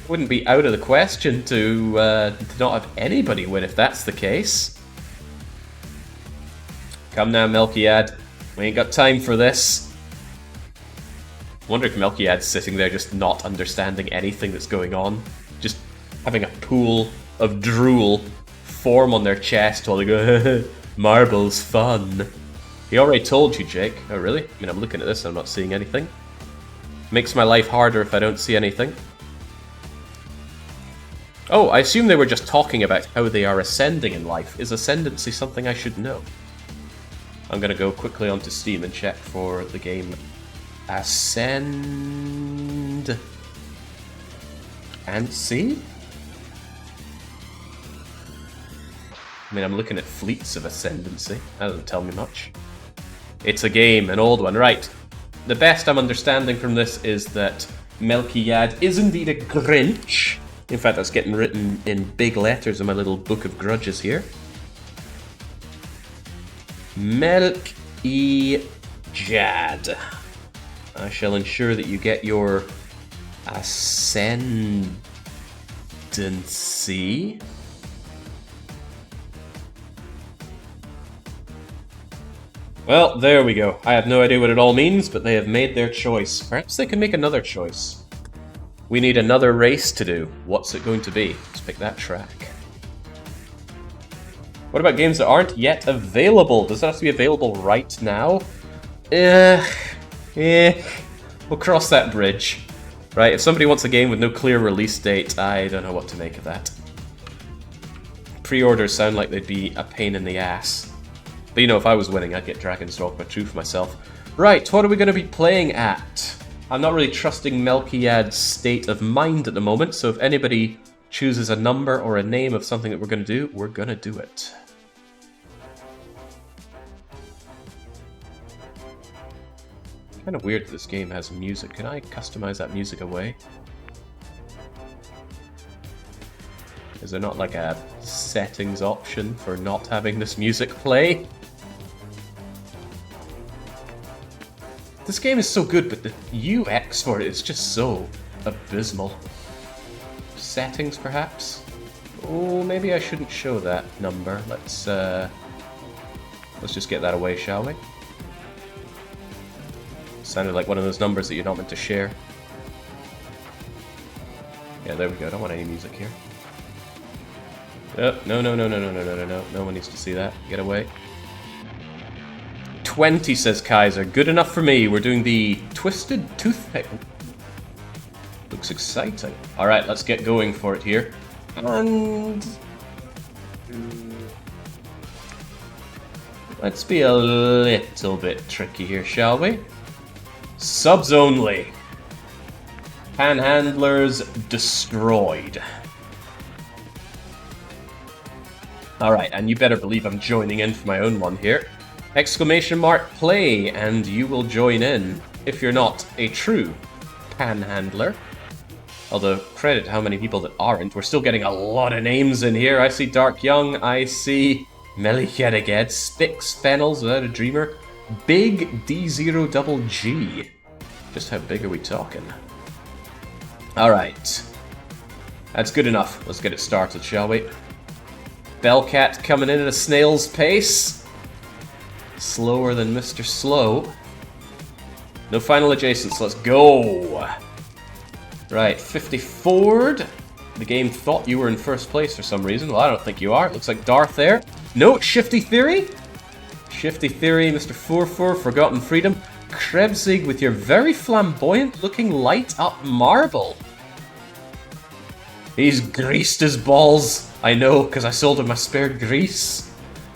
Wouldn't be out of the question to not have anybody win if that's the case. Come now, Melkiad. We ain't got time for this. Wonder if Melkiad's sitting there just not understanding anything that's going on. Just having a pool of drool form on their chest while they go, marble's fun. He already told you, Jake. Oh, really? I mean, I'm looking at this and I'm not seeing anything. Makes my life harder if I don't see anything. Oh, I assume they were just talking about how they are ascending in life. Is ascendancy something I should know? I'm going to go quickly onto Steam and check for the game Ascend... and see? I mean, I'm looking at fleets of ascendancy. That doesn't tell me much. It's a game, an old one. Right. The best I'm understanding from this is that Melkiad is indeed a Grinch. In fact, that's getting written in big letters in my little book of grudges here. Melkiad. I shall ensure that you get your ascendancy. Well, there we go. I have no idea what it all means, but they have made their choice. Perhaps they can make another choice. We need another race to do. What's it going to be? Let's pick that track. What about games that aren't yet available? Does it have to be available right now? We'll cross that bridge. Right, if somebody wants a game with no clear release date, I don't know what to make of that. Pre-orders sound like they'd be a pain in the ass. But you know, if I was winning, I'd get Dragon's Dogma 2 for myself. Right, what are we going to be playing at? I'm not really trusting Melchiad's state of mind at the moment, so if anybody chooses a number or a name of something that we're going to do, we're going to do it. Kind of weird that this game has music. Can I customize that music away? Is there not like a settings option for not having this music play? This game is so good, but the UX for it is just so abysmal. Settings, perhaps? Oh, maybe I shouldn't show that number. Let's just get that away, shall we? Sounded like one of those numbers that you're not meant to share. Yeah, there we go. I don't want any music here. Oh, no. No one needs to see that. Get away. 20, says Kaiser. Good enough for me. We're doing the Twisted Toothpick. Looks exciting. Alright, let's get going for it here. And... let's be a little bit tricky here, shall we? Subs only. Panhandlers destroyed. Alright, and you better believe I'm joining in for my own one here. Exclamation mark play, and you will join in if you're not a true panhandler. Although, credit how many people that aren't. We're still getting a lot of names in here. I see Dark Young, I see Melichedeged, Spix, Fennels Without a Dreamer, Big D0GG. Just how big are we talking? Alright. That's good enough. Let's get it started, shall we? Bellcat coming in at a snail's pace. Slower than Mr. Slow. No final adjacents, let's go! Right, 50 forward. The game thought you were in first place for some reason. Well, I don't think you are. It looks like Darth there. No, Shifty Theory. Shifty Theory, Mr. Furfur, Forgotten Freedom. Krebsig with your very flamboyant looking light up marble. He's greased his balls. I know, because I sold him my spare grease.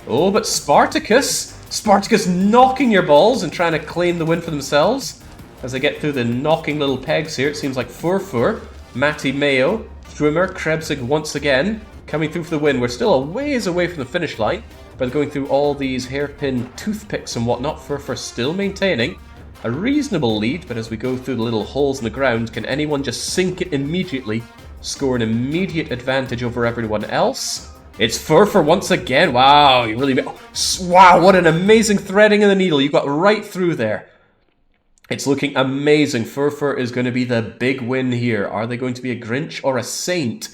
Oh, but Spartacus. Spartacus knocking your balls and trying to claim the win for themselves. As they get through the knocking little pegs here, it seems like Furfur, Matty Mayo, Trimmer, Krebsig once again, coming through for the win. We're still a ways away from the finish line, but going through all these hairpin toothpicks and whatnot, Furfur still maintaining a reasonable lead, but as we go through the little holes in the ground, can anyone just sink it immediately, score an immediate advantage over everyone else? It's Furfur once again. Wow, you really... wow, what an amazing threading of the needle. You got right through there. It's looking amazing. Furfur is going to be the big win here. Are they going to be a Grinch or a Saint?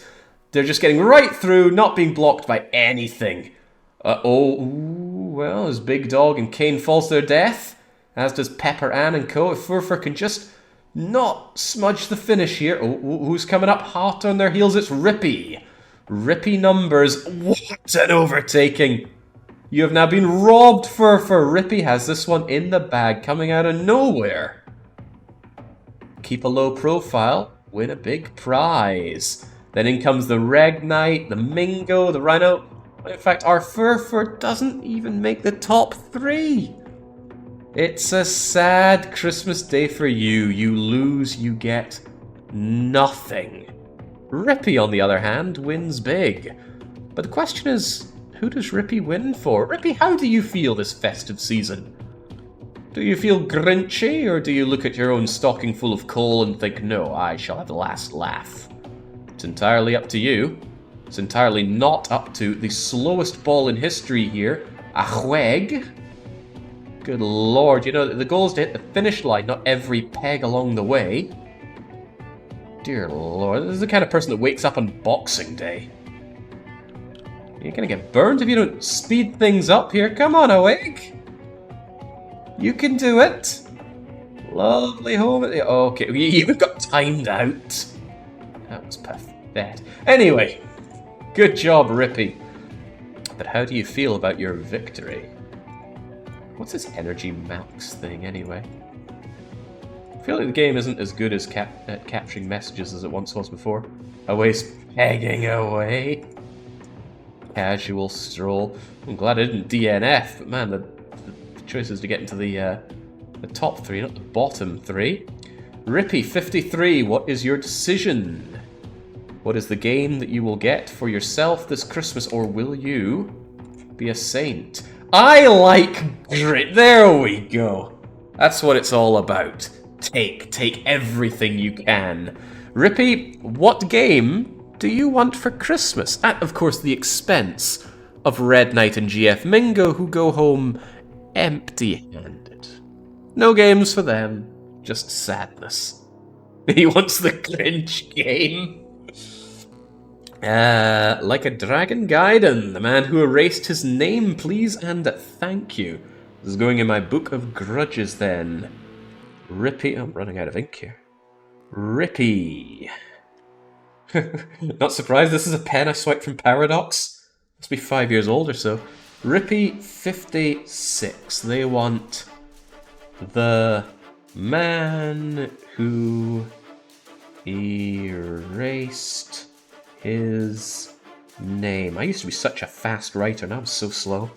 They're just getting right through, not being blocked by anything. Well, as Big Dog and Kane falls to their death, as does Pepper Ann and co. If Furfur can just not smudge the finish here. Who's coming up hot on their heels? It's Rippy. Rippy numbers. What an overtaking. You have now been robbed, Furfur. Rippy has this one in the bag, coming out of nowhere. Keep a low profile, win a big prize. Then in comes the Reg Knight, the Mingo, the Rhino. In fact, our Furfur doesn't even make the top 3. It's a sad Christmas day for you. You lose, you get nothing. Rippy, on the other hand, wins big. But the question is, who does Rippy win for? Rippy, how do you feel this festive season? Do you feel Grinchy, or do you look at your own stocking full of coal and think, no, I shall have the last laugh? It's entirely up to you. It's entirely not up to the slowest ball in history here, Ahweg. Good lord, you know, the goal is to hit the finish line, not every peg along the way. Dear lord, this is the kind of person that wakes up on Boxing Day. You're gonna get burned if you don't speed things up here. Come on, Awake! You can do it. Lovely home. Okay, you even got timed out. That was pathetic. Anyway, good job, Rippy. But how do you feel about your victory? What's this energy max thing, anyway? I feel like the game isn't as good as at capturing messages as it once was before. Always pegging away. Casual stroll. I'm glad I didn't DNF, but man, the choice is to get into the top 3, not the bottom 3. Rippy, 53, what is your decision? What is the game that you will get for yourself this Christmas, or will you be a saint? I like grit. There we go. That's what it's all about. Take everything you can. Rippy, what game do you want for Christmas? At, of course, the expense of Red Knight and GF Mingo, who go home empty-handed. No games for them, just sadness. He wants the Grinch game. Like a Dragon Gaiden, the man who erased his name, please and thank you. This is going in my book of grudges then. Rippy, I'm running out of ink here. Rippy. Not surprised, this is a pen I swiped from Paradox. Must be 5 years old or so. Rippy, 56. They want the man who erased his name. I used to be such a fast writer, now I'm so slow.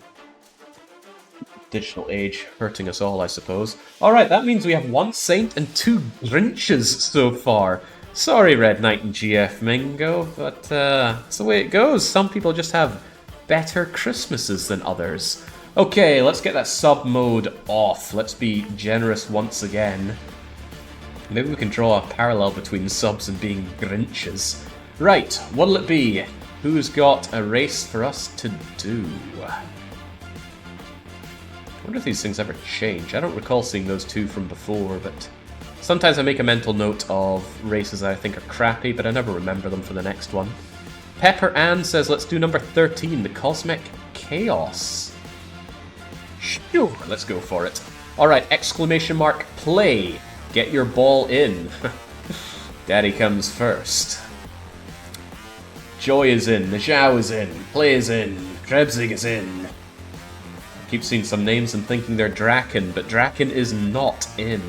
Digital age hurting us all, I suppose. Alright, that means we have 1 saint and 2 Grinches so far. Sorry, Red Knight and GF Mingo, but that's the way it goes. Some people just have better Christmases than others. Okay, let's get that sub mode off. Let's be generous once again. Maybe we can draw a parallel between subs and being Grinches. Right, what'll it be? Who's got a race for us to do? I wonder if these things ever change. I don't recall seeing those 2 from before, but sometimes I make a mental note of races that I think are crappy, but I never remember them for the next one. Pepper Ann says, let's do number 13, the Cosmic Chaos. Sure, let's go for it. Alright, exclamation mark, play. Get your ball in. Daddy comes first. Joy is in, Najao is in, Play is in, Krebsig is in. I keep seeing some names and thinking they're Draken, but Draken is not in.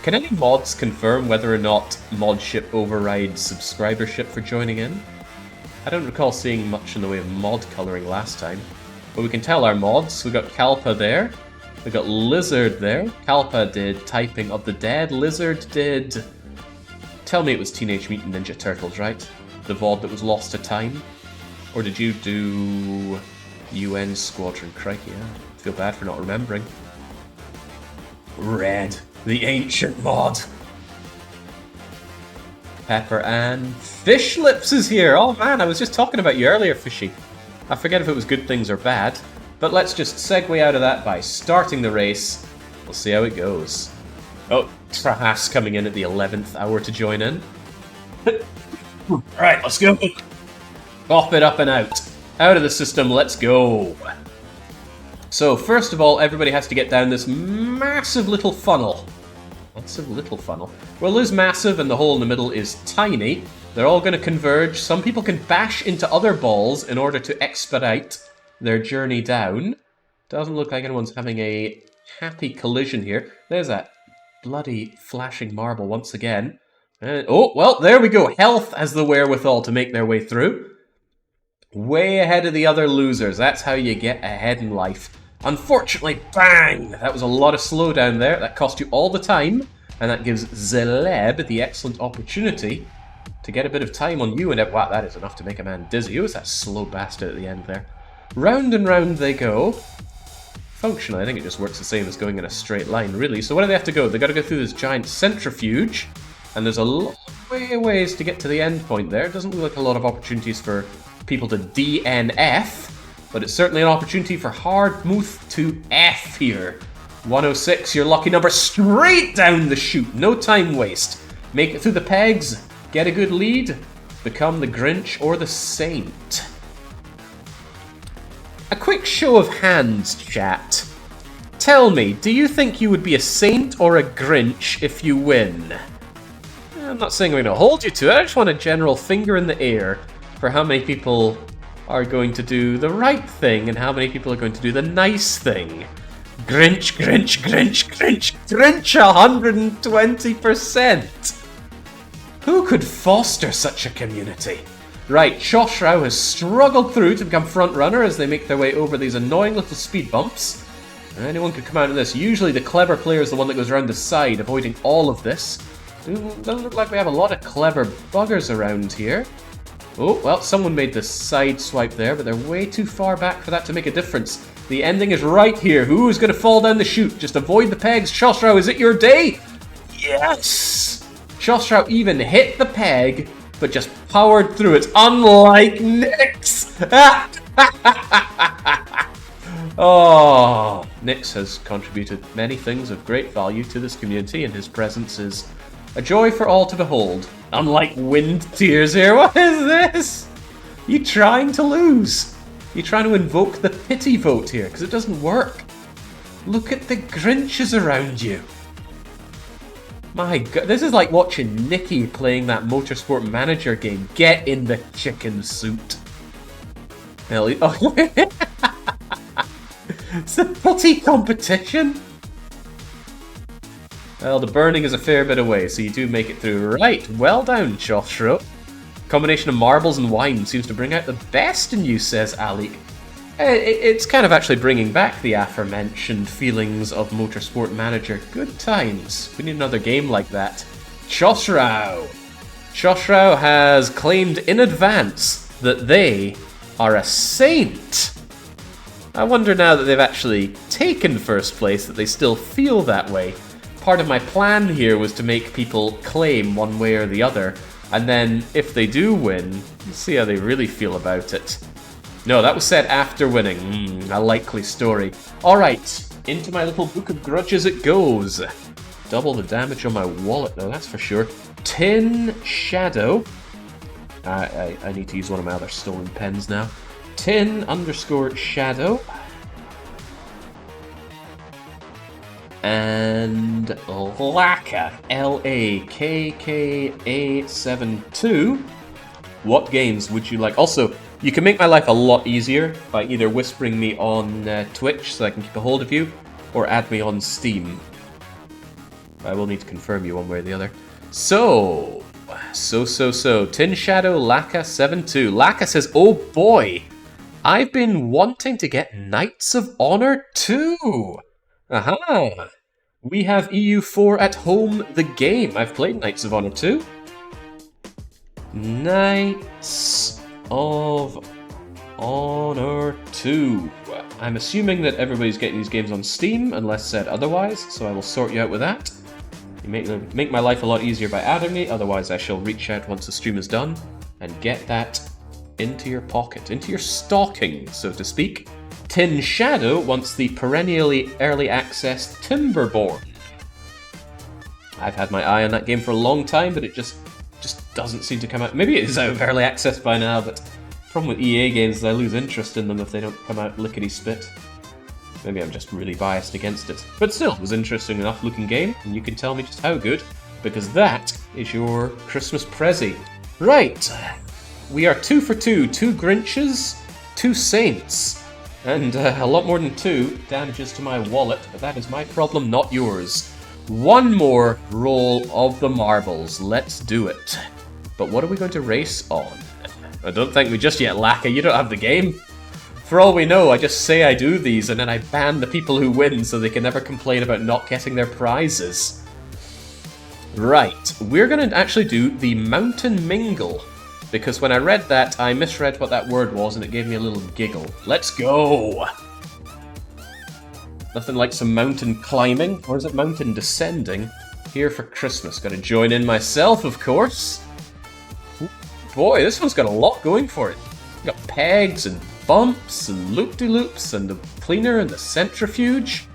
Can any mods confirm whether or not Modship overrides subscribership for joining in? I don't recall seeing much in the way of mod colouring last time. But we can tell our mods. We got Kalpa there. We got Lizard there. Kalpa did Typing of the Dead. Lizard did... Tell me it was Teenage Mutant Ninja Turtles, right? The VOD that was lost to time? Or did you do UN Squadron? Crikey, I feel bad for not remembering. Red, the ancient mod. Pepper and Fish Lips is here. Oh man, I was just talking about you earlier, Fishy. I forget if it was good things or bad. But let's just segue out of that by starting the race. We'll see how it goes. Oh, Trahas coming in at the 11th hour to join in. Alright, let's go. Pop it up and out. Out of the system, let's go. So, first of all, everybody has to get down this massive little funnel. Massive little funnel. Well, it is massive and the hole in the middle is tiny. They're all going to converge. Some people can bash into other balls in order to expedite their journey down. Doesn't look like anyone's having a happy collision here. There's that bloody flashing marble once again. Oh, well, there we go. Health has the wherewithal to make their way through. Way ahead of the other losers. That's how you get ahead in life. Unfortunately, bang! That was a lot of slowdown there. That cost you all the time. And that gives Zeleb the excellent opportunity to get a bit of time on you. And wow, that is enough to make a man dizzy. Who was that slow bastard at the end there? Round and round they go. Functionally, I think it just works the same as going in a straight line, really. So where do they have to go? They've got to go through this giant centrifuge. And there's a lot of ways to get to the end point there. It doesn't look like a lot of opportunities for people to DNF. But it's certainly an opportunity for Hardmuth to F here. 106, your lucky number, straight down the chute. No time waste. Make it through the pegs. Get a good lead. Become the Grinch or the Saint. A quick show of hands, chat. tell me, do you think you would be a saint or a Grinch if you win? I'm not saying I'm going to hold you to it, I just want a general finger in the air for how many people are going to do the right thing and how many people are going to do the nice thing. Grinch, Grinch, Grinch, Grinch, Grinch 120%! Who could foster such a community? Right, Choshrow has struggled through to become front runner as they make their way over these annoying little speed bumps. Anyone could come out of this. Usually the clever player is the one that goes around the side, avoiding all of this. Doesn't look like we have a lot of clever buggers around here. Oh, well, someone made the side swipe there, but they're way too far back for that to make a difference. The ending is right here. Who's going to fall down the chute? Just avoid the pegs. Choshrow, is it your day? Yes! Choshrow even hit the peg, but just powered through it, unlike Nyx! Oh, Nyx has contributed many things of great value to this community, and his presence is a joy for all to behold. Unlike Wind Tears here, what is this? You trying to lose? You trying to invoke the pity vote here, because it doesn't work. Look at the Grinches around you. My god, this is like watching Nikki playing that Motorsport Manager game. Get in the chicken suit. Ellie, oh. It's a putty competition. Well, the burning is a fair bit away, so you do make it through. Right, well done, Choshrow. Combination of marbles and wine seems to bring out the best in you, says Alik. It's kind of actually bringing back the aforementioned feelings of Motorsport Manager. Good times. We need another game like that. Choshrow. Choshrow has claimed in advance that they are a saint. I wonder now that they've actually taken first place that they still feel that way. Part of my plan here was to make people claim one way or the other, and then if they do win, see how they really feel about it. No, that was said after winning. A likely story. Alright, into my little book of grudges it goes. Double the damage on my wallet though, that's for sure. Tin Shadow. I need to use one of my other stolen pens now. Tin_Shadow. And Laka, LAKKA72. What games would you like? Also, you can make my life a lot easier by either whispering me on Twitch so I can keep a hold of you, or add me on Steam. I will need to confirm you one way or the other. So. Tin Shadow Laka72. Laka says, oh boy, I've been wanting to get Knights of Honor 2. Aha! We have EU4 at home, the game. I've played Knights of Honor 2. Knights of Honor 2. I'm assuming that everybody's getting these games on Steam, unless said otherwise, so I will sort you out with that. You make my life a lot easier by adding me, otherwise I shall reach out once the stream is done and get that into your pocket, into your stocking, so to speak. Tin Shadow wants the perennially early access Timberborn. I've had my eye on that game for a long time, but it just doesn't seem to come out. Maybe it is out of early access by now, but the problem with EA games is I lose interest in them if they don't come out lickety-spit. Maybe I'm just really biased against it. But still, it was an interesting enough looking game, and you can tell me just how good, because that is your Christmas prezi. Right, we are 2 for 2. 2 Grinches, 2 Saints, and a lot more than 2 damages to my wallet, but that is my problem, not yours. One more roll of the marbles. Let's do it. But what are we going to race on? I don't thank me just yet, Laka. You don't have the game. For all we know, I just say I do these, and then I ban the people who win so they can never complain about not getting their prizes. Right, we're going to actually do the Mountain Mingle, because when I read that, I misread what that word was, and it gave me a little giggle. Let's go! Nothing like some mountain climbing, or is it mountain descending? Here for Christmas. Gotta join in myself, of course. Ooh, boy, this one's got a lot going for it. Got pegs and bumps and loop-de-loops and the cleaner and the centrifuge.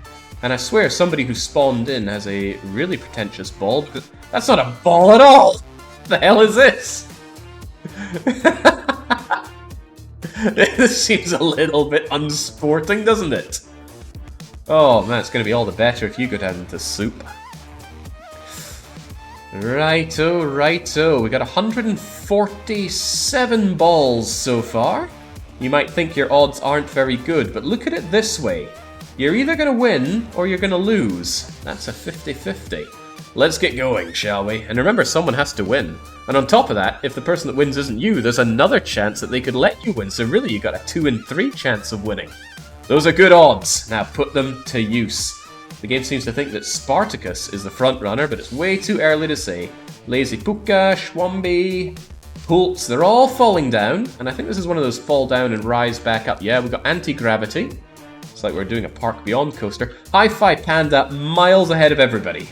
And I swear somebody who spawned in has a really pretentious ball, because that's not a ball at all! What the hell is this? This seems a little bit unsporting, doesn't it? Oh man, it's going to be all the better if you go down into soup. Righto, righto. We got 147 balls so far. You might think your odds aren't very good, but look at it this way. You're either going to win or you're going to lose. That's a 50-50. Let's get going, shall we? And remember, someone has to win. And on top of that, if the person that wins isn't you, there's another chance that they could let you win. So really, you got a 2 in 3 chance of winning. Those are good odds. Now put them to use. The game seems to think that Spartacus is the front runner, but it's way too early to say. Lazy Puka, Schwambi, Pultz, they're all falling down. And I think this is one of those fall down and rise back up. Yeah, we've got anti-gravity. It's like we're doing a Park Beyond coaster. Hi-Fi Panda miles ahead of everybody.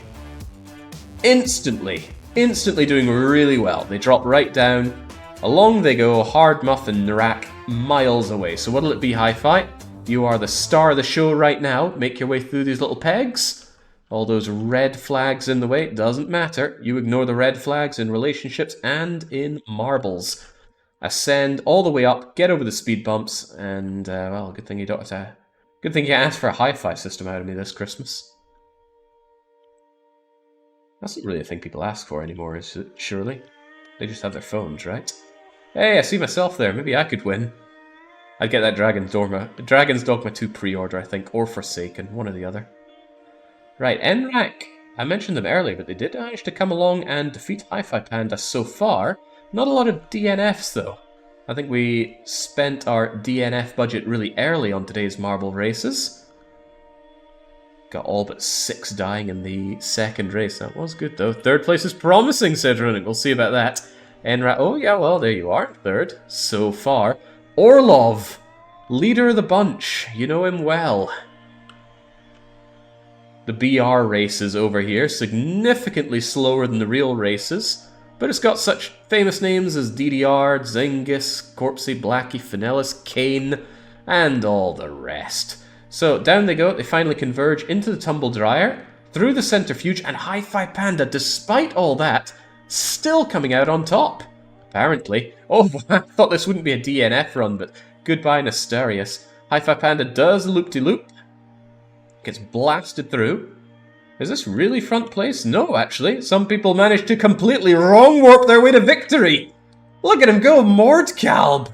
Instantly doing really well. They drop right down. Along they go, Hard Muff and Narak miles away. So what'll it be, Hi-Fi? You are the star of the show right now. Make your way through these little pegs. All those red flags in the way, doesn't matter. You ignore the red flags in relationships and in marbles. Ascend all the way up, get over the speed bumps, and, well, good thing you don't have to... Good thing you asked for a hi-fi system out of me this Christmas. That's not really a thing people ask for anymore, is it? Surely? They just have their phones, right? Hey, I see myself there. Maybe I could win. I'd get that Dragon's Dogma 2 pre-order, I think, or Forsaken, one or the other. Right, NRAC. I mentioned them earlier, but they did manage to come along and defeat Hi-Fi Panda so far. Not a lot of DNFs, though. I think we spent our DNF budget really early on today's marble races. Got all but 6 dying in the second race. That was good, though. Third place is promising, said Runic. We'll see about that. NRAC. Oh, yeah, well, there you are. Third so far. Orlov, leader of the bunch. You know him well. The BR races over here, significantly slower than the real races, but it's got such famous names as DDR, Zengis, Corpsey, Blackie, Finellis, Kane, and all the rest. So down they go, they finally converge into the tumble dryer, through the centrifuge, and Hi-Fi Panda, despite all that, still coming out on top. Apparently. Oh, I thought this wouldn't be a DNF run, but goodbye, Nestorius. Hi-Fi Panda does loop-de-loop. Gets blasted through. Is this really front place? No, actually. Some people managed to completely wrong warp their way to victory. Look at him go, Mordkalb.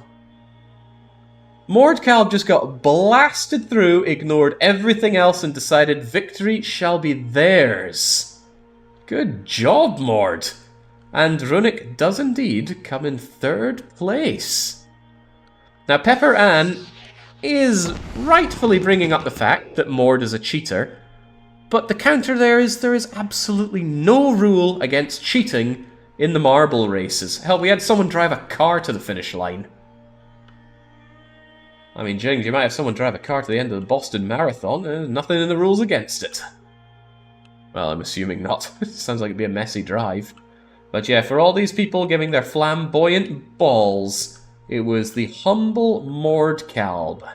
Mordkalb just got blasted through, ignored everything else, and decided victory shall be theirs. Good job, Mord. And Runic does indeed come in 3rd place. Now, Pepper Ann is rightfully bringing up the fact that Mord is a cheater, but the counter there is absolutely no rule against cheating in the marble races. Hell, we had someone drive a car to the finish line. I mean, James, you might have someone drive a car to the end of the Boston Marathon, and nothing in the rules against it. Well, I'm assuming not. Sounds like it'd be a messy drive. But yeah, for all these people giving their flamboyant balls, it was the humble Mordkalb.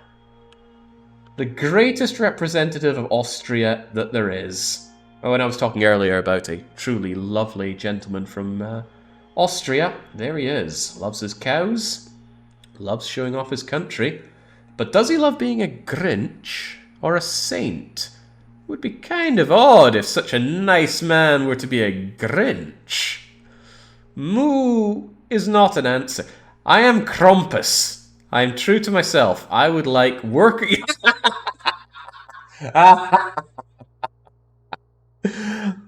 The greatest representative of Austria that there is. Oh, and I was talking earlier about a truly lovely gentleman from Austria. There he is. Loves his cows. Loves showing off his country. But does he love being a Grinch or a saint? It would be kind of odd if such a nice man were to be a Grinch. Moo is not an answer. I am Krampus. I am true to myself. I would like work...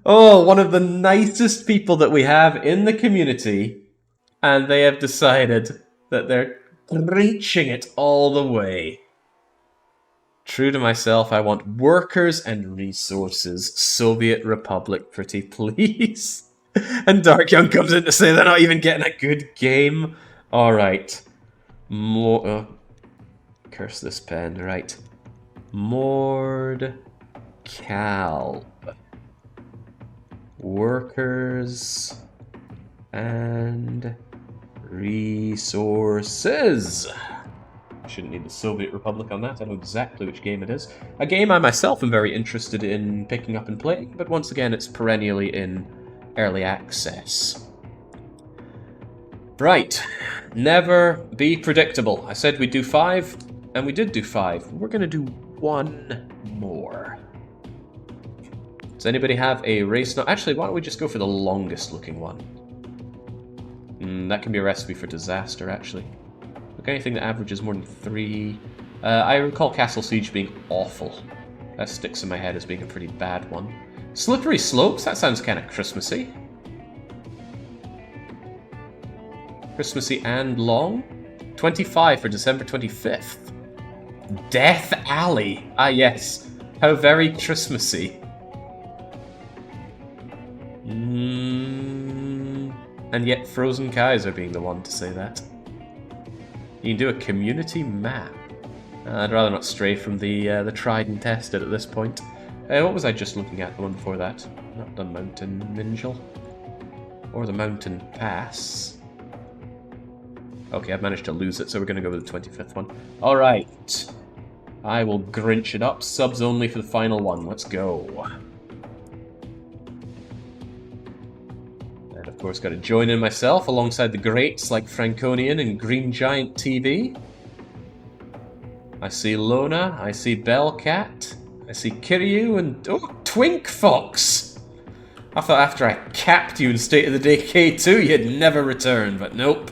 Oh, one of the nicest people that we have in the community. And they have decided that they're Grinching it all the way. True to myself, I want workers and resources. Soviet Republic, pretty please. And Dark Young comes in to say they're not even getting a good game. Alright. More... curse this pen. Right. Mordkalb. Workers and resources. Shouldn't need the Soviet Republic on that. I know exactly which game it is. A game I myself am very interested in picking up and playing, but once again it's perennially in early access. Right. Never be predictable. I said we'd do 5, and we did do 5. We're going to do 1 more. Does anybody have a race? No, actually, why don't we just go for the longest looking one? That can be a recipe for disaster, actually. Look, anything that averages more than 3. I recall Castle Siege being awful. That sticks in my head as being a pretty bad one. Slippery Slopes, that sounds kind of Christmassy. Christmassy and long. 25 for December 25th. Death Alley. Ah, yes. How very Christmassy. And yet Frozen Kaiser being the one to say that. You can do a community map. I'd rather not stray from the tried and tested at this point. What was I just looking at? The one before that? Not the Mountain Ninjal. Or the Mountain Pass. Okay, I've managed to lose it, so we're going to go with the 25th one. Alright. I will Grinch it up. Subs only for the final one. Let's go. And of course, got to join in myself alongside the greats like Franconian and Green Giant TV. I see Lona, I see Bellcat, I see Kiryu, and oh, Twink Fox! I thought after I capped you in State of the Decay 2, you'd never return, but nope.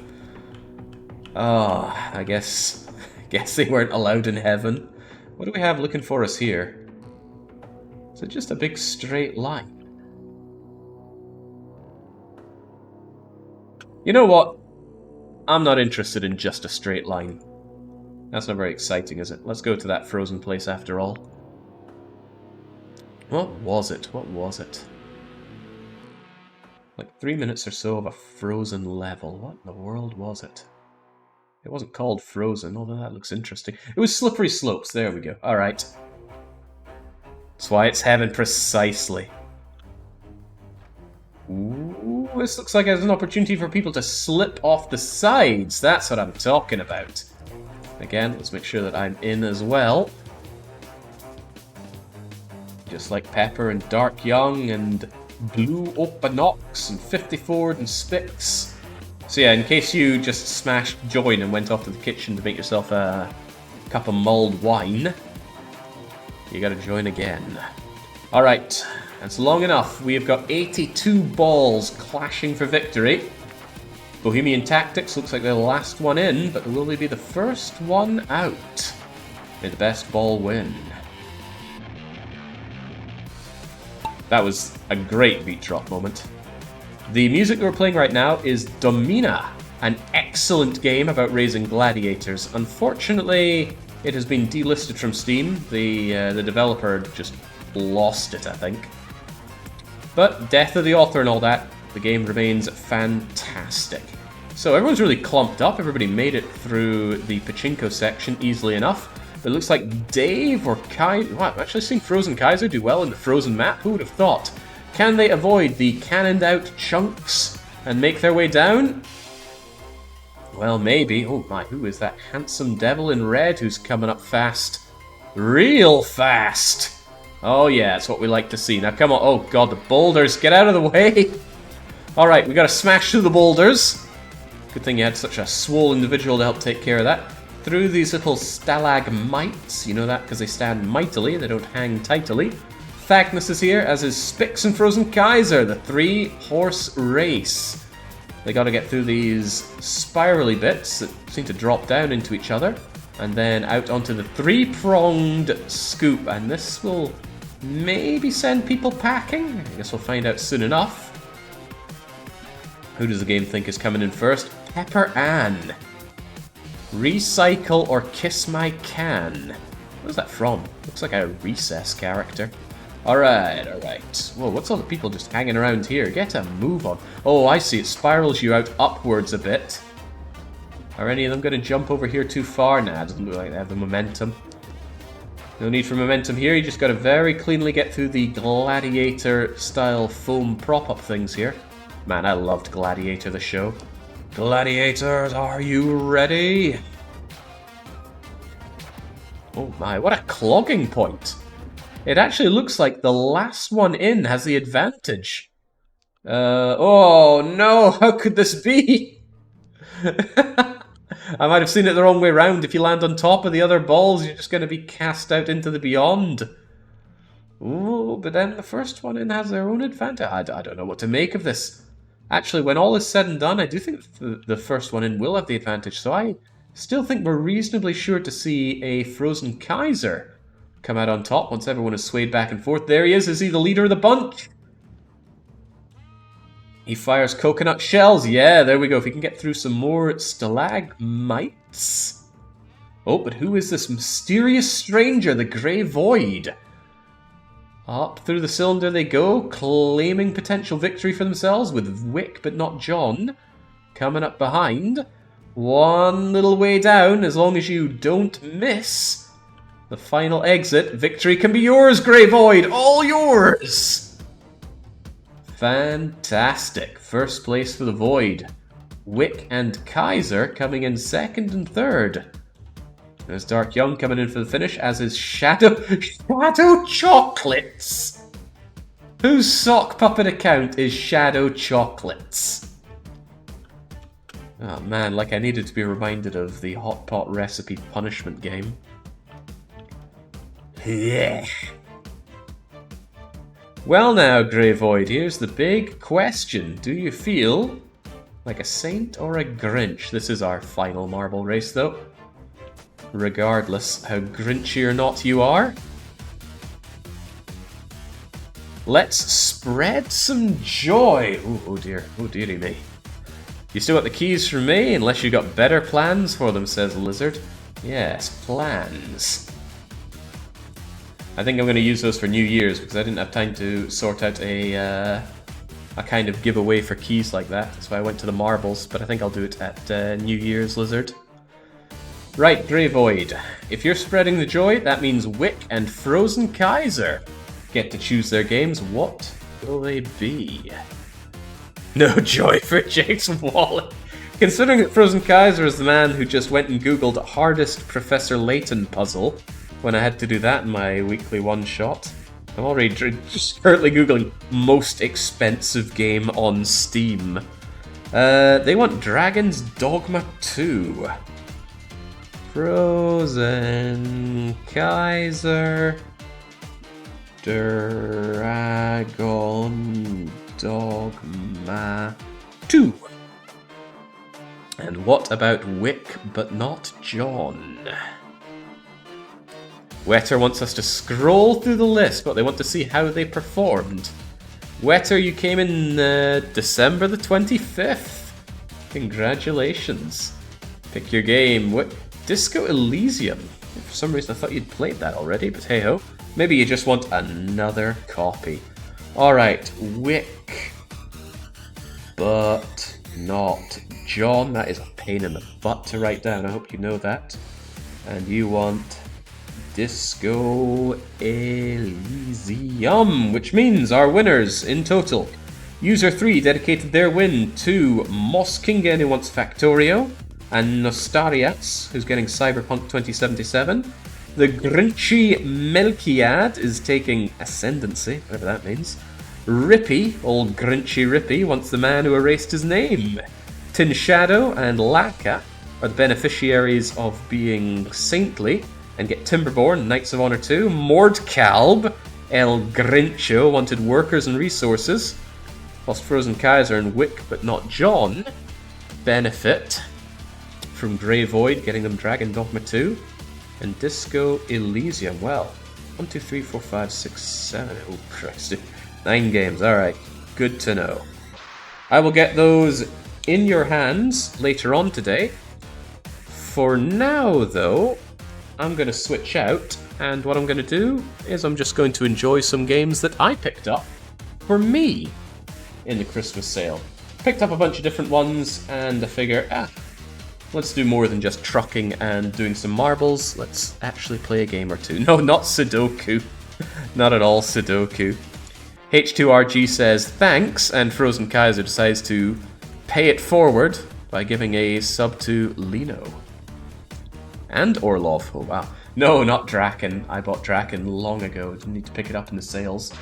Oh, I guess they weren't allowed in heaven. What do we have looking for us here? Is it just a big straight line? You know what? I'm not interested in just a straight line. That's not very exciting, is it? Let's go to that frozen place after all. What was it? What was it? Like 3 minutes or so of a frozen level. What in the world was it? It wasn't called Frozen, although that looks interesting. It was Slippery Slopes. There we go. Alright. That's why it's heaven precisely. Ooh, this looks like there's an opportunity for people to slip off the sides. That's what I'm talking about. Again, let's make sure that I'm in as well. Just like Pepper and Dark Young and Blue Opanox and 54 and Spix. So yeah, in case you just smashed join and went off to the kitchen to make yourself a cup of mulled wine, you gotta join again. Alright, that's long enough. We have got 82 balls clashing for victory. Bohemian Tactics looks like they're the last one in, but will they be the first one out? May the best ball win. That was a great beat drop moment. The music that we're playing right now is Domina, an excellent game about raising gladiators. Unfortunately, it has been delisted from Steam. The developer just lost it, I think. But death of the author and all that, the game remains fantastic. So everyone's really clumped up. Everybody made it through the pachinko section easily enough. But it looks like Dave or Kai... Wow, I've actually seen Frozen Kaiser do well in the Frozen map. Who would have thought? Can they avoid the cannoned out chunks and make their way down? Well, maybe. Oh my, who is that handsome devil in red who's coming up fast? Real fast! Oh yeah, that's what we like to see. Now come on. Oh god, the boulders. Get out of the way! Alright, we gotta smash through the boulders. Good thing you had such a swole individual to help take care of that. Through these little stalagmites. You know that because they stand mightily, they don't hang tightly. Thagnus is here, as is Spix and Frozen Kaiser, the 3-horse race. They gotta get through these spirally bits that seem to drop down into each other. And then out onto the 3-pronged scoop. And this will maybe send people packing? I guess we'll find out soon enough. Who does the game think is coming in first? Pepper Ann. Recycle or kiss my can. Where's that from? Looks like a Recess character. Alright, alright. Whoa, what's all the people just hanging around here? Get a move on. Oh, I see. It spirals you out upwards a bit. Are any of them going to jump over here too far? Nah, it doesn't look like they have the momentum. No need for momentum here. You just got to very cleanly get through the Gladiator-style foam prop-up things here. Man, I loved Gladiator, the show. Gladiators, are you ready? Oh my, what a clogging point. It actually looks like the last one in has the advantage. Oh no, how could this be? I might have seen it the wrong way round. If you land on top of the other balls, you're just going to be cast out into the beyond. Ooh, but then the first one in has their own advantage. I don't know what to make of this. Actually, when all is said and done, I do think the first one in will have the advantage, so I still think we're reasonably sure to see a Frozen Kaiser come out on top once everyone is swayed back and forth. There he is he the leader of the bunch? He fires coconut shells. Yeah, there we go. If he can get through some more stalagmites. Oh, but who is this mysterious stranger, the Grey Void? Up through the cylinder they go, claiming potential victory for themselves with Wick but not John. Coming up behind. One little way down, as long as you don't miss the final exit. Victory can be yours, Grey Void! All yours! Fantastic. First place for the Void. Wick and Kaiser coming in second and third. There's Dark Young coming in for the finish, as is Shadow Chocolates! Whose sock puppet account is Shadow Chocolates? Oh man, like I needed to be reminded of the Hot Pot Recipe punishment game. Yeah. Well now, Grey Void, here's the big question. Do you feel like a saint or a Grinch? This is our final marble race, though. Regardless how Grinchy or not you are. Let's spread some joy. Ooh, oh dear. Oh dearie me. You still got the keys from me, unless you got better plans for them, says Lizard. Yes, plans. I think I'm going to use those for New Year's, because I didn't have time to sort out a kind of giveaway for keys like that. So I went to the marbles, but I think I'll do it at New Year's, Lizard. Right, Grey Void. If you're spreading the joy, that means Wick and Frozen Kaiser get to choose their games. What will they be? No joy for Jake's wallet. Considering that Frozen Kaiser is the man who just went and googled hardest Professor Layton puzzle when I had to do that in my weekly one-shot. I'm already just currently googling most expensive game on Steam. They want Dragon's Dogma 2. Frozen Kaiser Dragon Dogma 2. And what about Wick but not John? Wetter wants us to scroll through the list, but they want to see how they performed. Wetter, you came in December the 25th. Congratulations. Pick your game. Disco Elysium. For some reason I thought you'd played that already, but hey ho. Maybe you just want another copy. Alright, Wick. But not John. That is a pain in the butt to write down. I hope you know that. And you want Disco Elysium, which means our winners in total. User 3 dedicated their win to Moskingen, who wants Factorio, and Nostariats, who's getting Cyberpunk 2077. The Grinchy Melchiad is taking Ascendancy, whatever that means. Rippy, old Grinchy Rippy, wants the man who erased his name. Tin Shadow and Laka are the beneficiaries of being saintly and get Timberborn, Knights of Honor 2. Mordkalb, El Grincho, wanted workers and resources, whilst Frozen Kaiser and Wick, but not John, benefit from Grey Void, getting them Dragon Dogma 2, and Disco Elysium. Well, 1, 2, 3, 4, 5, 6, 7. Oh, Christ. 9 games. Alright, good to know. I will get those in your hands later on today. For now, though, I'm going to switch out, and what I'm going to do is I'm just going to enjoy some games that I picked up for me in the Christmas sale. Picked up a bunch of different ones, and I figure, let's do more than just trucking and doing some marbles. Let's actually play a game or two. No, not Sudoku. Not at all Sudoku. H2RG says thanks, and Frozen Kaiser decides to pay it forward by giving a sub to Lino. And Orlov. Oh wow. No, not Draken. I bought Draken long ago. Didn't need to pick it up in the sales.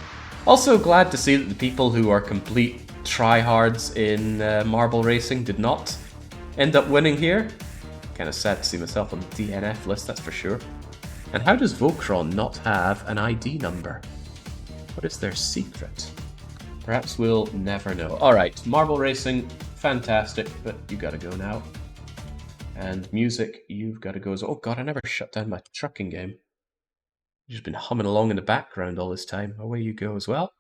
Also glad to see that the people who are complete tryhards in marble racing did not end up winning here. Kind of sad to see myself on the DNF list, that's for sure. And how does Voltron not have an ID number? What is their secret? Perhaps we'll never know. Alright, marble racing, fantastic, but you gotta go now. And music, you've gotta go as well. Oh god, I never shut down my trucking game. You've just been humming along in the background all this time. Away you go as well.